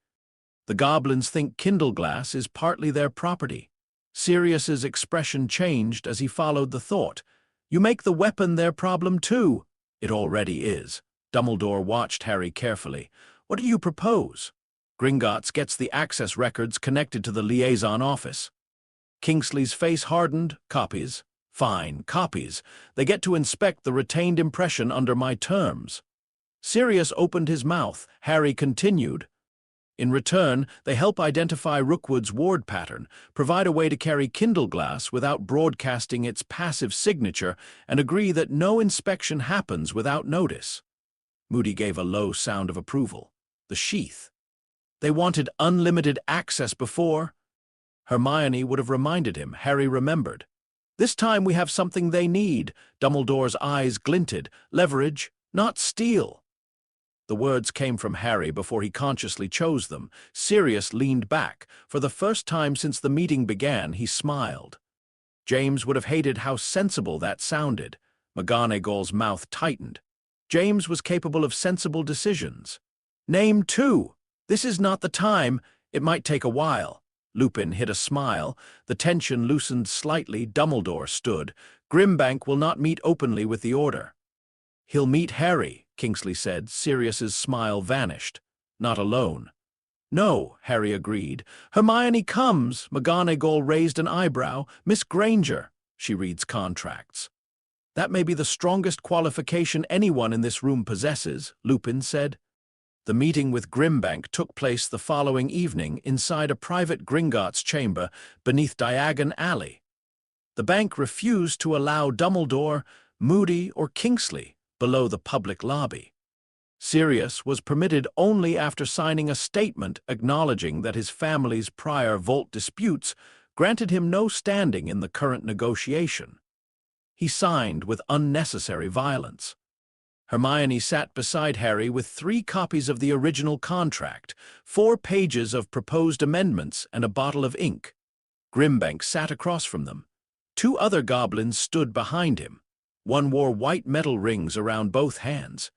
The goblins think Kindleglass is partly their property. Sirius's expression changed as he followed the thought. You make the weapon their problem too. It already is. Dumbledore watched Harry carefully. What do you propose? Gringotts gets the access records connected to the liaison office. Kingsley's face hardened. Copies. Fine, copies. They get to inspect the retained impression under my terms. Sirius opened his mouth. Harry continued. In return, they help identify Rookwood's ward pattern, provide a way to carry Kindleglass without broadcasting its passive signature, and agree that no inspection happens without notice. Moody gave a low sound of approval. The sheath. They wanted unlimited access before. Hermione would have reminded him. Harry remembered. This time we have something they need. Dumbledore's eyes glinted. Leverage, not steal. The words came from Harry before he consciously chose them. Sirius leaned back. For the first time since the meeting began, he smiled. James would have hated how sensible that sounded. McGonagall's mouth tightened. James was capable of sensible decisions. Name 2. This is not the time. It might take a while. Lupin hid a smile. The tension loosened slightly. Dumbledore stood. Grimbank will not meet openly with the Order. He'll meet Harry, Kingsley said. Sirius's smile vanished. Not alone. No, Harry agreed. Hermione comes. McGonagall raised an eyebrow. Miss Granger. She reads contracts. That may be the strongest qualification anyone in this room possesses, Lupin said. The meeting with Grimbank took place the following evening inside a private Gringotts chamber beneath Diagon Alley. The bank refused to allow Dumbledore, Moody, or Kingsley below the public lobby. Sirius was permitted only after signing a statement acknowledging that his family's prior Vault disputes granted him no standing in the current negotiation. He signed with unnecessary violence. Hermione sat beside Harry with 3 copies of the original contract, 4 pages of proposed amendments, and a bottle of ink. Grimbank sat across from them. 2 other goblins stood behind him. One wore white metal rings around both hands.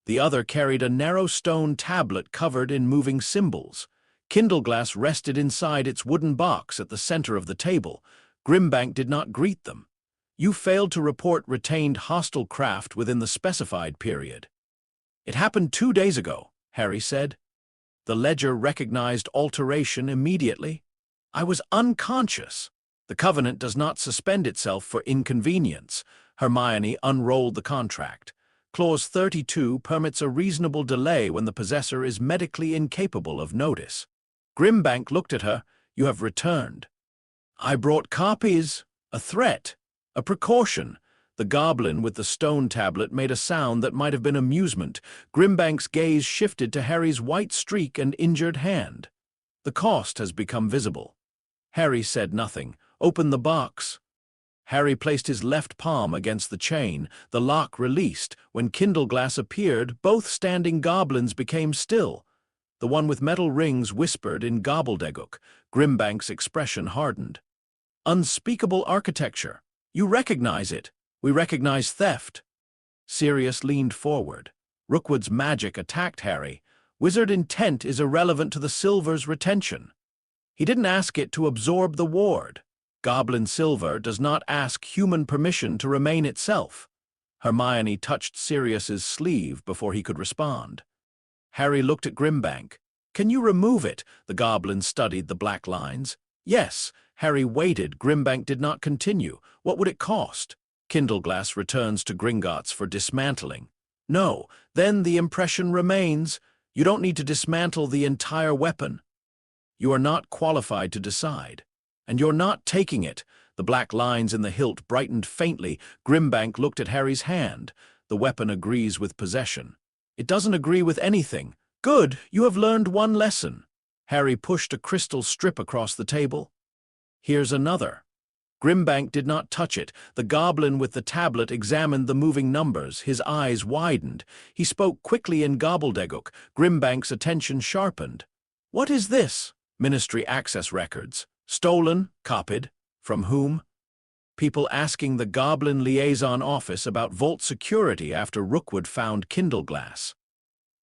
The other carried a narrow stone tablet covered in moving symbols. Kindleglass rested inside its wooden box at the center of the table. Grimbank did not greet them. You failed to report retained hostile craft within the specified period. It happened 2 days ago, Harry said. The ledger recognized alteration immediately. I was unconscious. The covenant does not suspend itself for inconvenience. Hermione unrolled the contract. Clause 32 permits a reasonable delay when the possessor is medically incapable of notice. Grimbank looked at her. You have returned. I brought copies. A threat. A precaution. The goblin with the stone tablet made a sound that might have been amusement. Grimbank's gaze shifted to Harry's white streak and injured hand. The cost has become visible. Harry said nothing. Open the box. Harry placed his left palm against the chain. The lock released. When Kindleglass appeared, both standing goblins became still. The one with metal rings whispered in gobbledygook. Grimbank's expression hardened. Unspeakable architecture. You recognize it. We recognize theft. Sirius leaned forward. Rookwood's magic attacked Harry. Wizard intent is irrelevant to the silver's retention. He didn't ask it to absorb the ward. Goblin-silver does not ask human permission to remain itself. Hermione touched Sirius's sleeve before he could respond. Harry looked at Grimbank. Can you remove it? The goblin studied the black lines. Yes. Harry waited. Grimbank did not continue. What would it cost? Kindleglass returns to Gringotts for dismantling. No. Then the impression remains. You don't need to dismantle the entire weapon. You are not qualified to decide. And you're not taking it. The black lines in the hilt brightened faintly. Grimbank looked at Harry's hand. The weapon agrees with possession. It doesn't agree with anything. Good, you have learned one lesson. Harry pushed a crystal strip across the table. Here's another. Grimbank did not touch it. The goblin with the tablet examined the moving numbers. His eyes widened. He spoke quickly in gobbledygook. Grimbank's attention sharpened. What is this? Ministry access records. Stolen, copied. From whom? People asking the Goblin Liaison Office about vault security after Rookwood found Kindleglass.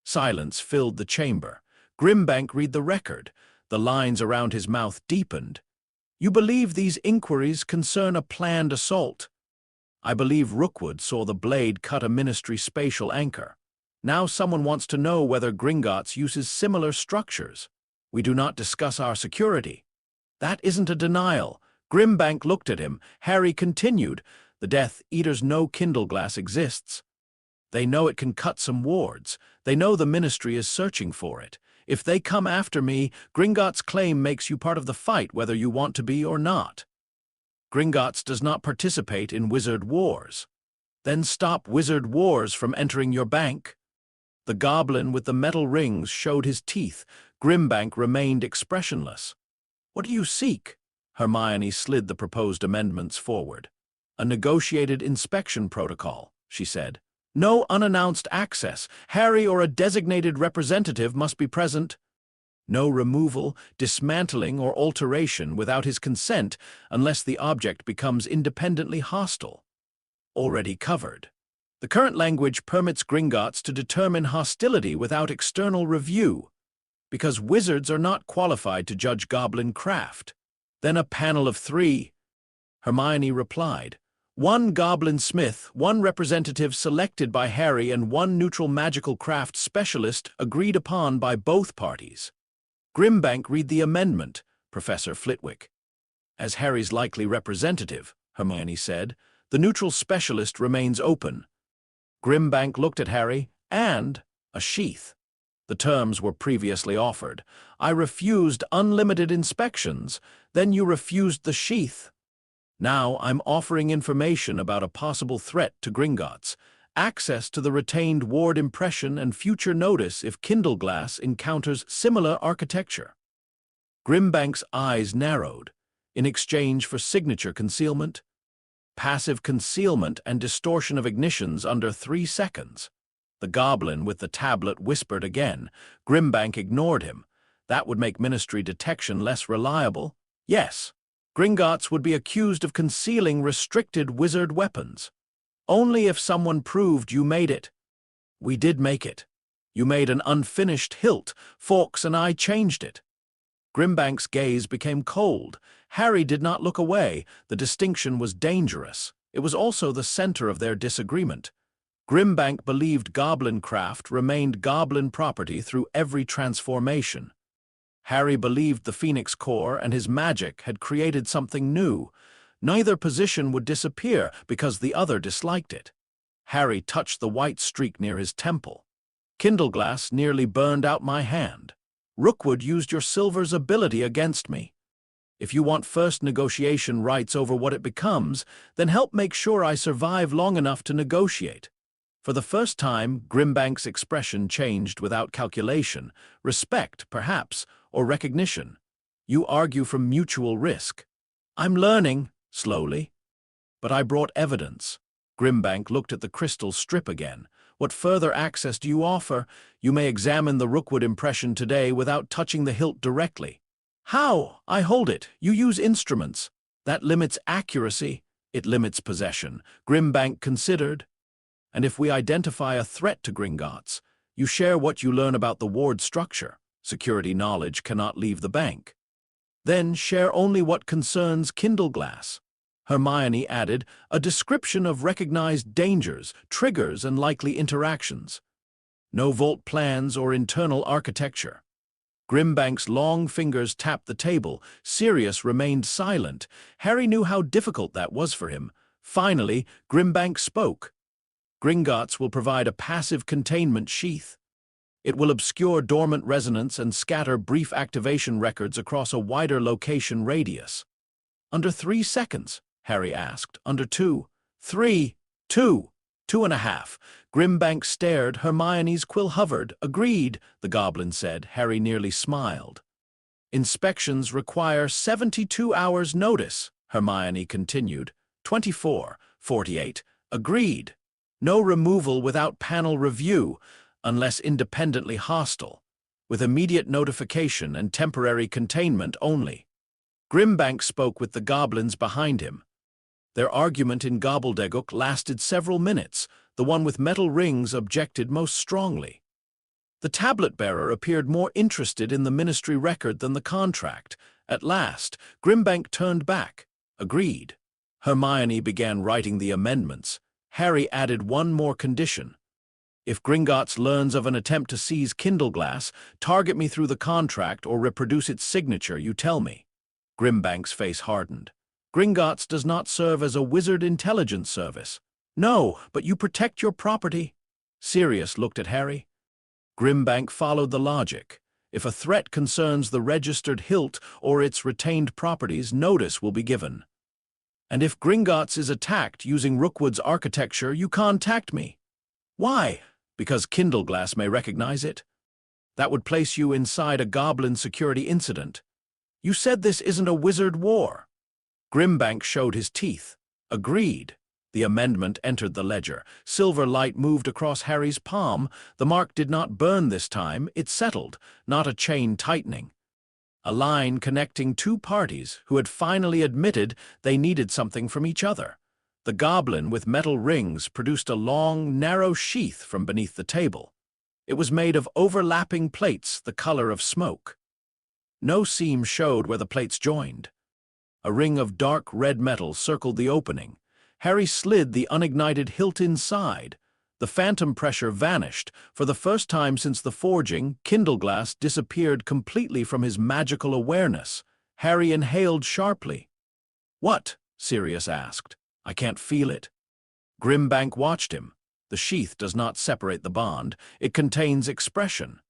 Silence filled the chamber. Grimbank read the record. The lines around his mouth deepened. You believe these inquiries concern a planned assault. I believe Rookwood saw the blade cut a ministry spatial anchor. Now someone wants to know whether Gringotts uses similar structures. We do not discuss our security. That isn't a denial. Grimbank looked at him. Harry continued. The Death Eaters know Kindleglass exists. They know it can cut some wards. They know the ministry is searching for it. If they come after me, Gringotts' claim makes you part of the fight whether you want to be or not. Gringotts does not participate in wizard wars. Then stop wizard wars from entering your bank. The goblin with the metal rings showed his teeth. Grimbank remained expressionless. What do you seek? Hermione slid the proposed amendments forward. A negotiated inspection protocol, she said. No unannounced access. Harry or a designated representative must be present. No removal, dismantling, or alteration without his consent unless the object becomes independently hostile. Already covered. The current language permits Gringotts to determine hostility without external review, because wizards are not qualified to judge goblin craft. Then a panel of 3. Hermione replied. 1 goblin smith, 1 representative selected by Harry, and 1 neutral magical craft specialist agreed upon by both parties. Grimbank read the amendment, Professor Flitwick. As Harry's likely representative, Hermione said, the neutral specialist remains open. Grimbank looked at Harry, and a sheath. The terms were previously offered. I refused unlimited inspections, then you refused the sheath. Now I'm offering information about a possible threat to Gringotts, access to the retained ward impression and future notice if Kindleglass encounters similar architecture. Grimbank's eyes narrowed. In exchange for signature concealment? Passive concealment and distortion of ignitions under 3 seconds. The goblin with the tablet whispered again. Grimbank ignored him. That would make ministry detection less reliable. Yes, Gringotts would be accused of concealing restricted wizard weapons. Only if someone proved you made it. We did make it. You made an unfinished hilt. Fawkes and I changed it. Grimbank's gaze became cold. Harry did not look away. The distinction was dangerous. It was also the center of their disagreement. Grimbank believed goblin craft remained goblin property through every transformation. Harry believed the Phoenix core and his magic had created something new. Neither position would disappear because the other disliked it. Harry touched the white streak near his temple. Kindleglass nearly burned out my hand. Rookwood used your silver's ability against me. If you want first negotiation rights over what it becomes, then help make sure I survive long enough to negotiate. For the first time, Grimbank's expression changed without calculation, respect, perhaps, or recognition. You argue from mutual risk. I'm learning, slowly. But I brought evidence. Grimbank looked at the crystal strip again. What further access do you offer? You may examine the Rookwood impression today without touching the hilt directly. How? I hold it. You use instruments. That limits accuracy. It limits possession. Grimbank considered. And if we identify a threat to Gringotts, you share what you learn about the ward structure. Security knowledge cannot leave the bank. Then share only what concerns Kindleglass. Hermione added a description of recognized dangers, triggers, and likely interactions. No vault plans or internal architecture. Grimbank's long fingers tapped the table. Sirius remained silent. Harry knew how difficult that was for him. Finally, Grimbank spoke. Gringotts will provide a passive containment sheath. It will obscure dormant resonance and scatter brief activation records across a wider location radius. Under 3 seconds, Harry asked. Under 2. 3. 2. 2.5. Grimbank stared. Hermione's quill hovered. Agreed, the goblin said. Harry nearly smiled. Inspections require 72 hours' notice, Hermione continued. 24. 48. Agreed. No removal without panel review, unless independently hostile, with immediate notification and temporary containment only. Grimbank spoke with the goblins behind him. Their argument in gobbledygook lasted several minutes. The one with metal rings objected most strongly. The tablet-bearer appeared more interested in the ministry record than the contract. At last, Grimbank turned back. Agreed. Hermione began writing the amendments. Harry added one more condition. If Gringotts learns of an attempt to seize Kindleglass, target me through the contract or reproduce its signature, you tell me. Grimbank's face hardened. Gringotts does not serve as a wizard intelligence service. No, but you protect your property. Sirius looked at Harry. Grimbank followed the logic. If a threat concerns the registered hilt or its retained properties, notice will be given. And if Gringotts is attacked using Rookwood's architecture, you contact me. Why? Because Kindleglass may recognize it? That would place you inside a goblin security incident. You said this isn't a wizard war. Grimbank showed his teeth. Agreed. The amendment entered the ledger. Silver light moved across Harry's palm. The mark did not burn this time. It settled, not a chain tightening. A line connecting two parties who had finally admitted they needed something from each other. The goblin with metal rings produced a long, narrow sheath from beneath the table. It was made of overlapping plates the color of smoke. No seam showed where the plates joined. A ring of dark red metal circled the opening. Harry slid the unignited hilt inside. The phantom pressure vanished. For the first time since the forging, Kindleglass disappeared completely from his magical awareness. Harry inhaled sharply. What? Sirius asked. I can't feel it. Grimbank watched him. The sheath does not separate the bond. It contains expression.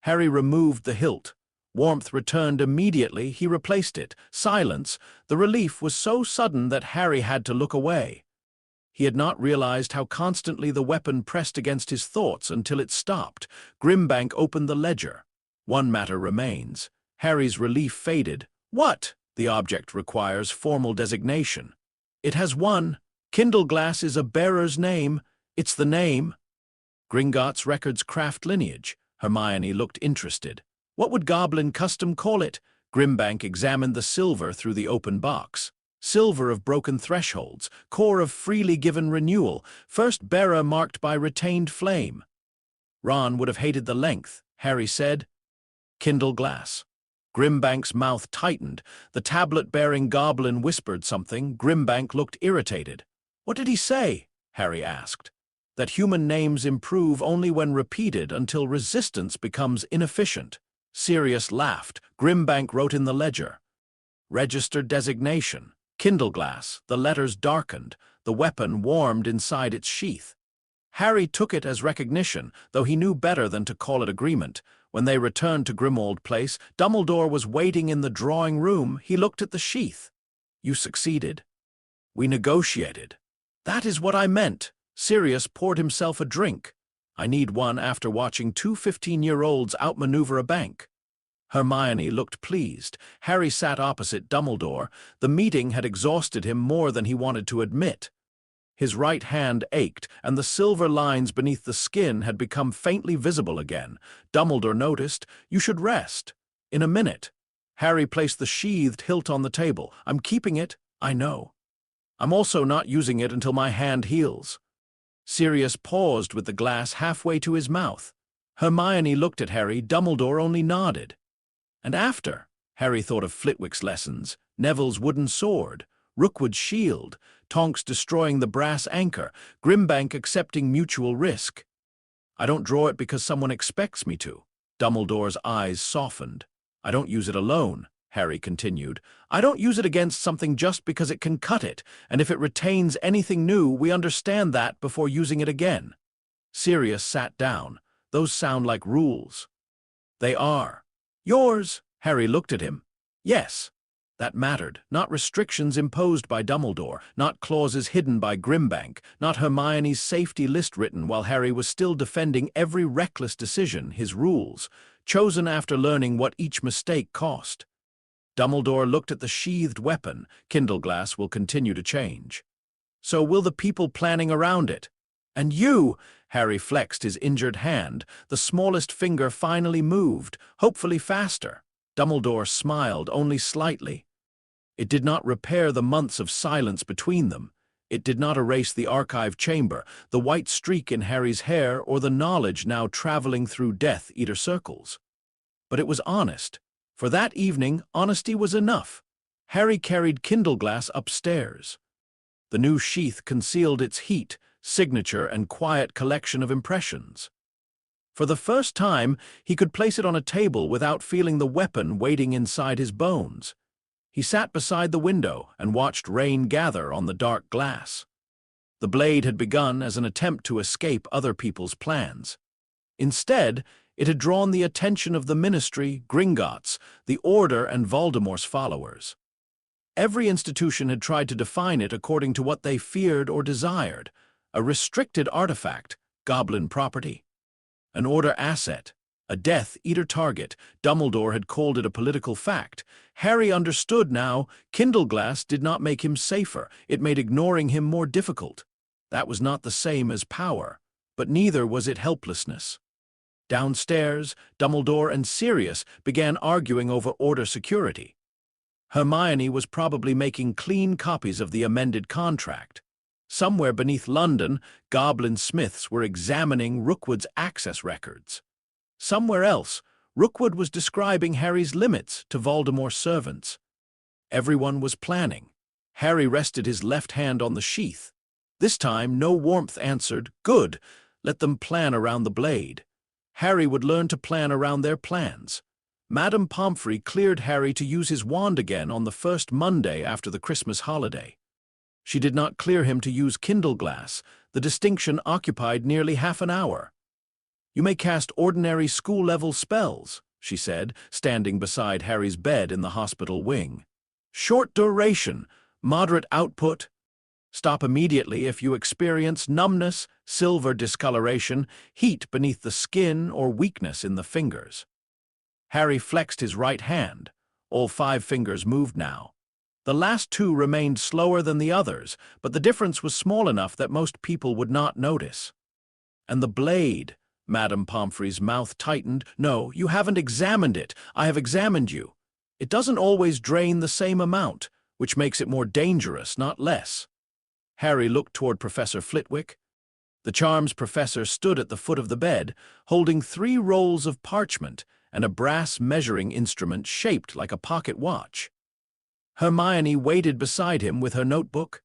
Harry removed the hilt. Warmth returned immediately. He replaced it. Silence. The relief was so sudden that Harry had to look away. He had not realized how constantly the weapon pressed against his thoughts until it stopped. Grimbank opened the ledger. One matter remains. Harry's relief faded. What? The object requires formal designation. It has one. Kindleglass is a bearer's name. It's the name. Gringotts records craft lineage. Hermione looked interested. What would Goblin Custom call it? Grimbank examined the silver through the open box. Silver of broken thresholds, core of freely given renewal, first bearer marked by retained flame. Ron would have hated the length, Harry said. Kindleglass. Grimbank's mouth tightened. The tablet-bearing goblin whispered something. Grimbank looked irritated. What did he say? Harry asked. That human names improve only when repeated until resistance becomes inefficient. Sirius laughed. Grimbank wrote in the ledger. Registered designation. Kindleglass. The letters darkened. The weapon warmed inside its sheath. Harry took it as recognition, though he knew better than to call it agreement. When they returned to Grimmauld Place, Dumbledore was waiting in the drawing room. He looked at the sheath. "You succeeded. We negotiated." "That is what I meant." Sirius poured himself a drink. "I need one after watching two 15-year-olds outmaneuver a bank." Hermione looked pleased. Harry sat opposite Dumbledore. The meeting had exhausted him more than he wanted to admit. His right hand ached, and the silver lines beneath the skin had become faintly visible again. Dumbledore noticed. "You should rest." "In a minute." Harry placed the sheathed hilt on the table. "I'm keeping it, I know. I'm also not using it until my hand heals." Sirius paused with the glass halfway to his mouth. Hermione looked at Harry. Dumbledore only nodded. And after, Harry thought of Flitwick's lessons, Neville's wooden sword, Rookwood's shield, Tonks destroying the brass anchor, Grimbank accepting mutual risk. "I don't draw it because someone expects me to." Dumbledore's eyes softened. "I don't use it alone," Harry continued. "I don't use it against something just because it can cut it, and if it retains anything new, we understand that before using it again." Sirius sat down. "Those sound like rules." "They are." "Yours?" Harry looked at him. "Yes." That mattered, not restrictions imposed by Dumbledore, not clauses hidden by Grimbank, not Hermione's safety list written while Harry was still defending every reckless decision, his rules, chosen after learning what each mistake cost. Dumbledore looked at the sheathed weapon. "Kindleglass will continue to change. So will the people planning around it. And you," Harry flexed his injured hand. The smallest finger finally moved, hopefully faster. Dumbledore smiled, only slightly. It did not repair the months of silence between them. It did not erase the archive chamber, the white streak in Harry's hair, or the knowledge now traveling through Death Eater circles. But it was honest. For that evening, honesty was enough. Harry carried Kindleglass upstairs. The new sheath concealed its heat, signature, and quiet collection of impressions. For the first time, he could place it on a table without feeling the weapon waiting inside his bones. He sat beside the window and watched rain gather on the dark glass. The blade had begun as an attempt to escape other people's plans. Instead, it had drawn the attention of the Ministry, Gringotts, the Order, and Voldemort's followers. Every institution had tried to define it according to what they feared or desired. A restricted artifact, goblin property. An Order asset, a Death Eater target. Dumbledore had called it a political fact. Harry understood now. Kindleglass did not make him safer. It made ignoring him more difficult. That was not the same as power, but neither was it helplessness. Downstairs, Dumbledore and Sirius began arguing over Order security. Hermione was probably making clean copies of the amended contract. Somewhere beneath London, goblin smiths were examining Rookwood's access records. Somewhere else, Rookwood was describing Harry's limits to Voldemort's servants. Everyone was planning. Harry rested his left hand on the sheath. This time, no warmth answered. Good. Let them plan around the blade. Harry would learn to plan around their plans. Madame Pomfrey cleared Harry to use his wand again on the first Monday after the Christmas holiday. She did not clear him to use Kindleglass. The distinction occupied nearly half an hour. "You may cast ordinary school-level spells," she said, standing beside Harry's bed in the hospital wing. "Short duration, moderate output. Stop immediately if you experience numbness, silver discoloration, heat beneath the skin, or weakness in the fingers." Harry flexed his right hand. All 5 fingers moved now. The last 2 remained slower than the others, but the difference was small enough that most people would not notice. "And the blade," Madame Pomfrey's mouth tightened. "No, you haven't examined it. I have examined you. It doesn't always drain the same amount, which makes it more dangerous, not less." Harry looked toward Professor Flitwick. The charms professor stood at the foot of the bed, holding 3 rolls of parchment and a brass measuring instrument shaped like a pocket watch. Hermione waited beside him with her notebook.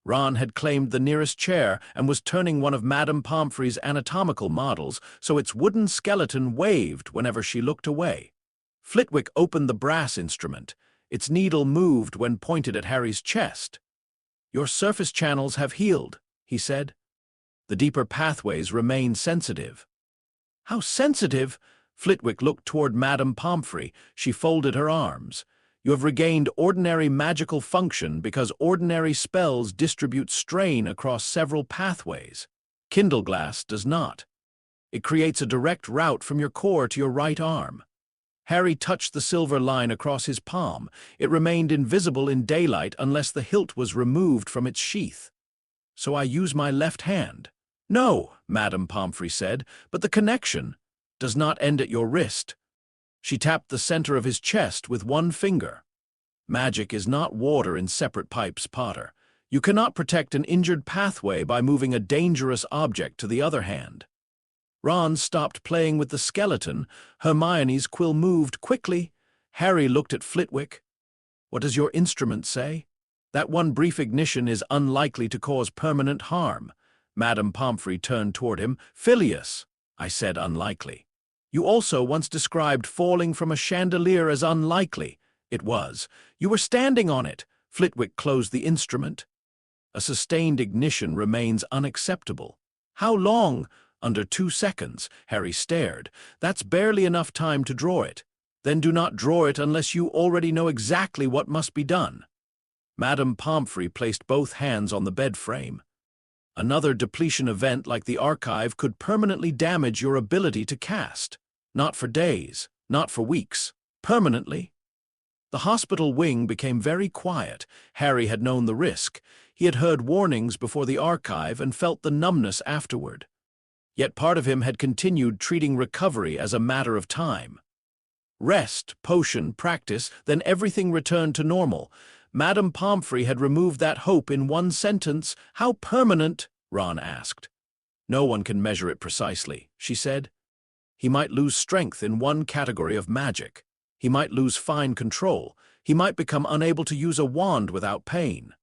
Ron had claimed the nearest chair and was turning one of Madame Pomfrey's anatomical models so its wooden skeleton waved whenever she looked away. Flitwick opened the brass instrument. Its needle moved when pointed at Harry's chest. "Your surface channels have healed," he said. "The deeper pathways remain sensitive." "How sensitive?" Flitwick looked toward Madame Pomfrey. She folded her arms. "You have regained ordinary magical function because ordinary spells distribute strain across several pathways. Kindleglass does not. It creates a direct route from your core to your right arm." Harry touched the silver line across his palm. It remained invisible in daylight unless the hilt was removed from its sheath. "So I use my left hand." "No," Madame Pomfrey said, "but the connection does not end at your wrist." She tapped the center of his chest with one finger. "Magic is not water in separate pipes, Potter. You cannot protect an injured pathway by moving a dangerous object to the other hand." Ron stopped playing with the skeleton. Hermione's quill moved quickly. Harry looked at Flitwick. "What does your instrument say?" "That one brief ignition is unlikely to cause permanent harm." Madame Pomfrey turned toward him. "Phileas," I said unlikely. "You also once described falling from a chandelier as unlikely." "It was. You were standing on it." Flitwick closed the instrument. "A sustained ignition remains unacceptable." "How long?" "Under 2 seconds." Harry stared. "That's barely enough time to draw it." "Then do not draw it unless you already know exactly what must be done." Madame Pomfrey placed both hands on the bed frame. "Another depletion event like the archive could permanently damage your ability to cast. Not for days, not for weeks. Permanently." The hospital wing became very quiet. Harry had known the risk. He had heard warnings before the archive and felt the numbness afterward. Yet part of him had continued treating recovery as a matter of time. Rest, potion, practice, then everything returned to normal. Madame Pomfrey had removed that hope in one sentence. "How permanent?" Ron asked. "No one can measure it precisely," she said. "He might lose strength in one category of magic. He might lose fine control. He might become unable to use a wand without pain."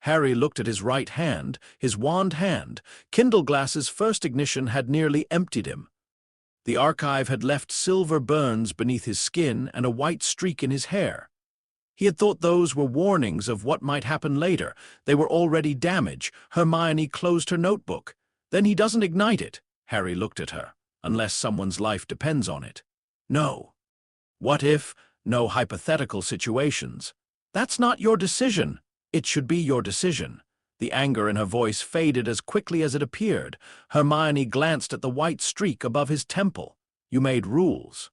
Harry looked at his right hand, his wand hand. Kindleglass's first ignition had nearly emptied him. The archive had left silver burns beneath his skin and a white streak in his hair. He had thought those were warnings of what might happen later. They were already damage. Hermione closed her notebook. "Then he doesn't ignite it." Harry looked at her. "Unless someone's life depends on it." "No." "What if? No hypothetical situations." "That's not your decision." "It should be your decision." The anger in her voice faded as quickly as it appeared. Hermione glanced at the white streak above his temple. "You made rules."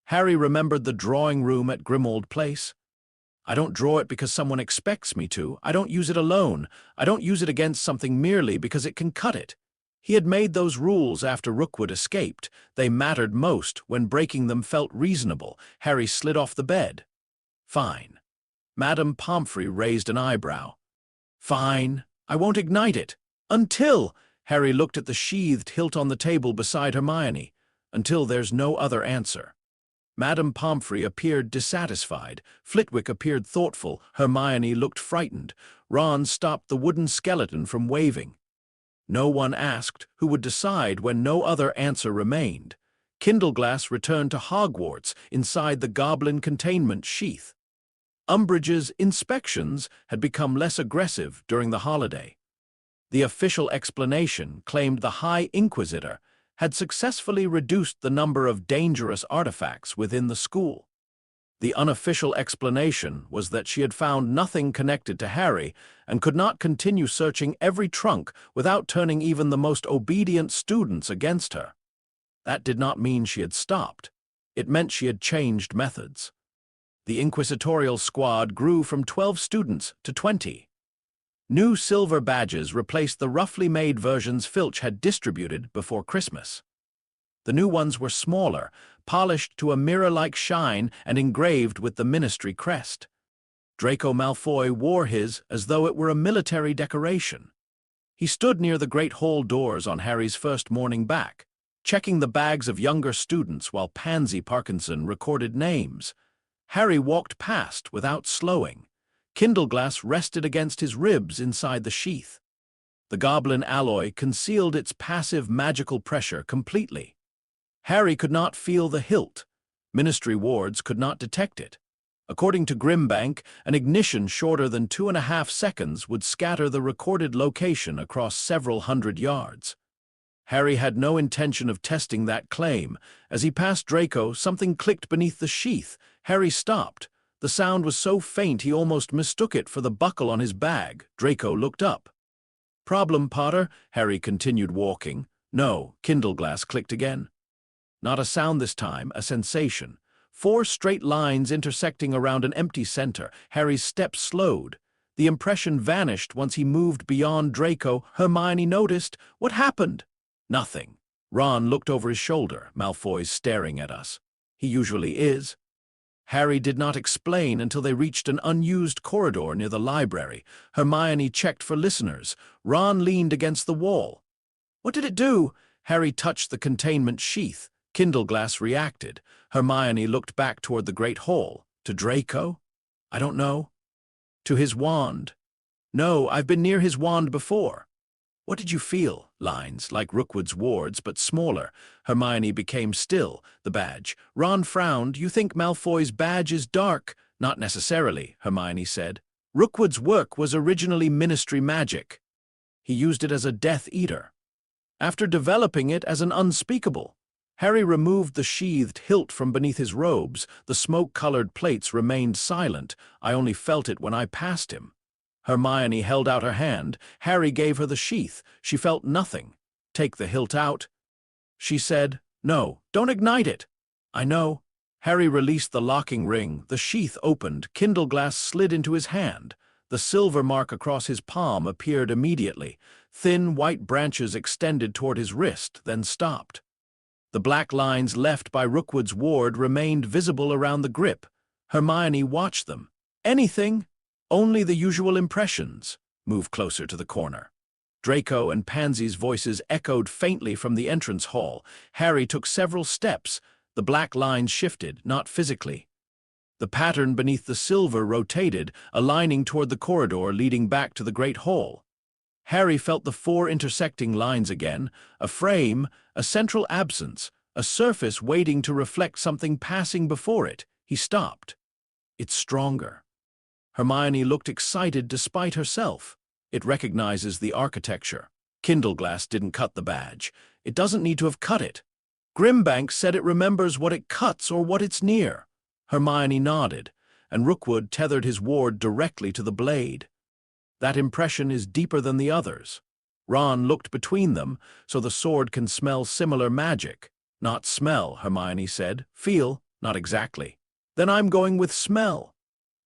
Harry remembered the drawing room at Grimmauld Place. "I don't draw it because someone expects me to. I don't use it alone. I don't use it against something merely because it can cut it." He had made those rules after Rookwood escaped. They mattered most when breaking them felt reasonable. Harry slid off the bed. "Fine." Madame Pomfrey raised an eyebrow. "Fine. I won't ignite it. Until—" Harry looked at the sheathed hilt on the table beside Hermione. "Until there's no other answer." Madame Pomfrey appeared dissatisfied. Flitwick appeared thoughtful. Hermione looked frightened. Ron stopped the wooden skeleton from waving. No one asked who would decide when no other answer remained. Kindleglass returned to Hogwarts inside the goblin containment sheath. Umbridge's inspections had become less aggressive during the holiday. The official explanation claimed the High Inquisitor had successfully reduced the number of dangerous artifacts within the school. The unofficial explanation was that she had found nothing connected to Harry and could not continue searching every trunk without turning even the most obedient students against her. That did not mean she had stopped. It meant she had changed methods. The inquisitorial squad grew from 12 students to 20. New silver badges replaced the roughly made versions Filch had distributed before Christmas. The new ones were smaller, polished to a mirror-like shine and engraved with the Ministry crest. Draco Malfoy wore his as though it were a military decoration. He stood near the great hall doors on Harry's first morning back, checking the bags of younger students while Pansy Parkinson recorded names. Harry walked past without slowing. Kindleglass rested against his ribs inside the sheath. The goblin alloy concealed its passive magical pressure completely. Harry could not feel the hilt. Ministry wards could not detect it. According to Grimbank, an ignition shorter than 2.5 seconds would scatter the recorded location across several hundred yards. Harry had no intention of testing that claim. As he passed Draco, something clicked beneath the sheath. Harry stopped. The sound was so faint he almost mistook it for the buckle on his bag. Draco looked up. "Problem, Potter?" Harry continued walking. No, Kindleglass clicked again. Not a sound this time, a sensation. 4 straight lines intersecting around an empty center. Harry's steps slowed. The impression vanished once he moved beyond Draco. Hermione noticed. "What happened?" "Nothing." Ron looked over his shoulder. "Malfoy's staring at us." "He usually is." Harry did not explain until they reached an unused corridor near the library. Hermione checked for listeners. Ron leaned against the wall. "What did it do?" Harry touched the containment sheath. Kindleglass reacted. Hermione looked back toward the Great Hall. "To Draco?" "I don't know." "To his wand?" "No, I've been near his wand before." "What did you feel?" "Lines, like Rookwood's wards, but smaller." Hermione became still. "The badge." Ron frowned. "You think Malfoy's badge is dark?" "Not necessarily," Hermione said. "Rookwood's work was originally ministry magic. He used it as a Death Eater, after developing it as an unspeakable." Harry removed the sheathed hilt from beneath his robes. The smoke-colored plates remained silent. "I only felt it when I passed him." Hermione held out her hand. Harry gave her the sheath. She felt nothing. "Take the hilt out." She said, "No, don't ignite it." "I know." Harry released the locking ring. The sheath opened. Kindleglass slid into his hand. The silver mark across his palm appeared immediately. Thin, white branches extended toward his wrist, then stopped. The black lines left by Rookwood's ward remained visible around the grip. Hermione watched them. "Anything?" "Only the usual impressions." "Move closer to the corner." Draco and Pansy's voices echoed faintly from the entrance hall. Harry took several steps. The black lines shifted, not physically. The pattern beneath the silver rotated, aligning toward the corridor leading back to the Great Hall. Harry felt the 4 intersecting lines again, a frame, a central absence, a surface waiting to reflect something passing before it. He stopped. "It's stronger." Hermione looked excited despite herself. "It recognizes the architecture." Kindleglass didn't cut the badge. "It doesn't need to have cut it." Grimbank said it remembers what it cuts or what it's near. Hermione nodded, and Rookwood tethered his ward directly to the blade. "That impression is deeper than the others." Ron looked between them, "So the sword can smell similar magic." "Not smell," Hermione said. "Feel." "Not exactly." "Then I'm going with smell."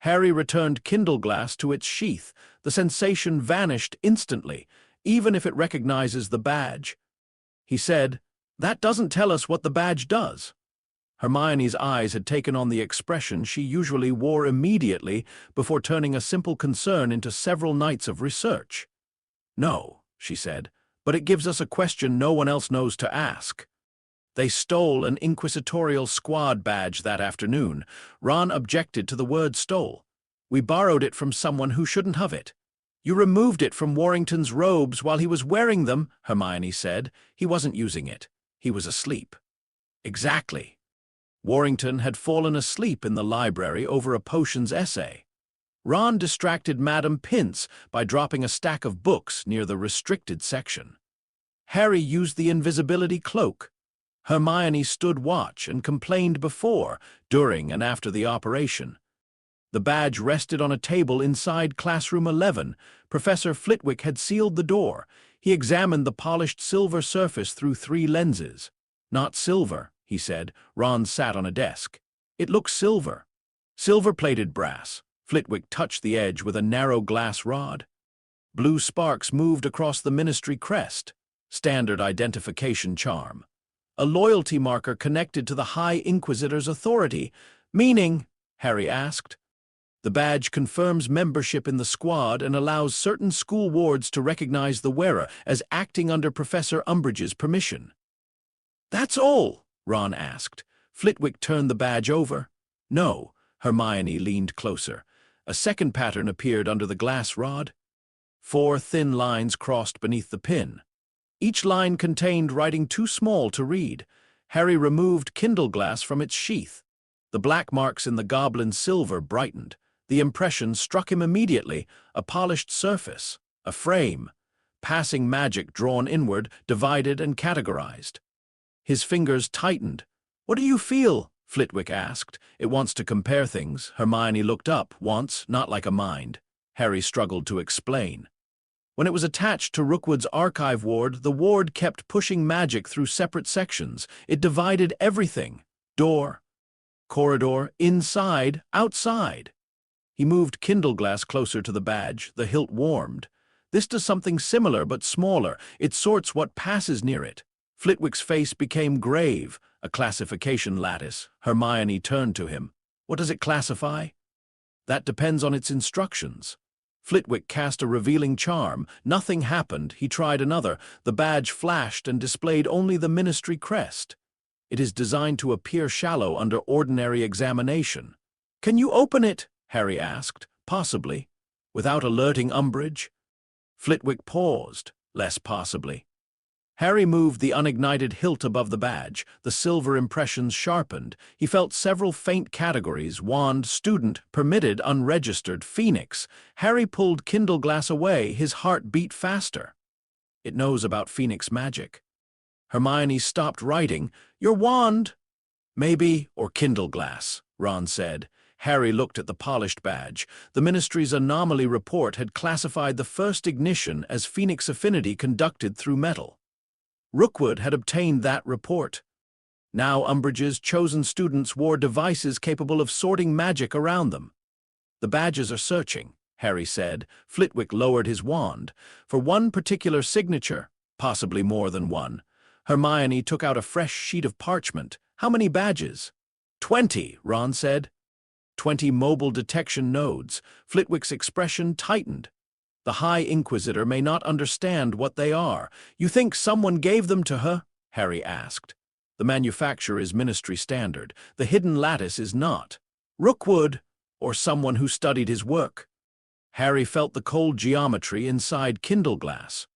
Harry returned Kindleglass to its sheath. The sensation vanished instantly, even if it recognizes the badge. He said, "That doesn't tell us what the badge does." Hermione's eyes had taken on the expression she usually wore immediately before turning a simple concern into several nights of research. "No," she said, "but it gives us a question no one else knows to ask." They stole an inquisitorial squad badge that afternoon. Ron objected to the word stole. "We borrowed it from someone who shouldn't have it." "You removed it from Warrington's robes while he was wearing them," Hermione said. "He wasn't using it. He was asleep." "Exactly." Warrington had fallen asleep in the library over a potions essay. Ron distracted Madame Pince by dropping a stack of books near the restricted section. Harry used the invisibility cloak. Hermione stood watch and complained before, during, and after the operation. The badge rested on a table inside classroom 11. Professor Flitwick had sealed the door. He examined the polished silver surface through 3 lenses. "Not silver," he said. Ron sat on a desk. "It looks silver." "Silver-plated brass." Flitwick touched the edge with a narrow glass rod. Blue sparks moved across the ministry crest. Standard identification charm. A loyalty marker connected to the High Inquisitor's authority. "Meaning?" Harry asked. "The badge confirms membership in the squad and allows certain school wards to recognize the wearer as acting under Professor Umbridge's permission." "That's all?" Ron asked. Flitwick turned the badge over. "No." Hermione leaned closer. A second pattern appeared under the glass rod. 4 thin lines crossed beneath the pin. Each line contained writing too small to read. Harry removed Kindleglass from its sheath. The black marks in the goblin-silver brightened. The impression struck him immediately, a polished surface, a frame, passing magic drawn inward, divided and categorized. His fingers tightened. "What do you feel?" Flitwick asked. "It wants to compare things." Hermione looked up. "Wants, not like a mind." Harry struggled to explain. When it was attached to Rookwood's archive ward, the ward kept pushing magic through separate sections. It divided everything. Door, corridor, inside, outside. He moved Kindleglass closer to the badge. The hilt warmed. "This does something similar but smaller. It sorts what passes near it." Flitwick's face became grave. "A classification lattice." Hermione turned to him. "What does it classify?" "That depends on its instructions." Flitwick cast a revealing charm. Nothing happened. He tried another. The badge flashed and displayed only the ministry crest. "It is designed to appear shallow under ordinary examination." "Can you open it?" Harry asked. "Possibly." "Without alerting Umbridge?" Flitwick paused. "Less possibly." Harry moved the unignited hilt above the badge. The silver impressions sharpened. He felt several faint categories: wand, student, permitted, unregistered, phoenix. Harry pulled Kindleglass away. His heart beat faster. "It knows about phoenix magic." Hermione stopped writing. "Your wand?" "Maybe, or Kindleglass," Ron said. Harry looked at the polished badge. The ministry's anomaly report had classified the first ignition as phoenix affinity conducted through metal. Rookwood had obtained that report. Now Umbridge's chosen students wore devices capable of sorting magic around them. "The badges are searching," Harry said. Flitwick lowered his wand. "For one particular signature, possibly more than one." Hermione took out a fresh sheet of parchment. "How many badges?" 20, Ron said. 20 mobile detection nodes. Flitwick's expression tightened. "The High Inquisitor may not understand what they are." "You think someone gave them to her?" Harry asked. "The manufacturer is ministry standard. The hidden lattice is not. Rookwood, or someone who studied his work." Harry felt the cold geometry inside Kindleglass.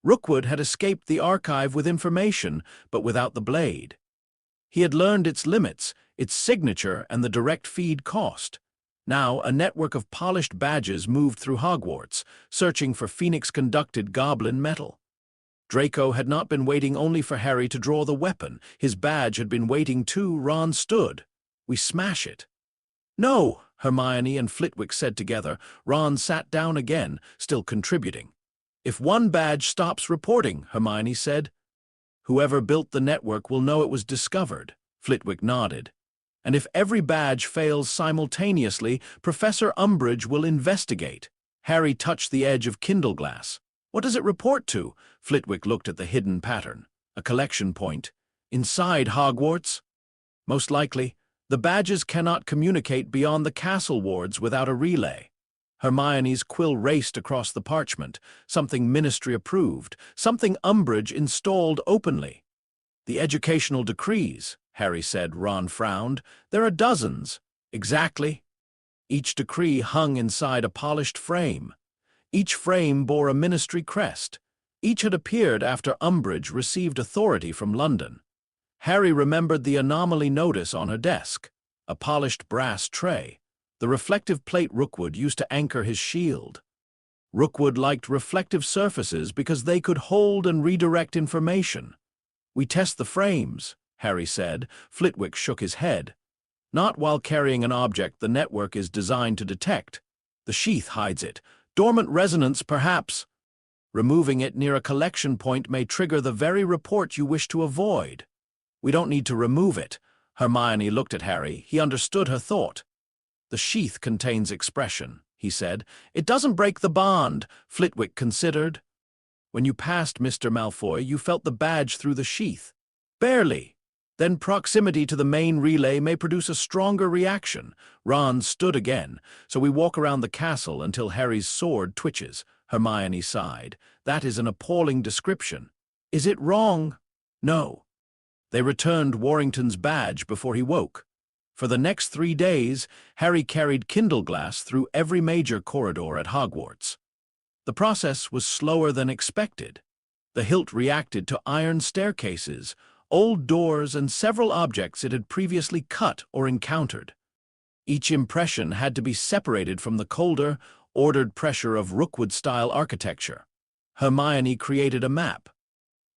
Rookwood had escaped the archive with information, but without the blade. He had learned its limits, its signature, and the direct feed cost. Now, a network of polished badges moved through Hogwarts, searching for Phoenix-conducted goblin metal. Draco had not been waiting only for Harry to draw the weapon. His badge had been waiting too. Ron stood. "We smash it." "No," Hermione and Flitwick said together. Ron sat down again, still contributing. "If one badge stops reporting," Hermione said, "whoever built the network will know it was discovered." Flitwick nodded. "And if every badge fails simultaneously, Professor Umbridge will investigate." Harry touched the edge of Kindleglass. "What does it report to?" Flitwick looked at the hidden pattern. "A collection point. Inside Hogwarts?" "Most likely. The badges cannot communicate beyond the castle wards without a relay." Hermione's quill raced across the parchment. Something ministry approved. Something Umbridge installed openly. "The educational decrees," Harry said. Ron frowned. "There are dozens." "Exactly." Each decree hung inside a polished frame. Each frame bore a ministry crest. Each had appeared after Umbridge received authority from London. Harry remembered the anomaly notice on her desk, a polished brass tray, the reflective plate Rookwood used to anchor his shield. Rookwood liked reflective surfaces because they could hold and redirect information. "We test the frames," Harry said. Flitwick shook his head. "Not while carrying an object the network is designed to detect. The sheath hides it. Dormant resonance, perhaps. Removing it near a collection point may trigger the very report you wish to avoid." "We don't need to remove it." Hermione looked at Harry. He understood her thought. "The sheath contains expression," he said. "It doesn't break the bond." Flitwick considered. "When you passed Mr. Malfoy, you felt the badge through the sheath." "Barely. Then proximity to the main relay may produce a stronger reaction." Ron stood again. "So we walk around the castle until Harry's sword twitches." Hermione sighed. "That is an appalling description." "Is it wrong?" "No." They returned Warrington's badge before he woke. For the next 3 days, Harry carried Kindleglass through every major corridor at Hogwarts. The process was slower than expected. The hilt reacted to iron staircases, old doors, and several objects it had previously cut or encountered. Each impression had to be separated from the colder, ordered pressure of Rookwood-style architecture. Hermione created a map.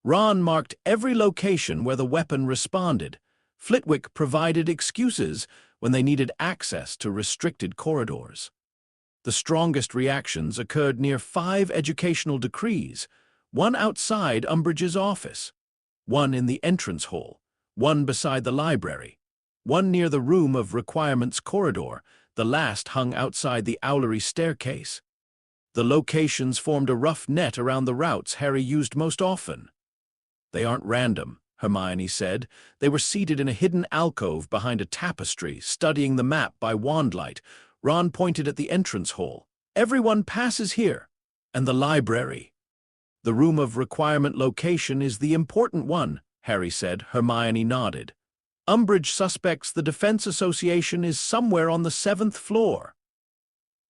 Ron marked every location where the weapon responded. Flitwick provided excuses when they needed access to restricted corridors. The strongest reactions occurred near 5 educational decrees, one outside Umbridge's office, one in the entrance hall, one beside the library, one near the Room of Requirements corridor, the last hung outside the owlery staircase. The locations formed a rough net around the routes Harry used most often. "They aren't random," Hermione said. They were seated in a hidden alcove behind a tapestry, studying the map by wandlight. Ron pointed at the entrance hall. "Everyone passes here. And the library." "The Room of Requirement location is the important one," Harry said. Hermione nodded. "Umbridge suspects the Defense Association is somewhere on the 7th floor.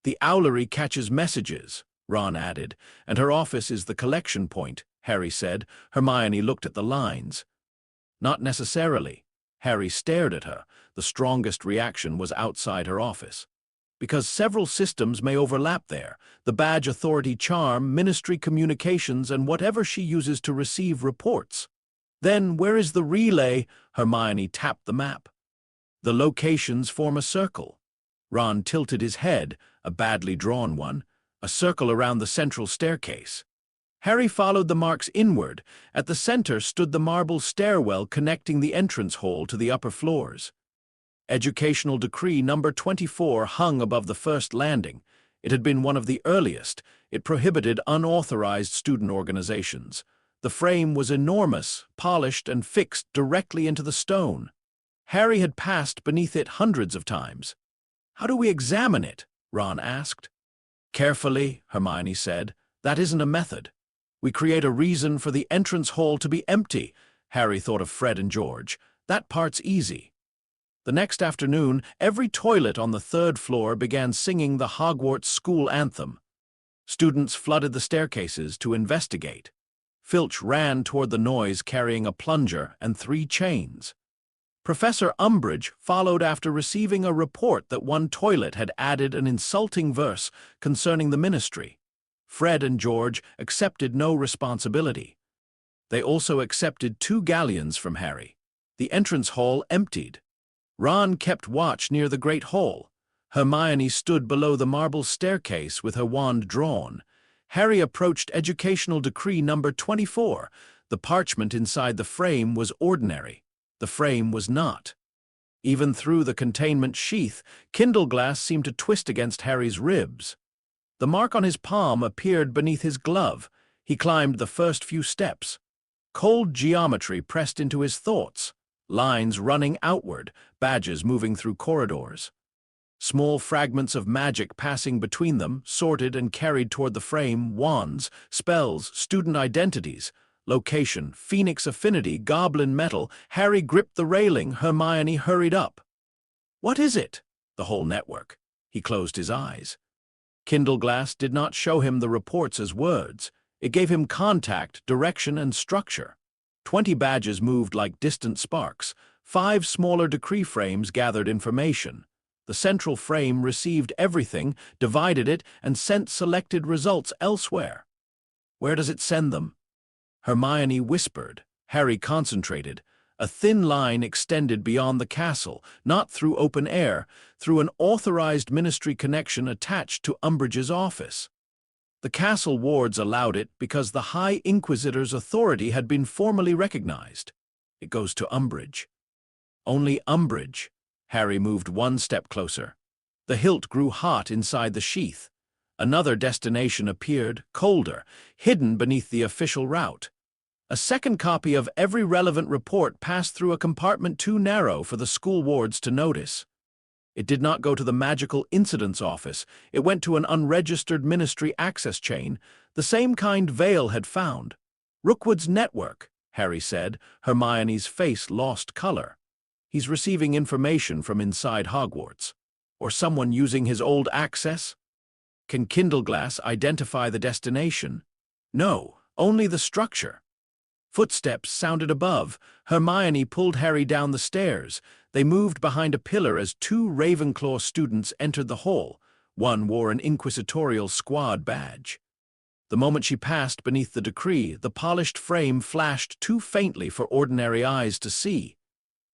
The owlery catches messages," Ron added, "and her office is the collection point," Harry said. Hermione looked at the lines. "Not necessarily." Harry stared at her. The strongest reaction was outside her office. "Because several systems may overlap there. The badge authority charm, ministry communications, and whatever she uses to receive reports." "Then where is the relay?" Hermione tapped the map. "The locations form a circle." Ron tilted his head, a badly drawn one, a circle around the central staircase. Harry followed the marks inward. At the center stood the marble stairwell connecting the entrance hall to the upper floors. Educational Decree number 24 hung above the first landing. It had been one of the earliest. It prohibited unauthorized student organizations. The frame was enormous, polished, and fixed directly into the stone. Harry had passed beneath it hundreds of times. "How do we examine it?" Ron asked. "Carefully," Hermione said. "That isn't a method. We create a reason for the entrance hall to be empty." Harry thought of Fred and George. "That part's easy." The next afternoon, every toilet on the 3rd floor began singing the Hogwarts school anthem. Students flooded the staircases to investigate. Filch ran toward the noise carrying a plunger and 3 chains. Professor Umbridge followed after receiving a report that one toilet had added an insulting verse concerning the ministry. Fred and George accepted no responsibility. They also accepted 2 galleons from Harry. The entrance hall emptied. Ron kept watch near the Great Hall. Hermione stood below the marble staircase with her wand drawn. Harry approached Educational Decree number 24. The parchment inside the frame was ordinary. The frame was not. Even through the containment sheath, Kindleglass seemed to twist against Harry's ribs. The mark on his palm appeared beneath his glove. He climbed the first few steps. Cold geometry pressed into his thoughts. Lines running outward, badges moving through corridors. Small fragments of magic passing between them, sorted and carried toward the frame, wands, spells, student identities. Location, Phoenix Affinity, Goblin Metal. Harry gripped the railing. Hermione hurried up. "What is it?" "The whole network." He closed his eyes. Kindleglass did not show him the reports as words. It gave him contact, direction, and structure. 20 badges moved like distant sparks. 5 smaller decree frames gathered information. The central frame received everything, divided it, and sent selected results elsewhere. "Where does it send them?" Hermione whispered. Harry concentrated. A thin line extended beyond the castle, not through open air, through an authorized ministry connection attached to Umbridge's office. The castle wards allowed it because the High Inquisitor's authority had been formally recognized. "It goes to Umbridge." "Only Umbridge." Harry moved 1 step closer. The hilt grew hot inside the sheath. Another destination appeared, colder, hidden beneath the official route. A second copy of every relevant report passed through a compartment too narrow for the school wards to notice. It did not go to the Magical Incidents Office. It went to an unregistered ministry access chain, the same kind Vale had found. "Rookwood's network," Harry said. Hermione's face lost color. "He's receiving information from inside Hogwarts. Or someone using his old access?" "Can Kindleglass identify the destination?" "No, only the structure." Footsteps sounded above. Hermione pulled Harry down the stairs. They moved behind a pillar as two Ravenclaw students entered the hall. One wore an inquisitorial squad badge. The moment she passed beneath the decree, the polished frame flashed too faintly for ordinary eyes to see.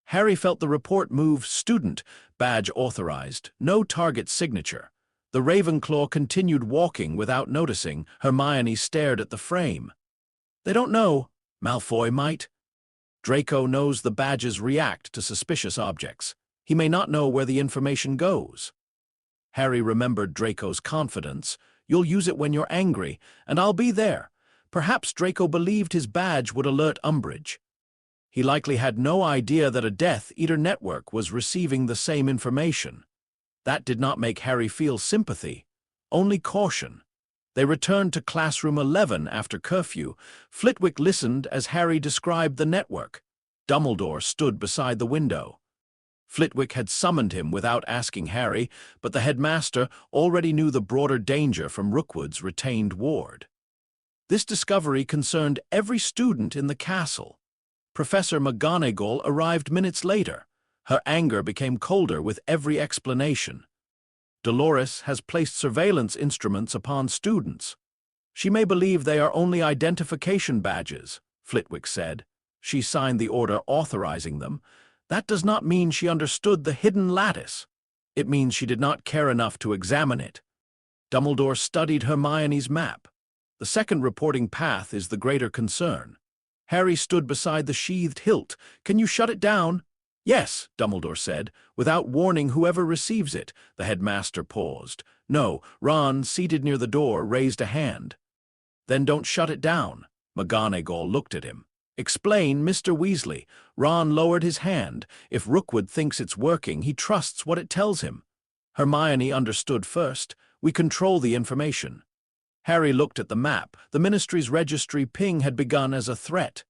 Harry felt the report move student, badge authorized, no target signature. The Ravenclaw continued walking without noticing. Hermione stared at the frame. They don't know. Malfoy might. Draco knows the badges react to suspicious objects. He may not know where the information goes. Harry remembered Draco's confidence. You'll use it when you're angry, and I'll be there. Perhaps Draco believed his badge would alert Umbridge. He likely had no idea that a Death Eater network was receiving the same information. That did not make Harry feel sympathy, only caution. They returned to classroom 11 after curfew. Flitwick listened as Harry described the network. Dumbledore stood beside the window. Flitwick had summoned him without asking Harry, but the headmaster already knew the broader danger from Rookwood's retained ward. This discovery concerned every student in the castle. Professor McGonagall arrived minutes later. Her anger became colder with every explanation. Dolores has placed surveillance instruments upon students. She may believe they are only identification badges, Flitwick said. She signed the order authorizing them. That does not mean she understood the hidden lattice. It means she did not care enough to examine it. Dumbledore studied Hermione's map. The second reporting path is the greater concern. Harry stood beside the sheathed hilt. Can you shut it down? Yes, Dumbledore said, without warning whoever receives it. The headmaster paused. No, Ron, seated near the door, raised a hand. Then don't shut it down. McGonagall looked at him. Explain, Mr. Weasley. Ron lowered his hand. If Rookwood thinks it's working, he trusts what it tells him. Hermione understood first. We control the information. Harry looked at the map. The Ministry's registry ping had begun as a threat.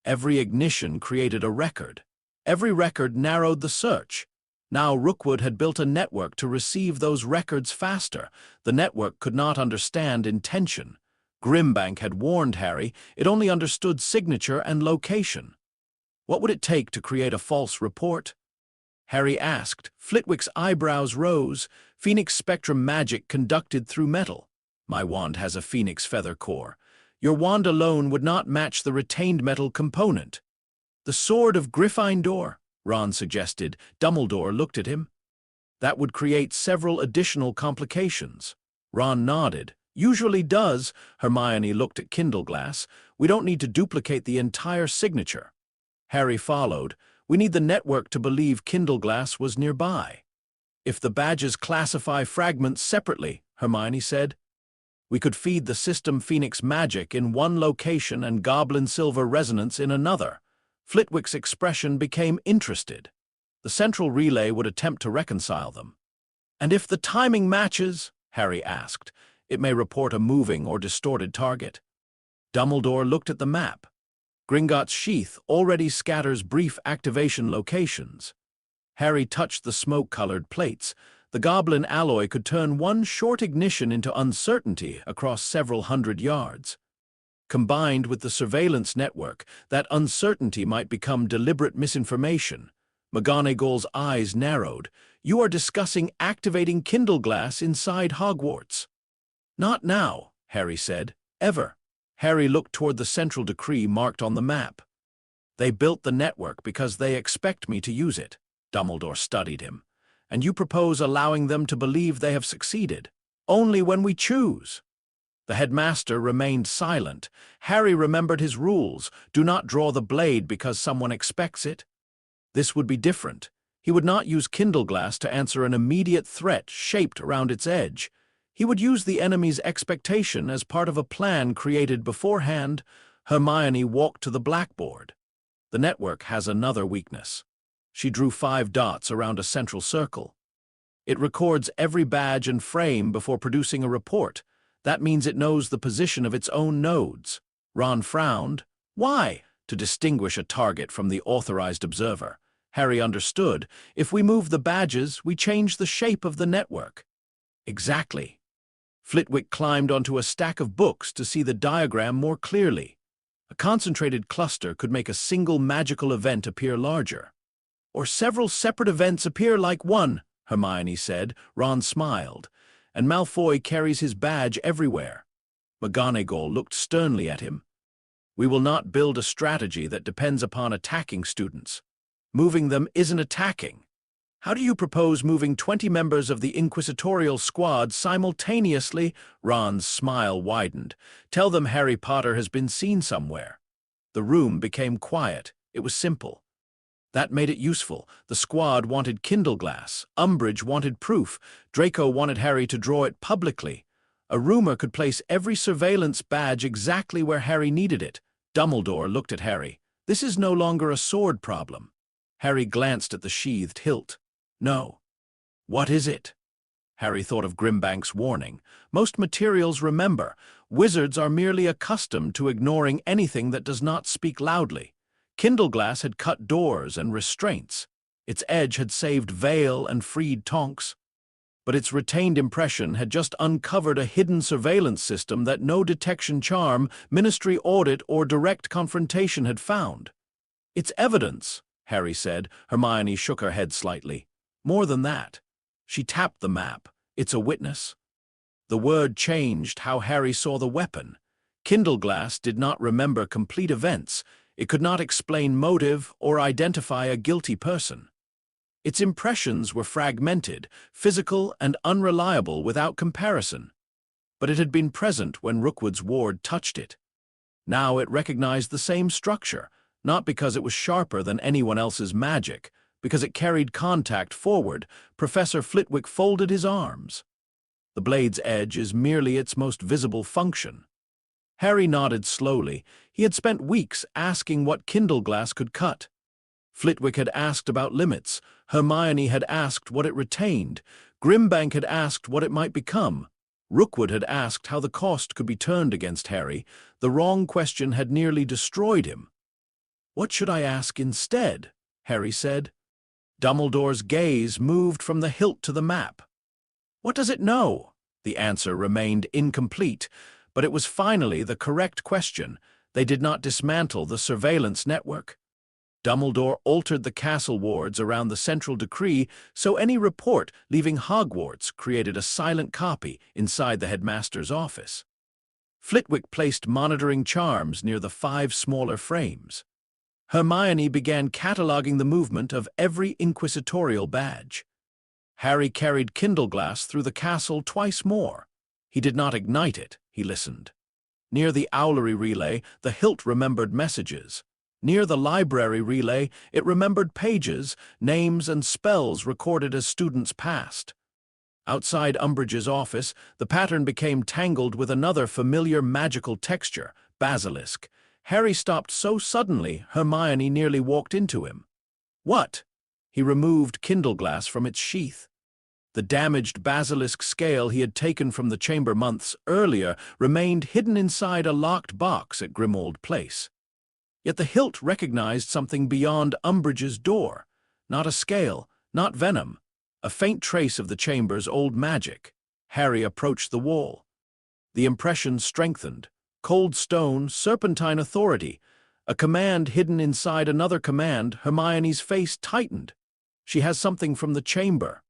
Every ignition created a record. Every record narrowed the search. Now Rookwood had built a network to receive those records faster. The network could not understand intention. Grimbank had warned Harry. It only understood signature and location. What would it take to create a false report? Harry asked. Flitwick's eyebrows rose. Phoenix spectrum magic conducted through metal. My wand has a phoenix feather core. Your wand alone would not match the retained metal component. The sword of Gryffindor, Ron suggested. Dumbledore looked at him. That would create several additional complications. Ron nodded. Usually does. Hermione looked at Kindleglass. We don't need to duplicate the entire signature. Harry followed. We need the network to believe Kindleglass was nearby. If the badges classify fragments separately, Hermione said, we could feed the system Phoenix magic in one location and goblin-silver resonance in another. Flitwick's expression became interested. The central relay would attempt to reconcile them. And if the timing matches, Harry asked, it may report a moving or distorted target. Dumbledore looked at the map. Gringotts Sheath already scatters brief activation locations. Harry touched the smoke-colored plates. The goblin alloy could turn one short ignition into uncertainty across several hundred yards. Combined with the surveillance network, that uncertainty might become deliberate misinformation. McGonagall's eyes narrowed. You are discussing activating Kindleglass inside Hogwarts. Not now, Harry said. Ever. Harry looked toward the central decree marked on the map. They built the network because they expect me to use it. Dumbledore studied him. And you propose allowing them to believe they have succeeded. Only when we choose. The headmaster remained silent. Harry remembered his rules. Do not draw the blade because someone expects it. This would be different. He would not use Kindleglass to answer an immediate threat shaped around its edge. He would use the enemy's expectation as part of a plan created beforehand. Hermione walked to the blackboard. The network has another weakness. She drew 5 dots around a central circle. It records every badge and frame before producing a report. That means it knows the position of its own nodes. Ron frowned. Why? To distinguish a target from the authorized observer. Harry understood. If we move the badges, we change the shape of the network. Exactly. Flitwick climbed onto a stack of books to see the diagram more clearly. A concentrated cluster could make a single magical event appear larger. Or several separate events appear like one, Hermione said. Ron smiled. And Malfoy carries his badge everywhere. McGonagall looked sternly at him. We will not build a strategy that depends upon attacking students. Moving them isn't attacking. How do you propose moving 20 members of the inquisitorial squad simultaneously? Ron's smile widened. Tell them Harry Potter has been seen somewhere. The room became quiet. It was simple. That made it useful. The squad wanted Kindleglass. Umbridge wanted proof. Draco wanted Harry to draw it publicly. A rumor could place every surveillance badge exactly where Harry needed it. Dumbledore looked at Harry. This is no longer a sword problem. Harry glanced at the sheathed hilt. No. What is it? Harry thought of Grimbank's warning. Most materials remember. Wizards are merely accustomed to ignoring anything that does not speak loudly. Kindleglass had cut doors and restraints. Its edge had saved Vale and freed Tonks. But its retained impression had just uncovered a hidden surveillance system that no detection charm, ministry audit, or direct confrontation had found. It's evidence, Harry said. Hermione shook her head slightly. More than that. She tapped the map. It's a witness. The word changed how Harry saw the weapon. Kindleglass did not remember complete events. It could not explain motive or identify a guilty person. Its impressions were fragmented, physical, and unreliable without comparison. But it had been present when Rookwood's ward touched it. Now it recognized the same structure, not because it was sharper than anyone else's magic, because it carried contact forward. Professor Flitwick folded his arms. The blade's edge is merely its most visible function. Harry nodded slowly. He had spent weeks asking what Kindleglass could cut. Flitwick had asked about limits. Hermione had asked what it retained. Grimbank had asked what it might become. Rookwood had asked how the cost could be turned against Harry. The wrong question had nearly destroyed him. What should I ask instead? Harry said. Dumbledore's gaze moved from the hilt to the map. What does it know? The answer remained incomplete, but it was finally the correct question. They did not dismantle the surveillance network. Dumbledore altered the castle wards around the central decree, so any report leaving Hogwarts created a silent copy inside the headmaster's office. Flitwick placed monitoring charms near the 5 smaller frames. Hermione began cataloging the movement of every inquisitorial badge. Harry carried Kindleglass through the castle twice more. He did not ignite it, he listened. Near the owlery relay, the hilt remembered messages. Near the library relay, it remembered pages, names, and spells recorded as students passed. Outside Umbridge's office, the pattern became tangled with another familiar magical texture, basilisk. Harry stopped so suddenly, Hermione nearly walked into him. What? He removed Kindleglass from its sheath. The damaged basilisk scale he had taken from the chamber months earlier remained hidden inside a locked box at Grimmauld Place. Yet the hilt recognized something beyond Umbridge's door. Not a scale, not venom. A faint trace of the chamber's old magic. Harry approached the wall. The impression strengthened. Cold stone, serpentine authority. A command hidden inside another command. Hermione's face tightened. She has something from the chamber.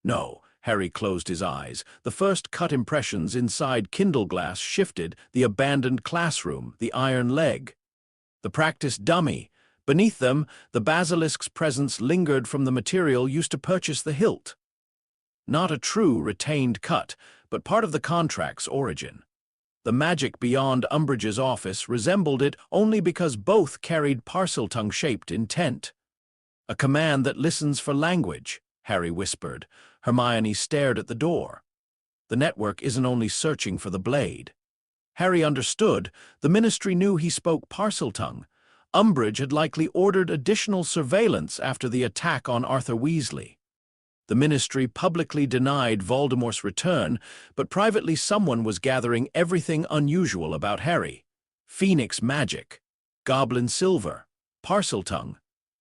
No, Harry closed his eyes. The first cut impressions inside Kindleglass shifted, the abandoned classroom, the iron leg. The practice dummy. Beneath them, the basilisk's presence lingered from the material used to purchase the hilt. Not a true retained cut, but part of the contract's origin. The magic beyond Umbridge's office resembled it only because both carried Parseltongue-shaped intent. A command that listens for language, Harry whispered. Hermione stared at the door. The network isn't only searching for the blade. Harry understood. The Ministry knew he spoke Parseltongue. Umbridge had likely ordered additional surveillance after the attack on Arthur Weasley. The Ministry publicly denied Voldemort's return, but privately someone was gathering everything unusual about Harry. Phoenix magic, goblin-silver, Parseltongue.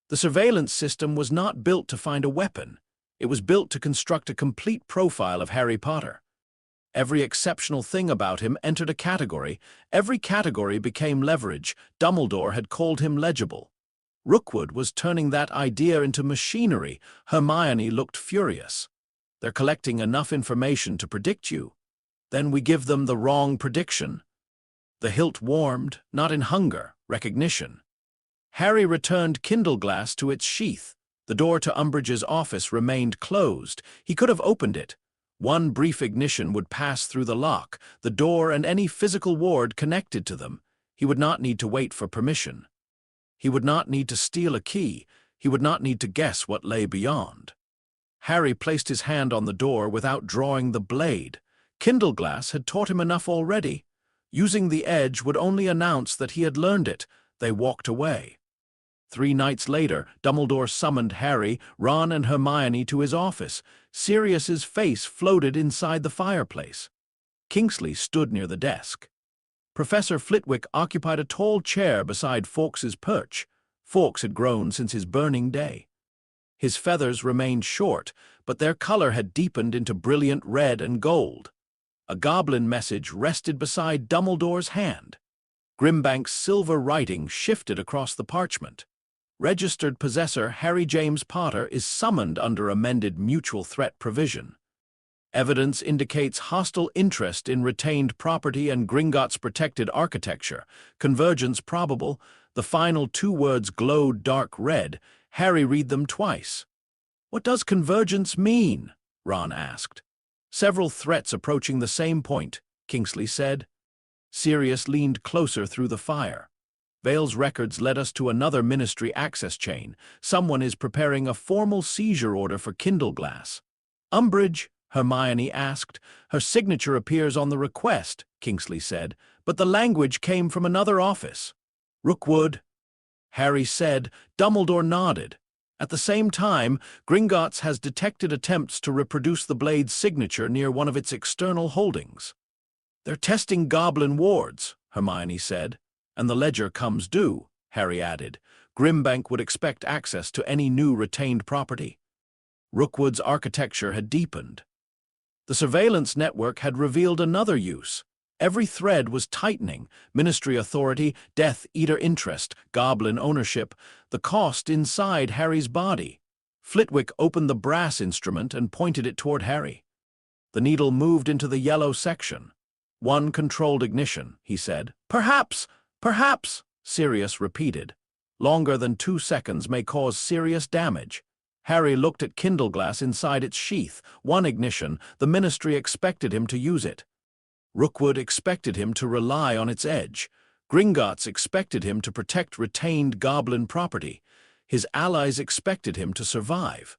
The surveillance system was not built to find a weapon. It was built to construct a complete profile of Harry Potter. Every exceptional thing about him entered a category. Every category became leverage. Dumbledore had called him legible. Rookwood was turning that idea into machinery. Hermione looked furious. They're collecting enough information to predict you. Then we give them the wrong prediction. The hilt warmed, not in hunger, recognition. Harry returned Kindleglass to its sheath. The door to Umbridge's office remained closed. He could have opened it. One brief ignition would pass through the lock, the door and any physical ward connected to them. He would not need to wait for permission. He would not need to steal a key. He would not need to guess what lay beyond. Harry placed his hand on the door without drawing the blade. Kindleglass had taught him enough already. Using the edge would only announce that he had learned it. They walked away. 3 nights later, Dumbledore summoned Harry, Ron, and Hermione to his office. Sirius's face floated inside the fireplace. Kingsley stood near the desk. Professor Flitwick occupied a tall chair beside Fawkes's perch. Fawkes had grown since his burning day. His feathers remained short, but their color had deepened into brilliant red and gold. A goblin message rested beside Dumbledore's hand. Grimbank's silver writing shifted across the parchment. Registered possessor Harry James Potter is summoned under amended mutual threat provision. Evidence indicates hostile interest in retained property and Gringotts protected architecture. Convergence probable. The final 2 words glowed dark red. Harry read them twice. "What does convergence mean?" Ron asked. "Several threats approaching the same point," Kingsley said. Sirius leaned closer through the fire. Vale's records led us to another ministry access chain. Someone is preparing a formal seizure order for Kindleglass. "Umbridge?" Hermione asked. "Her signature appears on the request," Kingsley said, "but the language came from another office." "Rookwood?" Harry said. Dumbledore nodded. At the same time, Gringotts has detected attempts to reproduce the blade's signature near one of its external holdings. "They're testing goblin wards," Hermione said. "And the ledger comes due," Harry added. "Grimbank would expect access to any new retained property." Rookwood's architecture had deepened. The surveillance network had revealed another use. Every thread was tightening: ministry authority, Death Eater interest, goblin ownership, the cost inside Harry's body. Flitwick opened the brass instrument and pointed it toward Harry. The needle moved into the yellow section. "One controlled ignition," he said. "Perhaps, Sirius repeated. "Longer than 2 seconds may cause serious damage." Harry looked at Kindleglass inside its sheath. 1 ignition. The ministry expected him to use it. Rookwood expected him to rely on its edge. Gringotts expected him to protect retained goblin property. His allies expected him to survive.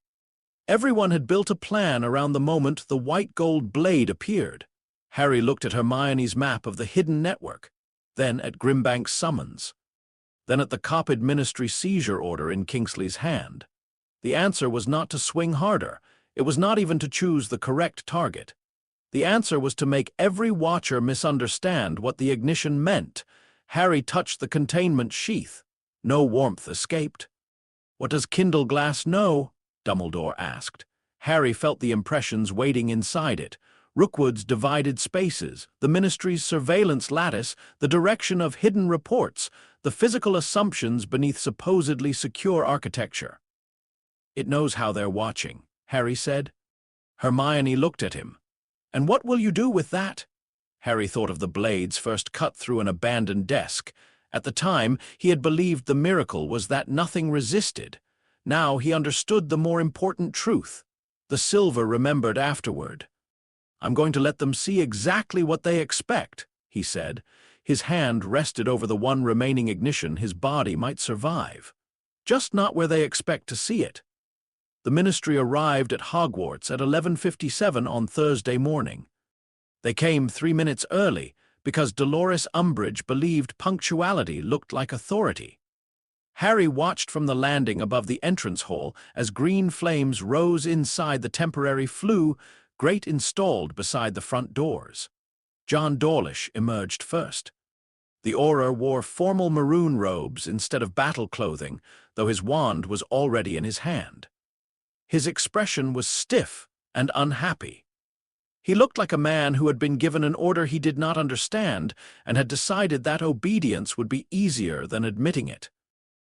Everyone had built a plan around the moment the white gold blade appeared. Harry looked at Hermione's map of the hidden network, then at Grimbank's summons, then at the copied ministry seizure order in Kingsley's hand. The answer was not to swing harder. It was not even to choose the correct target. The answer was to make every watcher misunderstand what the ignition meant. Harry touched the containment sheath. No warmth escaped. "What does Kindleglass know?" Dumbledore asked. Harry felt the impressions waiting inside it. Rookwood's divided spaces, the ministry's surveillance lattice, the direction of hidden reports, the physical assumptions beneath supposedly secure architecture. "It knows how they're watching," Harry said. Hermione looked at him. "And what will you do with that?" Harry thought of the blades first cut through an abandoned desk. At the time, he had believed the miracle was that nothing resisted. Now he understood the more important truth. The silver remembered afterward. "I'm going to let them see exactly what they expect," he said. His hand rested over the one remaining ignition his body might survive. Just not where they expect to see it. The ministry arrived at Hogwarts at 11:57 on Thursday morning. They came 3 minutes early because Dolores Umbridge believed punctuality looked like authority. Harry watched from the landing above the entrance hall as green flames rose inside the temporary flue grate installed beside the front doors. John Dawlish emerged first. The Auror wore formal maroon robes instead of battle clothing, though his wand was already in his hand. His expression was stiff and unhappy. He looked like a man who had been given an order he did not understand and had decided that obedience would be easier than admitting it.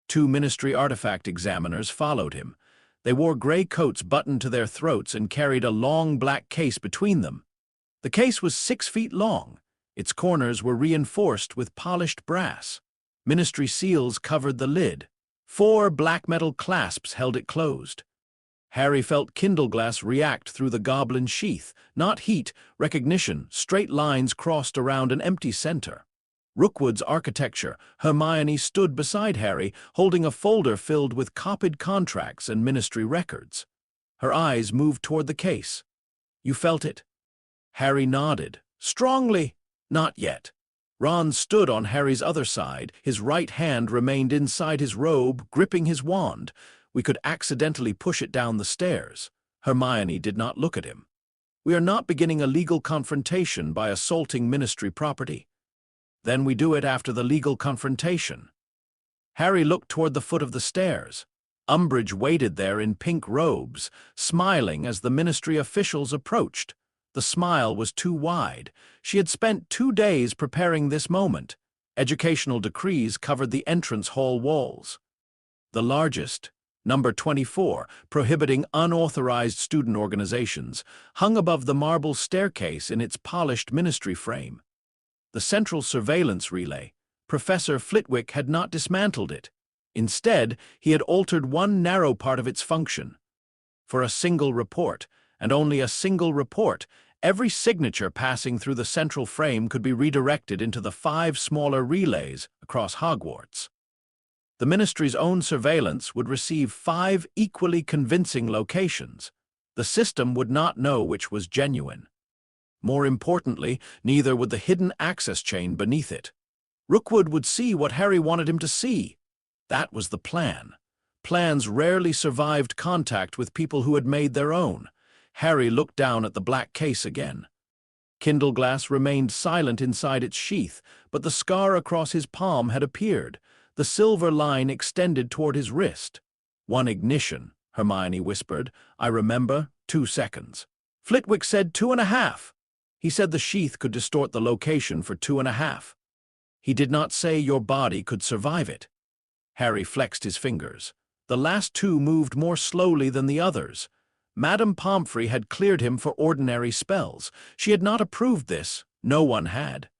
Two ministry artifact examiners followed him. They wore gray coats buttoned to their throats and carried a long black case between them. The case was 6 feet long. Its corners were reinforced with polished brass. Ministry seals covered the lid. 4 black metal clasps held it closed. Harry felt Kindleglass react through the goblin sheath. Not heat, recognition, straight lines crossed around an empty center. Rookwood's architecture, Hermione stood beside Harry, holding a folder filled with copied contracts and ministry records. Her eyes moved toward the case. "You felt it?" Harry nodded. "Strongly." "Not yet." Ron stood on Harry's other side. His right hand remained inside his robe, gripping his wand. "We could accidentally push it down the stairs." Hermione did not look at him. "We are not beginning a legal confrontation by assaulting ministry property." "Then we do it after the legal confrontation." Harry looked toward the foot of the stairs. Umbridge waited there in pink robes, smiling as the ministry officials approached. The smile was too wide. She had spent 2 days preparing this moment. Educational decrees covered the entrance hall walls. The largest, number 24, prohibiting unauthorized student organizations, hung above the marble staircase in its polished ministry frame. The central surveillance relay, Professor Flitwick had not dismantled it. Instead, he had altered one narrow part of its function. For a single report, and only a single report, every signature passing through the central frame could be redirected into the 5 smaller relays across Hogwarts. The ministry's own surveillance would receive 5 equally convincing locations. The system would not know which was genuine. More importantly, neither would the hidden access chain beneath it. Rookwood would see what Harry wanted him to see. That was the plan. Plans rarely survived contact with people who had made their own. Harry looked down at the black case again. Kindleglass remained silent inside its sheath, but the scar across his palm had appeared. The silver line extended toward his wrist. "1 ignition," Hermione whispered. "I remember, 2 seconds. Flitwick said 2.5. He said the sheath could distort the location for 2.5. He did not say your body could survive it." Harry flexed his fingers. The last 2 moved more slowly than the others. Madame Pomfrey had cleared him for ordinary spells. She had not approved this. No one had.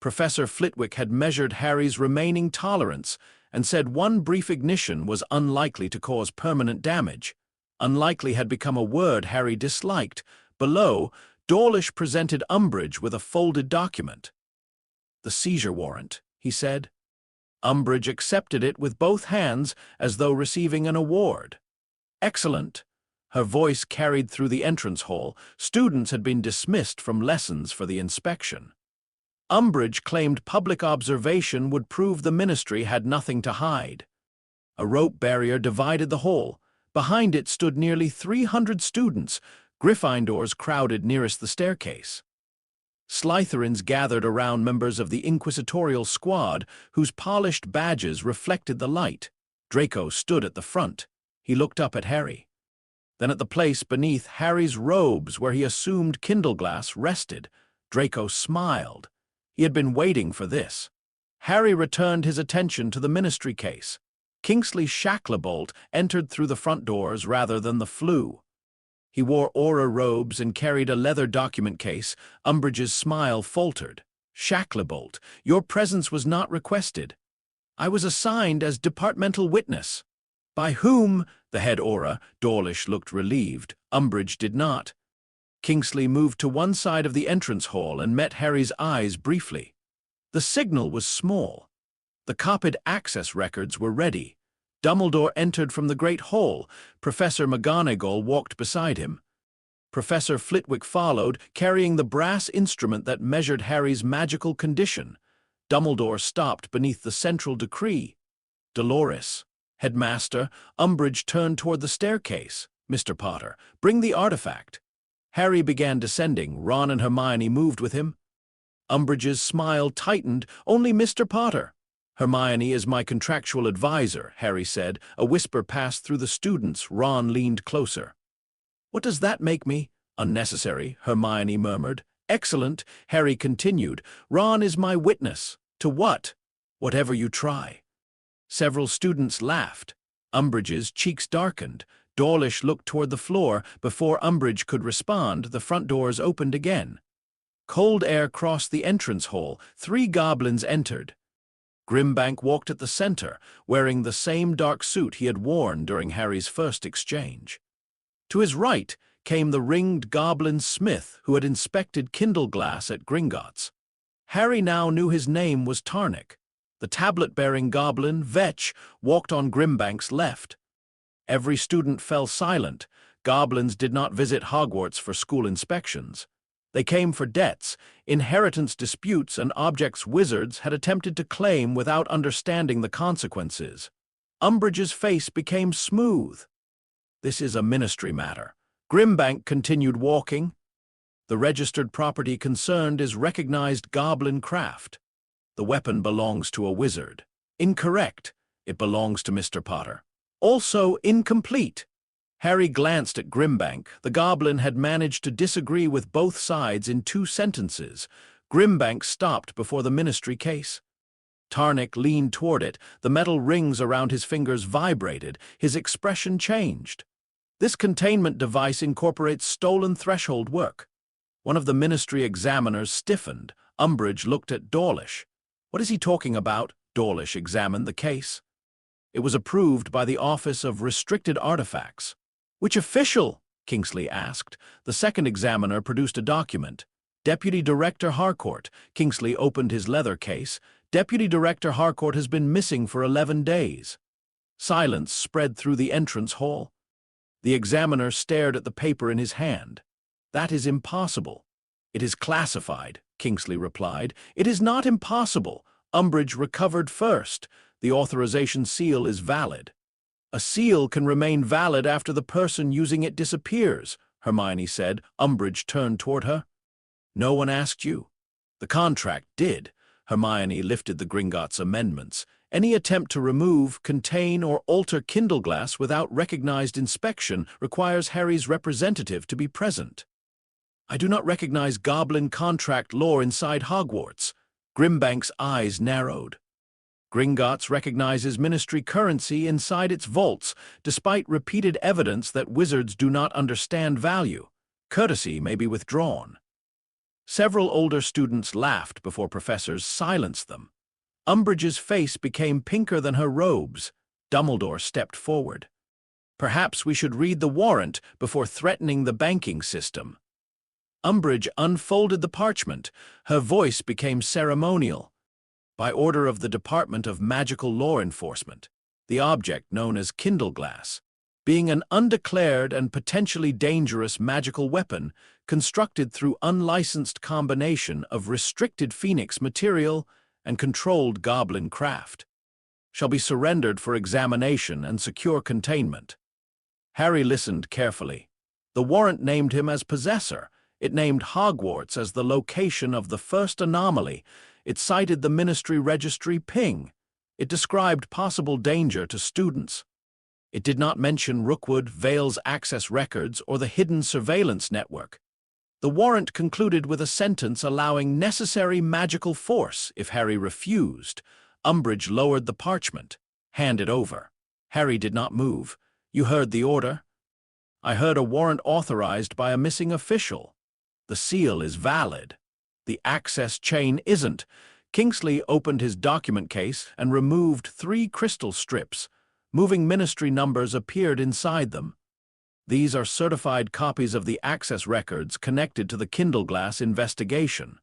Professor Flitwick had measured Harry's remaining tolerance and said 1 brief ignition was unlikely to cause permanent damage. Unlikely had become a word Harry disliked. Below, Dawlish presented Umbridge with a folded document. "The seizure warrant," he said. Umbridge accepted it with both hands as though receiving an award. "Excellent." Her voice carried through the entrance hall. Students had been dismissed from lessons for the inspection. Umbridge claimed public observation would prove the ministry had nothing to hide. A rope barrier divided the hall. Behind it stood nearly 300 students. Gryffindors crowded nearest the staircase. Slytherins gathered around members of the inquisitorial squad, whose polished badges reflected the light. Draco stood at the front. He looked up at Harry. Then at the place beneath Harry's robes where he assumed Kindleglass rested. Draco smiled. He had been waiting for this. Harry returned his attention to the ministry case. Kingsley Shacklebolt entered through the front doors rather than the flue. He wore aura robes and carried a leather document case. Umbridge's smile faltered. "Shacklebolt, your presence was not requested. I was assigned as departmental witness." "By whom?" The head aura. Dawlish looked relieved. Umbridge did not. Kingsley moved to one side of the entrance hall and met Harry's eyes briefly. The signal was small. The copied access records were ready. Dumbledore entered from the Great Hall. Professor McGonagall walked beside him. Professor Flitwick followed, carrying the brass instrument that measured Harry's magical condition. Dumbledore stopped beneath the central decree. "Dolores." "Headmaster." Umbridge turned toward the staircase. "Mr. Potter, bring the artifact." Harry began descending. Ron and Hermione moved with him. Umbridge's smile tightened. "Only Mr. Potter." "Hermione is my contractual advisor," Harry said. A whisper passed through the students. Ron leaned closer. "What does that make me?" Unnecessary, Hermione murmured. Excellent, Harry continued. Ron is my witness. To what? Whatever you try. Several students laughed. Umbridge's cheeks darkened. Dawlish looked toward the floor. Before Umbridge could respond, the front doors opened again. Cold air crossed the entrance hall. 3 goblins entered. Grimbank walked at the center, wearing the same dark suit he had worn during Harry's first exchange. To his right came the ringed goblin Smith, who had inspected Kindleglass at Gringotts. Harry now knew his name was Tarnick. The tablet-bearing goblin, Vetch, walked on Grimbank's left. Every student fell silent. Goblins did not visit Hogwarts for school inspections. They came for debts, inheritance disputes, and objects wizards had attempted to claim without understanding the consequences. Umbridge's face became smooth. This is a ministry matter. Grimbank continued walking. The registered property concerned is recognized goblin craft. The weapon belongs to a wizard. Incorrect. It belongs to Mr. Potter. Also incomplete. Harry glanced at Grimbank. The goblin had managed to disagree with both sides in 2 sentences. Grimbank stopped before the ministry case. Tarnick leaned toward it. The metal rings around his fingers vibrated. His expression changed. This containment device incorporates stolen threshold work. One of the ministry examiners stiffened. Umbridge looked at Dawlish. What is he talking about? Dawlish examined the case. It was approved by the Office of Restricted Artifacts. Which official? Kingsley asked. The second examiner produced a document. Deputy Director Harcourt. Kingsley opened his leather case. Deputy Director Harcourt has been missing for 11 days. Silence spread through the entrance hall. The examiner stared at the paper in his hand. That is impossible. It is classified, Kingsley replied. It is not impossible. Umbridge recovered first. The authorization seal is valid. A seal can remain valid after the person using it disappears, Hermione said. Umbridge turned toward her. No one asked you. The contract did. Hermione lifted the Gringotts amendments. Any attempt to remove, contain, or alter Kindleglass without recognized inspection requires Harry's representative to be present. I do not recognize goblin contract law inside Hogwarts. Grimbank's eyes narrowed. Gringotts recognizes ministry currency inside its vaults, despite repeated evidence that wizards do not understand value. Courtesy may be withdrawn. Several older students laughed before professors silenced them. Umbridge's face became pinker than her robes. Dumbledore stepped forward. Perhaps we should read the warrant before threatening the banking system. Umbridge unfolded the parchment. Her voice became ceremonial. By order of the Department of Magical Law Enforcement, the object known as Kindleglass, being an undeclared and potentially dangerous magical weapon constructed through unlicensed combination of restricted phoenix material and controlled goblin craft, shall be surrendered for examination and secure containment. Harry listened carefully. The warrant named him as possessor. It named Hogwarts as the location of the first anomaly. It cited the Ministry Registry ping. It described possible danger to students. It did not mention Rookwood, Vale's access records, or the hidden surveillance network. The warrant concluded with a sentence allowing necessary magical force if Harry refused. Umbridge lowered the parchment. Hand it over. Harry did not move. You heard the order? I heard a warrant authorized by a missing official. The seal is valid. The access chain isn't. Kingsley opened his document case and removed 3 crystal strips. Moving ministry numbers appeared inside them. These are certified copies of the access records connected to the Kindleglass investigation.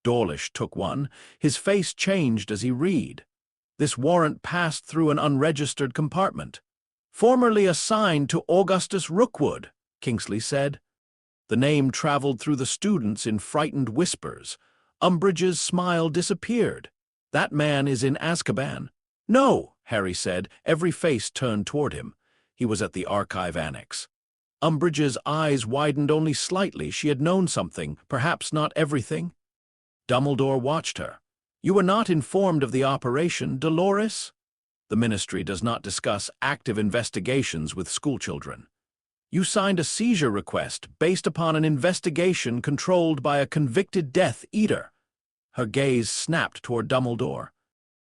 Dawlish took one. His face changed as he read. This warrant passed through an unregistered compartment. Formerly assigned to Augustus Rookwood, Kingsley said. The name traveled through the students in frightened whispers. Umbridge's smile disappeared. That man is in Azkaban. No, Harry said. Every face turned toward him. He was at the archive annex. Umbridge's eyes widened only slightly. She had known something, perhaps not everything. Dumbledore watched her. You were not informed of the operation, Dolores? The ministry does not discuss active investigations with schoolchildren. You signed a seizure request based upon an investigation controlled by a convicted Death Eater. Her gaze snapped toward Dumbledore.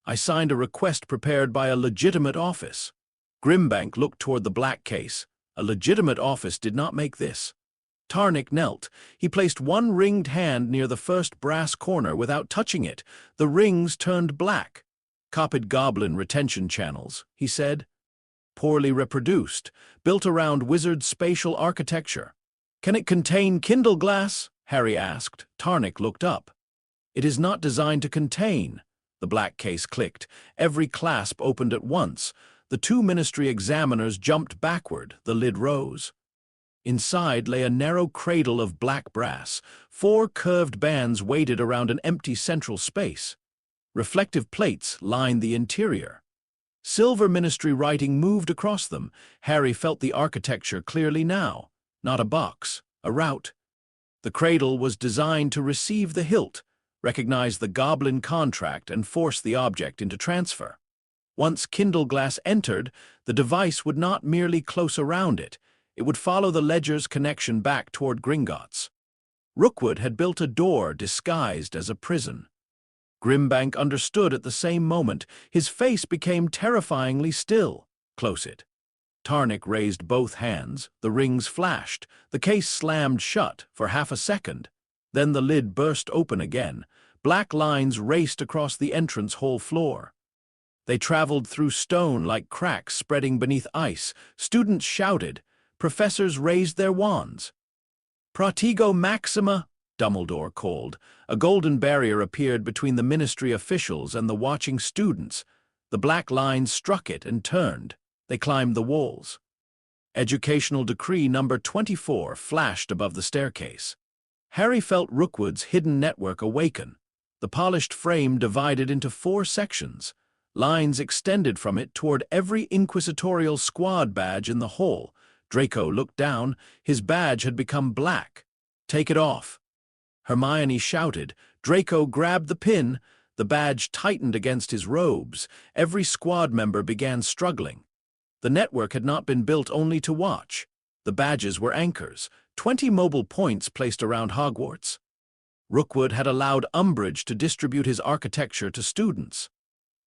I signed a request prepared by a legitimate office. Grimbank looked toward the black case. A legitimate office did not make this. Tarnick knelt. He placed one ringed hand near the first brass corner without touching it. The rings turned black. Copied goblin retention channels, he said. Poorly reproduced, built around wizard spatial architecture. Can it contain Kindle glass? Harry asked. Tarnick looked up. It is not designed to contain. The black case clicked. Every clasp opened at once. The two ministry examiners jumped backward. The lid rose. Inside lay a narrow cradle of black brass. 4 curved bands weighted around an empty central space. Reflective plates lined the interior. Silver ministry writing moved across them. Harry felt the architecture clearly now. Not a box, a route. The cradle was designed to receive the hilt, recognize the goblin contract, and force the object into transfer. Once Kindle glass entered, the device would not merely close around it. It would follow the ledger's connection back toward Gringotts. Rookwood had built a door disguised as a prison. Grimbank understood at the same moment. His face became terrifyingly still. Close it. Tarnick raised both hands. The rings flashed. The case slammed shut for half a second. Then the lid burst open again. Black lines raced across the entrance hall floor. They traveled through stone like cracks spreading beneath ice. Students shouted. Professors raised their wands. Protego Maxima, Dumbledore called. A golden barrier appeared between the ministry officials and the watching students. The black lines struck it and turned. They climbed the walls. Educational Decree number 24 flashed above the staircase. Harry felt Rookwood's hidden network awaken. The polished frame divided into 4 sections. Lines extended from it toward every inquisitorial squad badge in the hall. Draco looked down. His badge had become black. Take it off. Hermione shouted. Draco grabbed the pin. The badge tightened against his robes. Every squad member began struggling. The network had not been built only to watch. The badges were anchors, 20 mobile points placed around Hogwarts. Rookwood had allowed Umbridge to distribute his architecture to students.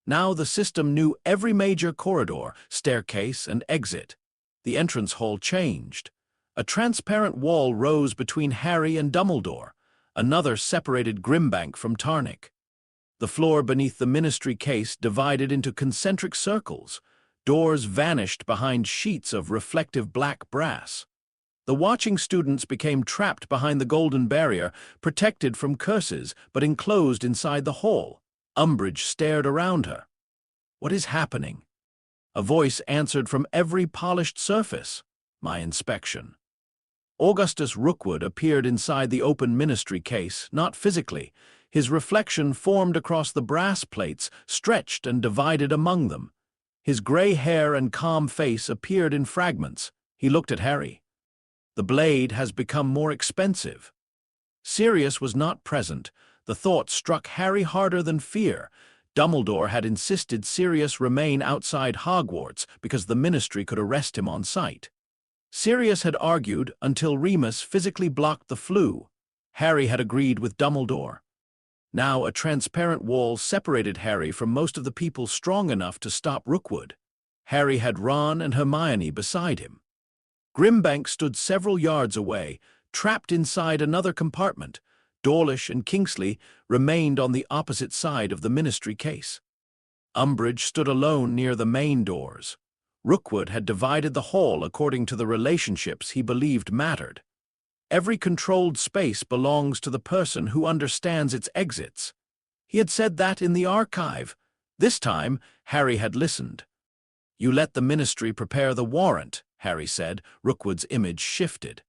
Now the system knew every major corridor, staircase, and exit. The entrance hall changed. A transparent wall rose between Harry and Dumbledore. Another separated Grimbank from Tarnick. The floor beneath the ministry case divided into concentric circles. Doors vanished behind sheets of reflective black brass. The watching students became trapped behind the golden barrier, protected from curses, but enclosed inside the hall. Umbridge stared around her. What is happening? A voice answered from every polished surface. My inspection. Augustus Rookwood appeared inside the open ministry case, not physically. His reflection formed across the brass plates, stretched and divided among them. His gray hair and calm face appeared in fragments. He looked at Harry. The blade has become more expensive. Sirius was not present. The thought struck Harry harder than fear. Dumbledore had insisted Sirius remain outside Hogwarts because the ministry could arrest him on sight. Sirius had argued until Remus physically blocked the flue. Harry had agreed with Dumbledore. Now a transparent wall separated Harry from most of the people strong enough to stop Rookwood. Harry had Ron and Hermione beside him. Grimbank stood several yards away, trapped inside another compartment. Dawlish and Kingsley remained on the opposite side of the ministry case. Umbridge stood alone near the main doors. Rookwood had divided the hall according to the relationships he believed mattered. Every controlled space belongs to the person who understands its exits. He had said that in the archive. This time, Harry had listened. You let the ministry prepare the warrant, Harry said. Rookwood's image shifted.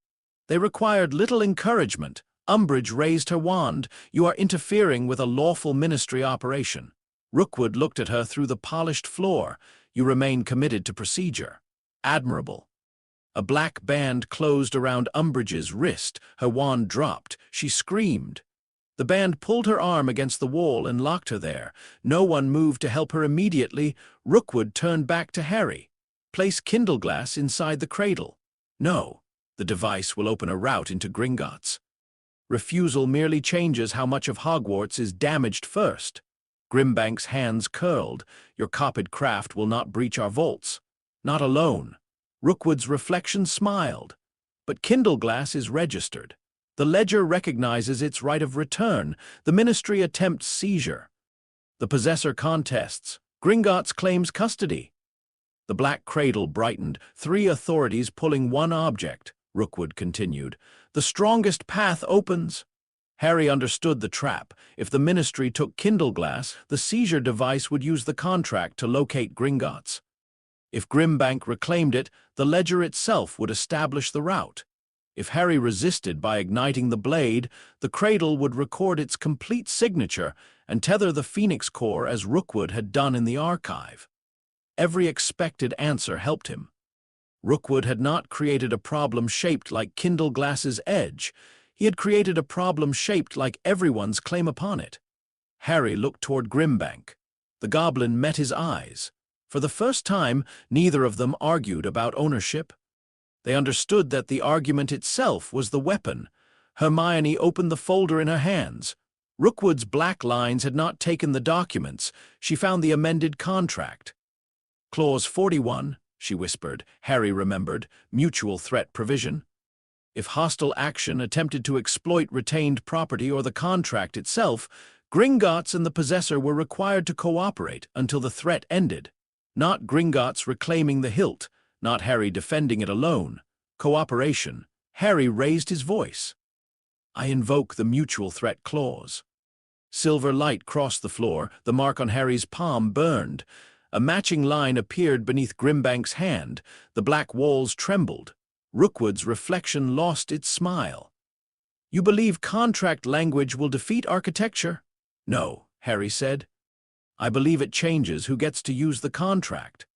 They required little encouragement. Umbridge raised her wand. You are interfering with a lawful ministry operation. Rookwood looked at her through the polished floor. You remain committed to procedure. Admirable. A black band closed around Umbridge's wrist. Her wand dropped. She screamed. The band pulled her arm against the wall and locked her there. No one moved to help her immediately. Rookwood turned back to Harry. Place Kindleglass inside the cradle. No, the device will open a route into Gringotts. Refusal merely changes how much of Hogwarts is damaged first. Grimbank's hands curled. Your copied craft will not breach our vaults. Not alone. Rookwood's reflection smiled. But Kindleglass is registered. The ledger recognizes its right of return. The Ministry attempts seizure. The possessor contests. Gringotts claims custody. The black cradle brightened, 3 authorities pulling one object, Rookwood continued. The strongest path opens. Harry understood the trap. If the Ministry took Kindleglass, the seizure device would use the contract to locate Gringotts. If Grimbank reclaimed it, the ledger itself would establish the route. If Harry resisted by igniting the blade, the cradle would record its complete signature and tether the Phoenix Core as Rookwood had done in the archive. Every expected answer helped him. Rookwood had not created a problem shaped like Kindleglass's edge. He had created a problem shaped like everyone's claim upon it. Harry looked toward Grimbank. The goblin met his eyes. For the first time, neither of them argued about ownership. They understood that the argument itself was the weapon. Hermione opened the folder in her hands. Rookwood's black lines had not taken the documents. She found the amended contract. Clause 41, she whispered. Harry remembered. Mutual threat provision. If hostile action attempted to exploit retained property or the contract itself, Gringotts and the possessor were required to cooperate until the threat ended. Not Gringotts reclaiming the hilt, not Harry defending it alone. Cooperation. Harry raised his voice. I invoke the mutual threat clause. Silver light crossed the floor. The mark on Harry's palm burned. A matching line appeared beneath Grimbank's hand. The black walls trembled. Rookwood's reflection lost its smile. You believe contract language will defeat architecture? No, Harry said. I believe it changes who gets to use the contract.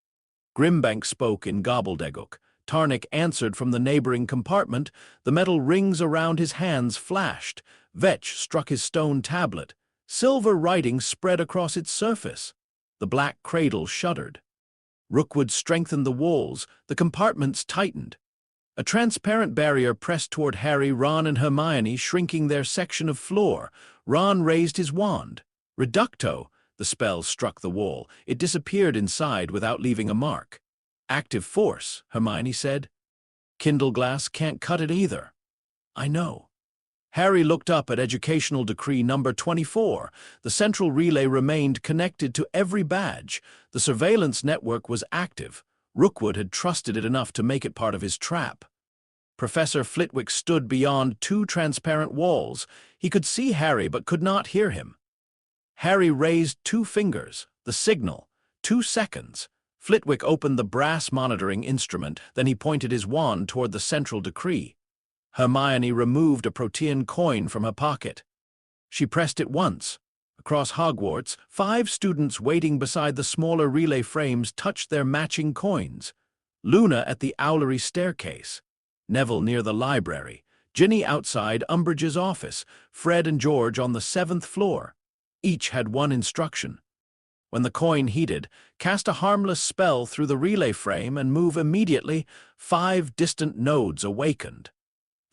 Grimbank spoke in gobbledygook. Tarnick answered from the neighboring compartment. The metal rings around his hands flashed. Vetch struck his stone tablet. Silver writing spread across its surface. The black cradle shuddered. Rookwood strengthened the walls. The compartments tightened. A transparent barrier pressed toward Harry, Ron, and Hermione, shrinking their section of floor. Ron raised his wand. Reducto. The spell struck the wall. It disappeared inside without leaving a mark. Active force, Hermione said. Kindleglass can't cut it either. I know. Harry looked up at Educational Decree number 24. The central relay remained connected to every badge. The surveillance network was active. Rookwood had trusted it enough to make it part of his trap. Professor Flitwick stood beyond 2 transparent walls. He could see Harry but could not hear him. Harry raised 2 fingers, the signal. 2 seconds. Flitwick opened the brass monitoring instrument, then he pointed his wand toward the central decree. Hermione removed a Protean coin from her pocket. She pressed it once. Across Hogwarts, 5 students waiting beside the smaller relay frames touched their matching coins. Luna at the owlery staircase. Neville near the library. Ginny outside Umbridge's office. Fred and George on the 7th floor. Each had one instruction. When the coin heated, cast a harmless spell through the relay frame and move immediately. 5 distant nodes awakened.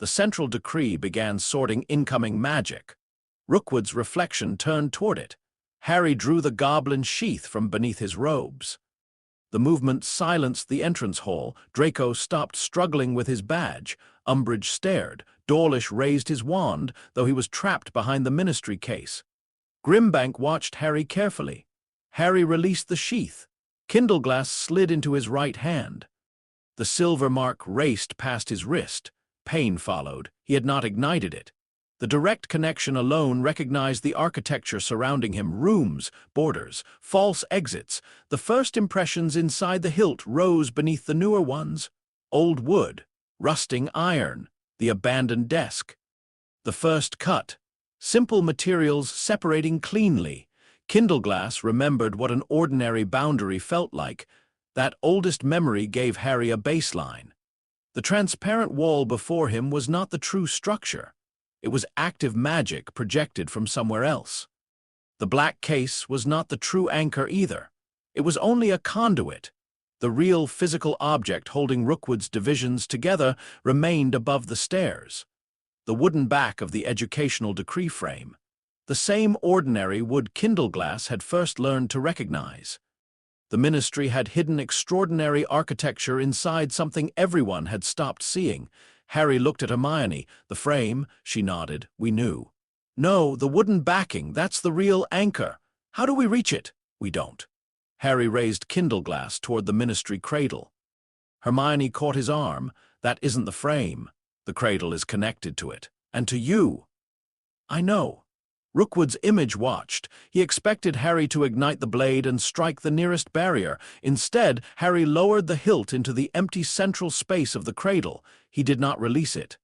The central decree began sorting incoming magic. Rookwood's reflection turned toward it. Harry drew the goblin sheath from beneath his robes. The movement silenced the entrance hall. Draco stopped struggling with his badge. Umbridge stared. Dawlish raised his wand, though he was trapped behind the ministry case. Grimbank watched Harry carefully. Harry released the sheath. Kindleglass slid into his right hand. The silver mark raced past his wrist. Pain followed. He had not ignited it. The direct connection alone recognized the architecture surrounding him, rooms, borders, false exits. The first impressions inside the hilt rose beneath the newer ones. Old wood, rusting iron, the abandoned desk. The first cut. Simple materials separating cleanly. Kindleglass remembered what an ordinary boundary felt like. That oldest memory gave Harry a baseline. The transparent wall before him was not the true structure. It was active magic projected from somewhere else. The black case was not the true anchor either. It was only a conduit. The real physical object holding Rookwood's divisions together remained above the stairs. The wooden back of the educational decree frame. The same ordinary wood Kindle glass had first learned to recognize. The ministry had hidden extraordinary architecture inside something everyone had stopped seeing. Harry looked at Hermione. The frame, she nodded, we knew. No, the wooden backing, that's the real anchor. How do we reach it? We don't. Harry raised Kindle glass toward the ministry cradle. Hermione caught his arm. That isn't the frame. The cradle is connected to it. And to you. I know. Rookwood's image watched. He expected Harry to ignite the blade and strike the nearest barrier. Instead, Harry lowered the hilt into the empty central space of the cradle. He did not release it.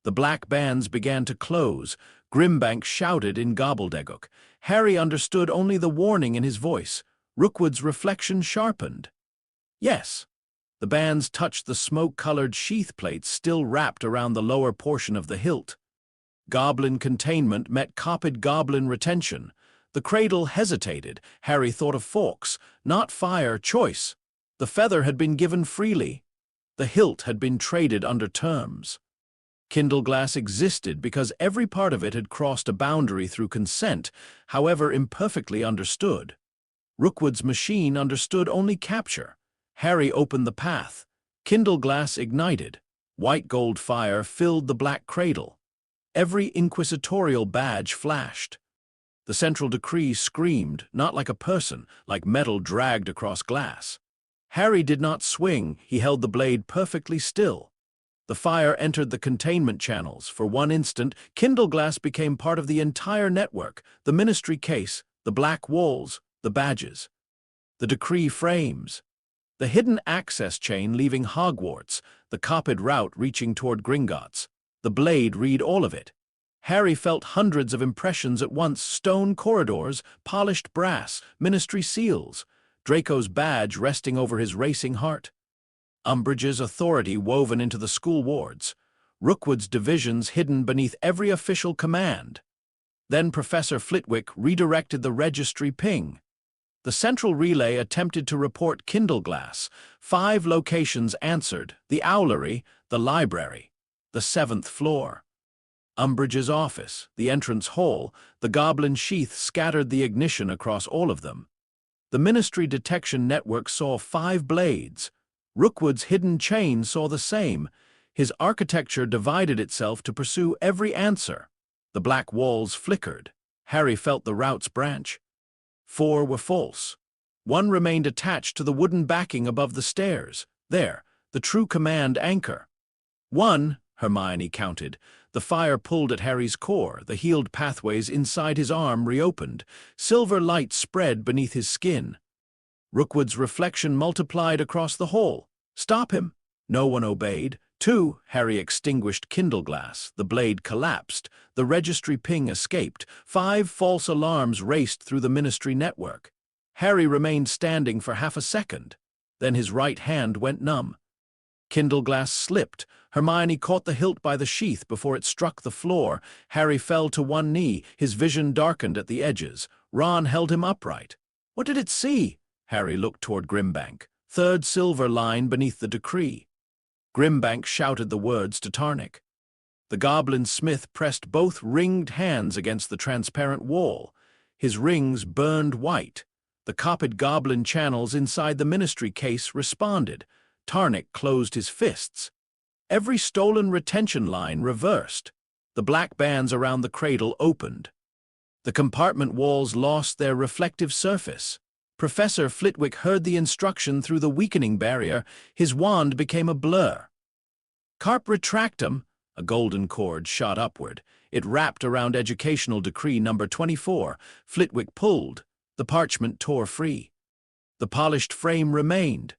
The black bands began to close. Grimbank shouted in gobbledygook. Harry understood only the warning in his voice. Rookwood's reflection sharpened. Yes. The bands touched the smoke-colored sheath plates still wrapped around the lower portion of the hilt. Goblin containment met copid goblin retention. The cradle hesitated. Harry thought of forks, not fire, choice. The feather had been given freely. The hilt had been traded under terms. Kindle glass existed because every part of it had crossed a boundary through consent, however imperfectly understood. Rookwood's machine understood only capture. Harry opened the path. Kindle glass ignited. White gold fire filled the black cradle. Every inquisitorial badge flashed. The central decree screamed, not like a person, like metal dragged across glass. Harry did not swing. He held the blade perfectly still. The fire entered the containment channels. For one instant, Kindle glass became part of the entire network, the ministry case, the black walls, the badges. The decree frames. The hidden access chain leaving Hogwarts, the copid route reaching toward Gringotts. The blade read all of it. Harry felt hundreds of impressions at once: stone corridors, polished brass, ministry seals, Draco's badge resting over his racing heart. Umbridge's authority woven into the school wards, Rookwood's divisions hidden beneath every official command. Then Professor Flitwick redirected the registry ping. The central relay attempted to report Kindle glass. 5 locations answered: the Owlery, the library, the 7th floor. Umbridge's office, the entrance hall, the goblin sheath scattered the ignition across all of them. The Ministry Detection Network saw 5 blades. Rookwood's hidden chain saw the same. His architecture divided itself to pursue every answer. The black walls flickered. Harry felt the route's branch. 4 were false. 1 remained attached to the wooden backing above the stairs. There, the true command anchor. 1, Hermione counted. The fire pulled at Harry's core. The healed pathways inside his arm reopened. Silver light spread beneath his skin. Rookwood's reflection multiplied across the hall. Stop him! No one obeyed. 2, Harry extinguished Kindle glass. The blade collapsed. The registry ping escaped. 5 false alarms raced through the ministry network. Harry remained standing for half a second. Then his right hand went numb. Kindle glass slipped. Hermione caught the hilt by the sheath before it struck the floor. Harry fell to one knee. His vision darkened at the edges. Ron held him upright. What did it see? Harry looked toward Grimbank. 3rd silver line beneath the decree. Grimbank shouted the words to Tarnick. The goblin smith pressed both ringed hands against the transparent wall. His rings burned white. The copid goblin channels inside the ministry case responded. Tarnick closed his fists. Every stolen retention line reversed. The black bands around the cradle opened. The compartment walls lost their reflective surface. Professor Flitwick heard the instruction through the weakening barrier. His wand became a blur. Carp retractum, a golden cord shot upward. It wrapped around Educational Decree number 24. Flitwick pulled. The parchment tore free. The polished frame remained.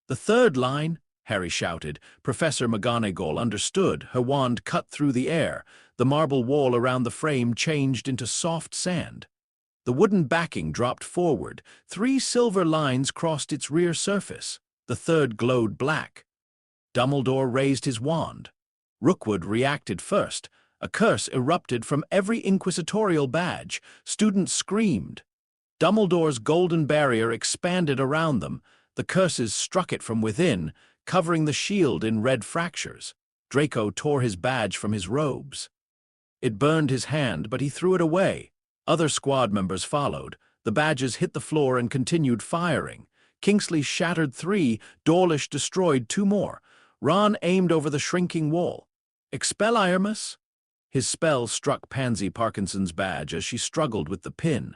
The 3rd line, Harry shouted. Professor McGonagall understood. Her wand cut through the air. The marble wall around the frame changed into soft sand. The wooden backing dropped forward. 3 silver lines crossed its rear surface. The 3rd glowed black. Dumbledore raised his wand. Rookwood reacted first. A curse erupted from every inquisitorial badge. Students screamed. Dumbledore's golden barrier expanded around them. The curses struck it from within, covering the shield in red fractures. Draco tore his badge from his robes. It burned his hand, but he threw it away. Other squad members followed. The badges hit the floor and continued firing. Kingsley shattered 3, Dawlish destroyed 2 more. Ron aimed over the shrinking wall. Expelliarmus? His spell struck Pansy Parkinson's badge as she struggled with the pin.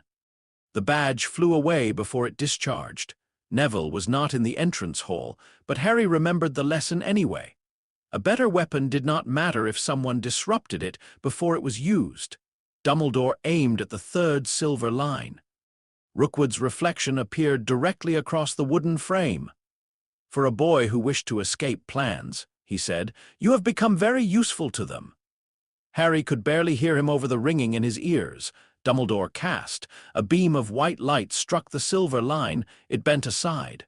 The badge flew away before it discharged. Neville was not in the entrance hall, but Harry remembered the lesson anyway. A better weapon did not matter if someone disrupted it before it was used. Dumbledore aimed at the 3rd silver line. Rookwood's reflection appeared directly across the wooden frame. "For a boy who wished to escape plans," he said, "you have become very useful to them." Harry could barely hear him over the ringing in his ears. Dumbledore cast. A beam of white light struck the silver line. It bent aside.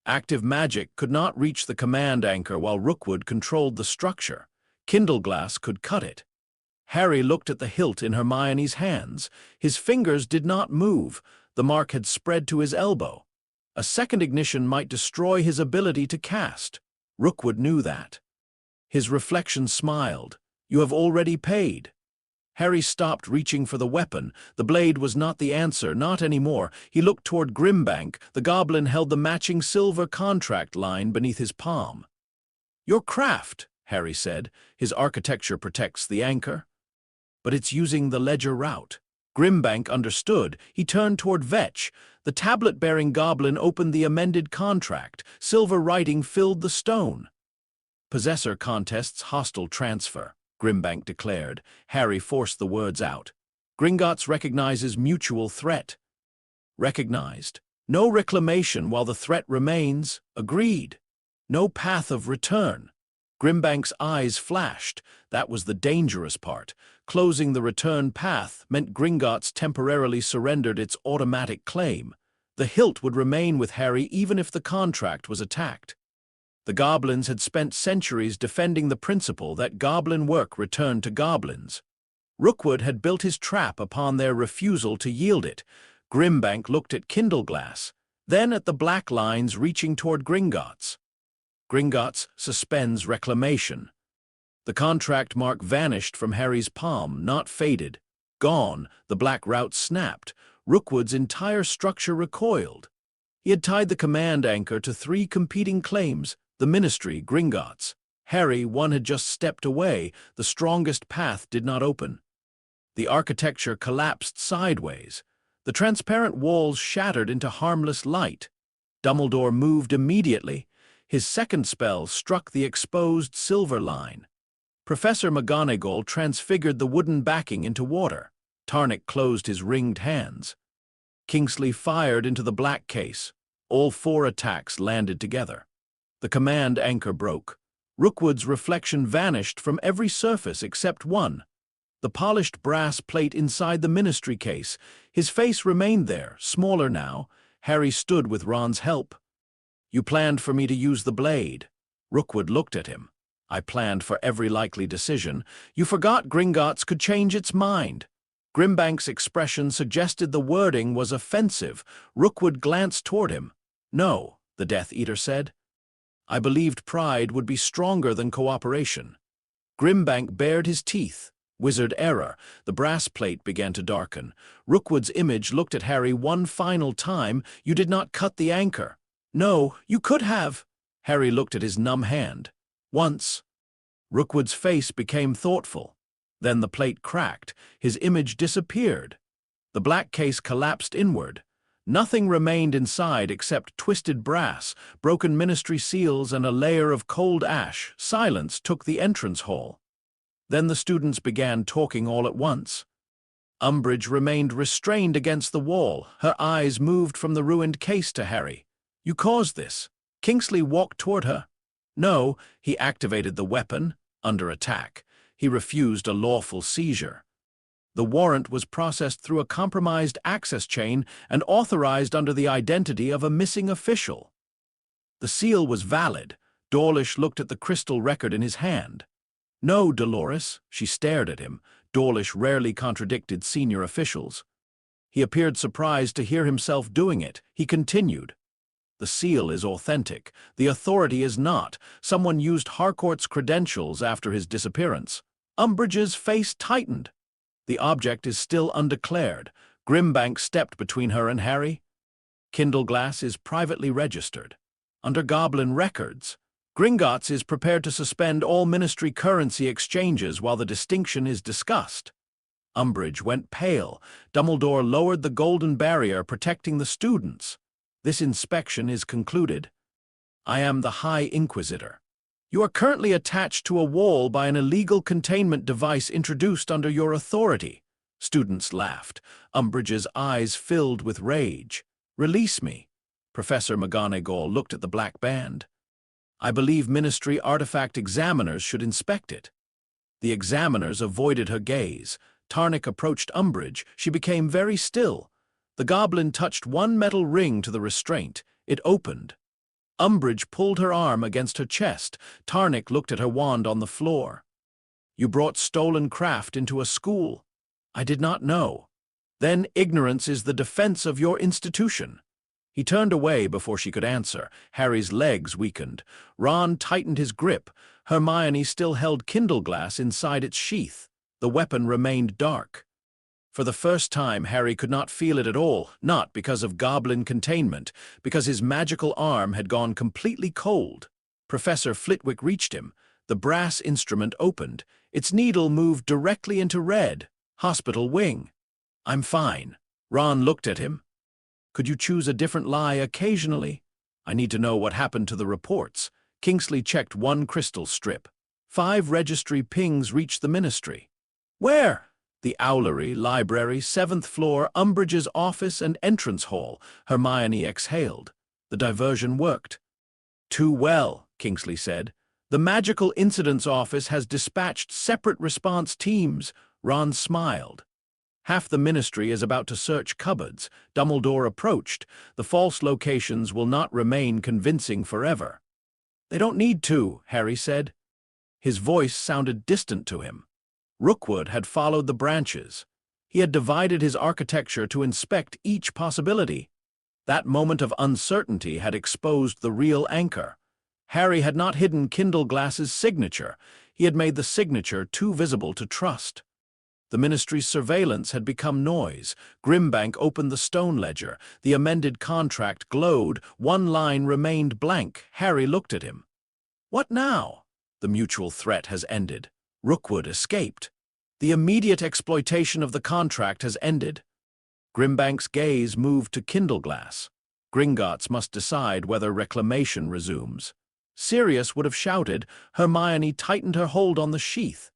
Active magic could not reach the command anchor while Rookwood controlled the structure. Kindleglass could cut it. Harry looked at the hilt in Hermione's hands. His fingers did not move. The mark had spread to his elbow. A second ignition might destroy his ability to cast. Rookwood knew that. His reflection smiled. "You have already paid." Harry stopped reaching for the weapon. The blade was not the answer, not anymore. He looked toward Grimbank. The goblin held the matching silver contract line beneath his palm. "Your craft," Harry said. "His architecture protects the anchor. But it's using the ledger route." Grimbank understood. He turned toward Vetch. The tablet-bearing goblin opened the amended contract. Silver writing filled the stone. "Possessor contests hostile transfer," Grimbank declared. Harry forced the words out. "Gringotts recognizes mutual threat." "Recognized. No reclamation while the threat remains. Agreed. No path of return." Grimbank's eyes flashed. That was the dangerous part. Closing the return path meant Gringotts temporarily surrendered its automatic claim. The hilt would remain with Harry even if the contract was attacked. The goblins had spent centuries defending the principle that goblin work returned to goblins. Rookwood had built his trap upon their refusal to yield it. Grimbank looked at Kindleglass, then at the black lines reaching toward Gringotts. Gringotts suspends reclamation. The contract mark vanished from Harry's palm, not faded. Gone, the black route snapped. Rookwood's entire structure recoiled. He had tied the command anchor to 3 competing claims, the Ministry, Gringotts. Harry, one had just stepped away. The strongest path did not open. The architecture collapsed sideways. The transparent walls shattered into harmless light. Dumbledore moved immediately. His second spell struck the exposed silver line. Professor McGonagall transfigured the wooden backing into water. Tarnick closed his ringed hands. Kingsley fired into the black case. All 4 attacks landed together. The command anchor broke. Rookwood's reflection vanished from every surface except one. The polished brass plate inside the Ministry case. His face remained there, smaller now. Harry stood with Ron's help. "You planned for me to use the blade." Rookwood looked at him. "I planned for every likely decision. You forgot Gringotts could change its mind." Grimbank's expression suggested the wording was offensive. Rookwood glanced toward him. "No," the Death Eater said. "I believed pride would be stronger than cooperation." Grimbank bared his teeth. Wizard error. The brass plate began to darken. Rookwood's image looked at Harry one final time. "You did not cut the anchor." "No, you could have." Harry looked at his numb hand. "Once." Rookwood's face became thoughtful. Then the plate cracked. His image disappeared. The black case collapsed inward. Nothing remained inside except twisted brass, broken Ministry seals, and a layer of cold ash. Silence took the entrance hall. Then the students began talking all at once. Umbridge remained restrained against the wall. Her eyes moved from the ruined case to Harry. "You caused this." Kingsley walked toward her. "No, he activated the weapon, under attack. He refused a lawful seizure. The warrant was processed through a compromised access chain and authorized under the identity of a missing official. The seal was valid." Dawlish looked at the crystal record in his hand. "No, Dolores." She stared at him. Dawlish rarely contradicted senior officials. He appeared surprised to hear himself doing it. He continued. The seal is authentic. The authority is not. Someone used Harcourt's credentials after his disappearance. Umbridge's face tightened. The object is still undeclared. Grimbank stepped between her and Harry. Kindleglass is privately registered. Under Goblin records. Gringotts is prepared to suspend all ministry currency exchanges while the distinction is discussed. Umbridge went pale. Dumbledore lowered the golden barrier protecting the students. This inspection is concluded. I am the High Inquisitor. You are currently attached to a wall by an illegal containment device introduced under your authority. Students laughed. Umbridge's eyes filled with rage. Release me. Professor McGonagall looked at the black band. I believe Ministry artifact examiners should inspect it. The examiners avoided her gaze. Tarnick approached Umbridge. She became very still. The goblin touched one metal ring to the restraint. It opened. Umbridge pulled her arm against her chest. Tarnick looked at her wand on the floor. You brought stolen craft into a school. I did not know. Then ignorance is the defense of your institution. He turned away before she could answer. Harry's legs weakened. Ron tightened his grip. Hermione still held Kindleglass inside its sheath. The weapon remained dark. For the first time, Harry could not feel it at all, not because of goblin containment, because his magical arm had gone completely cold. Professor Flitwick reached him. The brass instrument opened. Its needle moved directly into red. Hospital wing. I'm fine. Ron looked at him. Could you choose a different lie occasionally? I need to know what happened to the reports. Kingsley checked one crystal strip. 5 registry pings reached the ministry. Where? The owlery, library, 7th floor, Umbridge's office and entrance hall. Hermione exhaled. The diversion worked. Too well, Kingsley said. The Magical Incidents Office has dispatched separate response teams. Ron smiled. Half the ministry is about to search cupboards. Dumbledore approached. The false locations will not remain convincing forever. They don't need to, Harry said. His voice sounded distant to him. Rookwood had followed the branches. He had divided his architecture to inspect each possibility. That moment of uncertainty had exposed the real anchor. Harry had not hidden Kindleglass's signature. He had made the signature too visible to trust. The ministry's surveillance had become noise. Grimbank opened the stone ledger. The amended contract glowed. One line remained blank. Harry looked at him. What now? The mutual threat has ended. Rookwood escaped. The immediate exploitation of the contract has ended. Grimbank's gaze moved to Kindleglass. Gringotts must decide whether reclamation resumes. Sirius would have shouted. Hermione tightened her hold on the sheath.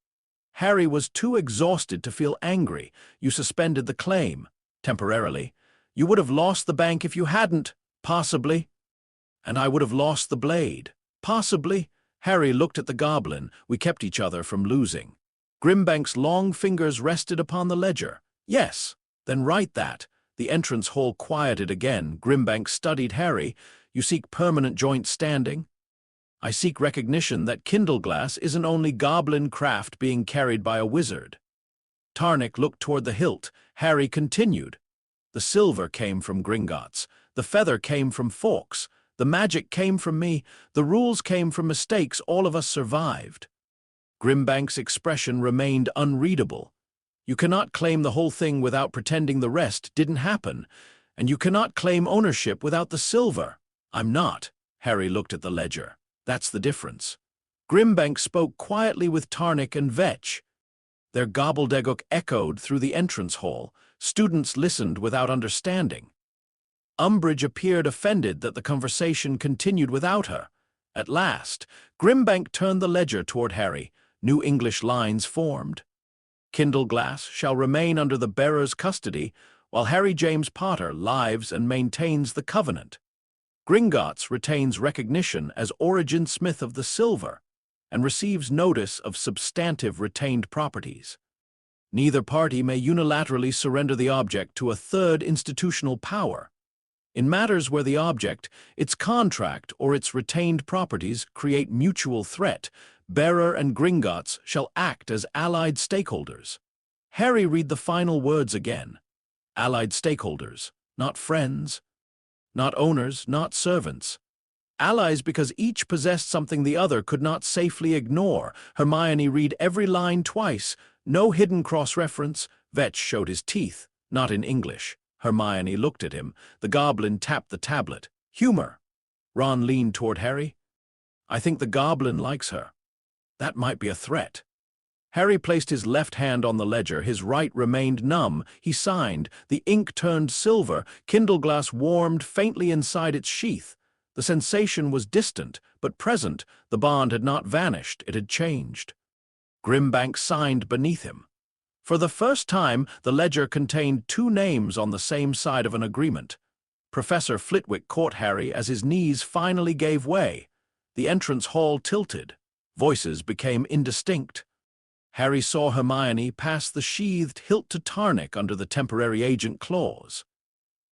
Harry was too exhausted to feel angry. You suspended the claim. Temporarily. You would have lost the bank if you hadn't. Possibly. And I would have lost the blade. Possibly. Harry looked at the goblin. We kept each other from losing. Grimbank's long fingers rested upon the ledger. Yes. Then write that. The entrance hall quieted again. Grimbank studied Harry. You seek permanent joint standing? I seek recognition that Kindleglass isn't only goblin craft being carried by a wizard. Tarnick looked toward the hilt. Harry continued. The silver came from Gringotts. The feather came from Fawkes. The magic came from me. The rules came from mistakes all of us survived. Grimbank's expression remained unreadable. You cannot claim the whole thing without pretending the rest didn't happen, and you cannot claim ownership without the silver. I'm not. Harry looked at the ledger. That's the difference. Grimbank spoke quietly with Tarnick and Vetch. Their gobbledygook echoed through the entrance hall. Students listened without understanding. Umbridge appeared offended that the conversation continued without her. At last, Grimbank turned the ledger toward Harry. New English lines formed. Kindleglass shall remain under the bearer's custody, while Harry James Potter lives and maintains the covenant. Gringotts retains recognition as Origin Smith of the Silver, and receives notice of substantive retained properties. Neither party may unilaterally surrender the object to a third institutional power. In matters where the object, its contract, or its retained properties create mutual threat, bearer and Gringotts shall act as allied stakeholders. Harry read the final words again. Allied stakeholders, not friends. Not owners, not servants. Allies because each possessed something the other could not safely ignore. Hermione read every line twice. No hidden cross-reference. Vetch showed his teeth, not in English. Hermione looked at him. The goblin tapped the tablet. Humor. Ron leaned toward Harry. I think the goblin likes her. That might be a threat. Harry placed his left hand on the ledger. His right remained numb. He signed. The ink turned silver. Kindle glass warmed faintly inside its sheath. The sensation was distant, but present. The bond had not vanished. It had changed. Grimbank signed beneath him. For the first time, the ledger contained two names on the same side of an agreement. Professor Flitwick caught Harry as his knees finally gave way. The entrance hall tilted. Voices became indistinct. Harry saw Hermione pass the sheathed hilt to Tarnick under the temporary agent clause.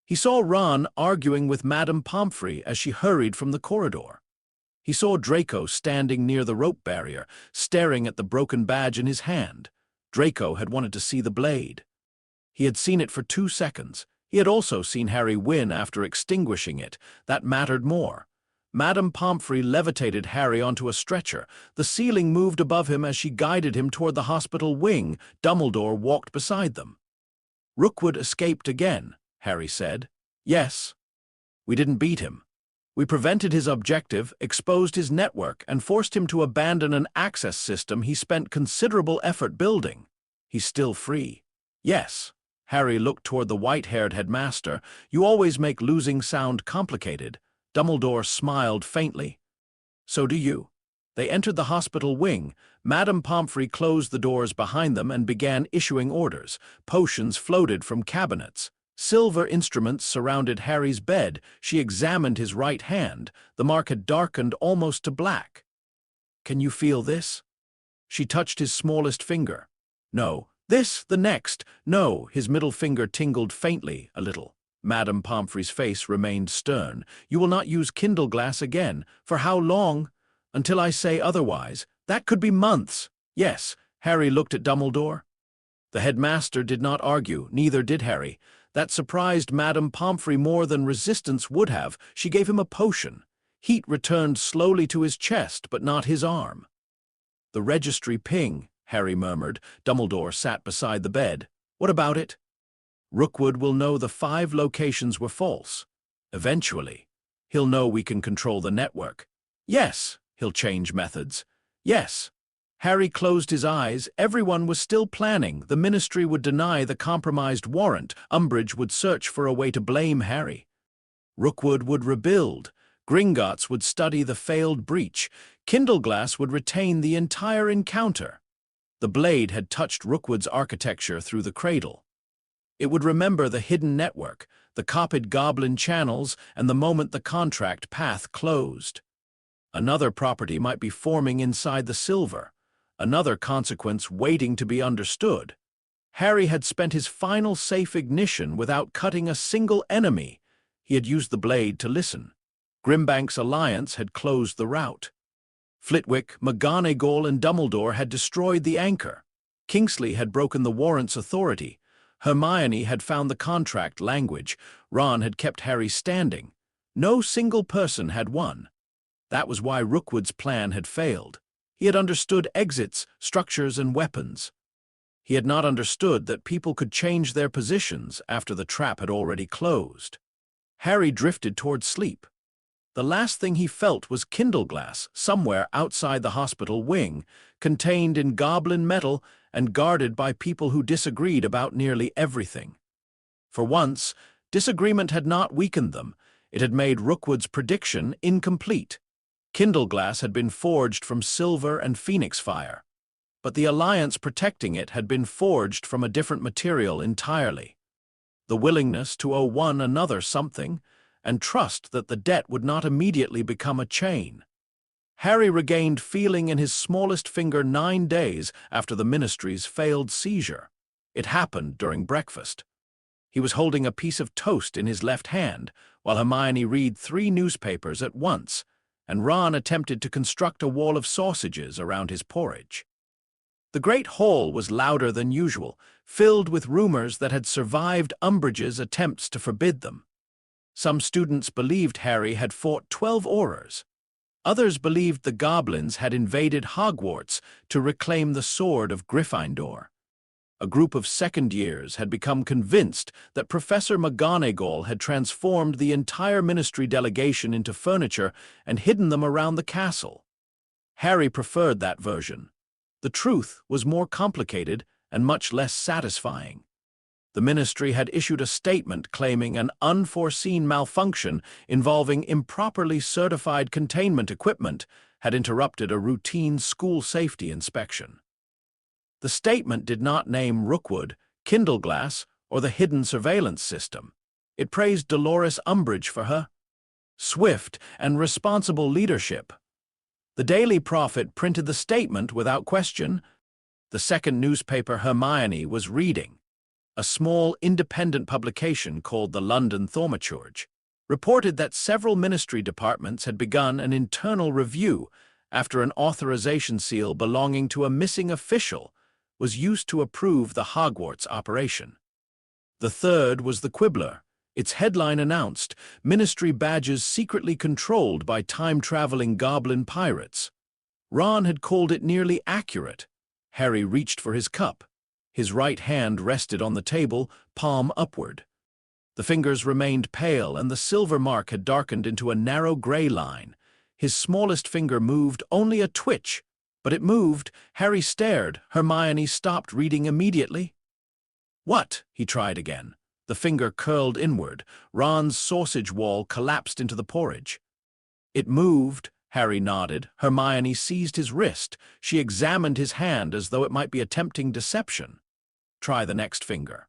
He saw Ron arguing with Madame Pomfrey as she hurried from the corridor. He saw Draco standing near the rope barrier, staring at the broken badge in his hand. Draco had wanted to see the blade. He had seen it for 2 seconds. He had also seen Harry win after extinguishing it. That mattered more. Madame Pomfrey levitated Harry onto a stretcher. The ceiling moved above him as she guided him toward the hospital wing. Dumbledore walked beside them. Rookwood escaped again, Harry said. Yes. We didn't beat him. We prevented his objective, exposed his network, and forced him to abandon an access system he spent considerable effort building. He's still free. Yes. Harry looked toward the white-haired headmaster. You always make losing sound complicated. Dumbledore smiled faintly. So do you. They entered the hospital wing. Madame Pomfrey closed the doors behind them and began issuing orders. Potions floated from cabinets. Silver instruments surrounded Harry's bed. She examined his right hand. The mark had darkened almost to black. Can you feel this? She touched his smallest finger. No. This, the next. No. His middle finger tingled faintly, a little. Madame Pomfrey's face remained stern. You will not use Kindle glass again. For how long? Until I say otherwise. That could be months. Yes. Harry looked at Dumbledore. The headmaster did not argue, neither did Harry. That surprised Madame Pomfrey more than resistance would have. She gave him a potion. Heat returned slowly to his chest, but not his arm. The registry ping, Harry murmured. Dumbledore sat beside the bed. What about it? Rookwood will know the 5 locations were false. Eventually. He'll know we can control the network. Yes. He'll change methods. Yes. Harry closed his eyes. Everyone was still planning. The Ministry would deny the compromised warrant. Umbridge would search for a way to blame Harry. Rookwood would rebuild. Gringotts would study the failed breach. Kindleglass would retain the entire encounter. The blade had touched Rookwood's architecture through the cradle. It would remember the hidden network, the copied goblin channels, and the moment the contract path closed. Another property might be forming inside the silver. Another consequence waiting to be understood. Harry had spent his final safe ignition without cutting a single enemy. He had used the blade to listen. Grimbank's alliance had closed the route. Flitwick, McGonagall, and Dumbledore had destroyed the anchor. Kingsley had broken the warrant's authority. Hermione had found the contract language. Ron had kept Harry standing. No single person had won. That was why Rookwood's plan had failed. He had understood exits, structures, and weapons. He had not understood that people could change their positions after the trap had already closed. Harry drifted toward sleep. The last thing he felt was Kindleglass, somewhere outside the hospital wing, contained in goblin metal and guarded by people who disagreed about nearly everything. For once, disagreement had not weakened them. It had made Rookwood's prediction incomplete. Kindleglass had been forged from silver and phoenix fire, but the alliance protecting it had been forged from a different material entirely. The willingness to owe one another something, and trust that the debt would not immediately become a chain. Harry regained feeling in his smallest finger 9 days after the Ministry's failed seizure. It happened during breakfast. He was holding a piece of toast in his left hand, while Hermione read 3 newspapers at once, and Ron attempted to construct a wall of sausages around his porridge. The great hall was louder than usual, filled with rumors that had survived Umbridge's attempts to forbid them. Some students believed Harry had fought 12 Aurors. Others believed the goblins had invaded Hogwarts to reclaim the sword of Gryffindor. A group of second years had become convinced that Professor McGonagall had transformed the entire Ministry delegation into furniture and hidden them around the castle. Harry preferred that version. The truth was more complicated and much less satisfying. The Ministry had issued a statement claiming an unforeseen malfunction involving improperly certified containment equipment had interrupted a routine school safety inspection. The statement did not name Rookwood, Kindleglass, or the hidden surveillance system. It praised Dolores Umbridge for her swift and responsible leadership. The Daily Prophet printed the statement without question. The second newspaper Hermione was reading, a small independent publication called the London Thaumaturge, reported that several ministry departments had begun an internal review after an authorization seal belonging to a missing official was used to approve the Hogwarts operation. The third was the Quibbler. Its headline announced, "Ministry badges secretly controlled by time-traveling goblin pirates." Ron had called it nearly accurate. Harry reached for his cup. His right hand rested on the table, palm upward. The fingers remained pale, and the silver mark had darkened into a narrow gray line. His smallest finger moved, only a twitch. But it moved. Harry stared. Hermione stopped reading immediately. "What?" he tried again. The finger curled inward. Ron's sausage wall collapsed into the porridge. "It moved," Harry nodded. Hermione seized his wrist. She examined his hand as though it might be attempting deception. "Try the next finger."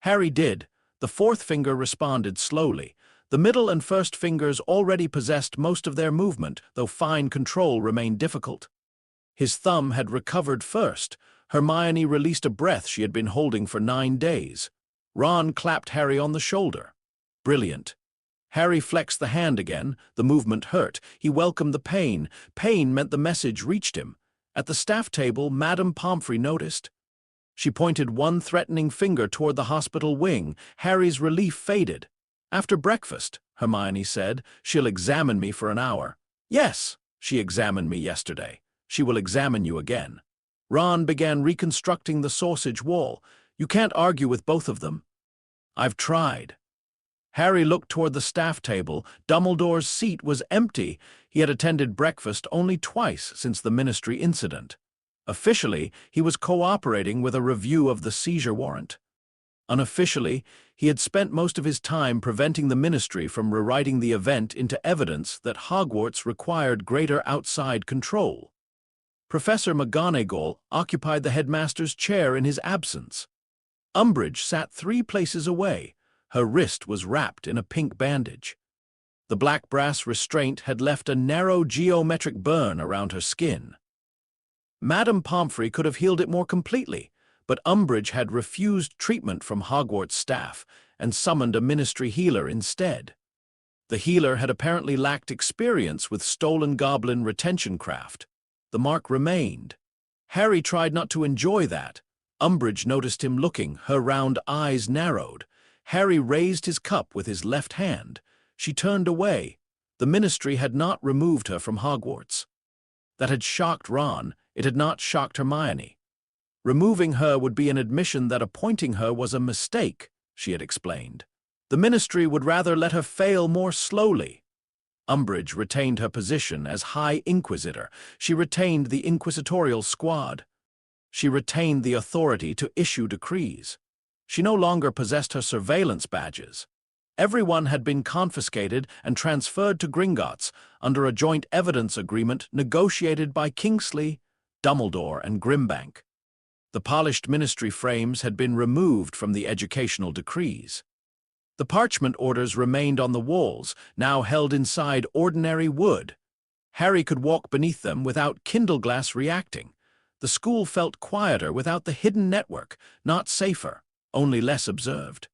Harry did. The fourth finger responded slowly. The middle and first fingers already possessed most of their movement, though fine control remained difficult. His thumb had recovered first. Hermione released a breath she had been holding for 9 days. Ron clapped Harry on the shoulder. "Brilliant." Harry flexed the hand again. The movement hurt. He welcomed the pain. Pain meant the message reached him. At the staff table, Madame Pomfrey noticed. She pointed one threatening finger toward the hospital wing. Harry's relief faded. "After breakfast," Hermione said, "she'll examine me for an hour." "Yes, she examined me yesterday. She will examine you again." Ron began reconstructing the sausage wall. "You can't argue with both of them." "I've tried." Harry looked toward the staff table. Dumbledore's seat was empty. He had attended breakfast only twice since the Ministry incident. Officially, he was cooperating with a review of the seizure warrant. Unofficially, he had spent most of his time preventing the Ministry from rewriting the event into evidence that Hogwarts required greater outside control. Professor McGonagall occupied the headmaster's chair in his absence. Umbridge sat 3 places away. Her wrist was wrapped in a pink bandage. The black brass restraint had left a narrow geometric burn around her skin. Madame Pomfrey could have healed it more completely, but Umbridge had refused treatment from Hogwarts staff and summoned a Ministry healer instead. The healer had apparently lacked experience with stolen goblin retention craft. The mark remained. Harry tried not to enjoy that. Umbridge noticed him looking. Her round eyes narrowed. Harry raised his cup with his left hand. She turned away. The Ministry had not removed her from Hogwarts. That had shocked Ron. It had not shocked Hermione. Removing her would be an admission that appointing her was a mistake, she had explained. The Ministry would rather let her fail more slowly. Umbridge retained her position as High Inquisitor. She retained the inquisitorial squad. She retained the authority to issue decrees. She no longer possessed her surveillance badges. Everyone had been confiscated and transferred to Gringotts under a joint evidence agreement negotiated by Kingsley, Dumbledore, and Grimbank. The polished Ministry frames had been removed from the educational decrees. The parchment orders remained on the walls, now held inside ordinary wood. Harry could walk beneath them without Kindleglass reacting. The school felt quieter without the hidden network, not safer, only less observed.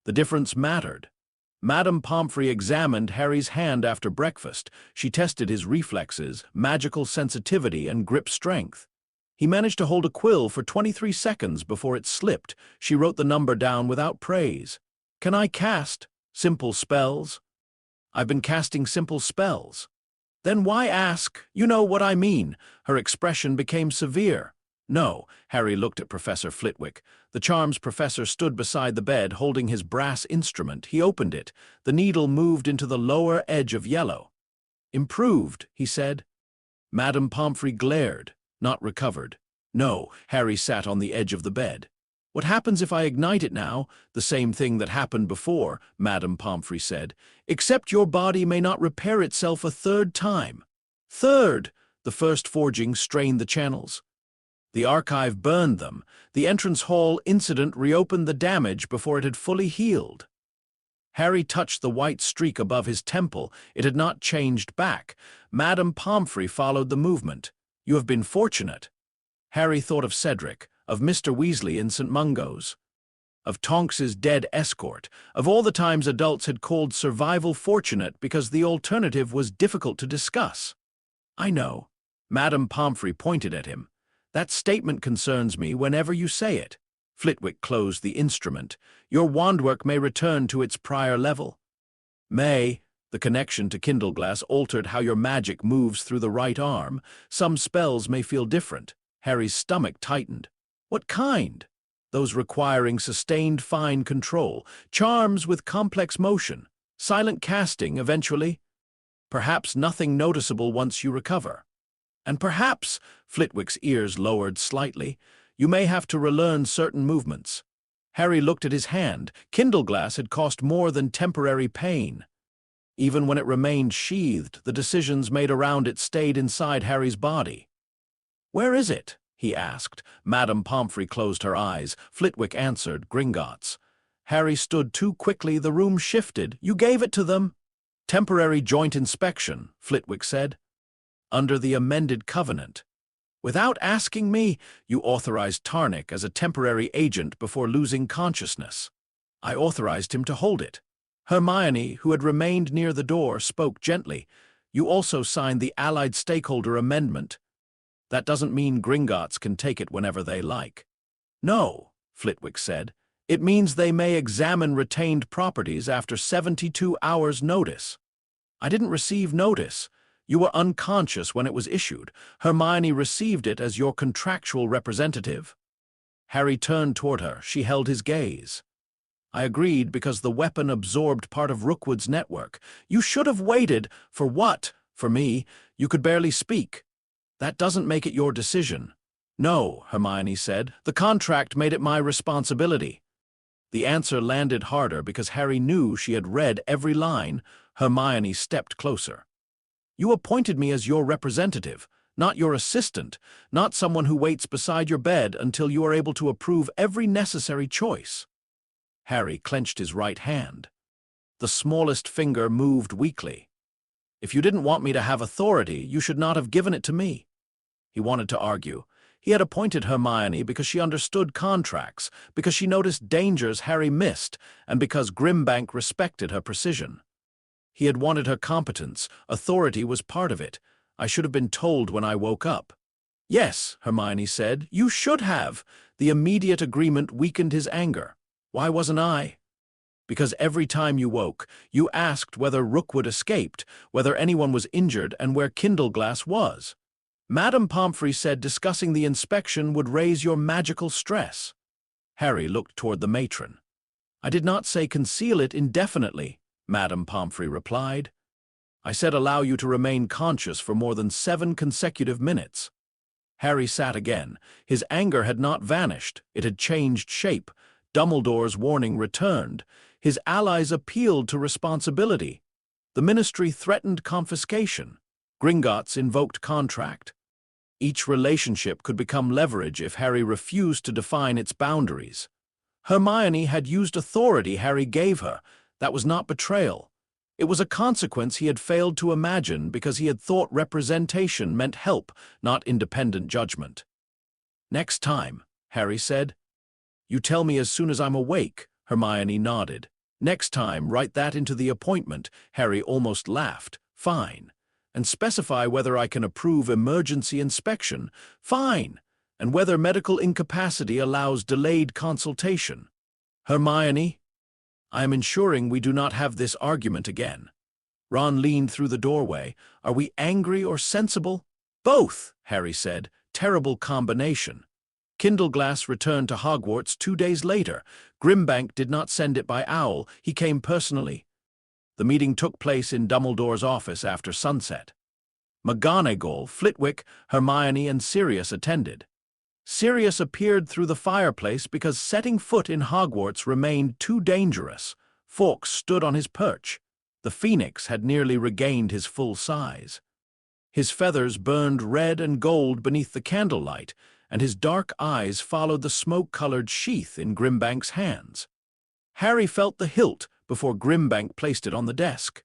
The difference mattered. Madame Pomfrey examined Harry's hand after breakfast. She tested his reflexes, magical sensitivity, and grip strength. He managed to hold a quill for 23 seconds before it slipped. She wrote the number down without praise. "Can I cast?" Simple spells? I've been casting simple spells. Then why ask? You know what I mean. Her expression became severe. No, Harry looked at Professor Flitwick. The charms professor stood beside the bed, holding his brass instrument. He opened it. The needle moved into the lower edge of yellow. Improved, he said. Madame Pomfrey glared, not recovered. No, Harry sat on the edge of the bed. What happens if I ignite it now? The same thing that happened before, Madame Pomfrey said, except your body may not repair itself a third time. Third, the first forging strained the channels. The archive burned them. The entrance hall incident reopened the damage before it had fully healed. Harry touched the white streak above his temple. It had not changed back. Madame Pomfrey followed the movement. You have been fortunate. Harry thought of Cedric, of Mr. Weasley in St. Mungo's, of Tonks's dead escort, of all the times adults had called survival fortunate because the alternative was difficult to discuss. I know. Madame Pomfrey pointed at him. That statement concerns me whenever you say it. Flitwick closed the instrument. Your wandwork may return to its prior level. May. The connection to Kindleglass altered how your magic moves through the right arm. Some spells may feel different. Harry's stomach tightened. What kind? Those requiring sustained fine control, charms with complex motion, silent casting eventually. Perhaps nothing noticeable once you recover. And perhaps, Flitwick's ears lowered slightly, you may have to relearn certain movements. Harry looked at his hand. Kindleglass had cost more than temporary pain. Even when it remained sheathed, the decisions made around it stayed inside Harry's body. Where is it? He asked. Madame Pomfrey closed her eyes. Flitwick answered, Gringotts. Harry stood too quickly. The room shifted. You gave it to them? Temporary joint inspection, Flitwick said. Under the amended covenant. Without asking me, you authorized Tarnick as a temporary agent before losing consciousness. I authorized him to hold it. Hermione, who had remained near the door, spoke gently. You also signed the Allied Stakeholder Amendment. That doesn't mean Gringotts can take it whenever they like. No, Flitwick said. It means they may examine retained properties after 72 hours' notice. I didn't receive notice. You were unconscious when it was issued. Hermione received it as your contractual representative. Harry turned toward her. She held his gaze. I agreed because the weapon absorbed part of Rookwood's network. You should have waited. For what? For me. You could barely speak. That doesn't make it your decision. No, Hermione said. The contract made it my responsibility. The answer landed harder because Harry knew she had read every line. Hermione stepped closer. You appointed me as your representative, not your assistant, not someone who waits beside your bed until you are able to approve every necessary choice. Harry clenched his right hand. The smallest finger moved weakly. If you didn't want me to have authority, you should not have given it to me. He wanted to argue. He had appointed Hermione because she understood contracts, because she noticed dangers Harry missed, and because Grimbank respected her precision. He had wanted her competence. Authority was part of it. I should have been told when I woke up. Yes, Hermione said, you should have. The immediate agreement weakened his anger. Why wasn't I? Because every time you woke, you asked whether Rookwood escaped, whether anyone was injured, and where Kindleglass was. Madame Pomfrey said discussing the inspection would raise your magical stress. Harry looked toward the matron. I did not say conceal it indefinitely, Madame Pomfrey replied. I said allow you to remain conscious for more than 7 consecutive minutes. Harry sat again. His anger had not vanished. It had changed shape. Dumbledore's warning returned. His allies appealed to responsibility. The ministry threatened confiscation. Gringotts invoked contract. Each relationship could become leverage if Harry refused to define its boundaries. Hermione had used authority Harry gave her. That was not betrayal. It was a consequence he had failed to imagine because he had thought representation meant help, not independent judgment. Next time, Harry said. You tell me as soon as I'm awake, Hermione nodded. Next time, write that into the appointment, Harry almost laughed. Fine. And specify whether I can approve emergency inspection. Fine. And whether medical incapacity allows delayed consultation. Hermione? I am ensuring we do not have this argument again. Ron leaned through the doorway. Are we angry or sensible? Both, Harry said. Terrible combination. Kindleglass returned to Hogwarts 2 days later. Grimbank did not send it by owl. He came personally. The meeting took place in Dumbledore's office after sunset. McGonagall, Flitwick, Hermione, and Sirius attended. Sirius appeared through the fireplace because setting foot in Hogwarts remained too dangerous. Fawkes stood on his perch. The phoenix had nearly regained his full size. His feathers burned red and gold beneath the candlelight, and his dark eyes followed the smoke-colored sheath in Grimbank's hands. Harry felt the hilt before Grimbank placed it on the desk.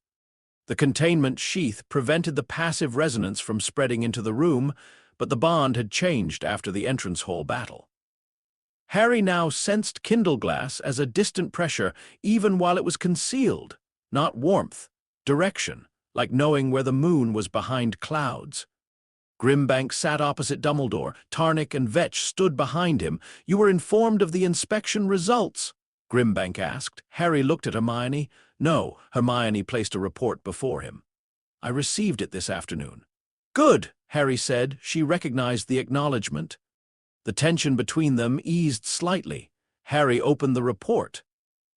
The containment sheath prevented the passive resonance from spreading into the room, but the bond had changed after the entrance hall battle. Harry now sensed Kindleglass as a distant pressure even while it was concealed, not warmth, direction, like knowing where the moon was behind clouds. Grimbank sat opposite Dumbledore. Tarnick and Vetch stood behind him. You were informed of the inspection results? Grimbank asked. Harry looked at Hermione. No, Hermione placed a report before him. I received it this afternoon. Good, Harry said. She recognized the acknowledgement. The tension between them eased slightly. Harry opened the report.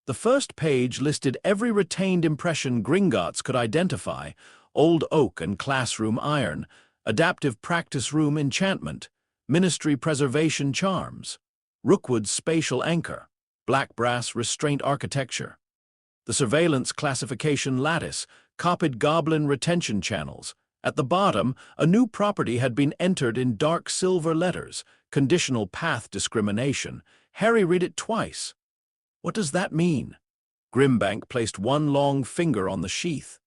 The first page listed every retained impression Gringotts could identify: old oak and classroom iron, adaptive practice room enchantment, ministry preservation charms, Rookwood's spatial anchor, black brass restraint architecture, the surveillance classification lattice, copied goblin retention channels. At the bottom, a new property had been entered in dark silver letters: conditional path discrimination. Harry read it twice. What does that mean? Grimbank placed one long finger on the sheath.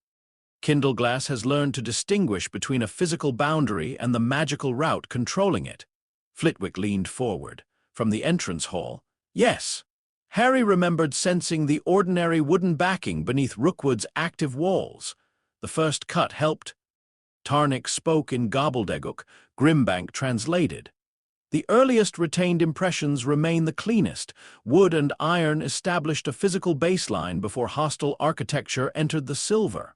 Kindleglass has learned to distinguish between a physical boundary and the magical route controlling it. Flitwick leaned forward. From the entrance hall, yes. Harry remembered sensing the ordinary wooden backing beneath Rookwood's active walls. The first cut helped. Tarnick spoke in gobbledygook. Grimbank translated. The earliest retained impressions remain the cleanest. Wood and iron established a physical baseline before hostile architecture entered the silver.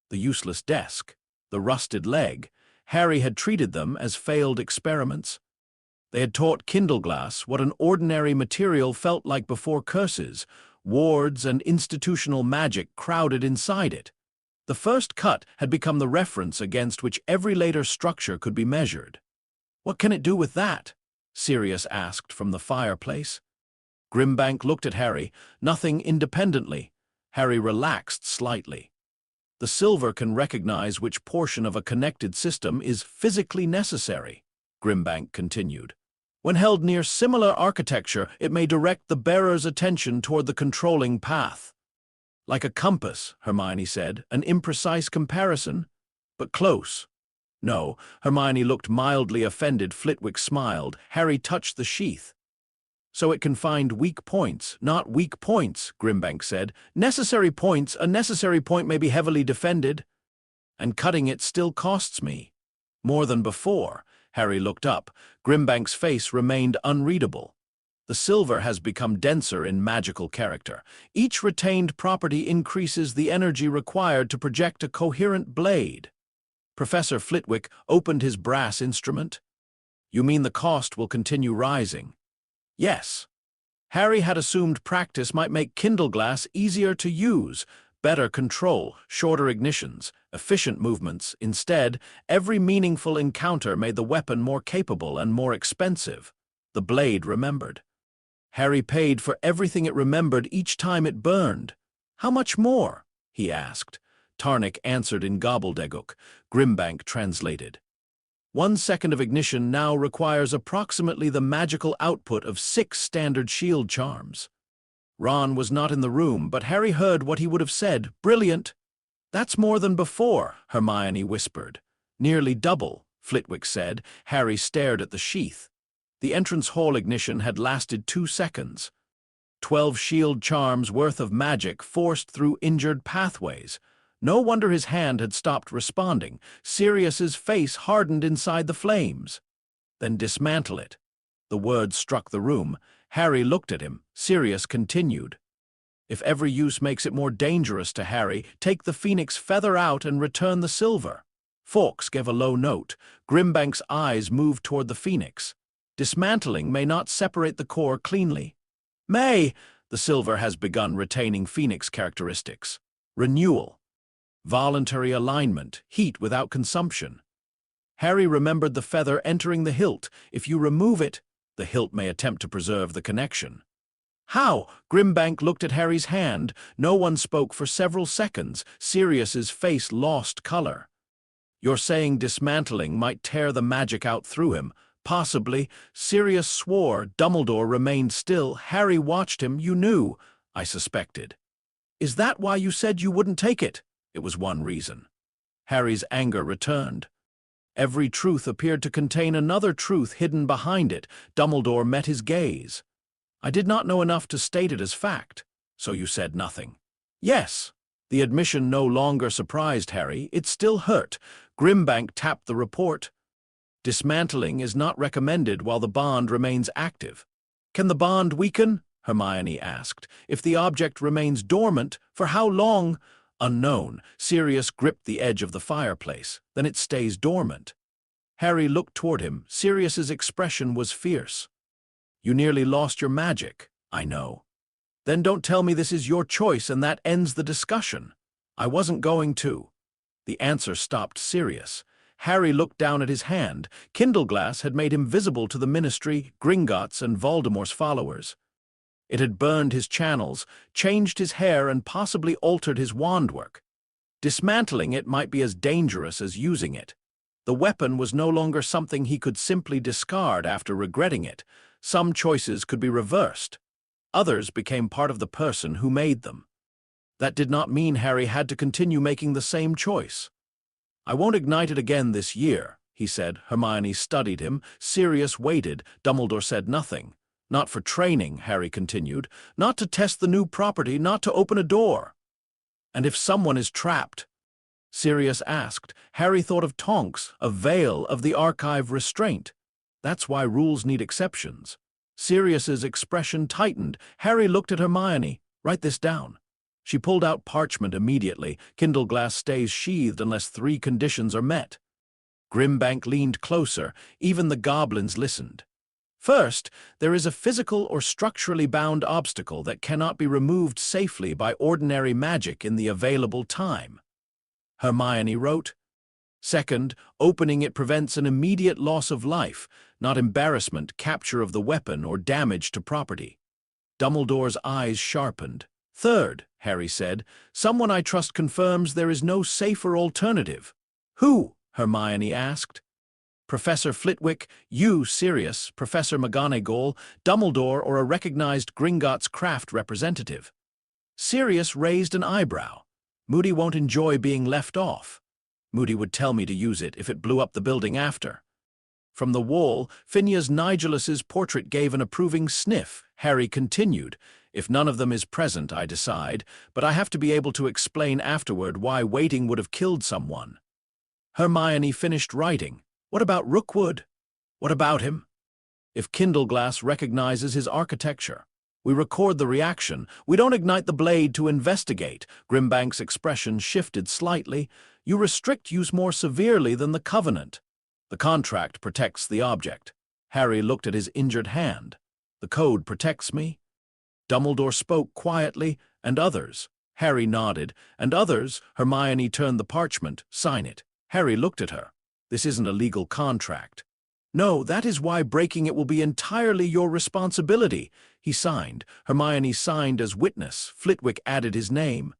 The useless desk, the rusted leg, Harry had treated them as failed experiments. They had taught Kindleglass what an ordinary material felt like before curses. Wards and institutional magic crowded inside it. The first cut had become the reference against which every later structure could be measured. What can it do with that? Sirius asked from the fireplace. Grimbank looked at Harry. Nothing independently. Harry relaxed slightly. The silver can recognize which portion of a connected system is physically necessary, Grimbank continued. When held near similar architecture, it may direct the bearer's attention toward the controlling path. Like a compass, Hermione said, an imprecise comparison, but close. No, Hermione looked mildly offended. Flitwick smiled. Harry touched the sheath. So it can find weak points, not weak points, Grimbank said. Necessary points. A necessary point may be heavily defended. And cutting it still costs me. More than before. Harry looked up. Grimbank's face remained unreadable. The silver has become denser in magical character. Each retained property increases the energy required to project a coherent blade. Professor Flitwick opened his brass instrument. You mean the cost will continue rising? Yes. Harry had assumed practice might make Kindleglass easier to use, better control, shorter ignitions, efficient movements. Instead, every meaningful encounter made the weapon more capable and more expensive. The blade remembered. Harry paid for everything it remembered each time it burned. How much more? He asked. Tarnick answered in gobbledygook. Grimbank translated. 1 second of ignition now requires approximately the magical output of 6 standard shield charms. Ron was not in the room, but Harry heard what he would have said. Brilliant. That's more than before, Hermione whispered. Nearly double, Flitwick said. Harry stared at the sheath. The entrance hall ignition had lasted 2 seconds. 12 shield charms worth of magic forced through injured pathways. No wonder his hand had stopped responding. Sirius's face hardened inside the flames. Then dismantle it. The words struck the room. Harry looked at him. Sirius continued. If every use makes it more dangerous to Harry, take the phoenix feather out and return the silver. Fawkes gave a low note. Grimbank's eyes moved toward the phoenix. Dismantling may not separate the core cleanly. May, the silver has begun retaining phoenix characteristics. Renewal. Voluntary alignment. Heat without consumption. Harry remembered the feather entering the hilt. If you remove it, the hilt may attempt to preserve the connection. How? Grimbank looked at Harry's hand. No one spoke for several seconds. Sirius's face lost color. You're saying dismantling might tear the magic out through him. Possibly. Sirius swore. Dumbledore remained still. Harry watched him. You knew. I suspected. Is that why you said you wouldn't take it? It was one reason. Harry's anger returned. Every truth appeared to contain another truth hidden behind it. Dumbledore met his gaze. I did not know enough to state it as fact. So you said nothing. Yes. The admission no longer surprised Harry. It still hurt. Grimbank tapped the report. Dismantling is not recommended while the bond remains active. Can the bond weaken? Hermione asked. If the object remains dormant, for how long? Unknown. Sirius gripped the edge of the fireplace. Then it stays dormant. Harry looked toward him. Sirius's expression was fierce. You nearly lost your magic. I know. Then don't tell me this is your choice and that ends the discussion. I wasn't going to. The answer stopped Sirius. Harry looked down at his hand. Kindleglass had made him visible to the Ministry, Gringotts, and Voldemort's followers. It had burned his channels, changed his hair, and possibly altered his wand work. Dismantling it might be as dangerous as using it. The weapon was no longer something he could simply discard after regretting it. Some choices could be reversed. Others became part of the person who made them. That did not mean Harry had to continue making the same choice. I won't ignite it again this year, he said. Hermione studied him. Sirius waited. Dumbledore said nothing. Not for training, Harry continued. Not to test the new property, not to open a door. And if someone is trapped? Sirius asked. Harry thought of Tonks, a veil of the archive restraint. That's why rules need exceptions. Sirius's expression tightened. Harry looked at Hermione. Write this down. She pulled out parchment immediately. Kindleglass stays sheathed unless 3 conditions are met. Grimbank leaned closer. Even the goblins listened. First, there is a physical or structurally bound obstacle that cannot be removed safely by ordinary magic in the available time. Hermione wrote. Second, opening it prevents an immediate loss of life, not embarrassment, capture of the weapon, or damage to property. Dumbledore's eyes sharpened. Third, Harry said, someone I trust confirms there is no safer alternative. Who? Hermione asked. Professor Flitwick, you, Sirius, Professor McGonagall, Dumbledore, or a recognized Gringotts craft representative. Sirius raised an eyebrow. Moody won't enjoy being left off. Moody would tell me to use it if it blew up the building after. From the wall, Phineas Nigelus's portrait gave an approving sniff. Harry continued. If none of them is present, I decide, but I have to be able to explain afterward why waiting would have killed someone. Hermione finished writing. What about Rookwood? What about him? If Kindleglass recognizes his architecture, we record the reaction. We don't ignite the blade to investigate. Grimbank's expression shifted slightly. You restrict use more severely than the Covenant. The contract protects the object. Harry looked at his injured hand. The code protects me? Dumbledore spoke quietly. And others? Harry nodded. And others? Hermione turned the parchment. Sign it. Harry looked at her. This isn't a legal contract. No, that is why breaking it will be entirely your responsibility. He signed. Hermione signed as witness. Flitwick added his name.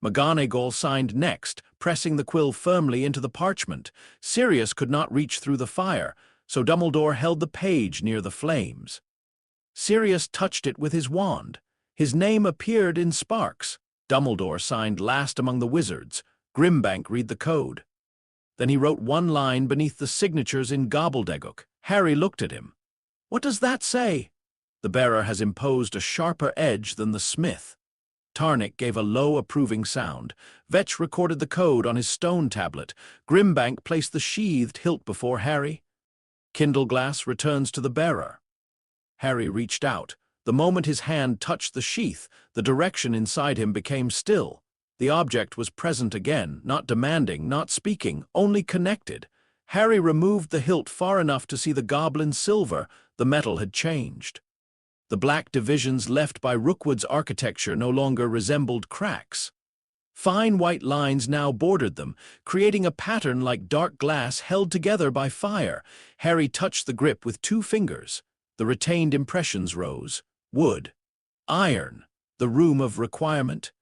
McGonagall signed next, pressing the quill firmly into the parchment. Sirius could not reach through the fire, so Dumbledore held the page near the flames. Sirius touched it with his wand. His name appeared in sparks. Dumbledore signed last among the wizards. Grimbank read the code. Then he wrote one line beneath the signatures in gobbledygook. Harry looked at him. What does that say? The bearer has imposed a sharper edge than the smith. Tarnick gave a low, approving sound. Vetch recorded the code on his stone tablet. Grimbank placed the sheathed hilt before Harry. Kindleglass returns to the bearer. Harry reached out. The moment his hand touched the sheath, the direction inside him became still. The object was present again, not demanding, not speaking, only connected. Harry removed the hilt far enough to see the goblin-silver. The metal had changed. The black divisions left by Rookwood's architecture no longer resembled cracks. Fine white lines now bordered them, creating a pattern like dark glass held together by fire. Harry touched the grip with 2 fingers. The retained impressions rose. Wood. Iron. The room of requirement.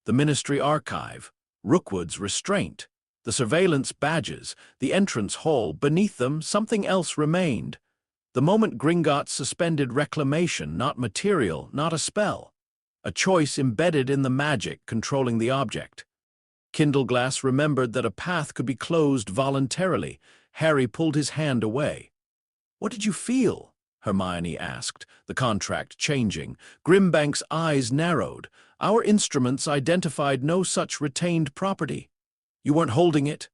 The Ministry Archive. Rookwood's restraint. The surveillance badges. The entrance hall. Beneath them, something else remained. The moment Gringotts suspended reclamation, not material, not a spell. A choice embedded in the magic controlling the object. Kindleglass remembered that a path could be closed voluntarily. Harry pulled his hand away. "What did you feel?" Hermione asked, the contract changing. Grimbank's eyes narrowed. "Our instruments identified no such retained property. You weren't holding it?"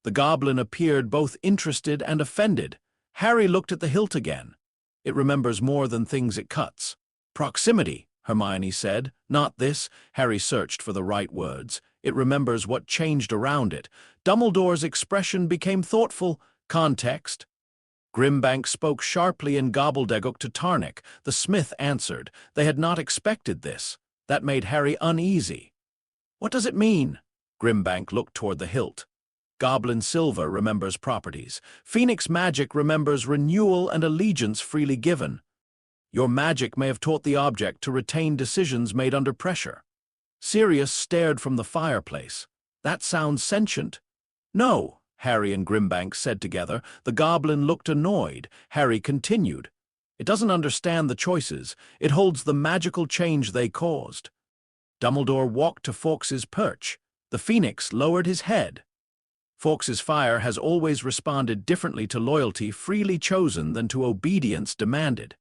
The goblin appeared both interested and offended. Harry looked at the hilt again. "It remembers more than things it cuts." "Proximity," Hermione said. "Not this." Harry searched for the right words. "It remembers what changed around it." Dumbledore's expression became thoughtful. "Context." Grimbank spoke sharply in gobbledygook to Tarnick. The smith answered. They had not expected this. That made Harry uneasy. "What does it mean?" Grimbank looked toward the hilt. "Goblin-silver remembers properties. Phoenix magic remembers renewal and allegiance freely given. Your magic may have taught the object to retain decisions made under pressure." Sirius stared from the fireplace. "That sounds sentient." "No," Harry and Grimbank said together. The goblin looked annoyed. Harry continued. "It doesn't understand the choices. It holds the magical change they caused." Dumbledore walked to Fawkes's perch. The phoenix lowered his head. "Fawkes's fire has always responded differently to loyalty freely chosen than to obedience demanded."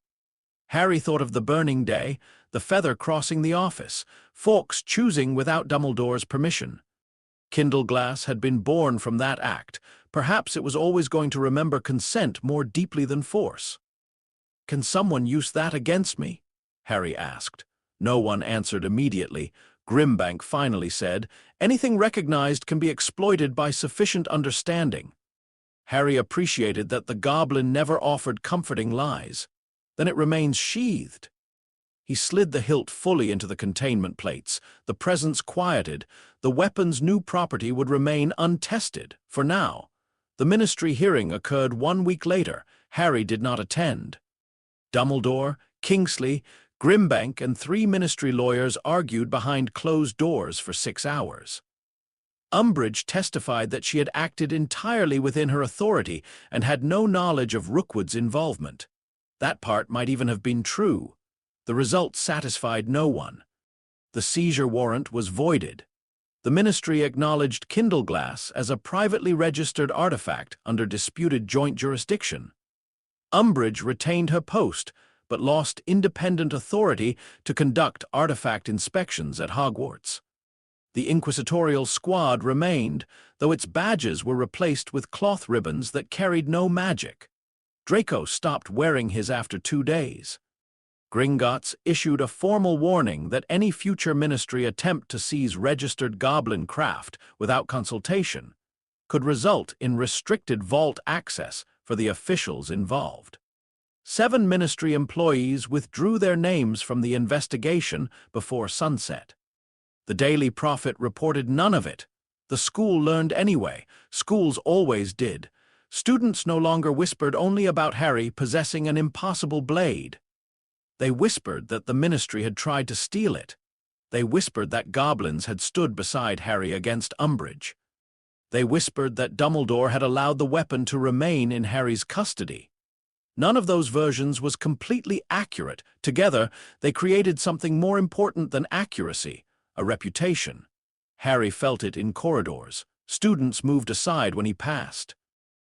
Harry thought of the burning day, the feather crossing the office, Fawkes choosing without Dumbledore's permission. Kindleglass had been born from that act. Perhaps it was always going to remember consent more deeply than force. "Can someone use that against me?" Harry asked. No one answered immediately. Grimbank finally said, "Anything recognized can be exploited by sufficient understanding." Harry appreciated that the goblin never offered comforting lies. "Then it remains sheathed." He slid the hilt fully into the containment plates. The presence quieted. The weapon's new property would remain untested, for now. The ministry hearing occurred 1 week later. Harry did not attend. Dumbledore, Kingsley, Grimbank, and 3 ministry lawyers argued behind closed doors for 6 hours. Umbridge testified that she had acted entirely within her authority and had no knowledge of Rookwood's involvement. That part might even have been true. The result satisfied no one. The seizure warrant was voided. The ministry acknowledged Kindleglass as a privately registered artifact under disputed joint jurisdiction. Umbridge retained her post, but lost independent authority to conduct artifact inspections at Hogwarts. The inquisitorial squad remained, though its badges were replaced with cloth ribbons that carried no magic. Draco stopped wearing his after 2 days. Gringotts issued a formal warning that any future ministry attempt to seize registered goblin craft without consultation could result in restricted vault access for the officials involved. 7 ministry employees withdrew their names from the investigation before sunset. The Daily Prophet reported none of it. The school learned anyway. Schools always did. Students no longer whispered only about Harry possessing an impossible blade. They whispered that the ministry had tried to steal it. They whispered that goblins had stood beside Harry against Umbridge. They whispered that Dumbledore had allowed the weapon to remain in Harry's custody. None of those versions was completely accurate. Together, they created something more important than accuracy, a reputation. Harry felt it in corridors. Students moved aside when he passed.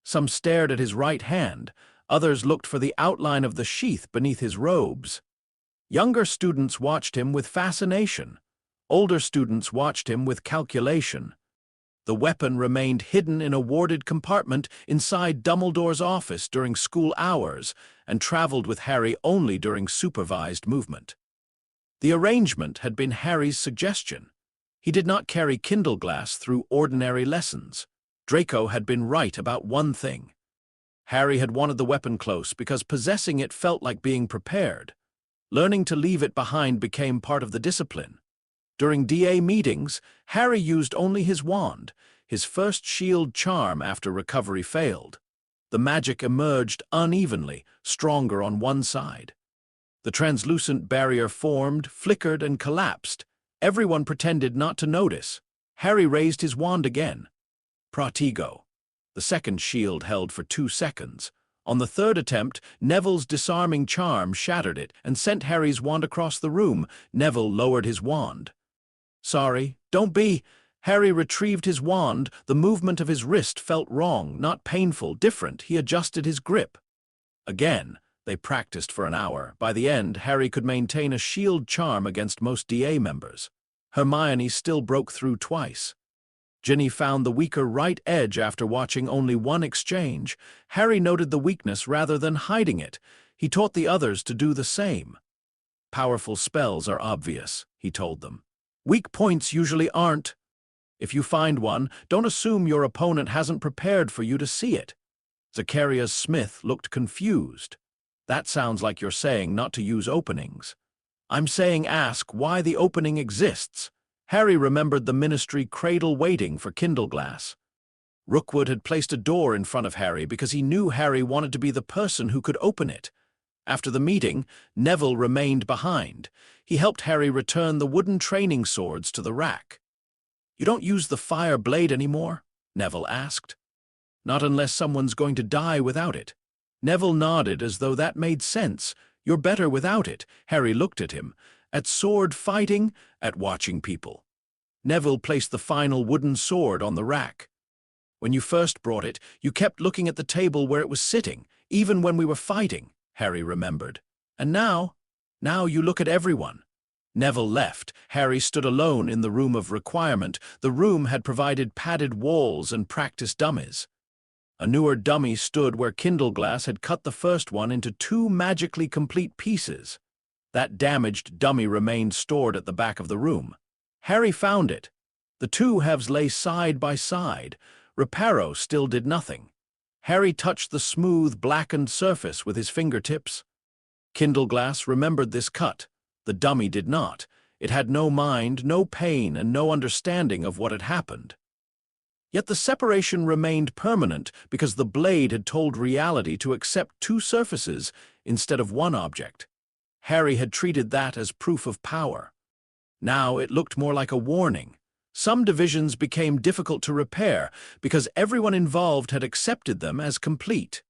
Some stared at his right hand. Others looked for the outline of the sheath beneath his robes. Younger students watched him with fascination. Older students watched him with calculation. The weapon remained hidden in a warded compartment inside Dumbledore's office during school hours and traveled with Harry only during supervised movement. The arrangement had been Harry's suggestion. He did not carry Kindleglass through ordinary lessons. Draco had been right about one thing. Harry had wanted the weapon close because possessing it felt like being prepared. Learning to leave it behind became part of the discipline. During DA meetings, Harry used only his wand, his first shield charm after recovery failed. The magic emerged unevenly, stronger on one side. The translucent barrier formed, flickered, and collapsed. Everyone pretended not to notice. Harry raised his wand again. Pratigo. The second shield held for 2 seconds. On the third attempt, Neville's disarming charm shattered it and sent Harry's wand across the room. Neville lowered his wand. "Sorry, don't be." Harry retrieved his wand. The movement of his wrist felt wrong, not painful, different. He adjusted his grip. Again, they practiced for an hour. By the end, Harry could maintain a shield charm against most DA members. Hermione still broke through twice. Ginny found the weaker right edge after watching only one exchange. Harry noted the weakness rather than hiding it. He taught the others to do the same. "Powerful spells are obvious," he told them. "Weak points usually aren't. If you find one, don't assume your opponent hasn't prepared for you to see it." Zacharias Smith looked confused. "That sounds like you're saying not to use openings." "I'm saying ask why the opening exists." Harry remembered the Ministry cradle waiting for Kindleglass. Rookwood had placed a door in front of Harry because he knew Harry wanted to be the person who could open it. After the meeting, Neville remained behind. He helped Harry return the wooden training swords to the rack. "You don't use the fire blade anymore?" Neville asked. "Not unless someone's going to die without it." Neville nodded as though that made sense. "You're better without it." Harry looked at him. "At sword fighting, at watching people." Neville placed the final wooden sword on the rack. "When you first brought it, you kept looking at the table where it was sitting, even when we were fighting," Harry remembered. "And now you look at everyone." Neville left. Harry stood alone in the room of requirement. The room had provided padded walls and practice dummies. A newer dummy stood where Kindleglass had cut the first one into 2 magically complete pieces. That damaged dummy remained stored at the back of the room. Harry found it. The 2 halves lay side by side. Reparo still did nothing. Harry touched the smooth, blackened surface with his fingertips. Kindleglass remembered this cut. The dummy did not. It had no mind, no pain, and no understanding of what had happened. Yet the separation remained permanent because the blade had told reality to accept 2 surfaces instead of one object. Harry had treated that as proof of power. Now it looked more like a warning. Some divisions became difficult to repair because everyone involved had accepted them as complete.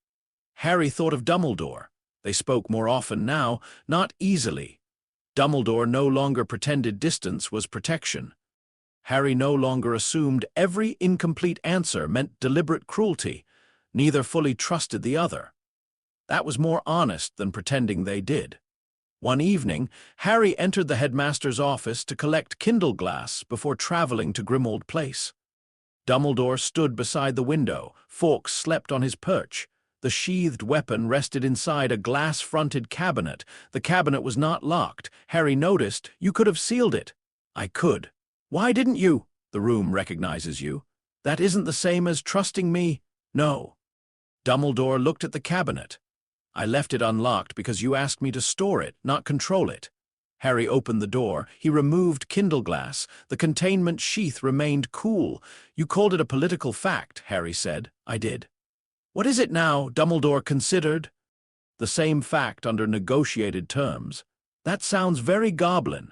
Harry thought of Dumbledore. They spoke more often now, not easily. Dumbledore no longer pretended distance was protection. Harry no longer assumed every incomplete answer meant deliberate cruelty. Neither fully trusted the other. That was more honest than pretending they did. One evening, Harry entered the headmaster's office to collect Kindleglass before traveling to Grimmauld Place. Dumbledore stood beside the window. Fawkes slept on his perch. The sheathed weapon rested inside a glass-fronted cabinet. The cabinet was not locked. Harry noticed. "You could have sealed it." "I could." "Why didn't you?" "The room recognizes you." "That isn't the same as trusting me." "No." Dumbledore looked at the cabinet. "I left it unlocked because you asked me to store it, not control it." Harry opened the door. He removed Kindleglass. The containment sheath remained cool. "You called it a political fact," Harry said. "I did." "What is it now?" Dumbledore considered. "The same fact under negotiated terms." "That sounds very goblin."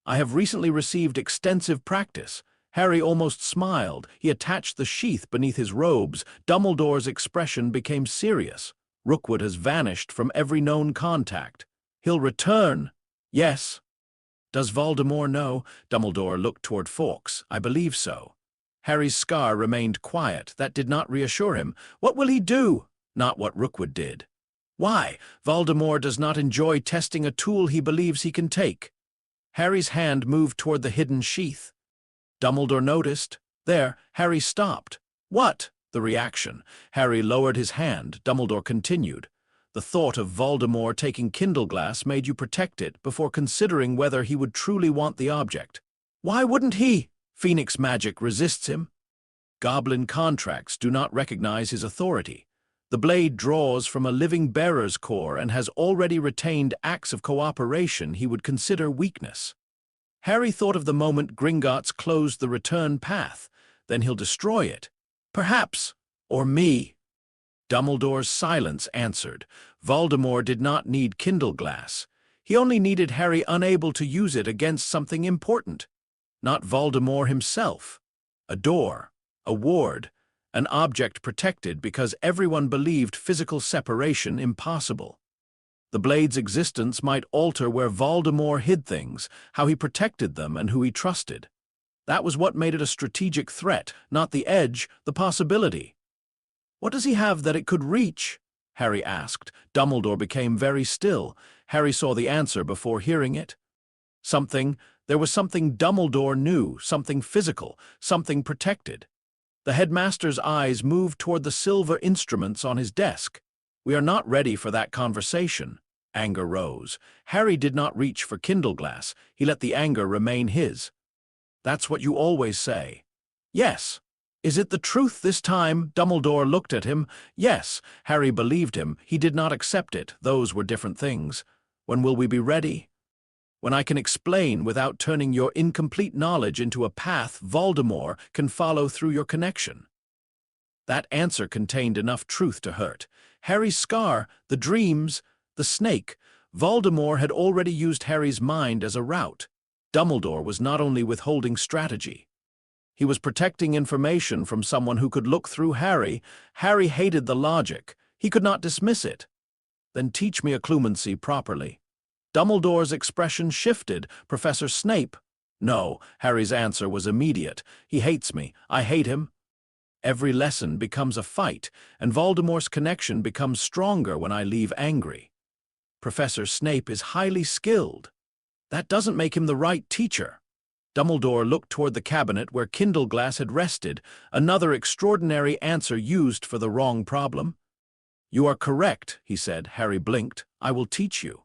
"I have recently received extensive practice." Harry almost smiled. He attached the sheath beneath his robes. Dumbledore's expression became serious. "Rookwood has vanished from every known contact. He'll return." "Yes." "Does Voldemort know?" Dumbledore looked toward Fawkes. "I believe so." Harry's scar remained quiet. That did not reassure him. "What will he do?" "Not what Rookwood did." "Why?" "Voldemort does not enjoy testing a tool he believes he can take." Harry's hand moved toward the hidden sheath. Dumbledore noticed. There, Harry stopped. What? The reaction. Harry lowered his hand. Dumbledore continued. The thought of Voldemort taking Kindleglass made you protect it before considering whether he would truly want the object. Why wouldn't he? Phoenix magic resists him. Goblin contracts do not recognize his authority. The blade draws from a living bearer's core and has already retained acts of cooperation he would consider weakness. Harry thought of the moment Gringotts closed the return path. Then he'll destroy it. Perhaps. Or me. Dumbledore's silence answered. Voldemort did not need Kindleglass. He only needed Harry unable to use it against something important. Not Voldemort himself. A door. A ward. An object protected because everyone believed physical separation impossible. The blade's existence might alter where Voldemort hid things, how he protected them, and who he trusted. That was what made it a strategic threat, not the edge, the possibility. What does he have that it could reach? Harry asked. Dumbledore became very still. Harry saw the answer before hearing it. There was something Dumbledore knew, something physical, something protected. The headmaster's eyes moved toward the silver instruments on his desk. We are not ready for that conversation. Anger rose. Harry did not reach for Kindleglass. He let the anger remain his. That's what you always say. Yes. Is it the truth this time? Dumbledore looked at him. Yes. Harry believed him. He did not accept it. Those were different things. When will we be ready? When I can explain without turning your incomplete knowledge into a path Voldemort can follow through your connection. That answer contained enough truth to hurt. Harry's scar, the dreams, the snake. Voldemort had already used Harry's mind as a route. Dumbledore was not only withholding strategy. He was protecting information from someone who could look through Harry. Harry hated the logic. He could not dismiss it. Then teach me occlumency properly. Dumbledore's expression shifted. Professor Snape. No, Harry's answer was immediate. He hates me. I hate him. Every lesson becomes a fight, and Voldemort's connection becomes stronger when I leave angry. Professor Snape is highly skilled. That doesn't make him the right teacher. Dumbledore looked toward the cabinet where Kindleglass had rested, another extraordinary answer used for the wrong problem. You are correct, he said. Harry blinked. I will teach you.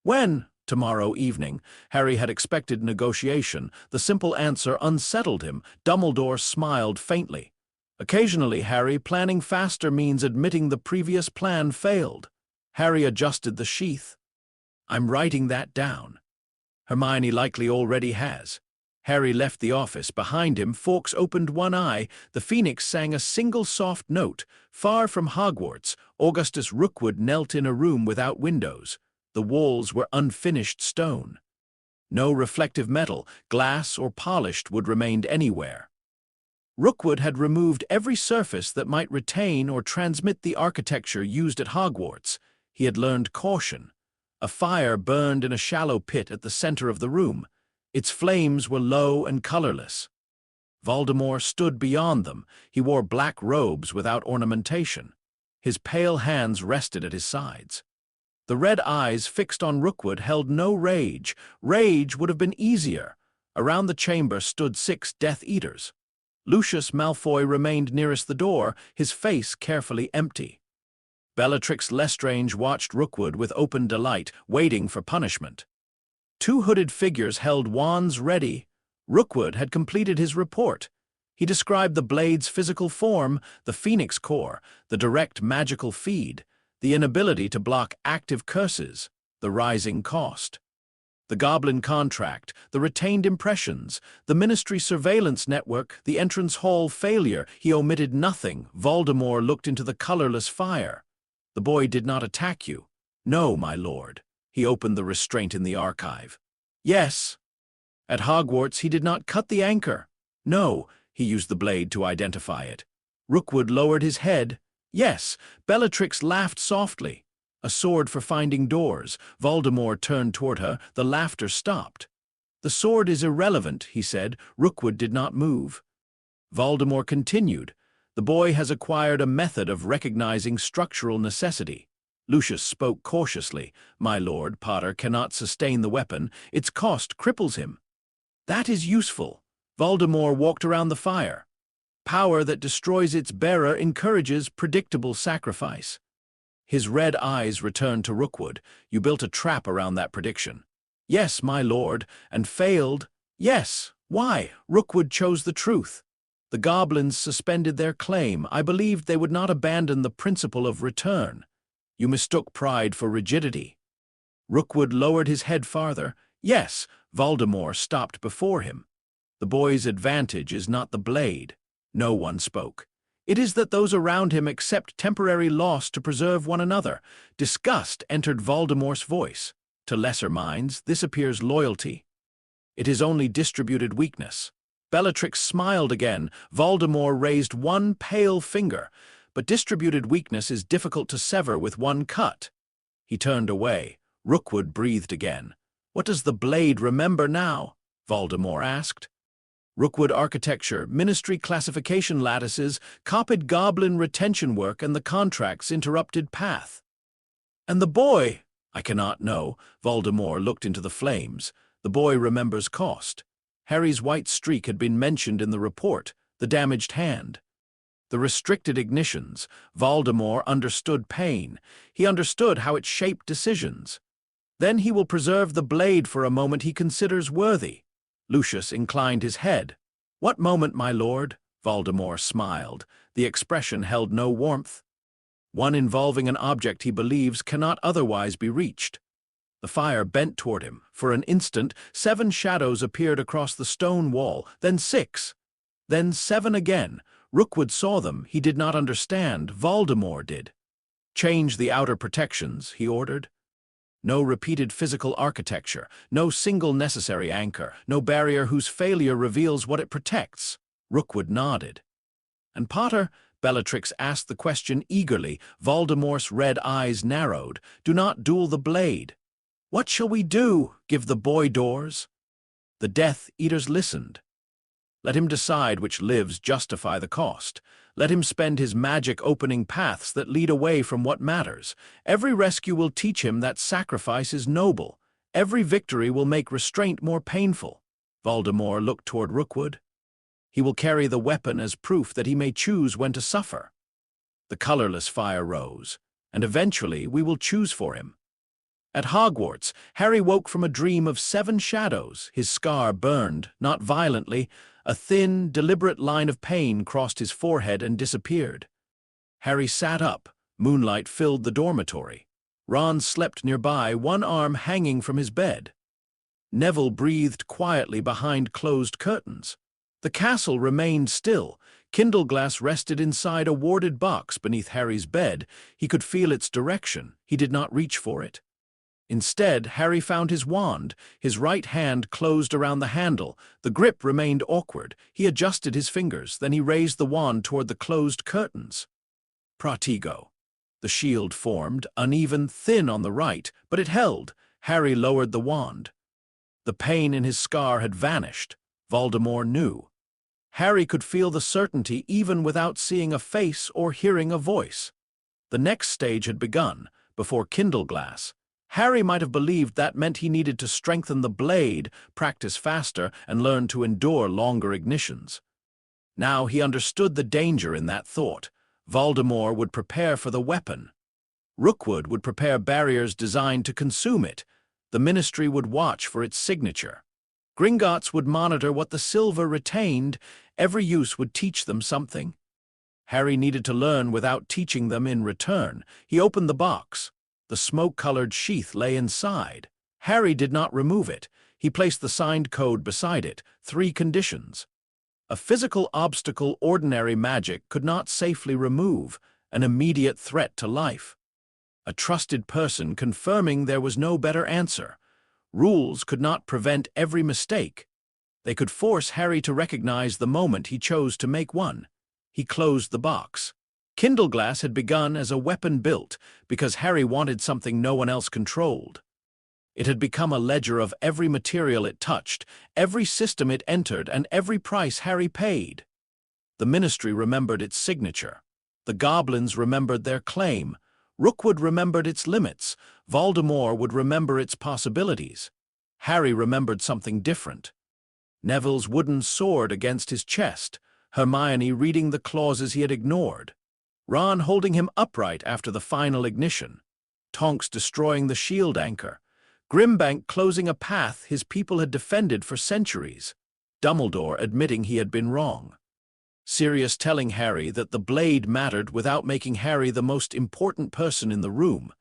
When? Tomorrow evening. Harry had expected negotiation. The simple answer unsettled him. Dumbledore smiled faintly. Occasionally, Harry, planning faster means admitting the previous plan failed. Harry adjusted the sheath. I'm writing that down. Hermione likely already has. Harry left the office. Behind him, Fawkes opened one eye. The Phoenix sang a single soft note. Far from Hogwarts, Augustus Rookwood knelt in a room without windows. The walls were unfinished stone. No reflective metal, glass or polished wood remained anywhere. Rookwood had removed every surface that might retain or transmit the architecture used at Hogwarts. He had learned caution. A fire burned in a shallow pit at the center of the room. Its flames were low and colorless. Voldemort stood beyond them. He wore black robes without ornamentation. His pale hands rested at his sides. The red eyes fixed on Rookwood held no rage. Rage would have been easier. Around the chamber stood 6 Death Eaters. Lucius Malfoy remained nearest the door, his face carefully empty. Bellatrix Lestrange watched Rookwood with open delight, waiting for punishment. 2 hooded figures held wands ready. Rookwood had completed his report. He described the blade's physical form, the Phoenix core, the direct magical feed, the inability to block active curses, the rising cost. The Goblin contract, the retained impressions, the Ministry surveillance network, the entrance hall failure. He omitted nothing. Voldemort looked into the colorless fire. The boy did not attack you. No, my lord. He opened the restraint in the archive. Yes. At Hogwarts, he did not cut the anchor. No, he used the blade to identify it. Rookwood lowered his head. Yes. Bellatrix laughed softly. A sword for finding doors. Voldemort turned toward her. The laughter stopped. The sword is irrelevant, he said. Rookwood did not move. Voldemort continued. The boy has acquired a method of recognizing structural necessity. Lucius spoke cautiously. My lord, Potter cannot sustain the weapon. Its cost cripples him. That is useful. Voldemort walked around the fire. Power that destroys its bearer encourages predictable sacrifice. His red eyes returned to Rookwood. You built a trap around that prediction. Yes, my lord, and failed. Yes. Why? Rookwood chose the truth. The goblins suspended their claim. I believed they would not abandon the principle of return. You mistook pride for rigidity. Rookwood lowered his head farther. Yes, Voldemort stopped before him. The boy's advantage is not the blade. No one spoke. It is that those around him accept temporary loss to preserve one another. Disgust entered Voldemort's voice. To lesser minds, this appears loyalty. It is only distributed weakness. Bellatrix smiled again. Voldemort raised one pale finger, but distributed weakness is difficult to sever with one cut. He turned away. Rookwood breathed again. What does the blade remember now? Voldemort asked. Rookwood architecture, ministry classification lattices, copied goblin retention work, and the contract's interrupted path. And the boy? I cannot know. Voldemort looked into the flames. The boy remembers cost. Harry's white streak had been mentioned in the report, the damaged hand. The restricted ignitions. Voldemort understood pain. He understood how it shaped decisions. Then he will preserve the blade for a moment he considers worthy. Lucius inclined his head. What moment, my lord? Voldemort smiled. The expression held no warmth. One involving an object he believes cannot otherwise be reached. The fire bent toward him. For an instant, 7 shadows appeared across the stone wall, then 6. Then 7 again. Rookwood saw them. He did not understand. Voldemort did. Change the outer protections, he ordered. No repeated physical architecture, no single necessary anchor, no barrier whose failure reveals what it protects. Rookwood nodded. And Potter? Bellatrix asked the question eagerly. Voldemort's red eyes narrowed. Do not duel the blade. What shall we do? Give the boy doors? The Death Eaters listened. Let him decide which lives justify the cost. Let him spend his magic opening paths that lead away from what matters. Every rescue will teach him that sacrifice is noble. Every victory will make restraint more painful. Voldemort looked toward Rookwood. He will carry the weapon as proof that he may choose when to suffer. The colorless fire rose, and eventually we will choose for him. At Hogwarts, Harry woke from a dream of 7 shadows. His scar burned, not violently. A thin, deliberate line of pain crossed his forehead and disappeared. Harry sat up. Moonlight filled the dormitory. Ron slept nearby, one arm hanging from his bed. Neville breathed quietly behind closed curtains. The castle remained still. Kindleglass rested inside a warded box beneath Harry's bed. He could feel its direction. He did not reach for it. Instead, Harry found his wand. His right hand closed around the handle. The grip remained awkward. He adjusted his fingers, then he raised the wand toward the closed curtains. Pratigo. The shield formed, uneven, thin on the right, but it held. Harry lowered the wand. The pain in his scar had vanished. Voldemort knew. Harry could feel the certainty even without seeing a face or hearing a voice. The next stage had begun, before Kindleglass. Harry might have believed that meant he needed to strengthen the blade, practice faster, and learn to endure longer ignitions. Now he understood the danger in that thought. Voldemort would prepare for the weapon. Rookwood would prepare barriers designed to consume it. The Ministry would watch for its signature. Gringotts would monitor what the silver retained. Every use would teach them something. Harry needed to learn without teaching them in return. He opened the box. The smoke-colored sheath lay inside. Harry did not remove it. He placed the signed code beside it. 3 conditions. A physical obstacle ordinary magic could not safely remove, an immediate threat to life. A trusted person confirming there was no better answer. Rules could not prevent every mistake. They could force Harry to recognize the moment he chose to make one. He closed the box. Kindleglass had begun as a weapon built because Harry wanted something no one else controlled. It had become a ledger of every material it touched, every system it entered, and every price Harry paid. The Ministry remembered its signature. The goblins remembered their claim. Rookwood remembered its limits. Voldemort would remember its possibilities. Harry remembered something different. Neville's wooden sword against his chest, Hermione reading the clauses he had ignored, Ron holding him upright after the final ignition, Tonks destroying the shield anchor, Grimbank closing a path his people had defended for centuries, Dumbledore admitting he had been wrong, Sirius telling Harry that the blade mattered without making Harry the most important person in the room.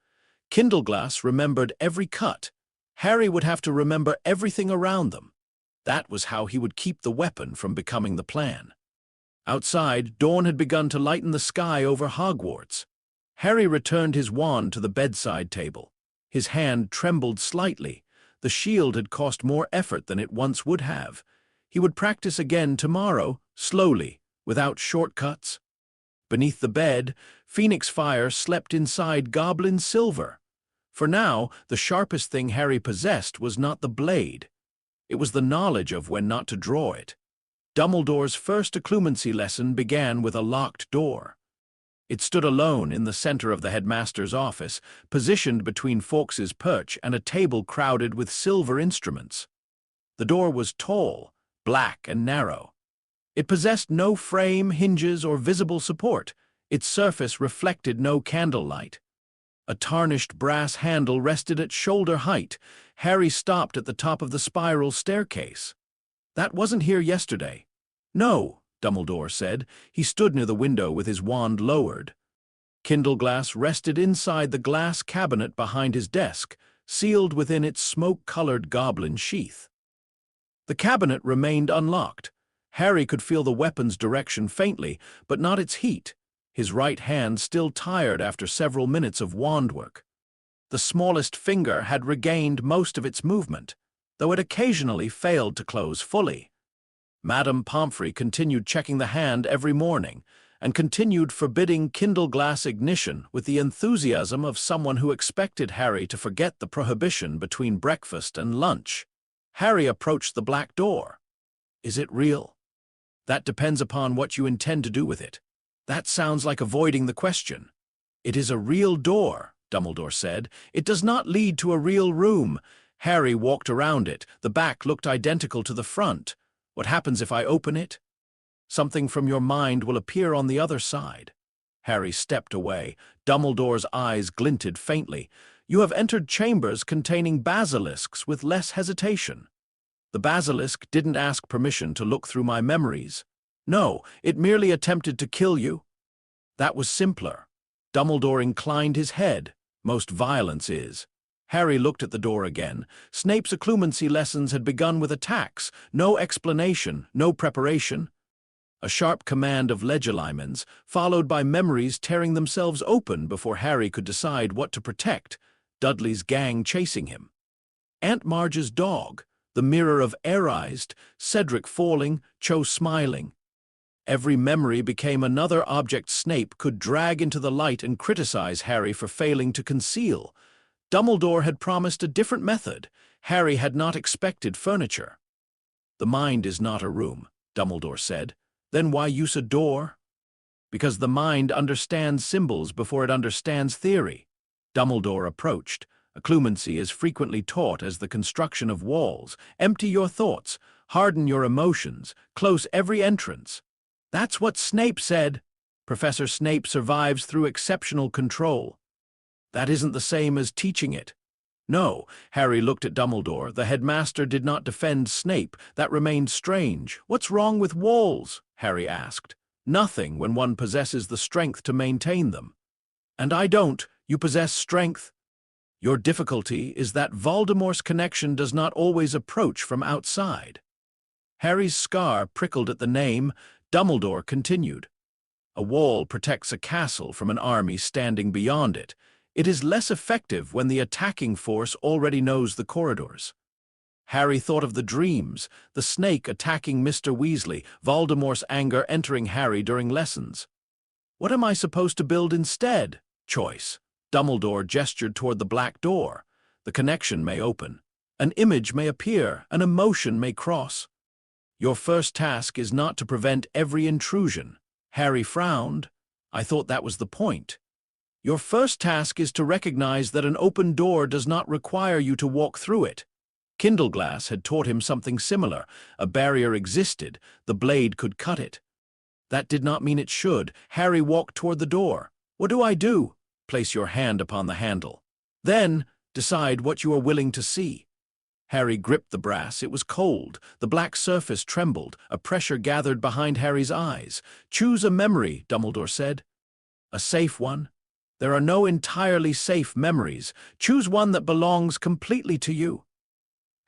Kindleglass remembered every cut. Harry would have to remember everything around them. That was how he would keep the weapon from becoming the plan. Outside, dawn had begun to lighten the sky over Hogwarts. Harry returned his wand to the bedside table. His hand trembled slightly. The shield had cost more effort than it once would have. He would practice again tomorrow, slowly, without shortcuts. Beneath the bed, Phoenix Fire slept inside goblin-silver. For now, the sharpest thing Harry possessed was not the blade. It was the knowledge of when not to draw it. Dumbledore's first occlumency lesson began with a locked door. It stood alone in the center of the headmaster's office, positioned between Fawkes's perch and a table crowded with silver instruments. The door was tall, black and narrow. It possessed no frame, hinges, or visible support. Its surface reflected no candlelight. A tarnished brass handle rested at shoulder height. Harry stopped at the top of the spiral staircase. "That wasn't here yesterday." "No," Dumbledore said. He stood near the window with his wand lowered. Kindleglass rested inside the glass cabinet behind his desk, sealed within its smoke-colored goblin sheath. The cabinet remained unlocked. Harry could feel the weapon's direction faintly, but not its heat, his right hand still tired after several minutes of wand work. The smallest finger had regained most of its movement, though it occasionally failed to close fully. Madame Pomfrey continued checking the hand every morning, and continued forbidding Kindleglass ignition with the enthusiasm of someone who expected Harry to forget the prohibition between breakfast and lunch. Harry approached the black door. "Is it real?" "That depends upon what you intend to do with it." "That sounds like avoiding the question." "It is a real door," Dumbledore said. "It does not lead to a real room." Harry walked around it. The back looked identical to the front. "What happens if I open it?" "Something from your mind will appear on the other side." Harry stepped away. Dumbledore's eyes glinted faintly. "You have entered chambers containing basilisks with less hesitation." "The basilisk didn't ask permission to look through my memories." "No, it merely attempted to kill you." "That was simpler." Dumbledore inclined his head. "Most violence is." Harry looked at the door again. Snape's occlumency lessons had begun with attacks. No explanation, no preparation. A sharp command of Legilimens, followed by memories tearing themselves open before Harry could decide what to protect. Dudley's gang chasing him. Aunt Marge's dog. The mirror of Arized, Cedric falling, Cho smiling. Every memory became another object Snape could drag into the light and criticize Harry for failing to conceal. Dumbledore had promised a different method. Harry had not expected furniture. "The mind is not a room," Dumbledore said. "Then why use a door?" "Because the mind understands symbols before it understands theory." Dumbledore approached. Occlumency is frequently taught as the construction of walls. Empty your thoughts, harden your emotions, close every entrance. "That's what Snape said." "Professor Snape survives through exceptional control." "That isn't the same as teaching it." "No." Harry looked at Dumbledore. The headmaster did not defend Snape. That remained strange. "What's wrong with walls?" Harry asked. "Nothing when one possesses the strength to maintain them." "And I don't. You possess strength." "Your difficulty is that Voldemort's connection does not always approach from outside." Harry's scar prickled at the name. Dumbledore continued. "A wall protects a castle from an army standing beyond it. It is less effective when the attacking force already knows the corridors." Harry thought of the dreams, the snake attacking Mr. Weasley, Voldemort's anger entering Harry during lessons. "What am I supposed to build instead?" "Choice." Dumbledore gestured toward the black door. "The connection may open. An image may appear. An emotion may cross. Your first task is not to prevent every intrusion." Harry frowned. "I thought that was the point." "Your first task is to recognize that an open door does not require you to walk through it." Kindleglass had taught him something similar. A barrier existed. The blade could cut it. That did not mean it should. Harry walked toward the door. What do I do? Place your hand upon the handle. Then, decide what you are willing to see. Harry gripped the brass. It was cold. The black surface trembled. A pressure gathered behind Harry's eyes. Choose a memory, Dumbledore said. A safe one? There are no entirely safe memories. Choose one that belongs completely to you.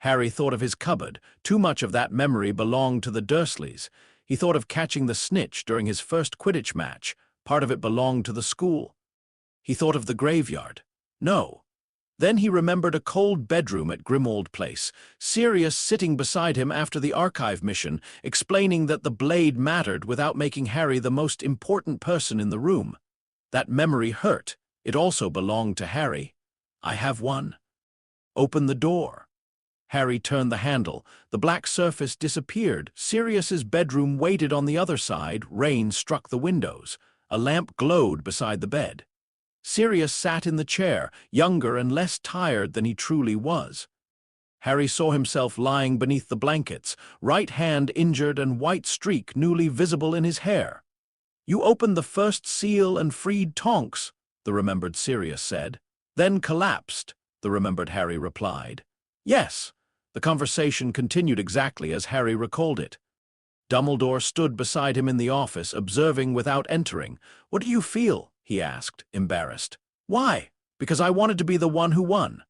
Harry thought of his cupboard. Too much of that memory belonged to the Dursleys. He thought of catching the snitch during his first Quidditch match. Part of it belonged to the school. He thought of the graveyard. No. Then he remembered a cold bedroom at Grimmauld Place, Sirius sitting beside him after the archive mission, explaining that the blade mattered without making Harry the most important person in the room. That memory hurt. It also belonged to Harry. I have one. Open the door. Harry turned the handle. The black surface disappeared. Sirius's bedroom waited on the other side. Rain struck the windows. A lamp glowed beside the bed. Sirius sat in the chair, younger and less tired than he truly was. Harry saw himself lying beneath the blankets, right hand injured and white streak newly visible in his hair. You opened the first seal and freed Tonks, the remembered Sirius said. Then collapsed, the remembered Harry replied. Yes. The conversation continued exactly as Harry recalled it. Dumbledore stood beside him in the office, observing without entering. What do you feel? He asked, embarrassed. Why? Because I wanted to be the one who won.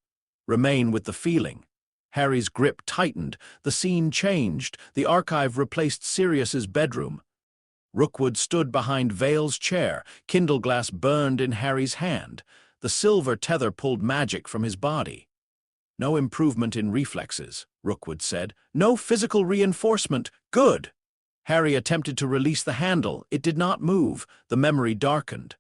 Remain with the feeling. Harry's grip tightened. The scene changed. The archive replaced Sirius's bedroom. Rookwood stood behind Vale's chair. Kindleglass burned in Harry's hand. The silver tether pulled magic from his body. No improvement in reflexes, Rookwood said. No physical reinforcement. Good. Harry attempted to release the handle. It did not move. The memory darkened.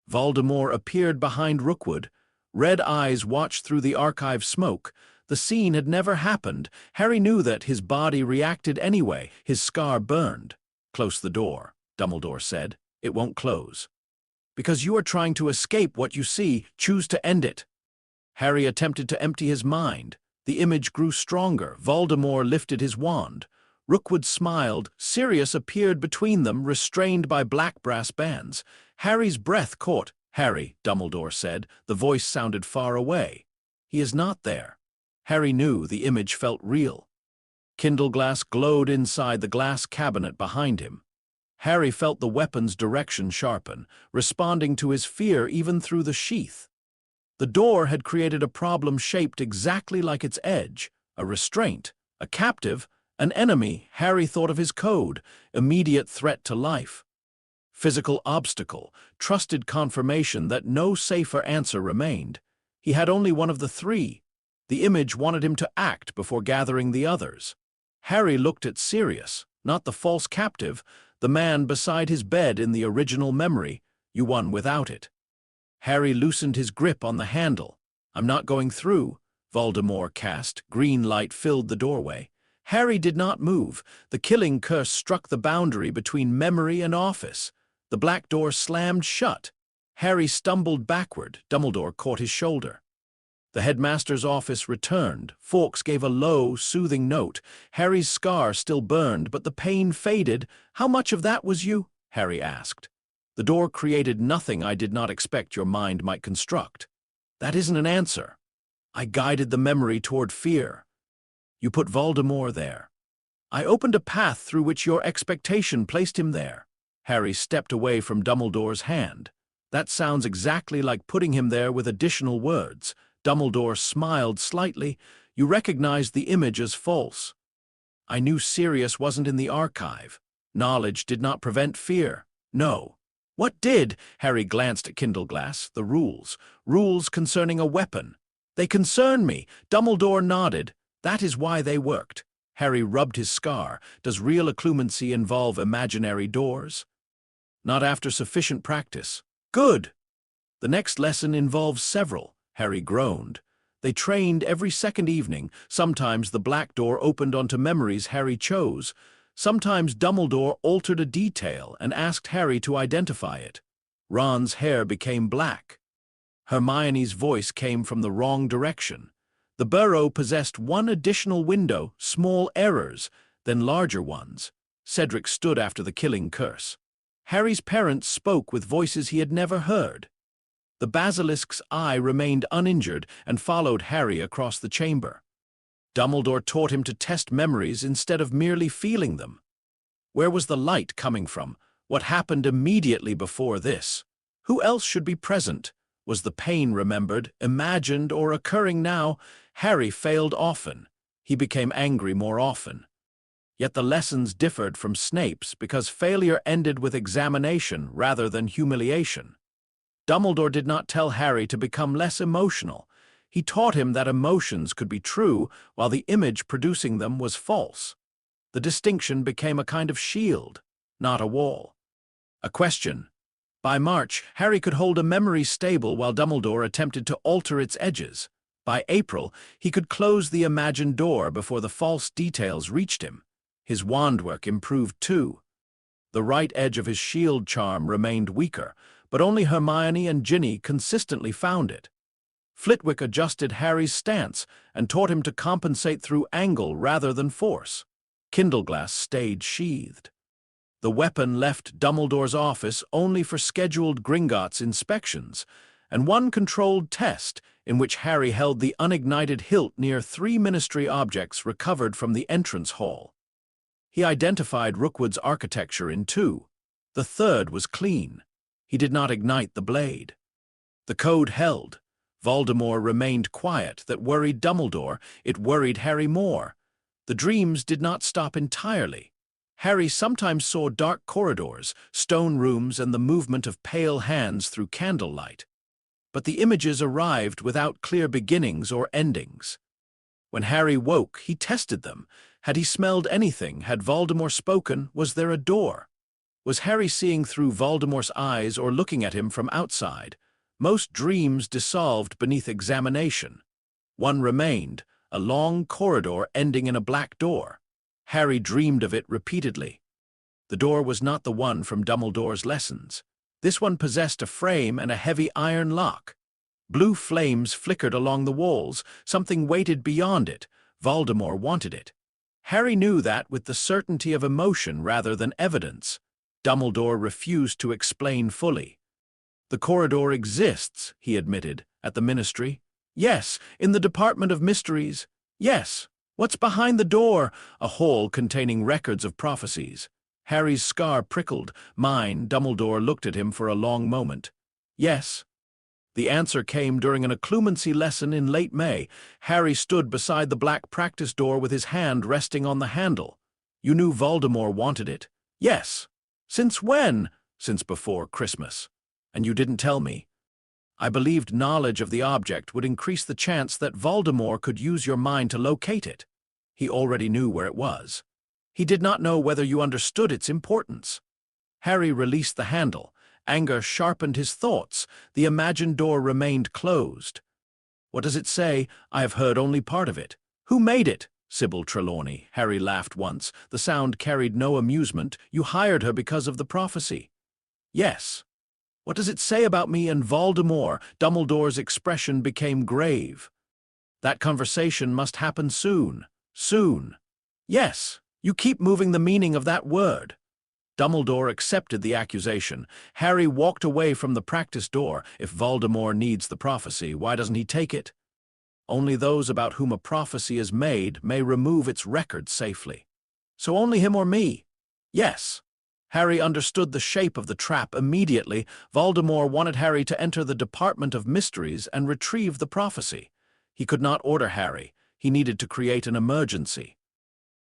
Voldemort appeared behind Rookwood. Red eyes watched through the archive smoke. The scene had never happened. Harry knew that. His body reacted anyway. His scar burned. Close the door, Dumbledore said. It won't close. Because you are trying to escape what you see, choose to end it. Harry attempted to empty his mind. The image grew stronger. Voldemort lifted his wand. Rookwood smiled. Sirius appeared between them, restrained by black brass bands. Harry's breath caught. Harry, Dumbledore said. The voice sounded far away. He is not there. Harry knew the image felt real. Kindleglass glowed inside the glass cabinet behind him. Harry felt the weapon's direction sharpen, responding to his fear even through the sheath. The door had created a problem shaped exactly like its edge, a restraint, a captive, an enemy. Harry thought of his code, immediate threat to life. Physical obstacle, trusted confirmation that no safer answer remained. He had only one of the three. The image wanted him to act before gathering the others. Harry looked at Sirius, not the false captive, the man beside his bed in the original memory. You won without it. Harry loosened his grip on the handle. I'm not going through, Voldemort cast. Green light filled the doorway. Harry did not move. The killing curse struck the boundary between memory and office. The black door slammed shut. Harry stumbled backward. Dumbledore caught his shoulder. The headmaster's office returned. Fawkes gave a low, soothing note. Harry's scar still burned, but the pain faded. How much of that was you? Harry asked. The door created nothing I did not expect your mind might construct. That isn't an answer. I guided the memory toward fear. You put Voldemort there. I opened a path through which your expectation placed him there. Harry stepped away from Dumbledore's hand. That sounds exactly like putting him there with additional words. Dumbledore smiled slightly. You recognized the image as false. I knew Sirius wasn't in the archive. Knowledge did not prevent fear. No. What did? Harry glanced at Kindleglass. The rules. Rules concerning a weapon. They concern me. Dumbledore nodded. That is why they worked. Harry rubbed his scar. Does real occlumency involve imaginary doors? Not after sufficient practice. Good. The next lesson involves several. Harry groaned. They trained every second evening. Sometimes the black door opened onto memories Harry chose. Sometimes Dumbledore altered a detail and asked Harry to identify it. Ron's hair became black. Hermione's voice came from the wrong direction. The burrow possessed one additional window, small errors, then larger ones. Cedric stood after the killing curse. Harry's parents spoke with voices he had never heard. The basilisk's eye remained uninjured and followed Harry across the chamber. Dumbledore taught him to test memories instead of merely feeling them. Where was the light coming from? What happened immediately before this? Who else should be present? Was the pain remembered, imagined, or occurring now? Harry failed often. He became angry more often. Yet the lessons differed from Snape's because failure ended with examination rather than humiliation. Dumbledore did not tell Harry to become less emotional. He taught him that emotions could be true while the image producing them was false. The distinction became a kind of shield, not a wall. A question. By March, Harry could hold a memory stable while Dumbledore attempted to alter its edges. By April, he could close the imagined door before the false details reached him. His wand work improved too. The right edge of his shield charm remained weaker, but only Hermione and Ginny consistently found it. Flitwick adjusted Harry's stance and taught him to compensate through angle rather than force. Kindleglass stayed sheathed. The weapon left Dumbledore's office only for scheduled Gringotts inspections, and one controlled test in which Harry held the unignited hilt near 3 ministry objects recovered from the entrance hall. He identified Rookwood's architecture in 2. The third was clean. He did not ignite the blade. The code held. Voldemort remained quiet. That worried Dumbledore. It worried Harry more. The dreams did not stop entirely. Harry sometimes saw dark corridors, stone rooms, and the movement of pale hands through candlelight. But the images arrived without clear beginnings or endings. When Harry woke, he tested them. Had he smelled anything? Had Voldemort spoken? Was there a door? Was Harry seeing through Voldemort's eyes or looking at him from outside? Most dreams dissolved beneath examination. One remained, a long corridor ending in a black door. Harry dreamed of it repeatedly. The door was not the one from Dumbledore's lessons. This one possessed a frame and a heavy iron lock. Blue flames flickered along the walls. Something waited beyond it. Voldemort wanted it. Harry knew that with the certainty of emotion rather than evidence. Dumbledore refused to explain fully. The corridor exists, he admitted, at the Ministry. Yes, in the Department of Mysteries. Yes. What's behind the door? A hole containing records of prophecies. Harry's scar prickled. Mine. Dumbledore looked at him for a long moment. Yes. The answer came during an occlumency lesson in late May. Harry stood beside the black practice door with his hand resting on the handle. You knew Voldemort wanted it? Yes. Since when? Since before Christmas. And you didn't tell me. I believed knowledge of the object would increase the chance that Voldemort could use your mind to locate it. He already knew where it was. He did not know whether you understood its importance. Harry released the handle. Anger sharpened his thoughts. The imagined door remained closed. What does it say? I have heard only part of it. Who made it? Sybil Trelawney. Harry laughed once. The sound carried no amusement. You hired her because of the prophecy. Yes. What does it say about me and Voldemort? Dumbledore's expression became grave. That conversation must happen soon. Soon. Yes. You keep moving the meaning of that word. Dumbledore accepted the accusation. Harry walked away from the practice door. If Voldemort needs the prophecy, why doesn't he take it? Only those about whom a prophecy is made may remove its record safely. So only him or me? Yes. Harry understood the shape of the trap immediately. Voldemort wanted Harry to enter the Department of Mysteries and retrieve the prophecy. He could not order Harry. He needed to create an emergency.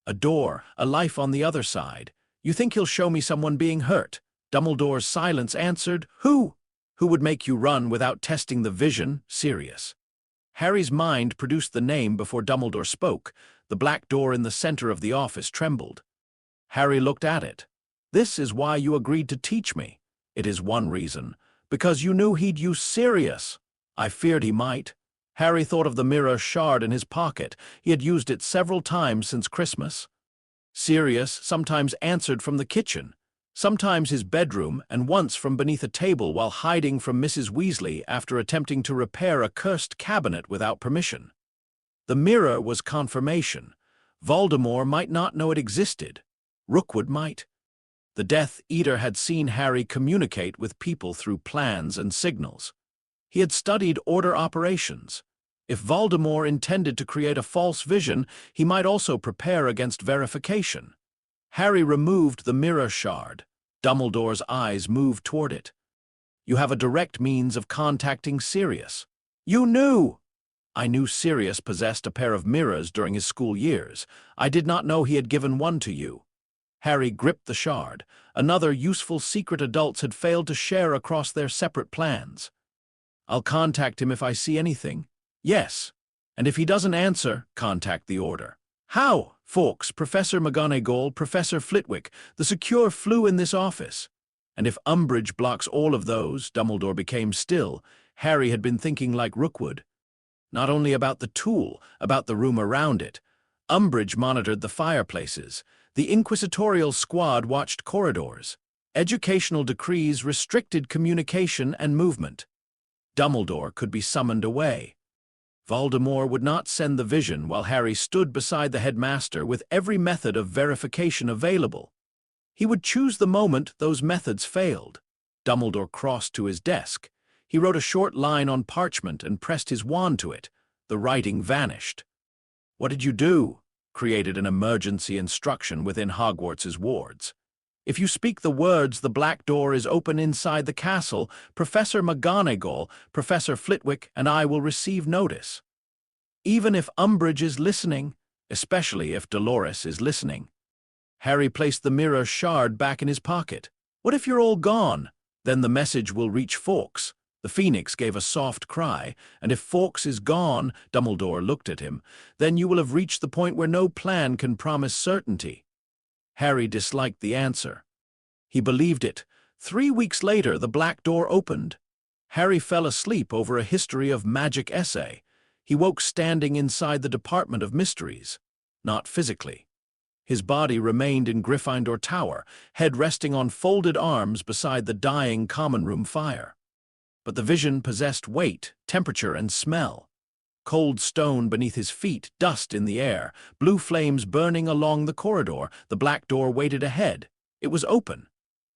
A door, a life on the other side. You think he'll show me someone being hurt? Dumbledore's silence answered, Who? Who would make you run without testing the vision? Sirius. Harry's mind produced the name before Dumbledore spoke. The black door in the center of the office trembled. Harry looked at it. This is why you agreed to teach me. It is one reason. Because you knew he'd use Sirius. I feared he might. Harry thought of the mirror shard in his pocket. He had used it several times since Christmas. Sirius sometimes answered from the kitchen, sometimes his bedroom, and once from beneath a table while hiding from Mrs. Weasley after attempting to repair a cursed cabinet without permission. The mirror was confirmation. Voldemort might not know it existed. Rookwood might. The Death Eater had seen Harry communicate with people through plans and signals. He had studied Order operations. If Voldemort intended to create a false vision, he might also prepare against verification. Harry removed the mirror shard. Dumbledore's eyes moved toward it. "You have a direct means of contacting Sirius." "You knew!" "I knew Sirius possessed a pair of mirrors during his school years. I did not know he had given one to you." Harry gripped the shard. Another useful secret adults had failed to share across their separate plans. "I'll contact him if I see anything." "Yes. And if he doesn't answer, contact the Order." "How?" "Fawkes, Professor McGonagall, Professor Flitwick, the secure flew in this office." "And if Umbridge blocks all of those," Dumbledore became still. Harry had been thinking like Rookwood. Not only about the tool, about the room around it. Umbridge monitored the fireplaces. The inquisitorial squad watched corridors. Educational decrees restricted communication and movement. Dumbledore could be summoned away. Voldemort would not send the vision while Harry stood beside the headmaster with every method of verification available. He would choose the moment those methods failed. Dumbledore crossed to his desk. He wrote a short line on parchment and pressed his wand to it. The writing vanished. "What did you do?" Created an emergency instruction within Hogwarts's wards. "If you speak the words, the black door is open inside the castle, Professor McGonagall, Professor Flitwick, and I will receive notice." Even if Umbridge is listening, especially if Dolores is listening. Harry placed the mirror shard back in his pocket. "What if you're all gone? Then the message will reach Fawkes." The Phoenix gave a soft cry. "And if Fawkes is gone," Dumbledore looked at him, "then you will have reached the point where no plan can promise certainty." Harry disliked the answer. He believed it. 3 weeks later, the black door opened. Harry fell asleep over a history of magic essay. He woke standing inside the Department of Mysteries. Not physically. His body remained in Gryffindor Tower, head resting on folded arms beside the dying common room fire. But the vision possessed weight, temperature, and smell. Cold stone beneath his feet, dust in the air, blue flames burning along the corridor. The black door waited ahead. It was open.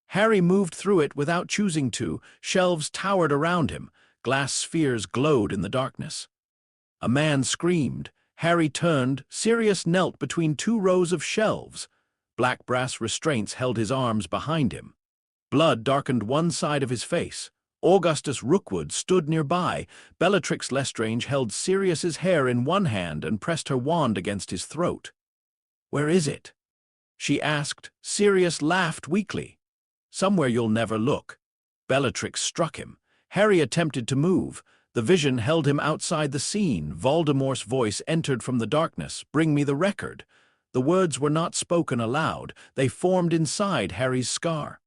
Harry moved through it without choosing to. Shelves towered around him. Glass spheres glowed in the darkness. A man screamed. Harry turned. Sirius knelt between 2 rows of shelves. Black brass restraints held his arms behind him. Blood darkened one side of his face. Augustus Rookwood stood nearby. Bellatrix Lestrange held Sirius's hair in one hand and pressed her wand against his throat. "Where is it?" she asked. Sirius laughed weakly. "Somewhere you'll never look." Bellatrix struck him. Harry attempted to move. The vision held him outside the scene. Voldemort's voice entered from the darkness. "Bring me the record." The words were not spoken aloud. They formed inside Harry's scar.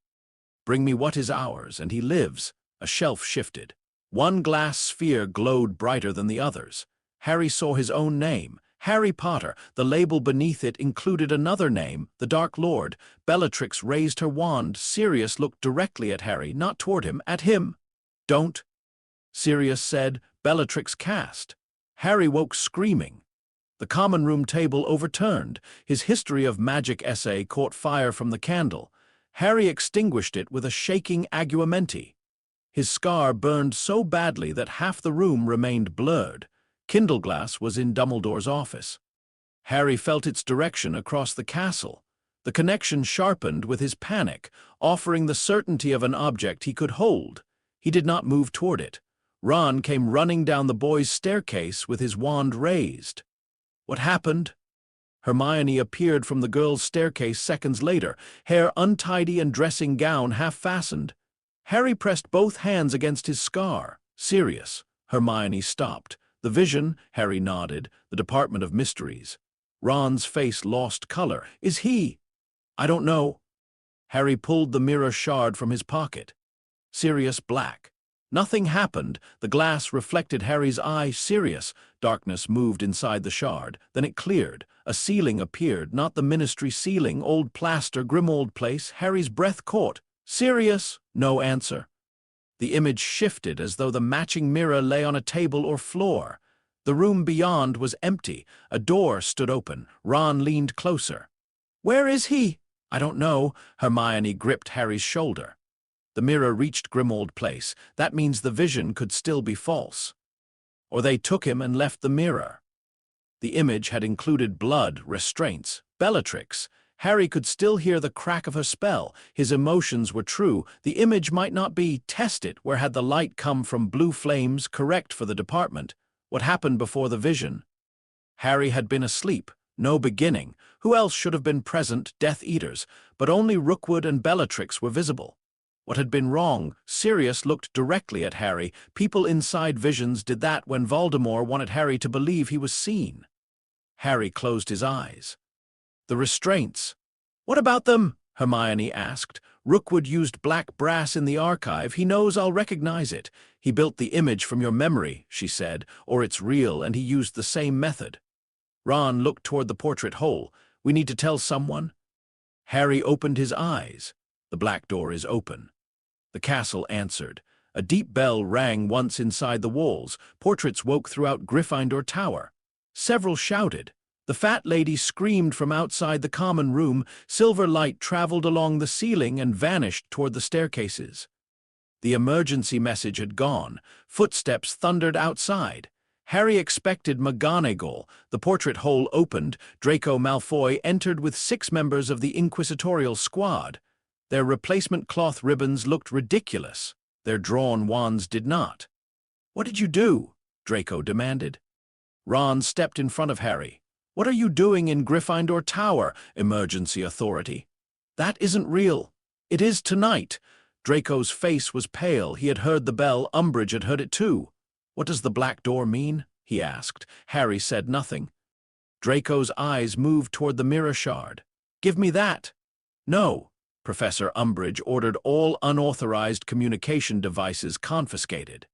"Bring me what is ours, and he lives." A shelf shifted. One glass sphere glowed brighter than the others. Harry saw his own name, Harry Potter. The label beneath it included another name, the Dark Lord. Bellatrix raised her wand. Sirius looked directly at Harry, not toward him, at him. "Don't," Sirius said. Bellatrix cast. Harry woke screaming. The common room table overturned. His history of magic essay caught fire from the candle. Harry extinguished it with a shaking aguamenti. His scar burned so badly that half the room remained blurred. Kindleglass was in Dumbledore's office. Harry felt its direction across the castle. The connection sharpened with his panic, offering the certainty of an object he could hold. He did not move toward it. Ron came running down the boys' staircase with his wand raised. "What happened?" Hermione appeared from the girls' staircase seconds later, hair untidy and dressing gown half-fastened. Harry pressed both hands against his scar. "Sirius." Hermione stopped. "The vision," Harry nodded. "The Department of Mysteries." Ron's face lost color. "Is he?" "I don't know." Harry pulled the mirror shard from his pocket. Sirius black. Nothing happened. The glass reflected Harry's eye. "Sirius." Darkness moved inside the shard. Then it cleared. A ceiling appeared, not the ministry ceiling, old plaster, grim old place. Harry's breath caught. "Sirius." No answer. The image shifted as though the matching mirror lay on a table or floor. The room beyond was empty. A door stood open. Ron leaned closer. "Where is he?" "I don't know." Hermione gripped Harry's shoulder. The mirror reached Grimmauld Place. That means the vision could still be false. Or they took him and left the mirror. The image had included blood, restraints, Bellatrix. Harry could still hear the crack of her spell. His emotions were true. The image might not be. Test it. Where had the light come from? Blue flames, correct for the department. What happened before the vision? Harry had been asleep. No beginning. Who else should have been present? Death Eaters. But only Rookwood and Bellatrix were visible. What had been wrong? Sirius looked directly at Harry. People inside visions did that when Voldemort wanted Harry to believe he was seen. Harry closed his eyes. The restraints. "What about them?" Hermione asked. "Rookwood used black brass in the archive. He knows I'll recognize it. He built the image from your memory," she said, "or it's real, and he used the same method." Ron looked toward the portrait hole. "We need to tell someone?" Harry opened his eyes. "The black door is open." The castle answered. A deep bell rang once inside the walls. Portraits woke throughout Gryffindor Tower. Several shouted. The fat lady screamed from outside the common room. Silver light traveled along the ceiling and vanished toward the staircases. The emergency message had gone. Footsteps thundered outside. Harry expected McGonagall. The portrait hole opened. Draco Malfoy entered with 6 members of the inquisitorial squad. Their replacement cloth ribbons looked ridiculous. Their drawn wands did not. "What did you do?" Draco demanded. Ron stepped in front of Harry. "What are you doing in Gryffindor Tower, Emergency Authority?" "That isn't real." "It is tonight." Draco's face was pale. He had heard the bell. Umbridge had heard it too. "What does the black door mean?" he asked. Harry said nothing. Draco's eyes moved toward the mirror shard. "Give me that." "No." Professor Umbridge ordered all unauthorized communication devices confiscated.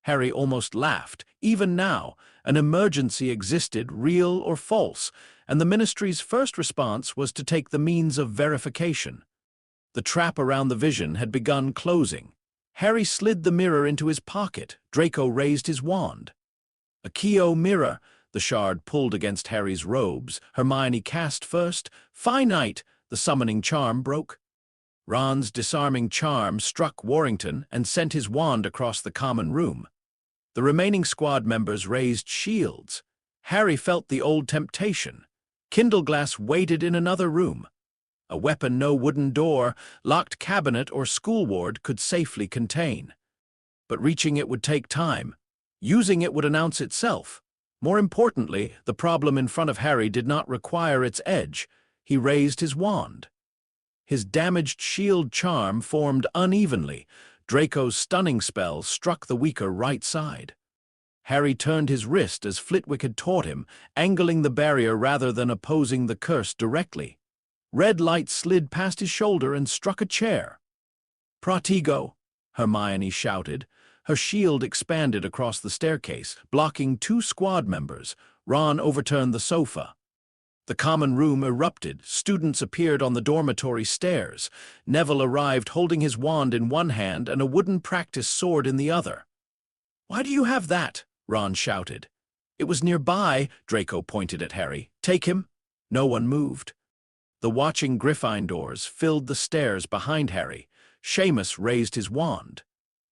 Harry almost laughed. Even now, an emergency existed, real or false, and the Ministry's first response was to take the means of verification. The trap around the vision had begun closing. Harry slid the mirror into his pocket. Draco raised his wand. "A Kyo mirror." The shard pulled against Harry's robes. Hermione cast first. "Finite." The summoning charm broke. Ron's disarming charm struck Warrington and sent his wand across the common room. The remaining squad members raised shields. Harry felt the old temptation. Kindleglass waited in another room. A weapon no wooden door, locked cabinet, or school ward could safely contain. But reaching it would take time. Using it would announce itself. More importantly, the problem in front of Harry did not require its edge. He raised his wand. His damaged shield charm formed unevenly. Draco's stunning spell struck the weaker right side. Harry turned his wrist as Flitwick had taught him, angling the barrier rather than opposing the curse directly. Red light slid past his shoulder and struck a chair. "Protego!" Hermione shouted. Her shield expanded across the staircase, blocking 2 squad members. Ron overturned the sofa. The common room erupted. Students appeared on the dormitory stairs. Neville arrived holding his wand in one hand and a wooden practice sword in the other. "Why do you have that?" Ron shouted. "It was nearby," Draco pointed at Harry. "Take him." No one moved. The watching Gryffindors filled the stairs behind Harry. Seamus raised his wand.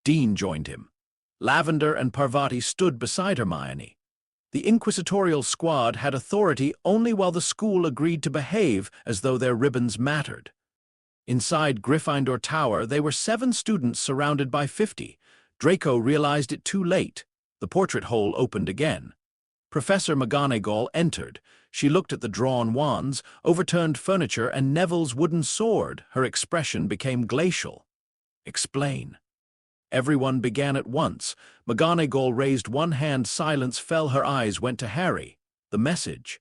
Dean joined him. Lavender and Parvati stood beside Hermione. The inquisitorial squad had authority only while the school agreed to behave as though their ribbons mattered. Inside Gryffindor Tower, they were 7 students surrounded by 50. Draco realized it too late. The portrait hole opened again. Professor McGonagall entered. She looked at the drawn wands, overturned furniture, and Neville's wooden sword. Her expression became glacial. "Explain." Everyone began at once. McGonagall raised one hand. Silence fell. Her eyes went to Harry. "The message.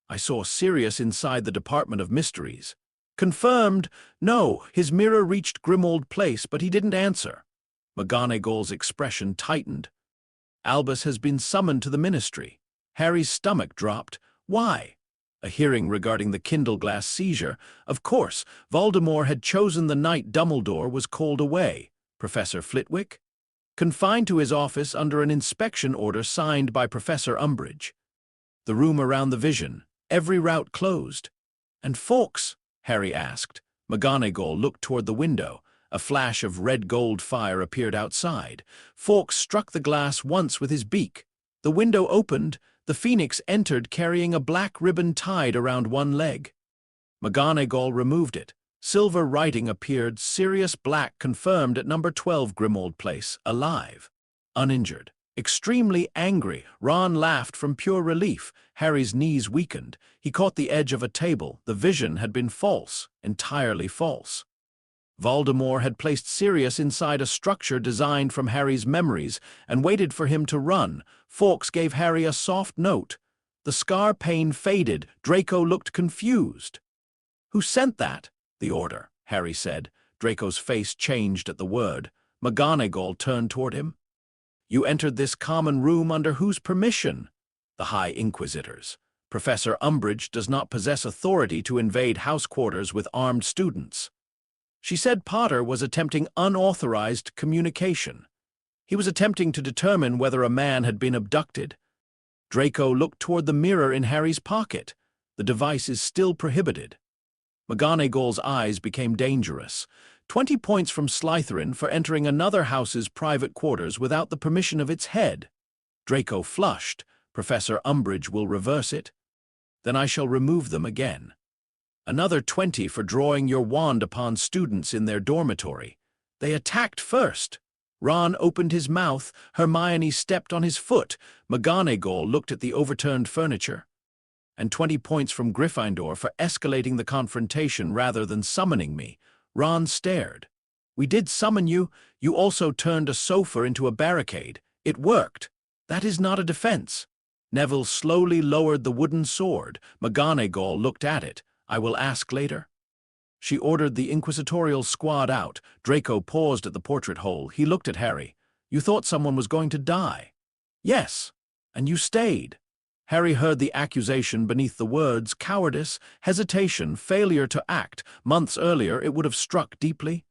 I saw Sirius inside the Department of Mysteries." "Confirmed." "No, his mirror reached Grimmauld Place, but he didn't answer." McGonagall's expression tightened. "Albus has been summoned to the Ministry." Harry's stomach dropped. "Why?" "A hearing regarding the Kindleglass seizure." Of course, Voldemort had chosen the night Dumbledore was called away. "Professor Flitwick?" confined to his office under an inspection order signed by Professor Umbridge. The room around the vision, every route closed. "And Fawkes?" Harry asked. McGonagall looked toward the window. A flash of red-gold fire appeared outside. Fawkes struck the glass once with his beak. The window opened. The Phoenix entered carrying a black ribbon tied around one leg. McGonagall removed it. Silver writing appeared, Sirius Black confirmed at number 12 Grimmauld Place, alive, uninjured. Extremely angry, Ron laughed from pure relief. Harry's knees weakened. He caught the edge of a table. The vision had been false, entirely false. Voldemort had placed Sirius inside a structure designed from Harry's memories and waited for him to run. Fawkes gave Harry a soft note. The scar pain faded. Draco looked confused. "Who sent that?" "The order," Harry said. Draco's face changed at the word. McGonagall turned toward him. "You entered this common room under whose permission?" "The High Inquisitor's. Professor Umbridge does not possess authority to invade house quarters with armed students." She said Potter was attempting unauthorized communication. He was attempting to determine whether a man had been abducted. Draco looked toward the mirror in Harry's pocket. The device is still prohibited. McGonagall's eyes became dangerous. 20 points from Slytherin for entering another house's private quarters without the permission of its head. Draco flushed. Professor Umbridge will reverse it. Then I shall remove them again. Another 20 for drawing your wand upon students in their dormitory. They attacked first. Ron opened his mouth. Hermione stepped on his foot. McGonagall looked at the overturned furniture. And 20 points from Gryffindor for escalating the confrontation rather than summoning me. Ron stared. "We did summon you. You also turned a sofa into a barricade. It worked. That is not a defense." Neville slowly lowered the wooden sword. McGonagall looked at it. "I will ask later." She ordered the inquisitorial squad out. Draco paused at the portrait hole. He looked at Harry. "You thought someone was going to die." "Yes, and you stayed." Harry heard the accusation beneath the words cowardice, hesitation, failure to act. Months earlier, it would have struck deeply.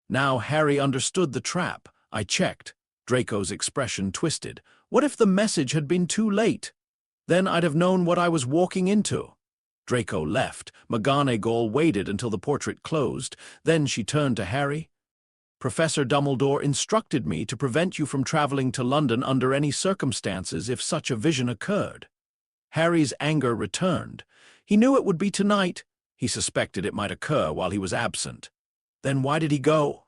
Now Harry understood the trap. "I checked." Draco's expression twisted. "What if the message had been too late? Then I'd have known what I was walking into." Draco left. McGonagall waited until the portrait closed. Then she turned to Harry. "Professor Dumbledore instructed me to prevent you from traveling to London under any circumstances if such a vision occurred." Harry's anger returned. He knew it would be tonight. He suspected it might occur while he was absent. Then why did he go?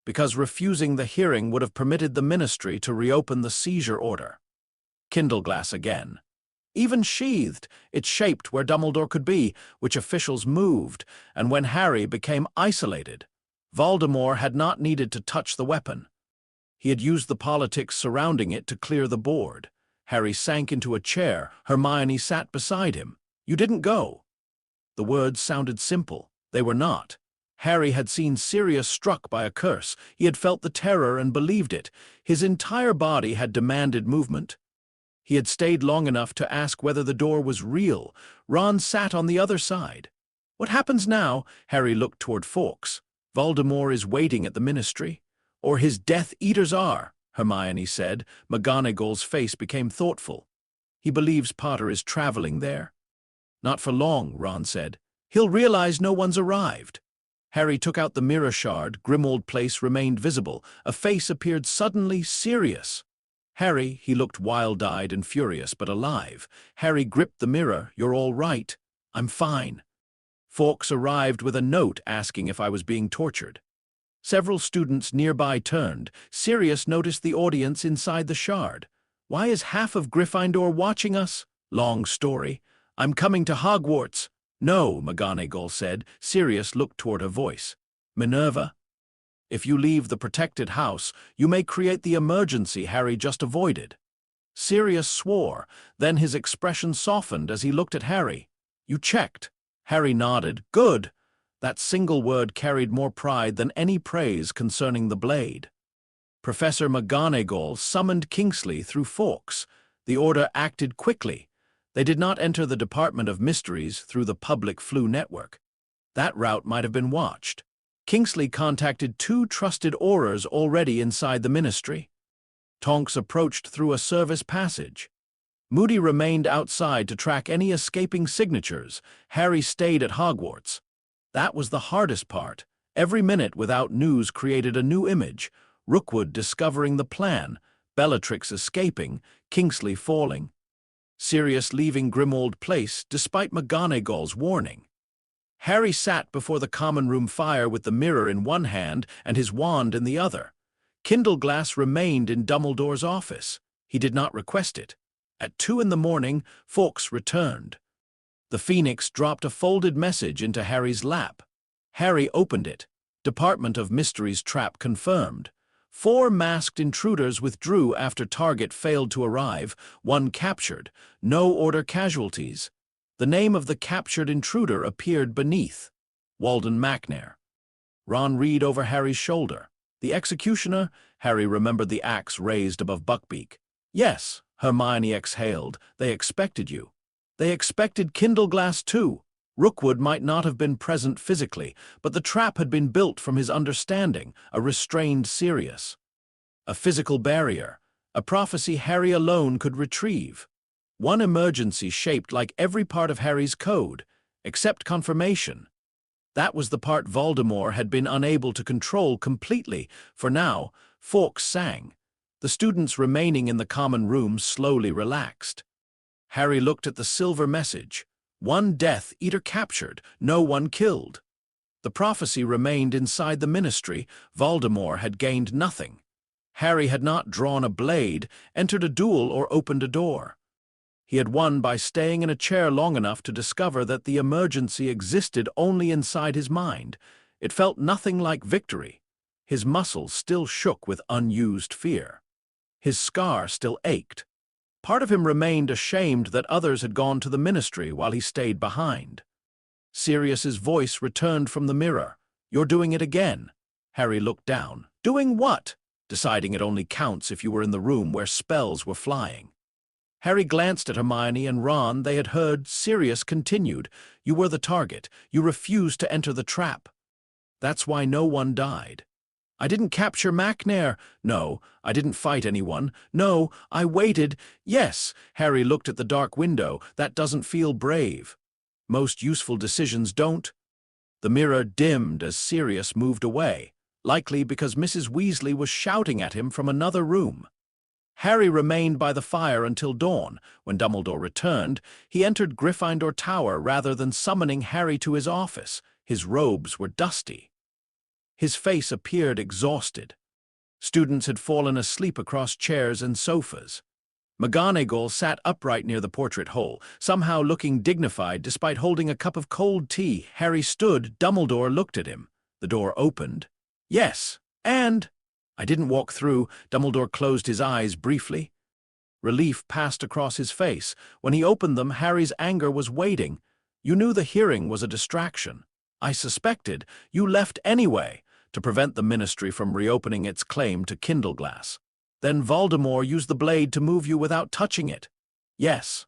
Because refusing the hearing would have permitted the Ministry to reopen the seizure order. Kindleglass again. Even sheathed, it shaped where Dumbledore could be, which officials moved, and when Harry became isolated, Voldemort had not needed to touch the weapon. He had used the politics surrounding it to clear the board. Harry sank into a chair. Hermione sat beside him. "You didn't go." The words sounded simple. They were not. Harry had seen Sirius struck by a curse. He had felt the terror and believed it. His entire body had demanded movement. He had stayed long enough to ask whether the door was real. Ron sat on the other side. "What happens now?" Harry looked toward Fawkes. "Voldemort is waiting at the Ministry. Or his Death Eaters are," Hermione said. McGonagall's face became thoughtful. "He believes Potter is traveling there." "Not for long," Ron said. "He'll realize no one's arrived." Harry took out the mirror shard. Grimmauld Place remained visible. A face appeared suddenly, serious. "Harry," he looked wild-eyed and furious, but alive. Harry gripped the mirror. "You're all right." "I'm fine." Fawkes arrived with a note asking if I was being tortured. Several students nearby turned. Sirius noticed the audience inside the shard. "Why is half of Gryffindor watching us?" "Long story. I'm coming to Hogwarts." "No," McGonagall said. Sirius looked toward her voice. "Minerva?" "If you leave the protected house, you may create the emergency Harry just avoided." Sirius swore. Then his expression softened as he looked at Harry. "You checked." Harry nodded. "Good." That single word carried more pride than any praise concerning the blade. Professor McGonagall summoned Kingsley through Fawkes. The order acted quickly. They did not enter the Department of Mysteries through the public flu network. That route might have been watched. Kingsley contacted 2 trusted aurors already inside the ministry. Tonks approached through a service passage. Moody remained outside to track any escaping signatures. Harry stayed at Hogwarts. That was the hardest part. Every minute without news created a new image. Rookwood discovering the plan, Bellatrix escaping, Kingsley falling. Sirius leaving Grimmauld Place despite McGonagall's warning. Harry sat before the common room fire with the mirror in one hand and his wand in the other. Kindleglass remained in Dumbledore's office. He did not request it. At 2 in the morning, Fawkes returned. The Phoenix dropped a folded message into Harry's lap. Harry opened it. Department of Mysteries trap confirmed. 4 masked intruders withdrew after target failed to arrive, 1 captured, no order casualties. The name of the captured intruder appeared beneath. Walden Macnair. Ron read over Harry's shoulder. The executioner? Harry remembered the axe raised above Buckbeak. Yes, Hermione exhaled. They expected you. They expected Kindleglass too. Rookwood might not have been present physically, but the trap had been built from his understanding, a restrained Sirius. A physical barrier, a prophecy Harry alone could retrieve. One emergency shaped like every part of Harry's code, except confirmation. That was the part Voldemort had been unable to control completely, for now, Fawkes sang. The students remaining in the common room slowly relaxed. Harry looked at the silver message. 1 Death Eater captured, no one killed. The prophecy remained inside the ministry. Voldemort had gained nothing. Harry had not drawn a blade, entered a duel, or opened a door. He had won by staying in a chair long enough to discover that the emergency existed only inside his mind. It felt nothing like victory. His muscles still shook with unused fear. His scar still ached. Part of him remained ashamed that others had gone to the ministry while he stayed behind. Sirius's voice returned from the mirror. "You're doing it again." Harry looked down. "Doing what?" "Deciding it only counts if you were in the room where spells were flying." Harry glanced at Hermione and Ron. They had heard. Sirius continued. "You were the target. You refused to enter the trap. That's why no one died." "I didn't capture Macnair." "No, I didn't fight anyone." "No, I waited." "Yes." Harry looked at the dark window. "That doesn't feel brave." "Most useful decisions don't." The mirror dimmed as Sirius moved away, likely because Mrs. Weasley was shouting at him from another room. Harry remained by the fire until dawn. When Dumbledore returned, he entered Gryffindor Tower rather than summoning Harry to his office. His robes were dusty. His face appeared exhausted. Students had fallen asleep across chairs and sofas. McGonagall sat upright near the portrait hole, somehow looking dignified despite holding a cup of cold tea. Harry stood. Dumbledore looked at him. The door opened. "Yes, and—" "I didn't walk through." Dumbledore closed his eyes briefly. Relief passed across his face. When he opened them, Harry's anger was waiting. "You knew the hearing was a distraction." "I suspected. You left anyway, to prevent the ministry from reopening its claim to Kindleglass. Then Voldemort used the blade to move you without touching it." "Yes."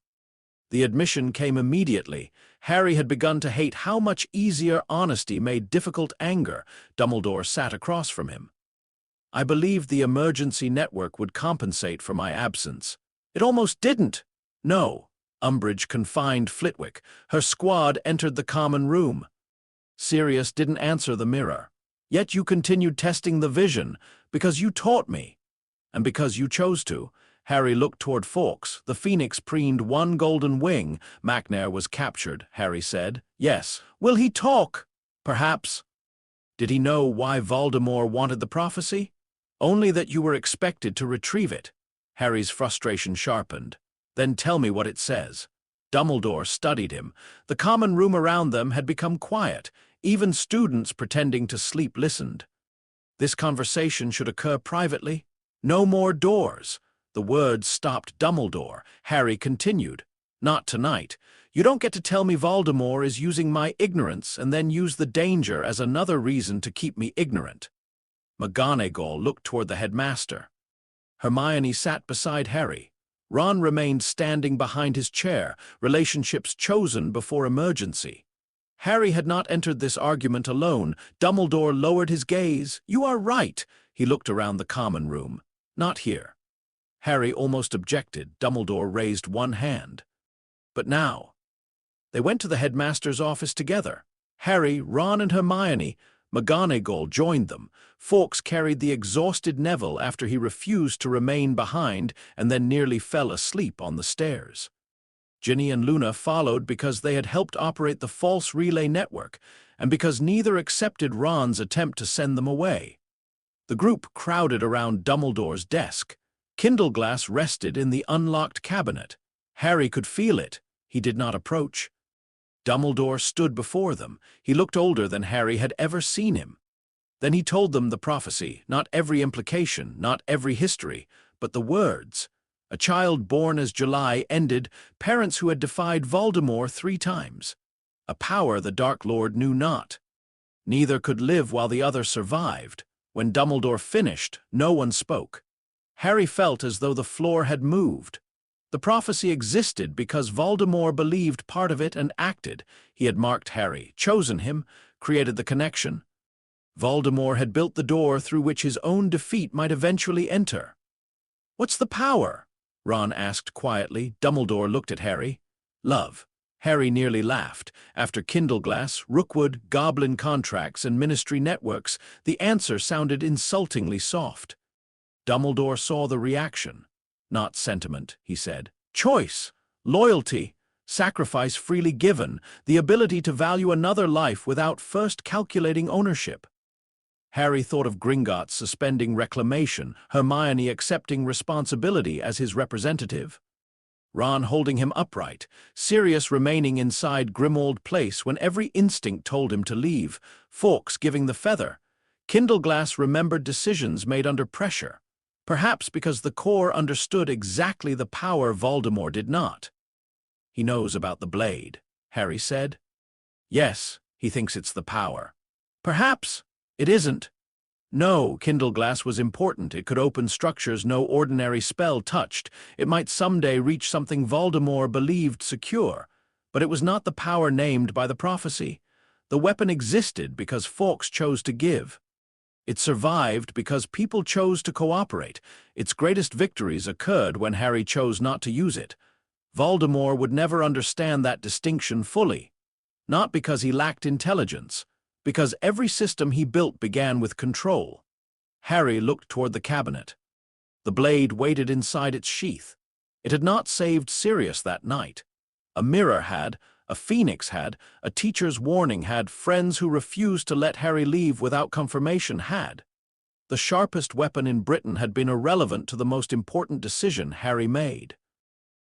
The admission came immediately. Harry had begun to hate how much easier honesty made difficult anger. Dumbledore sat across from him. "I believed the emergency network would compensate for my absence." "It almost didn't." "No." Umbridge confined Flitwick. Her squad entered the common room. Sirius didn't answer the mirror. "Yet you continued testing the vision, because you taught me. And because you chose to." Harry looked toward Fawkes. "The Phoenix preened 1 golden wing. Macnair was captured," Harry said. "Yes." "Will he talk?" "Perhaps." "Did he know why Voldemort wanted the prophecy?" "Only that you were expected to retrieve it." Harry's frustration sharpened. "Then tell me what it says." Dumbledore studied him. The common room around them had become quiet. Even students pretending to sleep listened. "This conversation should occur privately. No more doors." The words stopped Dumbledore. Harry continued. "Not tonight. You don't get to tell me Voldemort is using my ignorance and then use the danger as another reason to keep me ignorant." McGonagall looked toward the headmaster. Hermione sat beside Harry. Ron remained standing behind his chair, relationships chosen before emergency. Harry had not entered this argument alone. Dumbledore lowered his gaze. "You are right." He looked around the common room. "Not here." Harry almost objected. Dumbledore raised one hand. But now. They went to the headmaster's office together. Harry, Ron, and Hermione. McGonagall joined them. Fawkes carried the exhausted Neville after he refused to remain behind and then nearly fell asleep on the stairs. Ginny and Luna followed because they had helped operate the false relay network and because neither accepted Ron's attempt to send them away. The group crowded around Dumbledore's desk. Kindleglass rested in the unlocked cabinet. Harry could feel it. He did not approach. Dumbledore stood before them. He looked older than Harry had ever seen him. Then he told them the prophecy, not every implication, not every history, but the words. A child born as July ended, parents who had defied Voldemort 3 times. A power the Dark Lord knew not. Neither could live while the other survived. When Dumbledore finished, no one spoke. Harry felt as though the floor had moved. The prophecy existed because Voldemort believed part of it and acted. He had marked Harry, chosen him, created the connection. Voldemort had built the door through which his own defeat might eventually enter. "What's the power?" Ron asked quietly. Dumbledore looked at Harry. "Love." Harry nearly laughed. After Kindleglass, Rookwood, Goblin contracts, and Ministry networks, the answer sounded insultingly soft. Dumbledore saw the reaction. "Not sentiment," he said. "Choice, loyalty, sacrifice freely given, the ability to value another life without first calculating ownership." Harry thought of Gringotts suspending reclamation, Hermione accepting responsibility as his representative, Ron holding him upright, Sirius remaining inside Grimmauld Place when every instinct told him to leave, Fawkes giving the feather. Kindleglass remembered decisions made under pressure. Perhaps because the core understood exactly the power Voldemort did not. "He knows about the blade," Harry said. "Yes, he thinks it's the power." "Perhaps it isn't." No, Kindleglass was important. It could open structures no ordinary spell touched. It might someday reach something Voldemort believed secure. But it was not the power named by the prophecy. The weapon existed because Fawkes chose to give. It survived because people chose to cooperate. Its greatest victories occurred when Harry chose not to use it. Voldemort would never understand that distinction fully. Not because he lacked intelligence, because every system he built began with control. Harry looked toward the cabinet. The blade waited inside its sheath. It had not saved Sirius that night. A mirror had, a phoenix had, a teacher's warning had, friends who refused to let Harry leave without confirmation had. The sharpest weapon in Britain had been irrelevant to the most important decision Harry made.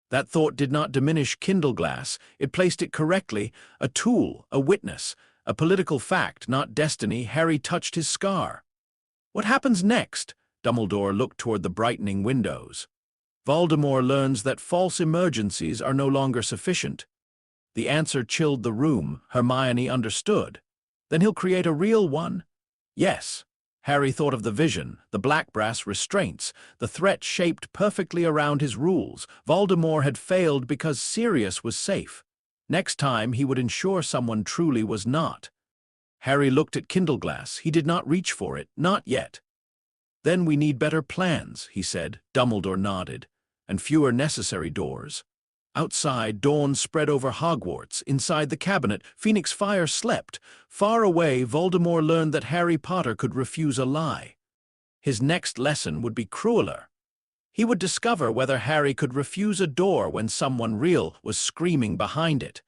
That thought did not diminish Kindleglass. It placed it correctly, a tool, a witness, a political fact, not destiny. Harry touched his scar. "What happens next?" Dumbledore looked toward the brightening windows. "Voldemort learns that false emergencies are no longer sufficient." The answer chilled the room. Hermione understood. "Then he'll create a real one?" "Yes." Harry thought of the vision, the black brass restraints, the threat shaped perfectly around his rules. Voldemort had failed because Sirius was safe. Next time he would ensure someone truly was not. Harry looked at Kindleglass. He did not reach for it, not yet. "Then we need better plans," he said. Dumbledore nodded. "And fewer necessary doors." Outside, dawn spread over Hogwarts. Inside the cabinet, Phoenix Fire slept. Far away, Voldemort learned that Harry Potter could refuse a lie. His next lesson would be crueler. He would discover whether Harry could refuse a door when someone real was screaming behind it.